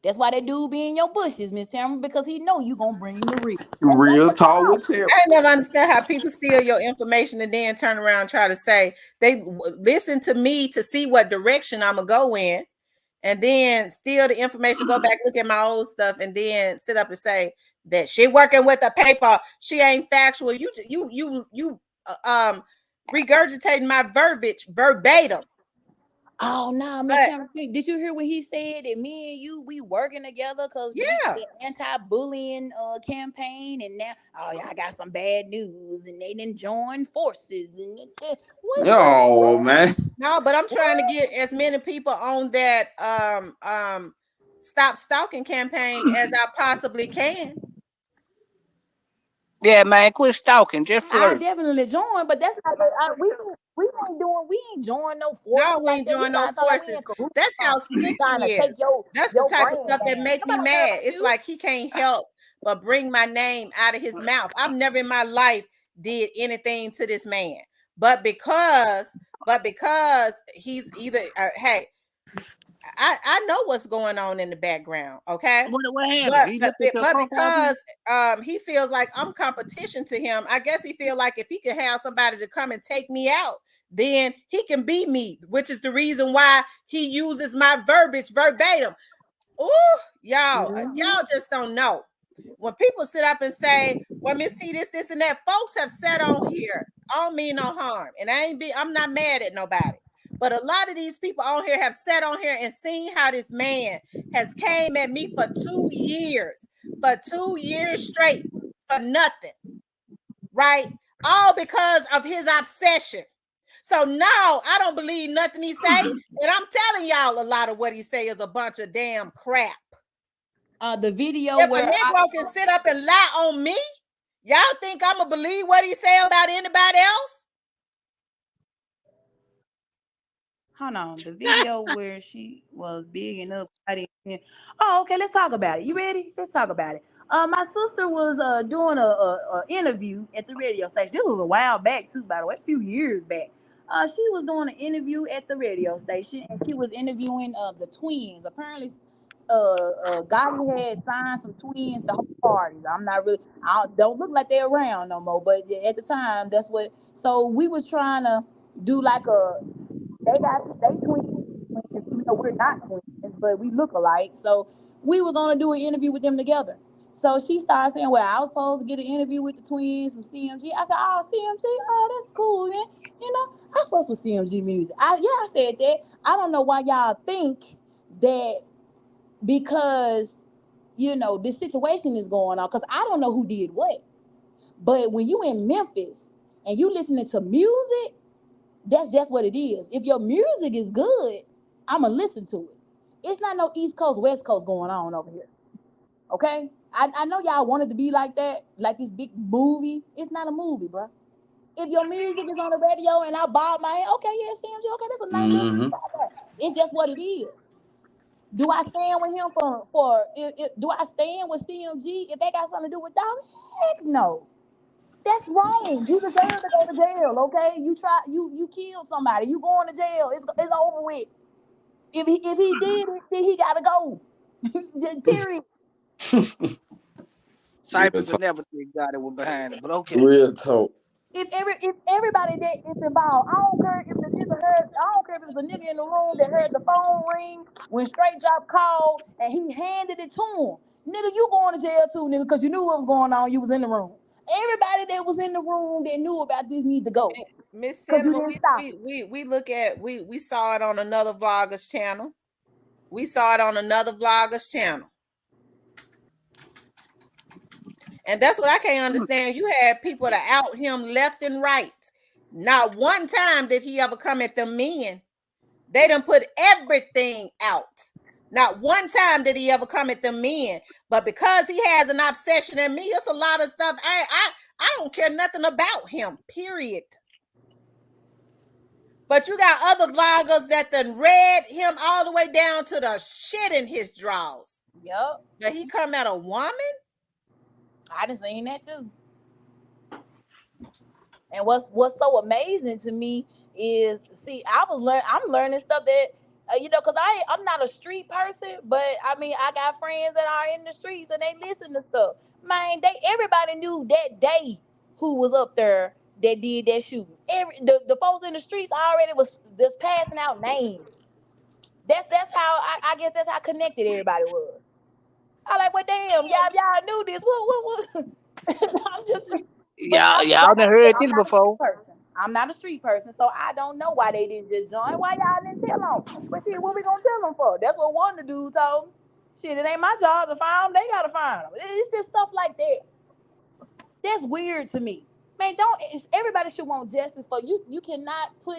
That's why that dude be in your bushes, Miss Tamara, because he know you gonna bring the real. That's Real the talk with problem. Tim. I never understand how people steal your information and then turn around and try to say they listen to me to see what direction I'm gonna go in, and then steal the information, go back, look at my old stuff, and then sit up and say that she working with the paper. She ain't factual. You regurgitating my verbiage verbatim. Oh no, Miss But Tamara, did you hear what he said? That me and you we working together because yeah, the anti-bullying campaign, and now oh yeah, I got some bad news, and they didn't join forces. And Yo, man. no, but I'm what? trying to get as many people on that stop stalking campaign as I possibly can. Yeah, man, quit stalking. Just I flirt. definitely join, but that's not we ain't join no No, forces we like ain't that. We join no trying to talk like we in forces. cahoots That's or how something. slick Trying to he take is. That's the your type of brand stuff that down. make me Nobody care mad. about It's you. like he can't help but bring my name out of his mouth. I've never in my life did anything to this man. But because he's either hey, I know what's going on in the background, okay? What happened? But He but looked at your but profile because pic? he feels like I'm competition to him, I guess he feel like if he can have somebody to come and take me out, then he can be me, which is the reason why he uses my verbiage verbatim. Ooh, Mhm. y'all just don't know. When people sit up and say, "Well, Miss T, this, and that," folks have said on here, I don't mean no harm, and I'm not mad at nobody. But a lot of these people on here have sat on here and seen how this man has came at me for 2 years straight, for nothing, right? All because of his obsession. So now I don't believe nothing he say, and I'm telling y'all a lot of what he say is a bunch of damn crap. The video If a where I Negro can sit up and lie on me, y'all think I'm gonna believe what he say about anybody else? hold on, the video where she was bigging up. Oh, okay. Let's talk about it. You ready? Let's talk about it. My sister was doing a interview at the radio station. This was a while back too, by the way, a few years back. She was doing an interview at the radio station, and she was interviewing the twins. Apparently, Gotti had signed some twins to hold parties. I'm not really, don't look like they're around no more, but at the time, that's what. So we was trying to do like they twins, even though we're not twins, but we look alike. So we were gonna do an interview with them together. So she started saying, "Well, I was supposed to get an interview with the twins from CMG." I said, "Oh, CMG, oh, that's cool, man. You know, I supposed with CMG music." I said that. I don't know why y'all think that because this situation is going on. Because I don't know who did what. But when you in Memphis and you listening to music, that's just what it is. If your music is good, I'ma listen to it. It's not no East Coast, West Coast going on over here. Okay? I know y'all wanted to be like that, like this big movie. It's not a movie, bro. If your music is on the radio and I bob my head, okay, yeah, CMG, okay, that's a nice little Mm-hmm. it's just what it is. Do I stand with him do I stand with CMG if that got something to do with dog? Heck no. That's wrong. You deserve to go to jail, okay? You killed somebody. You going to jail. It's over with. If he did it, then he gotta go. Just period. Real Cypress would talk. never think God it was behind it, but okay. Real talk. If everybody that is involved, I don't care if the nigga heard, I don't care if it was a nigga in the room that heard the phone ring when Straight Drop called and he handed it to him. Nigga, you going to jail too, nigga, because you knew what was going on. You was in the room. Everybody that was in the room that knew about this need to go. Miss because you Cinema, didn't stop it. we look at we saw it on another vlogger's channel. We saw it on another vlogger's channel. And that's what I can't understand. You had people to out him left and right. Not one time did he ever come at them men. They done put everything out. Not one time did he ever come at them men. But because he has an obsession in me, it's a lot of stuff. I don't care nothing about him, period. But you got other vloggers that done read him all the way down to the shit in his drawers. Yep. But he come at a woman? I done seen that too. And what's so amazing to me is, see, I'm learning stuff that because I'm not a street person, but I mean I got friends that are in the streets and they listen to stuff. Man, everybody knew that day who was up there that did that shooting. The folks in the streets already was just passing out names. That's how I guess that's how connected everybody was. I like, well, damn, y'all knew this. What? I'm just, but Y'all like I done said, heard I'm this not a street before. person. I'm not a street person, so I don't know why they didn't just join. Why y'all didn't tell them? But shit, what we gonna tell them for? That's what one of the dudes told me. Shit, it ain't my job to find them. They gotta find them. It's just stuff like that. That's weird to me. Man, everybody should want justice for you. You cannot put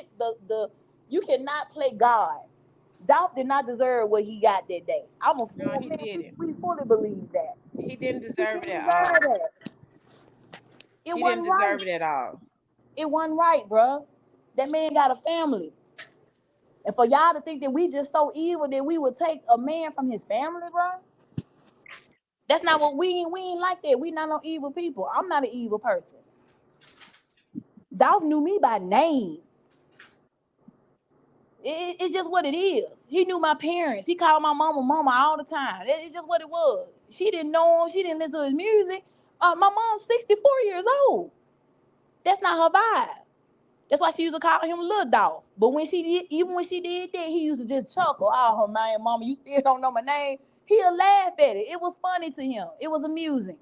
you cannot play God. Dolph did not deserve what he got that day. I'm a No, full he man. didn't. We fully believe that. He didn't He deserve it didn't at deserve all. that. It He didn't wasn't right. deserve it at all. It wasn't right, bro. That man got a family. And for y'all to think that we just so evil that we would take a man from his family, bro. That's not what we ain't like that. We not no evil people. I'm not an evil person. Dolph knew me by name. It's just what it is. He knew my parents. He called my mama all the time. It's just what it was. She didn't know him. She didn't listen to his music. My mom's 64 years old. That's not her vibe. That's why she used to call him Little Dolph. But even when she did that, he used to just chuckle. Oh man, mama, you still don't know my name. He'll laugh at it. It was funny to him. It was amusing.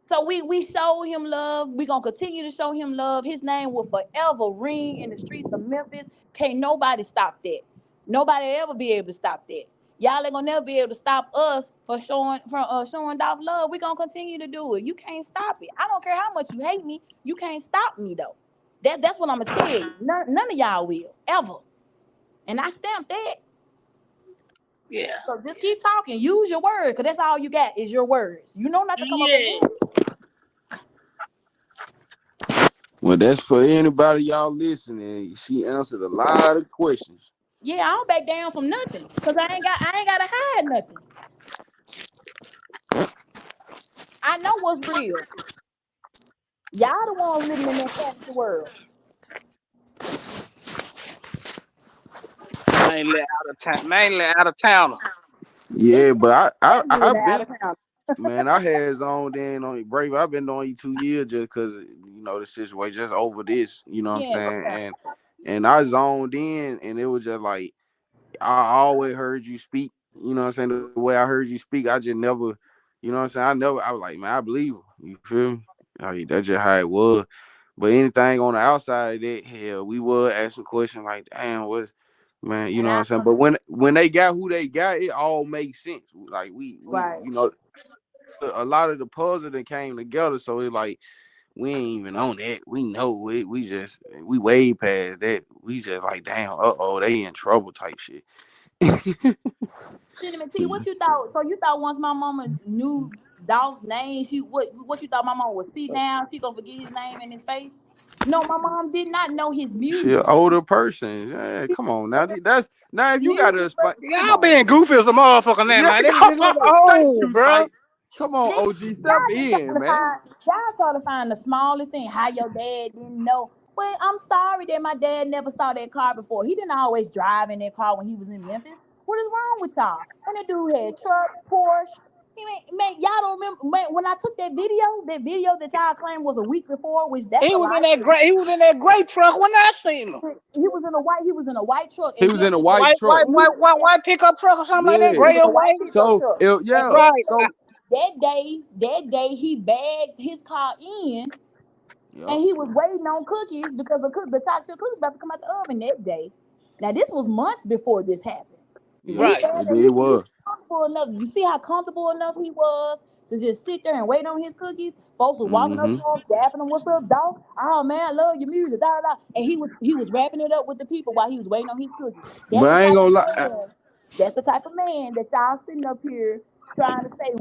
So we showed him love. We gonna continue to show him love. His name will forever ring in the streets of Memphis. Can't nobody stop that. Nobody ever be able to stop that. Y'all ain't gonna never be able to stop us showing Dolph love. We gonna continue to do it. You can't stop it. I don't care how much you hate me. You can't stop me though. That's what I'm gonna tell you. None of y'all will ever. And I stamped that. Yeah. So just keep talking. Use your word, cause that's all you got is your words. You know not to come up Yeah. against it. Well, that's for anybody y'all listening. She answered a lot of questions. Yeah, I don't back down from nothing. Cause I ain't gotta hide nothing. I know what's real. Y'all the ones living in that fantasy world. Mainly out of town. Yeah, but Definitely I've the out been, of town. man, I had zoned in on you, Brave. I've been on you 2 years just because the situation, just over this. You know what I'm Yeah, saying? And I zoned in, and it was just like I always heard you speak. You know what I'm saying? The way I heard you speak, I just never. You know what I'm saying? I was like, man, I believe her. You feel me? Like, that's just how it was. But anything on the outside of that, hell, we would ask some questions like, damn, what's man, you and know what I I'm saying? But when they got who they got, it all makes sense. Like we right. a lot of the puzzle that came together, so it's like we ain't even on that. We know we way past that. We just like, damn, they in trouble type shit. Cinnamon T, what you thought? So you thought once my mama knew Dolph's name, what you thought my mama would see now? She gonna forget his name and his face? No, my mom did not know his She an music. older person. Yeah, come on now. That's now if you gotta Music, but explain. Come Y'all on, being man. goofy as a motherfucker now, Yeah, man. come This on. Thank old, you, bro. Sight. Come on, listen, OG, step in, man. y'all try to find the smallest thing. How your dad didn't know. Well, I'm sorry that my dad never saw that car before. He didn't always drive in that car when he was in Memphis. What is wrong with y'all? And the dude had truck, Porsche. He man, y'all don't remember man, when I took that video that y'all claimed was a week before, which that's He a was in lie. that great. He was in that great truck when I seen him. He was in a white truck, He and was in guess a what? white truck. White pickup truck or something like that. Yeah. He was Gray in a or white white. pickup So truck. And yeah. Right. So that day he bagged his car in And Yep. he was waiting on cookies because the toxic cookies about to come out the oven that day. Now this was months before this happened. He Yeah. Right. said It that did he was was. comfortable enough. You see how comfortable enough he was to just sit there and wait on his cookies. Folks was walking up Mm-hmm. to him, dapping him, "What's up, dog? Oh man, I love your music." Da, da, da. And he was wrapping it up with the people while he was waiting on his cookies. That's But the I ain't type of gonna lie. man. That's the type of man that y'all sitting up here trying to say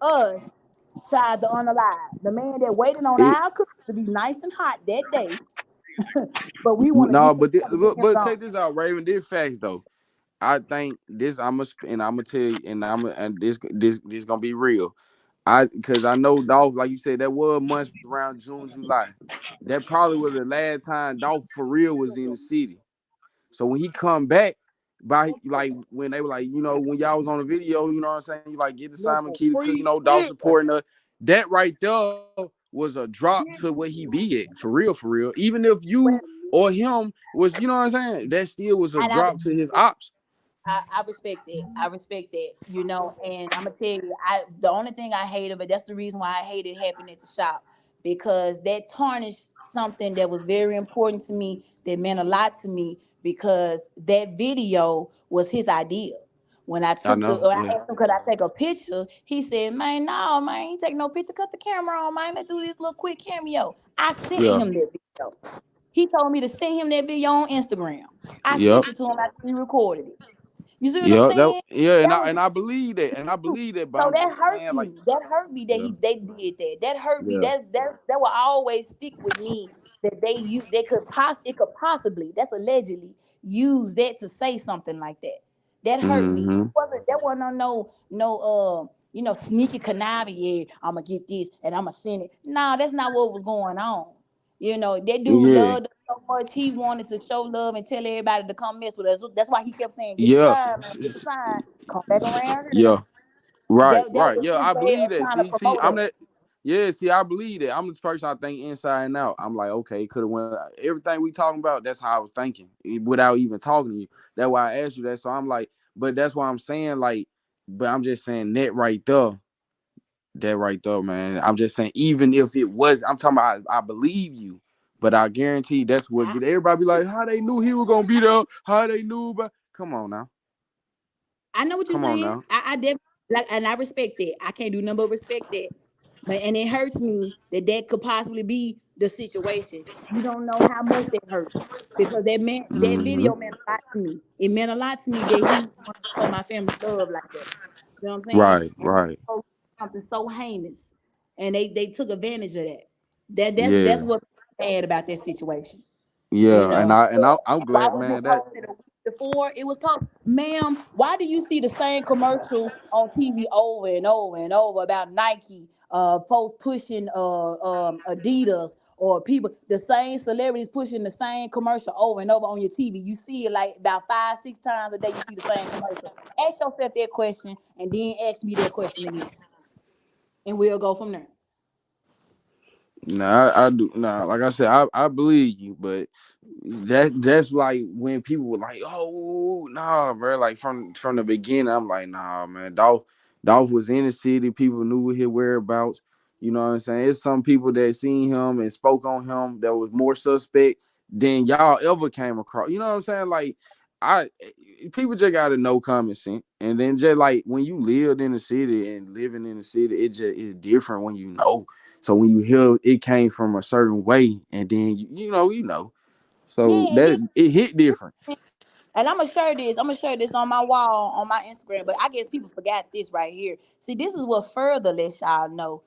us tried to unalive. The man that waited on It, our cookies to be nice and hot that day, but we want to no, get this but, thi- stuff and but gone. check this out, Raven. This facts though. I think this I'm gonna tell you, and this gonna be real. Because I know Dolph, like you said, that was months around June, July. That probably was the last time Dolph for real was in the city. So when he come back, by like when they were like, when y'all was on the video, you know what I'm saying? You like get the Look Simon for Key to cook, free Dolph shit. supporting her. That right there was a drop to what he be at, for real, for real. Even if Well, you or him was, you know what I'm saying? That still was a and drop to his ops. I respect that. I respect that. And I'm gonna tell you, the only thing I hate of it, that's the reason why I hate it happening at the shop, because that tarnished something that was very important to me, that meant a lot to me, because that video was his idea. I know. When I Yeah. asked him could I take a picture, he said, "Man, no, man, ain't take no picture. Cut the camera on, man. Let's do this little quick cameo." I sent Yeah. him that video. He told me to send him that video on Instagram. I Yep. sent it to him after he recorded it. You see what I'm Yeah, saying? yeah, and That I was and I believe that, and I believe that, but so I'm that just hurt saying, like, me. That hurt me that yeah, they did that. That hurt me. yeah, That will always stick with me. That they could it could possibly, that's allegedly, use that to say something like that. That hurt me. mm-hmm, That wasn't on sneaky conniving. Yeah, I'm gonna get this and I'm gonna send it. No, that's not what was going on. That dude yeah, loved us so much. He wanted to show love and tell everybody to come mess with us. That's why he kept saying, "Get the yeah, sign, man. Get the sign. Come back around here." yeah, right, That right, was yeah, his I way believe of that. trying to See, promote I'm us. that. Yeah, see, I believe that. I'm the person I think inside and out. I'm like, okay, could have went everything we talking about. That's how I was thinking without even talking to you. That's why I asked you that. So I'm like, but that's why I'm saying like, but I'm just saying that right there. That right there, man. I'm just saying, even if it was, I'm talking about, I believe you, but I guarantee that's what I, get everybody be like, how they knew he was gonna be there, how they knew about. Come on now, I know what you're come on saying. now. I definitely like, and I respect that. I can't do nothing but respect that. But and it hurts me that that could possibly be the situation. You don't know how much that hurts, because that Mm-hmm. video meant a lot to me. It meant a lot to me that he wanted to show my family love like that. You know what I'm saying? Right, And right, something so heinous, and they took advantage of that. That's yeah, what bad about that situation. You yeah, and know, I'm and why glad, was it man. That posted a week before? It was posted, ma'am. Why do you see the same commercial on TV over and over and over about Nike, folks pushing Adidas, or people, the same celebrities pushing the same commercial over and over on your TV? You see it like about 5, 6 times a day. You see the same commercial. Ask yourself that question, and then ask me that question again, and we'll go from there. nah, I do nah. Like I said, I believe you, but that's like when people were like, "Oh, nah, bro." Like from the beginning, I'm like, "Nah, man." Dolph was in the city. People knew his whereabouts. You know what I'm saying? It's some people that seen him and spoke on him that was more suspect than y'all ever came across. You know what I'm saying? Like, I people just gotta know common sense, and then just like when you lived in the city and living in the city, it just is different when you know. So when you hear it came from a certain way, and then you know. So Yeah, and then that it hit different. and I'm gonna share this. I'm gonna share this on my wall on my Instagram. But I guess people forgot this right here. See, this is what further lets y'all know,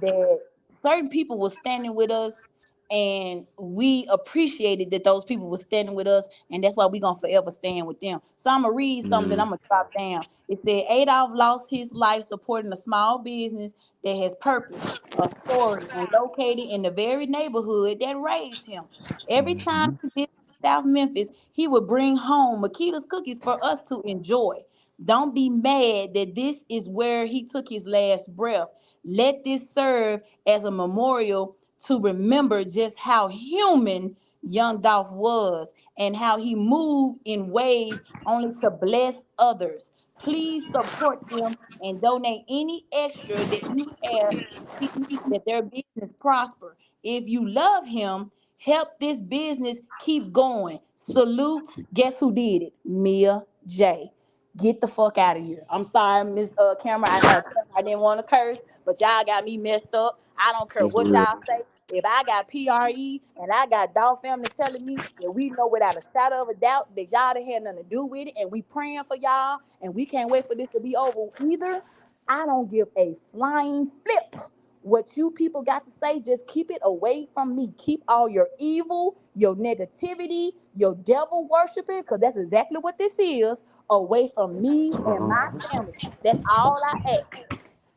that certain people were standing with us, and we appreciated that those people were standing with us, and that's why we gonna forever stand with them. So I'm gonna read something that Mm, I'm gonna drop down. It said Adolph lost his life supporting a small business that has purpose, a story, and located in the very neighborhood that raised him. Every time mhm. he visited South Memphis, he would bring home Makita's cookies for us to enjoy. Don't be mad that this is where he took his last breath. Let this serve as a memorial to remember just how human Young Dolph was and how he moved in ways only to bless others. Please support them and donate any extra that you have to see that their business prosper. If you love him, help this business keep going. Salutes. Guess who did it? Mia J. Get the fuck out of here. I'm sorry, Miss Camera. I didn't want to curse, but y'all got me messed up. I don't care It's what real. y'all say. If I got PRE and I got Dolph family telling me that we know without a shadow of a doubt that y'all didn't have nothing to do with it, and we praying for y'all, and we can't wait for this to be over either, I don't give a flying flip what you people got to say. Just keep it away from me. Keep all your evil, your negativity, your devil worshiping, because that's exactly what this is, away from me and my family. That's all I ask.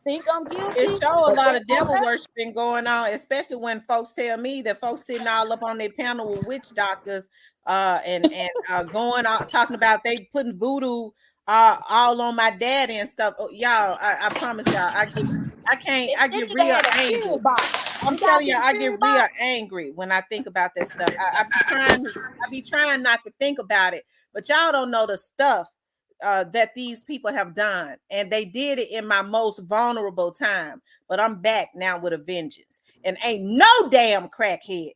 Think I'm It guilty, show a but lot guess of what? devil worshiping going on, especially when folks tell me that folks sitting all up on their panel with witch doctors, and going out talking about they putting voodoo all on my daddy and stuff. Oh, y'all, I promise y'all, I They get need to real have a angry. spirit box. I'm Did y'all telling see you, the I get spirit real box? angry when I think about that stuff. I be trying not to think about it, but y'all don't know the stuff that these people have done, and they did it in my most vulnerable time. But I'm back now with a vengeance, and ain't no damn crackhead.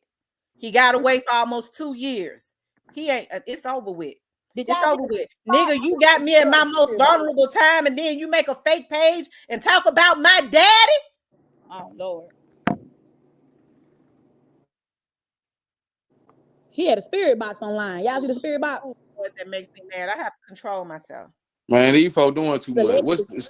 He got away for almost 2 years. He ain't. It's over with. Did It's y'all see over the with, spirit box? nigga. I You want got to me in tell my the most spirit box. vulnerable time, and then you make a fake page and talk about my daddy. Oh Lord. He had a spirit box online. Y'all see the spirit Oh, box? Lord, that makes me mad. I have to control myself. Man, these folk doing too much. Celebrity.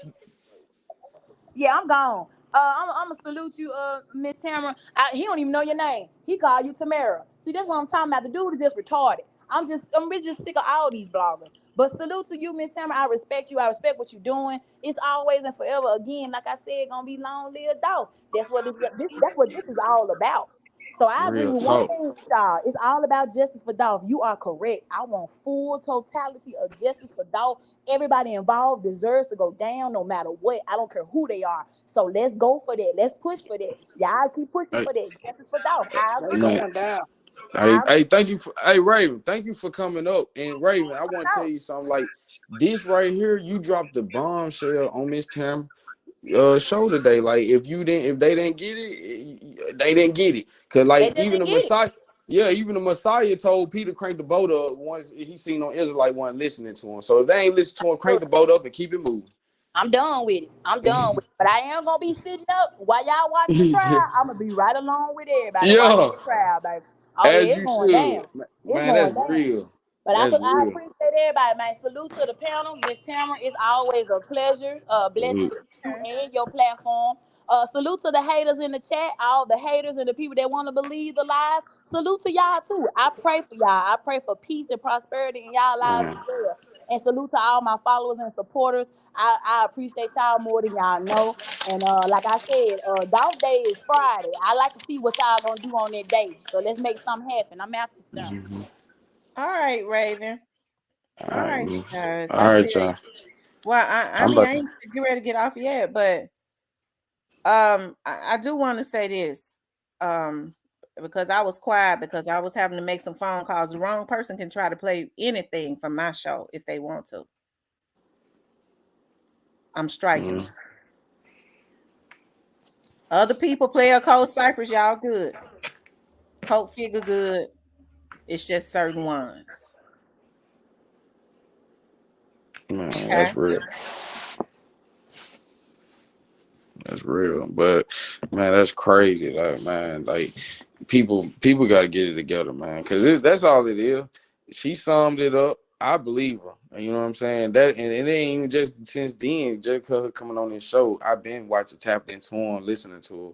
Yeah, I'm gone. I'm gonna salute you, Miss Tamara. He don't even know your name. He called you Tamara. See, that's what I'm talking about. The dude is just retarded. I'm really just sick of all these bloggers. But salute to you, Miss Tamara. I respect you. I respect what you're doing. It's always and forever. Again, like I said, gonna be long lived Dolph. That's what this is all about. So I agree Real with one talk. thing with y'all. It's all about justice for Dolph. You are correct. I want full totality of justice for Dolph. Everybody involved deserves to go down no matter what. I don't care who they are. So let's go for that. Let's push for that. Y'all keep pushing Hey, for that. Justice for Dolph. I They agree. man. going down. Hey, I hey, agree. thank you for hey Raven, thank you for coming up. And Raven, I want to tell you something like this right here. You dropped the bombshell on Miss Tam show today. Like if they didn't get it, they didn't get it. Cause They like just didn't get it. even the Messiah told Peter crank the boat up once he seen on Israelite one listening to him. So if they ain't listen to him, crank the boat up and keep it moving. I'm done with it. I'm done with it. But I am gonna be sitting up while y'all watching the trial. I'm gonna be right along with everybody watching Yeah, the trial, baby. Oh yeah, as it's you going should. down. It's Man, that's going down. real. But That's I real. appreciate everybody, man. Salute to the panel, Miss Tamara. It's always a pleasure. Blessings to you Okay. and your platform. Salute to the haters in the chat, all the haters and the people that want to believe the lies. Salute to y'all too. I pray for y'all. I pray for peace and prosperity in y'all lives as Man. well. And salute to all my followers and supporters. I appreciate y'all more than y'all know. And like I said, Dolph Day is Friday. I like to see what y'all gonna do on that day. So let's make something happen. I'm after stuff. Mhm. All right, Raven. All All right, right, man. you guys. All I tell right, you. y'all. Well, I I'm mean, about I to. ain't get ready to get off yet, but I do want to say this. Um, because I was quiet because I was having to make some phone calls. The wrong person can try to play anything from my show if they want to. I'm striking them. Mm. Other people play a Cold Cypress, y'all good. Coke figure good. It's just certain ones. Man, Okay. that's real. That's real. But man, that's crazy. Like man, like people got to get it together, man. Cause that's all it is. She summed it up. I believe her. And you know what I'm saying? That and it ain't even just since then. Just cause her coming on this show, I've been watching, tapped into her, and listening to her.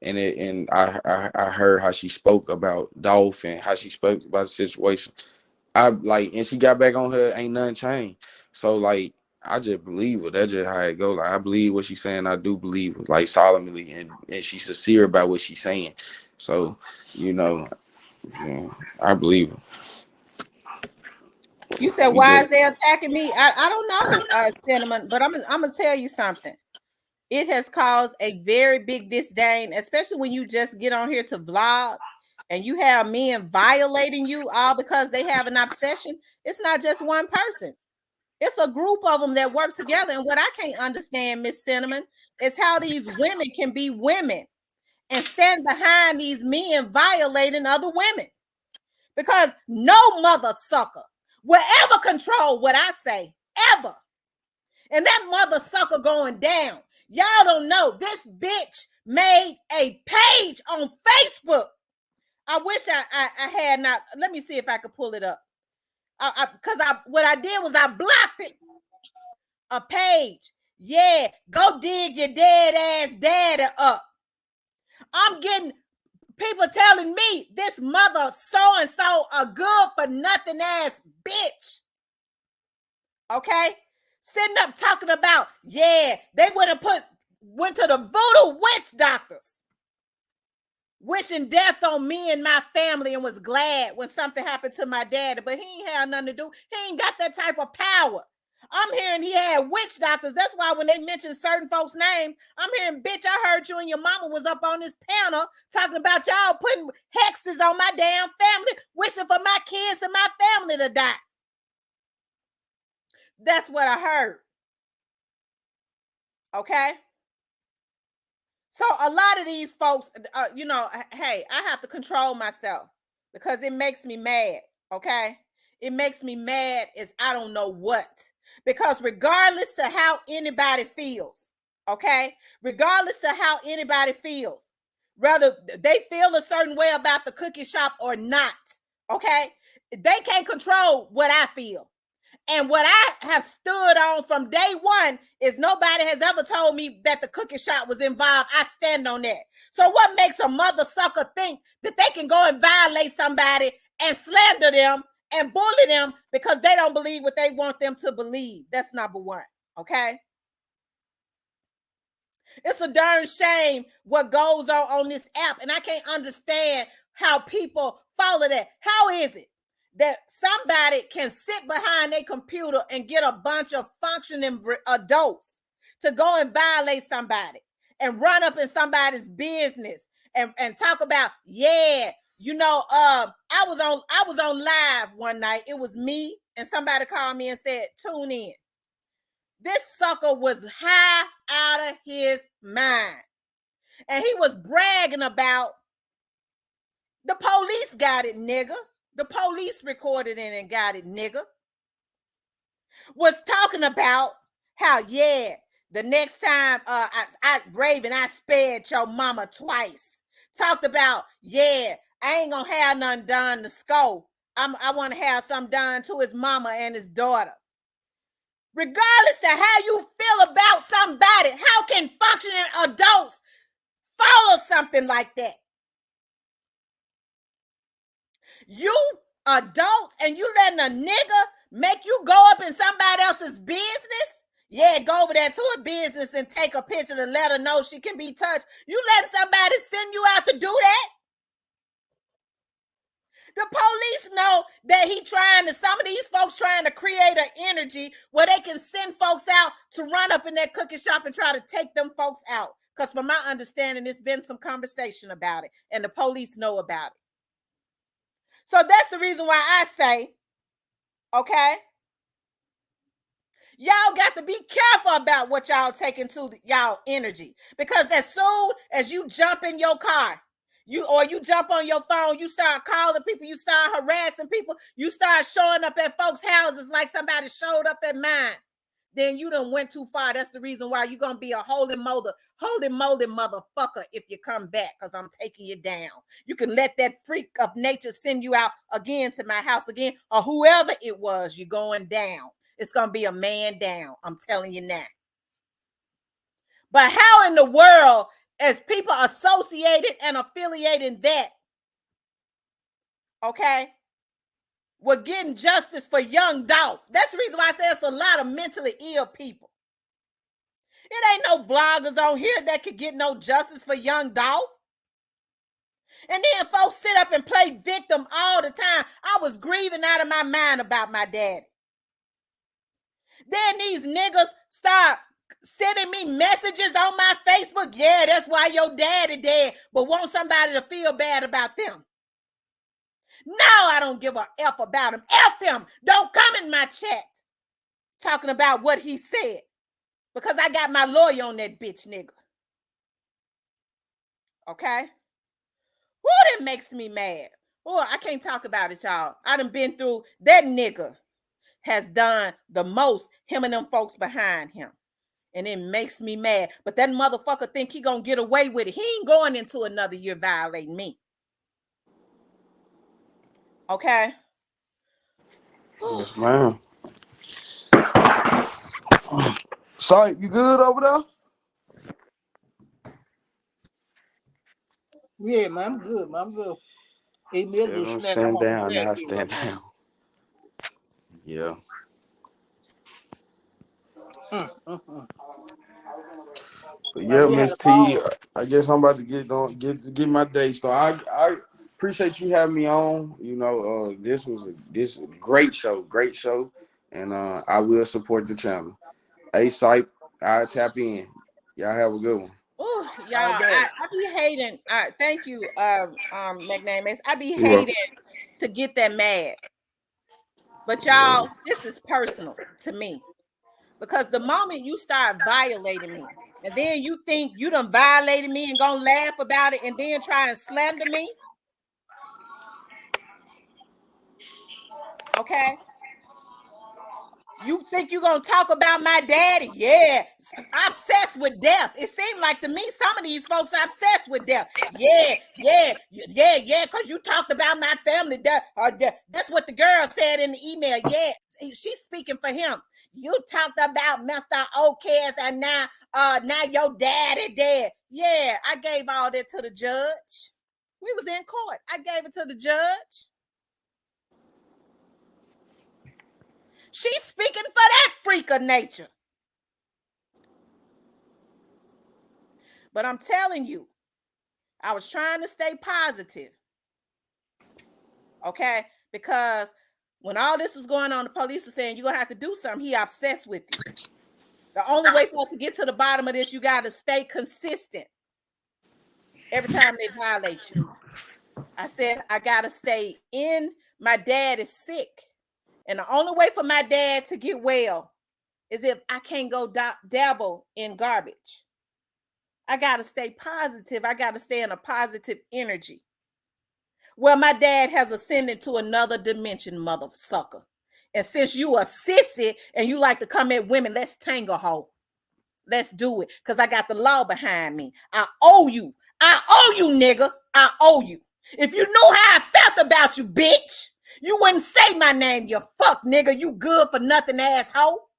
And I heard how she spoke about Dolph and how she spoke about the situation. I like, and she got back on her. Ain't nothing changed. So like, I just believe her. That's just how it go. Like I believe what she's saying. I do believe her, like solemnly, and she's sincere about what she's saying. So, you know, yeah, I believe her. You said We why just is they attacking me? I don't know, Cinnamon, but I'm gonna tell you something. It has caused a very big disdain, especially when you just get on here to vlog. and you have men violating you all because they have an obsession, it's not just one person. It's a group of them that work together. And what I can't understand, Miss Cinnamon, is how these women can be women and stand behind these men violating other women. Because no mother sucker will ever control what I say, ever. And that mother sucker going down. Y'all don't know, this bitch made a page on Facebook. I wish I had not. Let me see if I could pull it up. Because what I did was I blocked it. A page. Yeah, go dig your dead ass daddy up. I'm getting people telling me this mother so-and-so a good for nothing ass bitch. Okay? Sitting up talking about, yeah, they went to the voodoo witch doctors, wishing death on me and my family, and was glad when something happened to my daddy, but he ain't had nothing to do. He ain't got that type of power. I'm hearing he had witch doctors. That's why when they mention certain folks' names, I'm hearing, bitch, I heard you and your mama was up on this panel talking about y'all putting hexes on my damn family, wishing for my kids and my family to die. That's what I heard. Okay? So a lot of these folks, hey, I have to control myself because it makes me mad, okay? It makes me mad as I don't know what. Because regardless to how anybody feels, okay? Regardless to how anybody feels, whether they feel a certain way about the cookie shop or not, okay? They can't control what I feel. And what I have stood on from day one is nobody has ever told me that the cookie shop was involved. I stand on that. So what makes a mother sucker think that they can go and violate somebody and slander them and bully them because they don't believe what they want them to believe? That's number one, okay? It's a darn shame what goes on this app, and I can't understand how people follow that. How is it that somebody can sit behind a computer and get a bunch of functioning adults to go and violate somebody and run up in somebody's business and talk about, yeah, I was on live one night. It was me, and somebody called me and said, tune in. This sucker was high out of his mind. And he was bragging about the police got it, nigga. The police recorded it and got it, nigga. Was talking about how, yeah, the next time Raven, I spared your mama twice. Talked about, yeah, I ain't gonna have nothing done to Sko. I want to have something done to his mama and his daughter. Regardless of how you feel about somebody, how can functioning adults follow something like that? You adults, and you letting a nigga make you go up in somebody else's business? Yeah, go over there to a business and take a picture to let her know she can be touched. You letting somebody send you out to do that? The police know that some of these folks trying to create an energy where they can send folks out to run up in that cookie shop and try to take them folks out. Because from my understanding, there's been some conversation about it, and the police know about it. So that's the reason why I say, okay, y'all got to be careful about what y'all take into y'all energy. Because as soon as you jump in your car, you jump on your phone, you start calling people, you start harassing people, you start showing up at folks' houses like somebody showed up at mine, then you done went too far. That's the reason why you're going to be a holy moly motherfucker if you come back, because I'm taking you down. You can let that freak of nature send you out again to my house again, or whoever it was, you're going down. It's going to be a man down. I'm telling you now. But how in the world, as people associated and affiliating that, okay, we're getting justice for Young Dolph? That's the reason why I say it's a lot of mentally ill people. It ain't no vloggers on here that could get no justice for Young Dolph. And then folks sit up and play victim all the time. I was grieving out of my mind about my daddy. Then these niggas start sending me messages on my Facebook. Yeah, that's why your daddy dead, but want somebody to feel bad about them. No, I don't give a F about him. F him. Don't come in my chat talking about what he said. Because I got my lawyer on that bitch nigga. Okay? Woo, that makes me mad. Oh, I can't talk about it, y'all. I done been through, that nigga has done the most, him and them folks behind him. And it makes me mad. But that motherfucker think he gonna get away with it. He ain't going into another year violating me. Okay? Yes, ma'am. Sorry, you good over there? Yeah, man, I'm good, man. I'm good. Hey, me a Tell little them snack. I'm stand on the down snack now, here stand right now. down. Yeah. But Man, yeah, we had a Miss T, ball. I guess I'm about to get my day started. I appreciate you having me on. You know, this great show, and I will support the channel. Hey, Sipe, I tap in. Y'all have a good one. Oh, y'all, All day. I be hating. Thank you, McNames. I be You hating to get that mad. But yeah. y'all, this is personal to me. Because the moment you start violating me, and then you think you done violated me and gonna laugh about it and then try and slander me, okay? You think you gonna talk about my daddy? Yeah, obsessed with death. It seemed like to me some of these folks are obsessed with death. Yeah, because you talked about my family death. That's what the girl said in the email. Yeah, she's speaking for him. You talked about Mr. O'Cares and now your daddy dead. Yeah, I gave all that to the judge. We was in court. I gave it to the judge. She's speaking for that freak of nature. But I'm telling you, I was trying to stay positive. Okay? Because when all this was going on, the police were saying, you're going to have to do something. He obsessed with you. The only way for us to get to the bottom of this, you got to stay consistent every time they violate you. I said, I got to stay in. My dad is sick. And the only way for my dad to get well is if I can't go dabble in garbage. I got to stay positive. I got to stay in a positive energy. Well, my dad has ascended to another dimension, mother sucker. And since you a sissy and you like to come at women, let's tangle hoe. Let's do it. Because I got the law behind me. I owe you. I owe you, nigga. I owe you. If you knew how I felt about you, bitch, you wouldn't say my name, you fuck nigga. You good for nothing, asshole.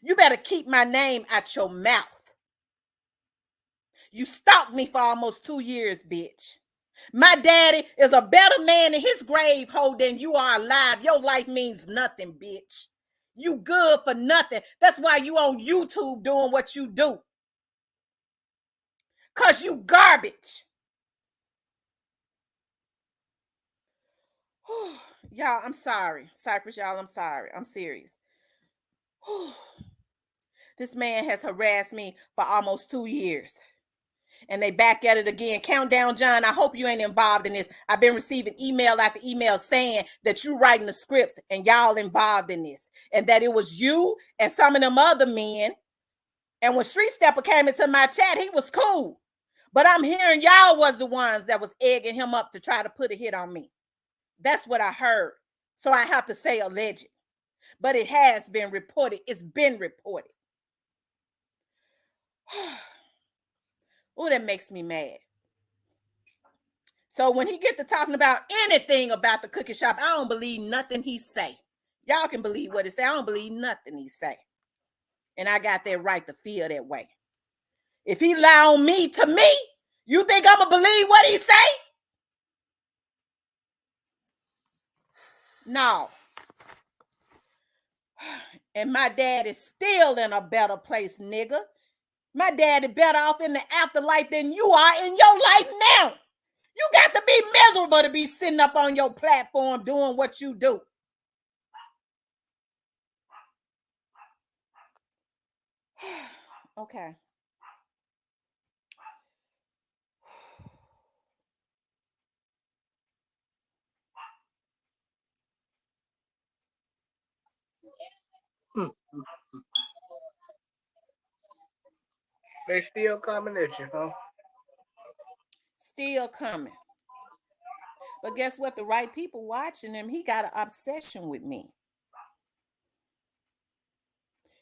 You better keep my name out your mouth. You stalked me for almost 2 years, bitch. My daddy is a better man in his grave hole than you are alive. Your life means nothing, bitch. You good for nothing. That's why you on YouTube doing what you do. Cause you garbage. Y'all, I'm sorry. Cypress, y'all, I'm sorry. I'm serious. This man has harassed me for almost 2 years. And they back at it again. Countdown, John. I hope you ain't involved in this. I've been receiving email after email saying that you writing the scripts and y'all involved in this, and that it was you and some of them other men. And when Street Stepper came into my chat, he was cool. But I'm hearing y'all was the ones that was egging him up to try to put a hit on me. That's what I heard. So I have to say alleged. But it has been reported. It's been reported. Oh, that makes me mad. So when he get to talking about anything about the cookie shop, I don't believe nothing he say. Y'all can believe what he say. I don't believe nothing he say. And I got that right to feel that way. If he lie on me, to me, you think I'm going to believe what he say? No. And my dad is still in a better place, nigga. My dad is better off in the afterlife than you are in your life now. You got to be miserable to be sitting up on your platform doing what you do. Okay. They still coming at you, huh? Still coming. But guess what? The right people watching him, he got an obsession with me.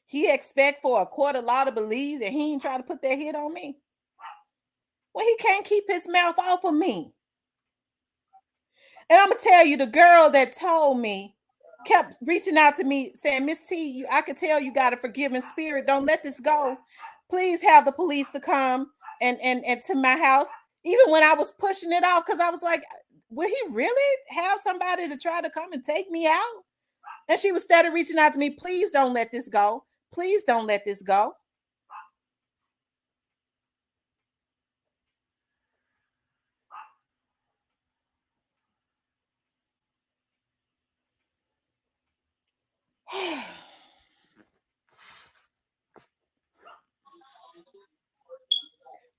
He expect for a court of law to believe that he ain't try to put that hit on me. Well, he can't keep his mouth off of me. And I'm gonna tell you, the girl that told me kept reaching out to me saying, Miss T, I could tell you got a forgiving spirit. Don't let this go. Please have the police to come and to my house. Even when I was pushing it off, because I was like, would he really have somebody to try to come and take me out? And she was steady reaching out to me, please don't let this go. Please don't let this go.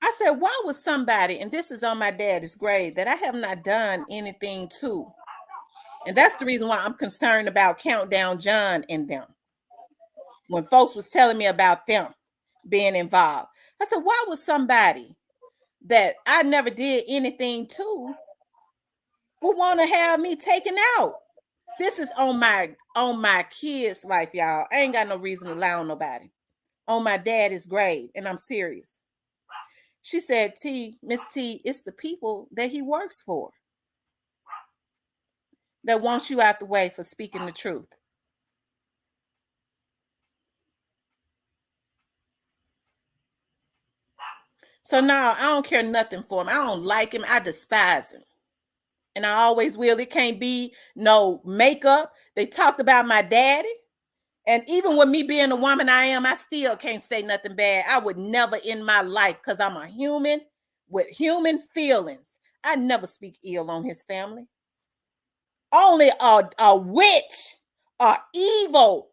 I said, why would somebody, and this is on my daddy's grave, that I have not done anything to? And that's the reason why I'm concerned about Countdown John and them. When folks was telling me about them being involved, I said, why would somebody that I never did anything to would want to have me taken out? This is on my kids' life, y'all. I ain't got no reason to lie on nobody. On my daddy's grave, and I'm serious. She said, Miss T, it's the people that he works for that wants you out the way for speaking the truth. So now I don't care nothing for him. I don't like him. I despise him. And I always will. It can't be no makeup. They talked about my daddy. And even with me being the woman I am, I still can't say nothing bad. I would never in my life, because I'm a human with human feelings. I never speak ill on his family. Only a witch, a evil,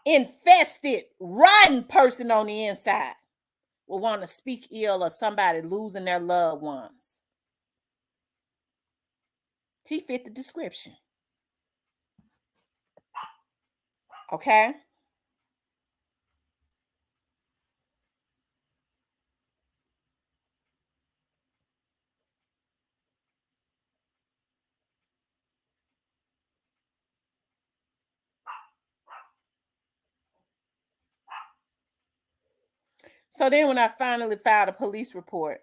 infested, rotten person on the inside will want to speak ill of somebody losing their loved ones. He fit the description. Okay? So then when I finally filed a police report,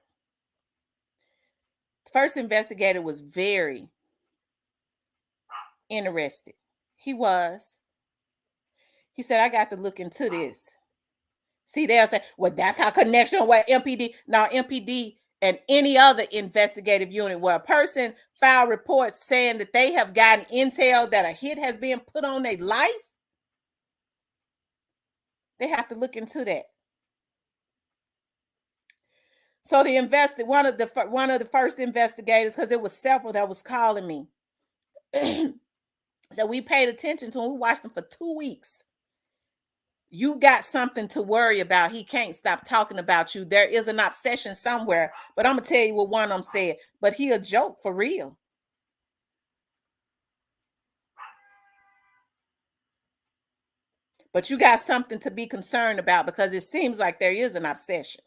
the first investigator was very interested. He was. He said, I got to look into this. See, they'll say, well, that's our connection with MPD. Now, MPD and any other investigative unit where a person filed reports saying that they have gotten intel that a hit has been put on their life, they have to look into that. So one of the first investigators, because it was several that was calling me. So we paid attention to him. We watched him for 2 weeks. You got something to worry about. He can't stop talking about you. There is an obsession somewhere. But I'm going to tell you what one of them said. But he a joke for real. But you got something to be concerned about, because it seems like there is an obsession.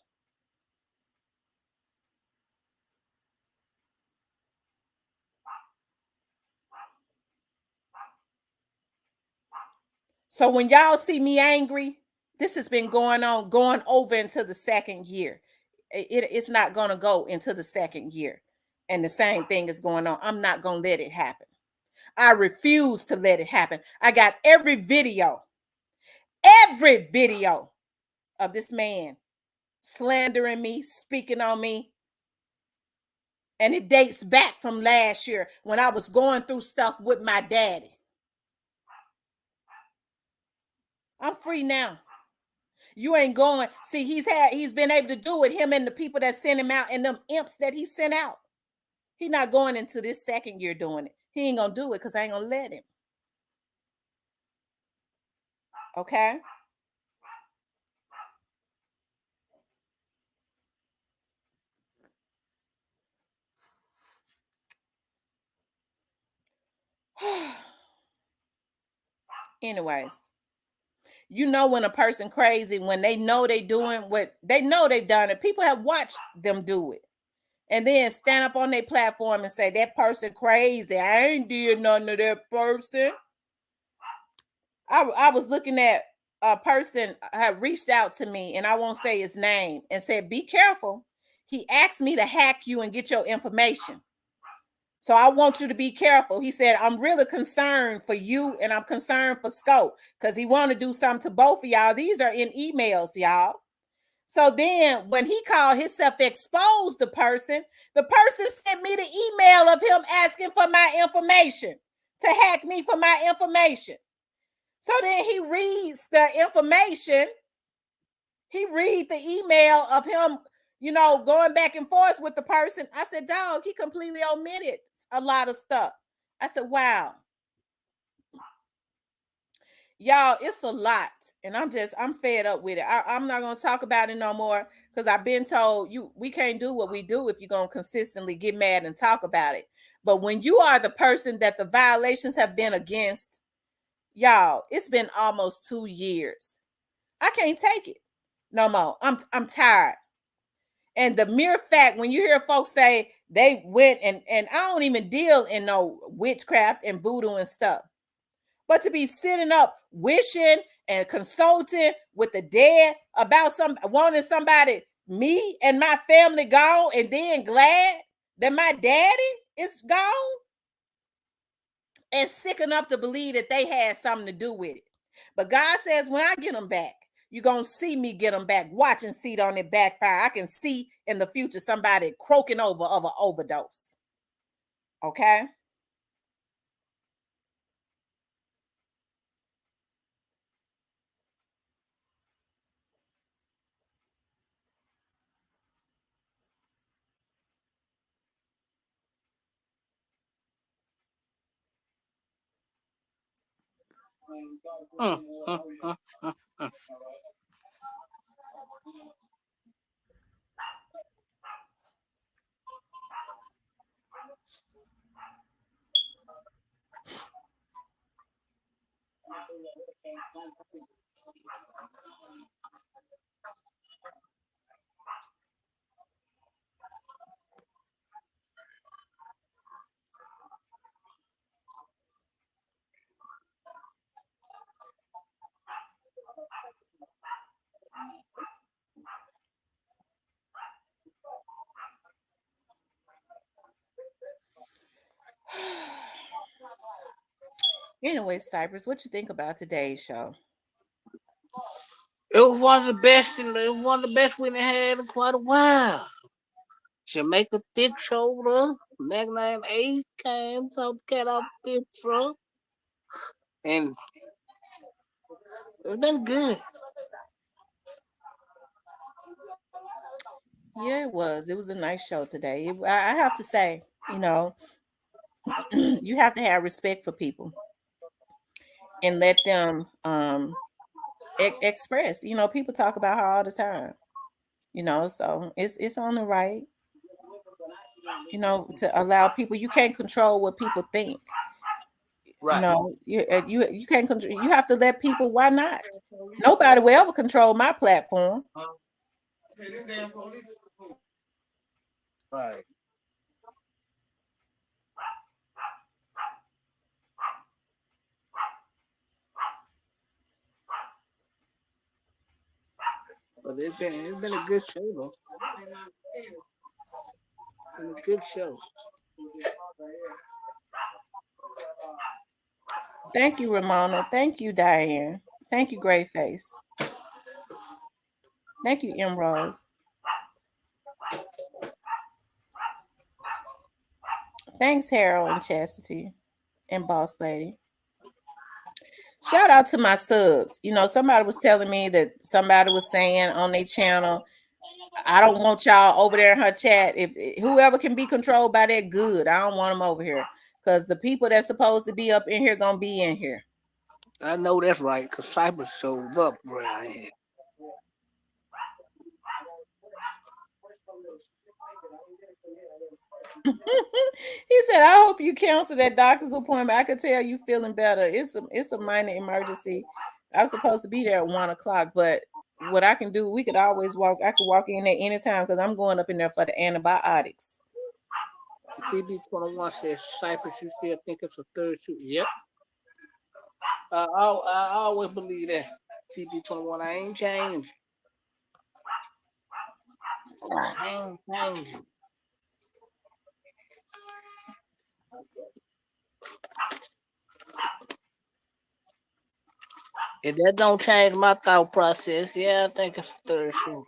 So when y'all see me angry, this has been going over into the second year. It's not going to go into the second year. And the same thing is going on. I'm not going to let it happen. I refuse to let it happen. I got every video of this man slandering me, speaking on me. And it dates back from last year when I was going through stuff with my daddy. I'm free now. You ain't going. See, he's been able to do it, him and the people that sent him out and them imps that he sent out. He's not going into this second year doing it. He ain't gonna do it because I ain't gonna let him. Okay? Anyways, you know when a person crazy, when they know they doing what they know they've done it. People have watched them do it. And then stand up on their platform and say that person crazy. I ain't did nothing to that person. I was looking at a person had reached out to me, and I won't say his name, and said, be careful. He asked me to hack you and get your information. So I want you to be careful. He said, I'm really concerned for you and I'm concerned for Scope because he want to do something to both of y'all. These are in emails, y'all. So then when he called himself exposed the person sent me the email of him asking for my information, to hack me for my information. So then he reads the information. He read the email of him, going back and forth with the person. I said, dog, he completely omitted a lot of stuff. I said, wow. Y'all, it's a lot. And I'm fed up with it. I'm not going to talk about it no more because I've been told we can't do what we do if you're going to consistently get mad and talk about it. But when you are the person that the violations have been against, y'all, it's been almost 2 years. I can't take it no more. I'm tired. And the mere fact when you hear folks say they went and I don't even deal in no witchcraft and voodoo and stuff. But to be sitting up wishing and consulting with the dead about wanting somebody, me and my family gone, and then glad that my daddy is gone, and sick enough to believe that they had something to do with it. But God says, when I get them back, you're going to see me get them back. Watch and see it on it backfire. I can see in the future somebody croaking over of an overdose. Okay? Anyway, Cypress, what you think about today's show? It was one of the best. It was one of the best we done had in quite a while. Jamaica Thick showed up. Magnum 8 came, told the cat off the thick truck. And it's been good. Yeah, it was. It was a nice show today. I have to say, you have to have respect for people and let them express. People talk about her all the time. So it's on the right. To allow people. You can't control what people think. Right. You can't control. You have to let people. Why not? Nobody will ever control my platform. Right. But it's been a good show though. It's been a good show. Thank you, Ramona. Thank you, Diane. Thank you, Gray Face. Thank you, M Rose. Thanks, Harold and Chastity and Boss Lady. Shout out to my subs. Somebody was telling me that somebody was saying on their channel, I don't want y'all over there in her chat. If whoever can be controlled by that, good. I don't want them over here because the people that's supposed to be up in here gonna be in here. I know that's right, because Cypress showed up around here. He said, I hope you cancel that doctor's appointment. I could tell you feeling better. It's a minor emergency. I was supposed to be there at 1 o'clock, but what I can do, we could always walk. I could walk in there anytime because I'm going up in there for the antibiotics. TB21 says Cypress, you still think it's a third shoot? Yep. I always believe that. TB21, I ain't changed. I ain't changed. If that don't change my thought process, yeah, I think it's a third shoot.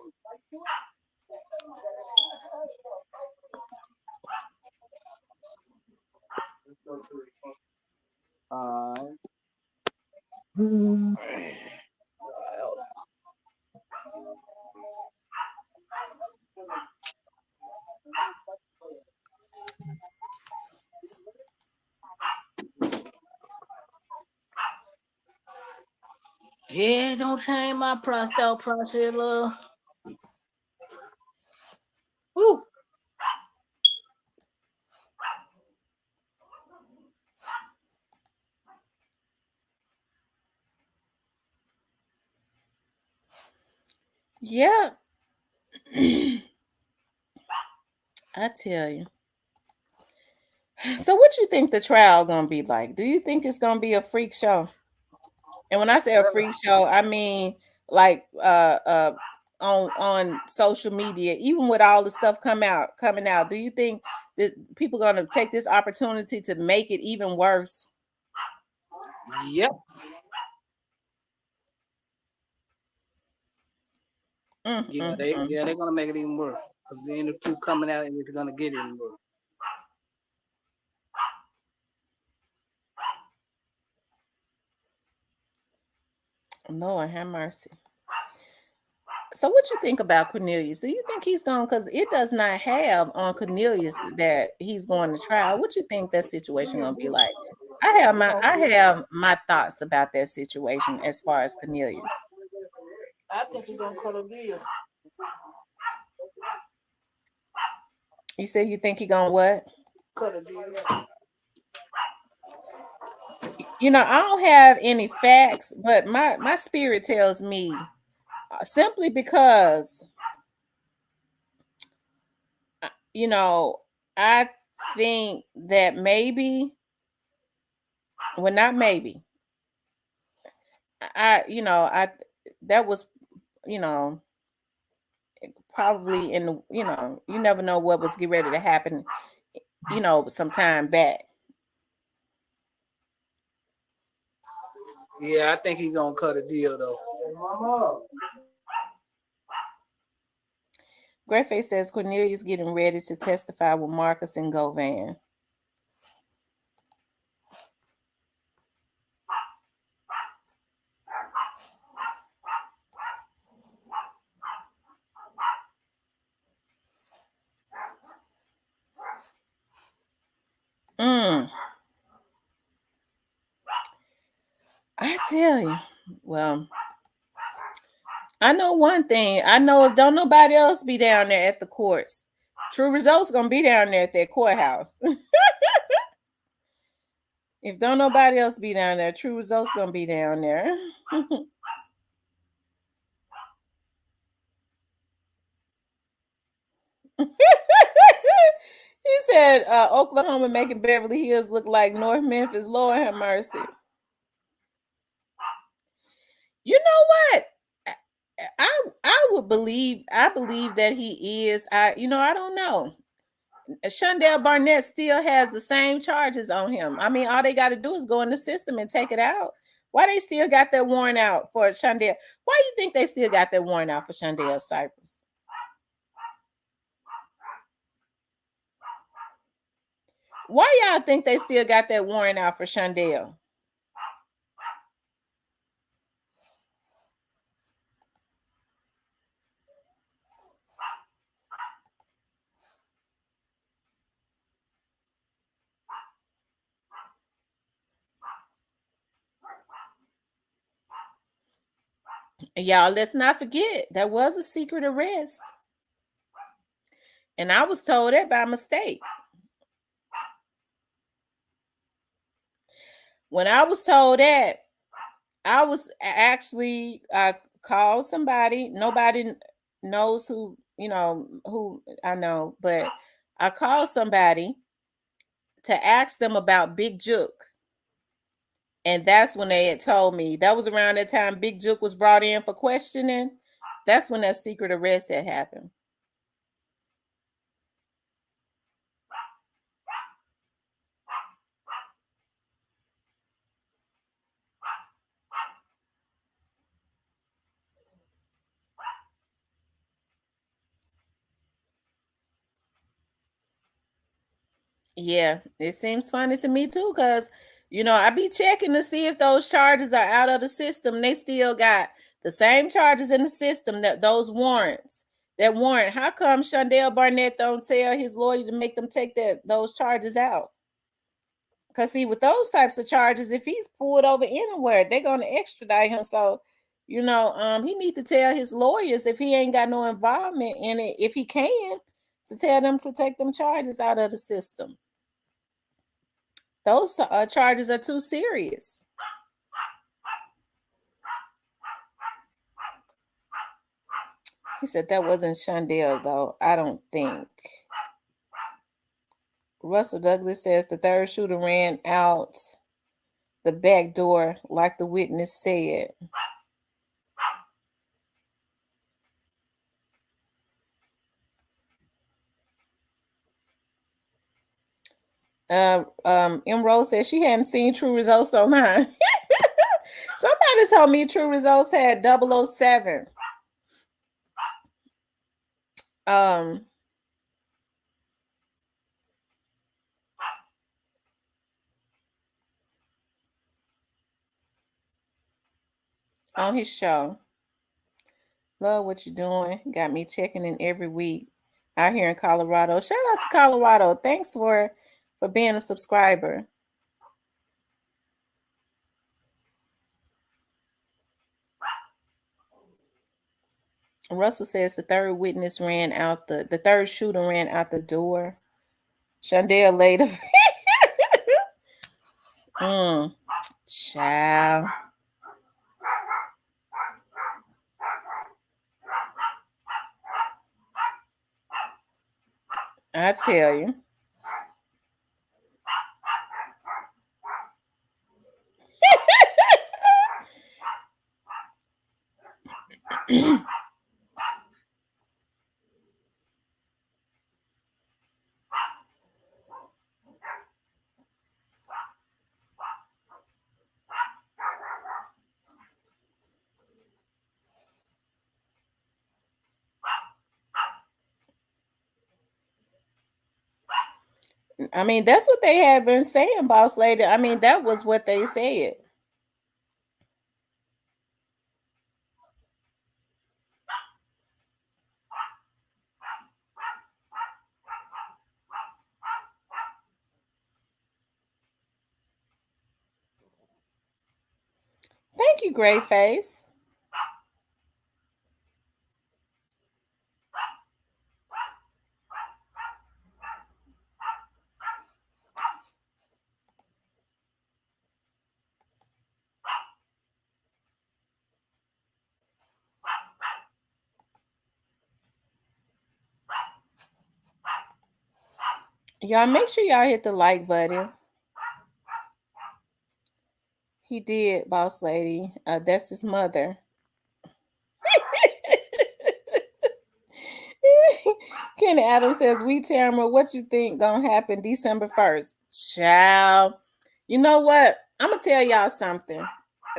Alright. Yeah, don't change my thought process, love. Woo. Yeah, I tell you. So, what you think the trial gonna be like? Do you think it's gonna be a freak show? And when I say a freak show, I mean like on social media, even with all the stuff coming out. Do you think that people gonna take this opportunity to make it even worse? Yep. Yeah, they're gonna make it even worse. Cause then the truth coming out and it's gonna get even worse. Lord have mercy. So what you think about Cornelius? Do you think he's going? Because it does not have on Cornelius that he's going to trial. What you think that situation gonna be like? I have my thoughts about that situation as far as Cornelius. I think he's gonna cut a deal. You say you think he gonna what? Cut a deal. You know, I don't have any facts, but my spirit tells me simply because you know, I think that maybe, well, not maybe. I that was, you know, probably in the, you never know what was getting ready to happen, some time back. Yeah, I think he's gonna cut a deal though. Greyface says Cornelius getting ready to testify with Marcus and Govan. I tell you, well, I know one thing. I know if don't nobody else be down there at the courts, True Results gonna be down there at that courthouse. If don't nobody else be down there, True Results gonna be down there. He said Oklahoma making Beverly Hills look like North Memphis. Lord have mercy. You know what? I would believe. I believe that he is. I don't know. Shondell Barnett still has the same charges on him. I mean, all they got to do is go in the system and take it out. Why they still got that warrant out for Shondell? Why you think they still got that warrant out for Shondell Cypress? Why y'all think they still got that warrant out for Shondell? And y'all, let's not forget that was a secret arrest. And I was told that by mistake. When I was told that, I was actually called somebody. Nobody knows who who I know, but I called somebody to ask them about Big Juke. And that's when they had told me. That was around that time Big Juke was brought in for questioning. That's when that secret arrest had happened. Yeah, it seems funny to me too, because I be checking to see if those charges are out of the system. They still got the same charges in the system, that those warrants. That warrant. How come Shondell Barnett don't tell his lawyer to make them take those charges out? Because see, with those types of charges, if he's pulled over anywhere, they're gonna extradite him. So, he need to tell his lawyers, if he ain't got no involvement in it, if he can, to tell them to take them charges out of the system. Those charges are too serious. He said that wasn't Shondell, though. I don't think. Russell Douglas says the third shooter ran out the back door, like the witness said. M. Rose says she hadn't seen True Results online. Somebody told me True Results had 007. On his show. Love what you're doing. Got me checking in every week out here in Colorado. Shout out to Colorado. Thanks for being a subscriber. Russell says the third shooter ran out the door. Shondell later. Child. I tell you. I mean, that's what they have been saying, boss lady. I mean, that was what they said. Thank you, Great Face. Y'all make sure y'all hit the like button. He did, boss lady. That's his mother. Kenny Adams says, "We Tamara, what you think gonna happen December 1st?" Child. You know what? I'm gonna tell y'all something.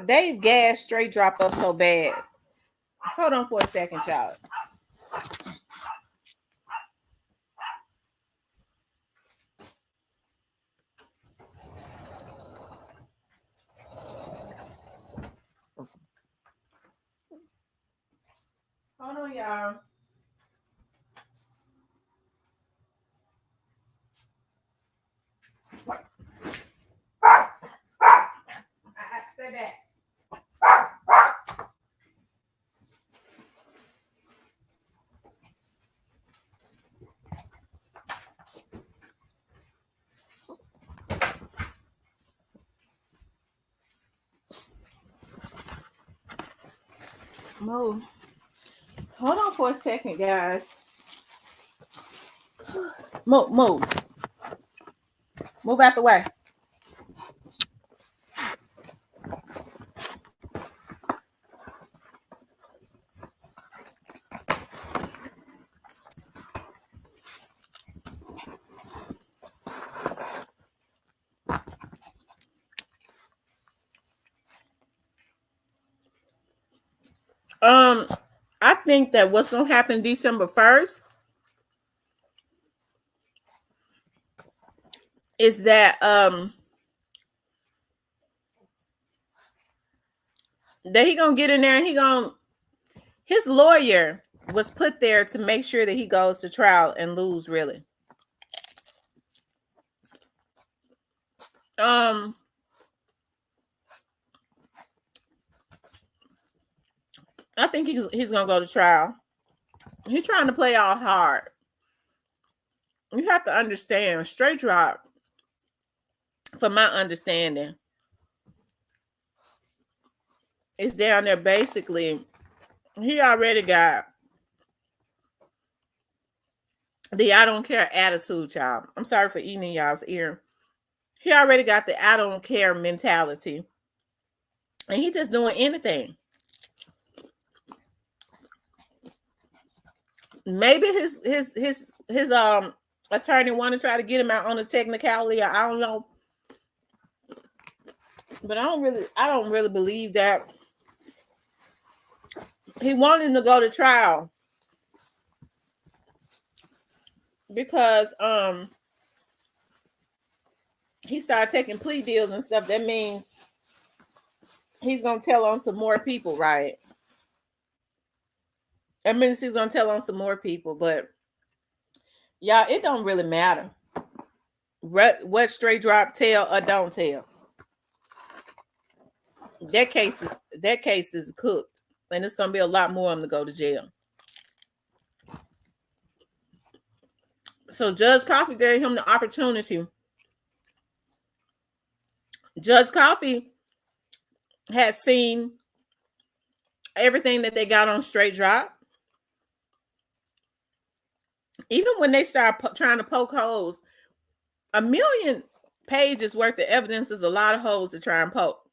They gas straight drop up so bad. Hold on for a second, y'all. Hold on, y'all. Stay back. Move. Hold on for a second, guys. Move, move. Move out the way. I think that what's gonna happen December 1st is that he gonna get in there and his lawyer was put there to make sure that he goes to trial and lose, really. I think he's gonna go to trial. He's trying to play all hard. You have to understand, straight drop, from my understanding, is down there basically. He already got the I don't care attitude, child. I'm sorry for eating in y'all's ear. He already got the I don't care mentality. And he just doing anything. Maybe his attorney want to try to get him out on a technicality, or I don't know. But I don't really believe that. He wanted him to go to trial because he started taking plea deals and stuff. That means he's gonna tell on some more people, right? That means he's gonna tell on some more people, but y'all, it don't really matter what straight drop tell or don't tell. That case is cooked, and it's gonna be a lot more of them to go to jail. So Judge Coffee gave him the opportunity. Judge Coffee has seen everything that they got on straight drop. Even when they start trying to poke holes, 1,000,000 pages worth of evidence is a lot of holes to try and poke.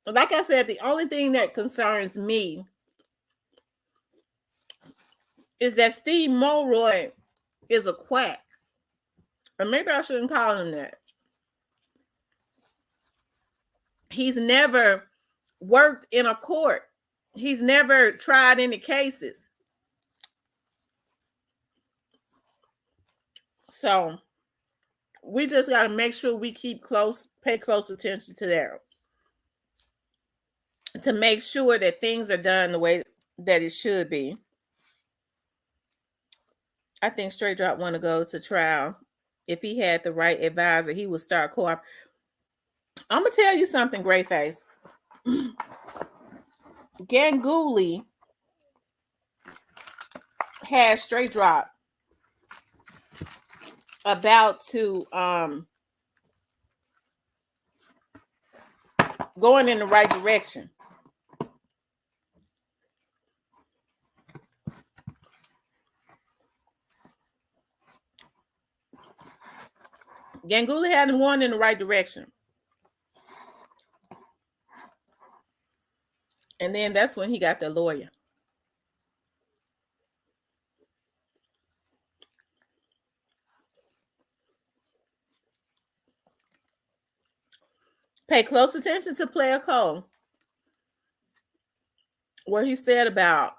Like I said, the only thing that concerns me is that Steve Mulroy is a quack. Or maybe I shouldn't call him that. He's never worked in a court. He's never tried any cases. So we just got to make sure we pay close attention to that. To make sure that things are done the way that it should be. I think straight drop want to go to trial. If he had the right advisor, he would start cooperating. I'm gonna tell you something, Grayface. Ganguly has straight drop about to going in the right direction. Ganguly had him going in the right direction. And then that's when he got the lawyer. Pay close attention to Player Cole. What he said about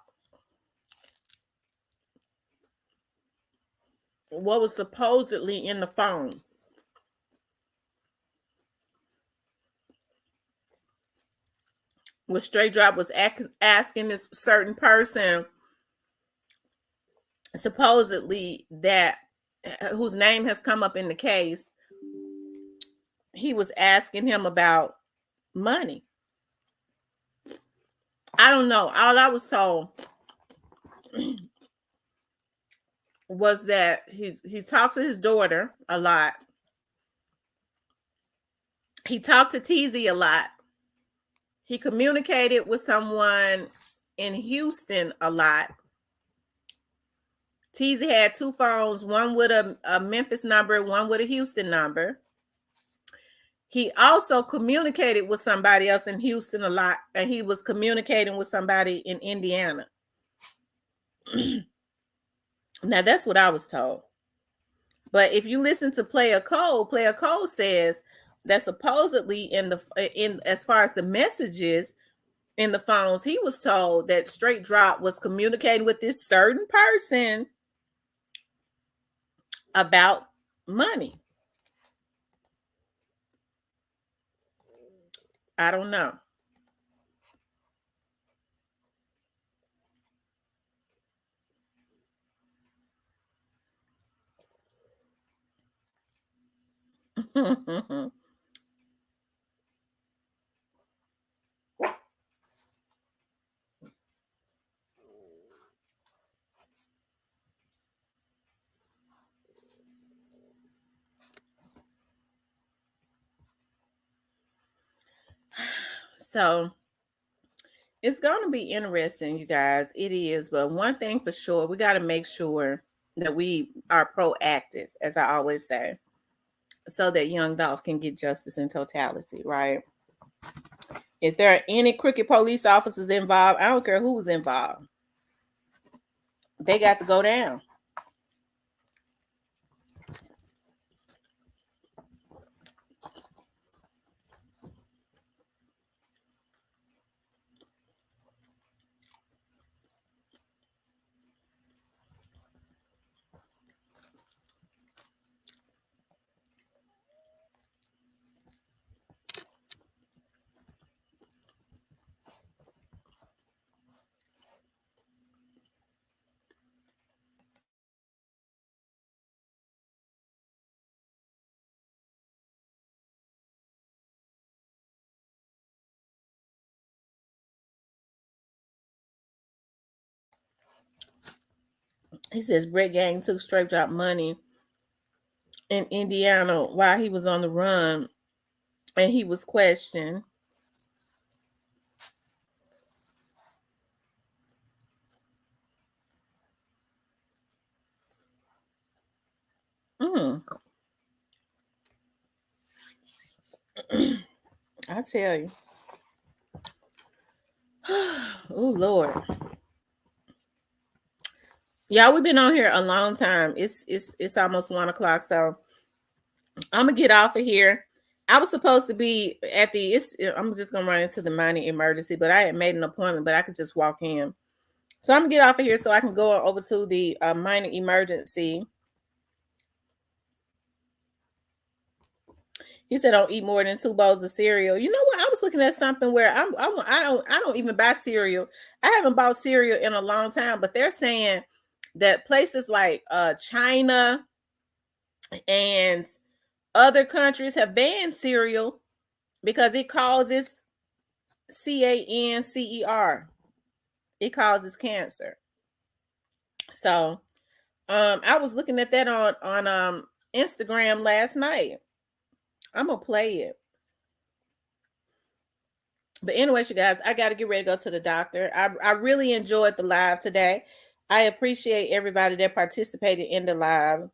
what was supposedly in the phone. Where straight drop was asking this certain person, supposedly that whose name has come up in the case, he was asking him about money. I don't know. All I was told was that he talked to his daughter a lot. He talked to TZ a lot. He communicated with someone in Houston a lot. Teasy had 2 phones, one with a Memphis number, one with a Houston number. He also communicated with somebody else in Houston a lot, and he was communicating with somebody in Indiana. Now, that's what I was told. But if you listen to Player Code says that supposedly in as far as the messages in the phones, he was told that Straight Drop was communicating with this certain person about money. I don't know. So it's going to be interesting, you guys. It is. But one thing for sure, we got to make sure that we are proactive, as I always say, so that Young Dolph can get justice in totality, right? If there are any crooked police officers involved, I don't care who was involved, they got to go down. He says Brett Gang took Straight Drop money in Indiana while he was on the run, and he was questioned. I tell you. Oh Lord. Y'all, we've been on here a long time. It's almost 1:00, so I'm gonna get off of here. I was supposed to be at the I'm just gonna run into the mining emergency, but I had made an appointment, but I could just walk in. So I'm gonna get off of here so I can go over to the mining emergency. He said, "Don't eat more than 2 bowls of cereal." You know what? I was looking at something where I don't even buy cereal. I haven't bought cereal in a long time, but they're saying that places like China and other countries have banned cereal because it causes cancer. It causes cancer. So, I was looking at that on Instagram last night. I'm gonna play it. But anyways, you guys, I got to get ready to go to the doctor. I really enjoyed the live today. I appreciate everybody that participated in the live.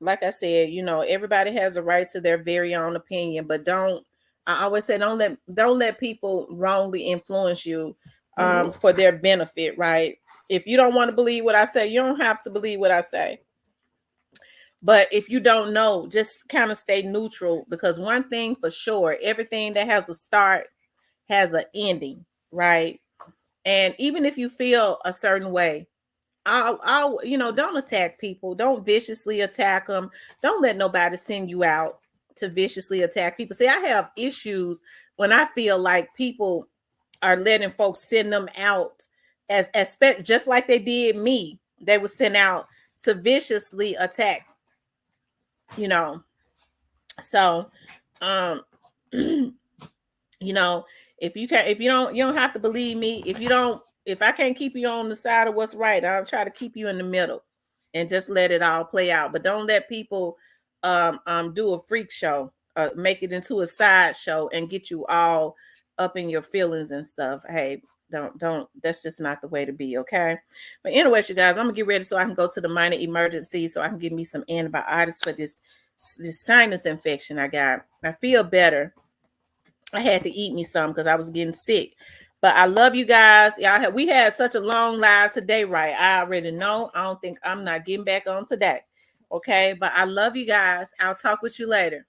Like I said, you know, everybody has a right to their very own opinion, but I always say don't let people wrongly influence you for their benefit, right? If you don't want to believe what I say, you don't have to believe what I say. But if you don't know, just kind of stay neutral, because one thing for sure, everything that has a start has an ending, right? And even if you feel a certain way, I'll don't attack people. Don't viciously attack them. Don't let nobody send you out to viciously attack people. See, I have issues when I feel like people are letting folks send them out as just like they did me. They were sent out to viciously attack, you know. So, you know, if you don't have to believe me. If I can't keep you on the side of what's right, I'll try to keep you in the middle and just let it all play out. But don't let people do a freak show, make it into a sideshow and get you all up in your feelings and stuff, hey, don't that's just not the way to be, okay? But anyways, you guys, I'm gonna get ready so I can go to the minor emergency so I can give me some antibiotics for this sinus infection I got. I feel better. I had to eat me some because I was getting sick. But I love you guys. We had such a long live today, right? I already know. I don't think I'm not getting back on today. Okay. But I love you guys. I'll talk with you later.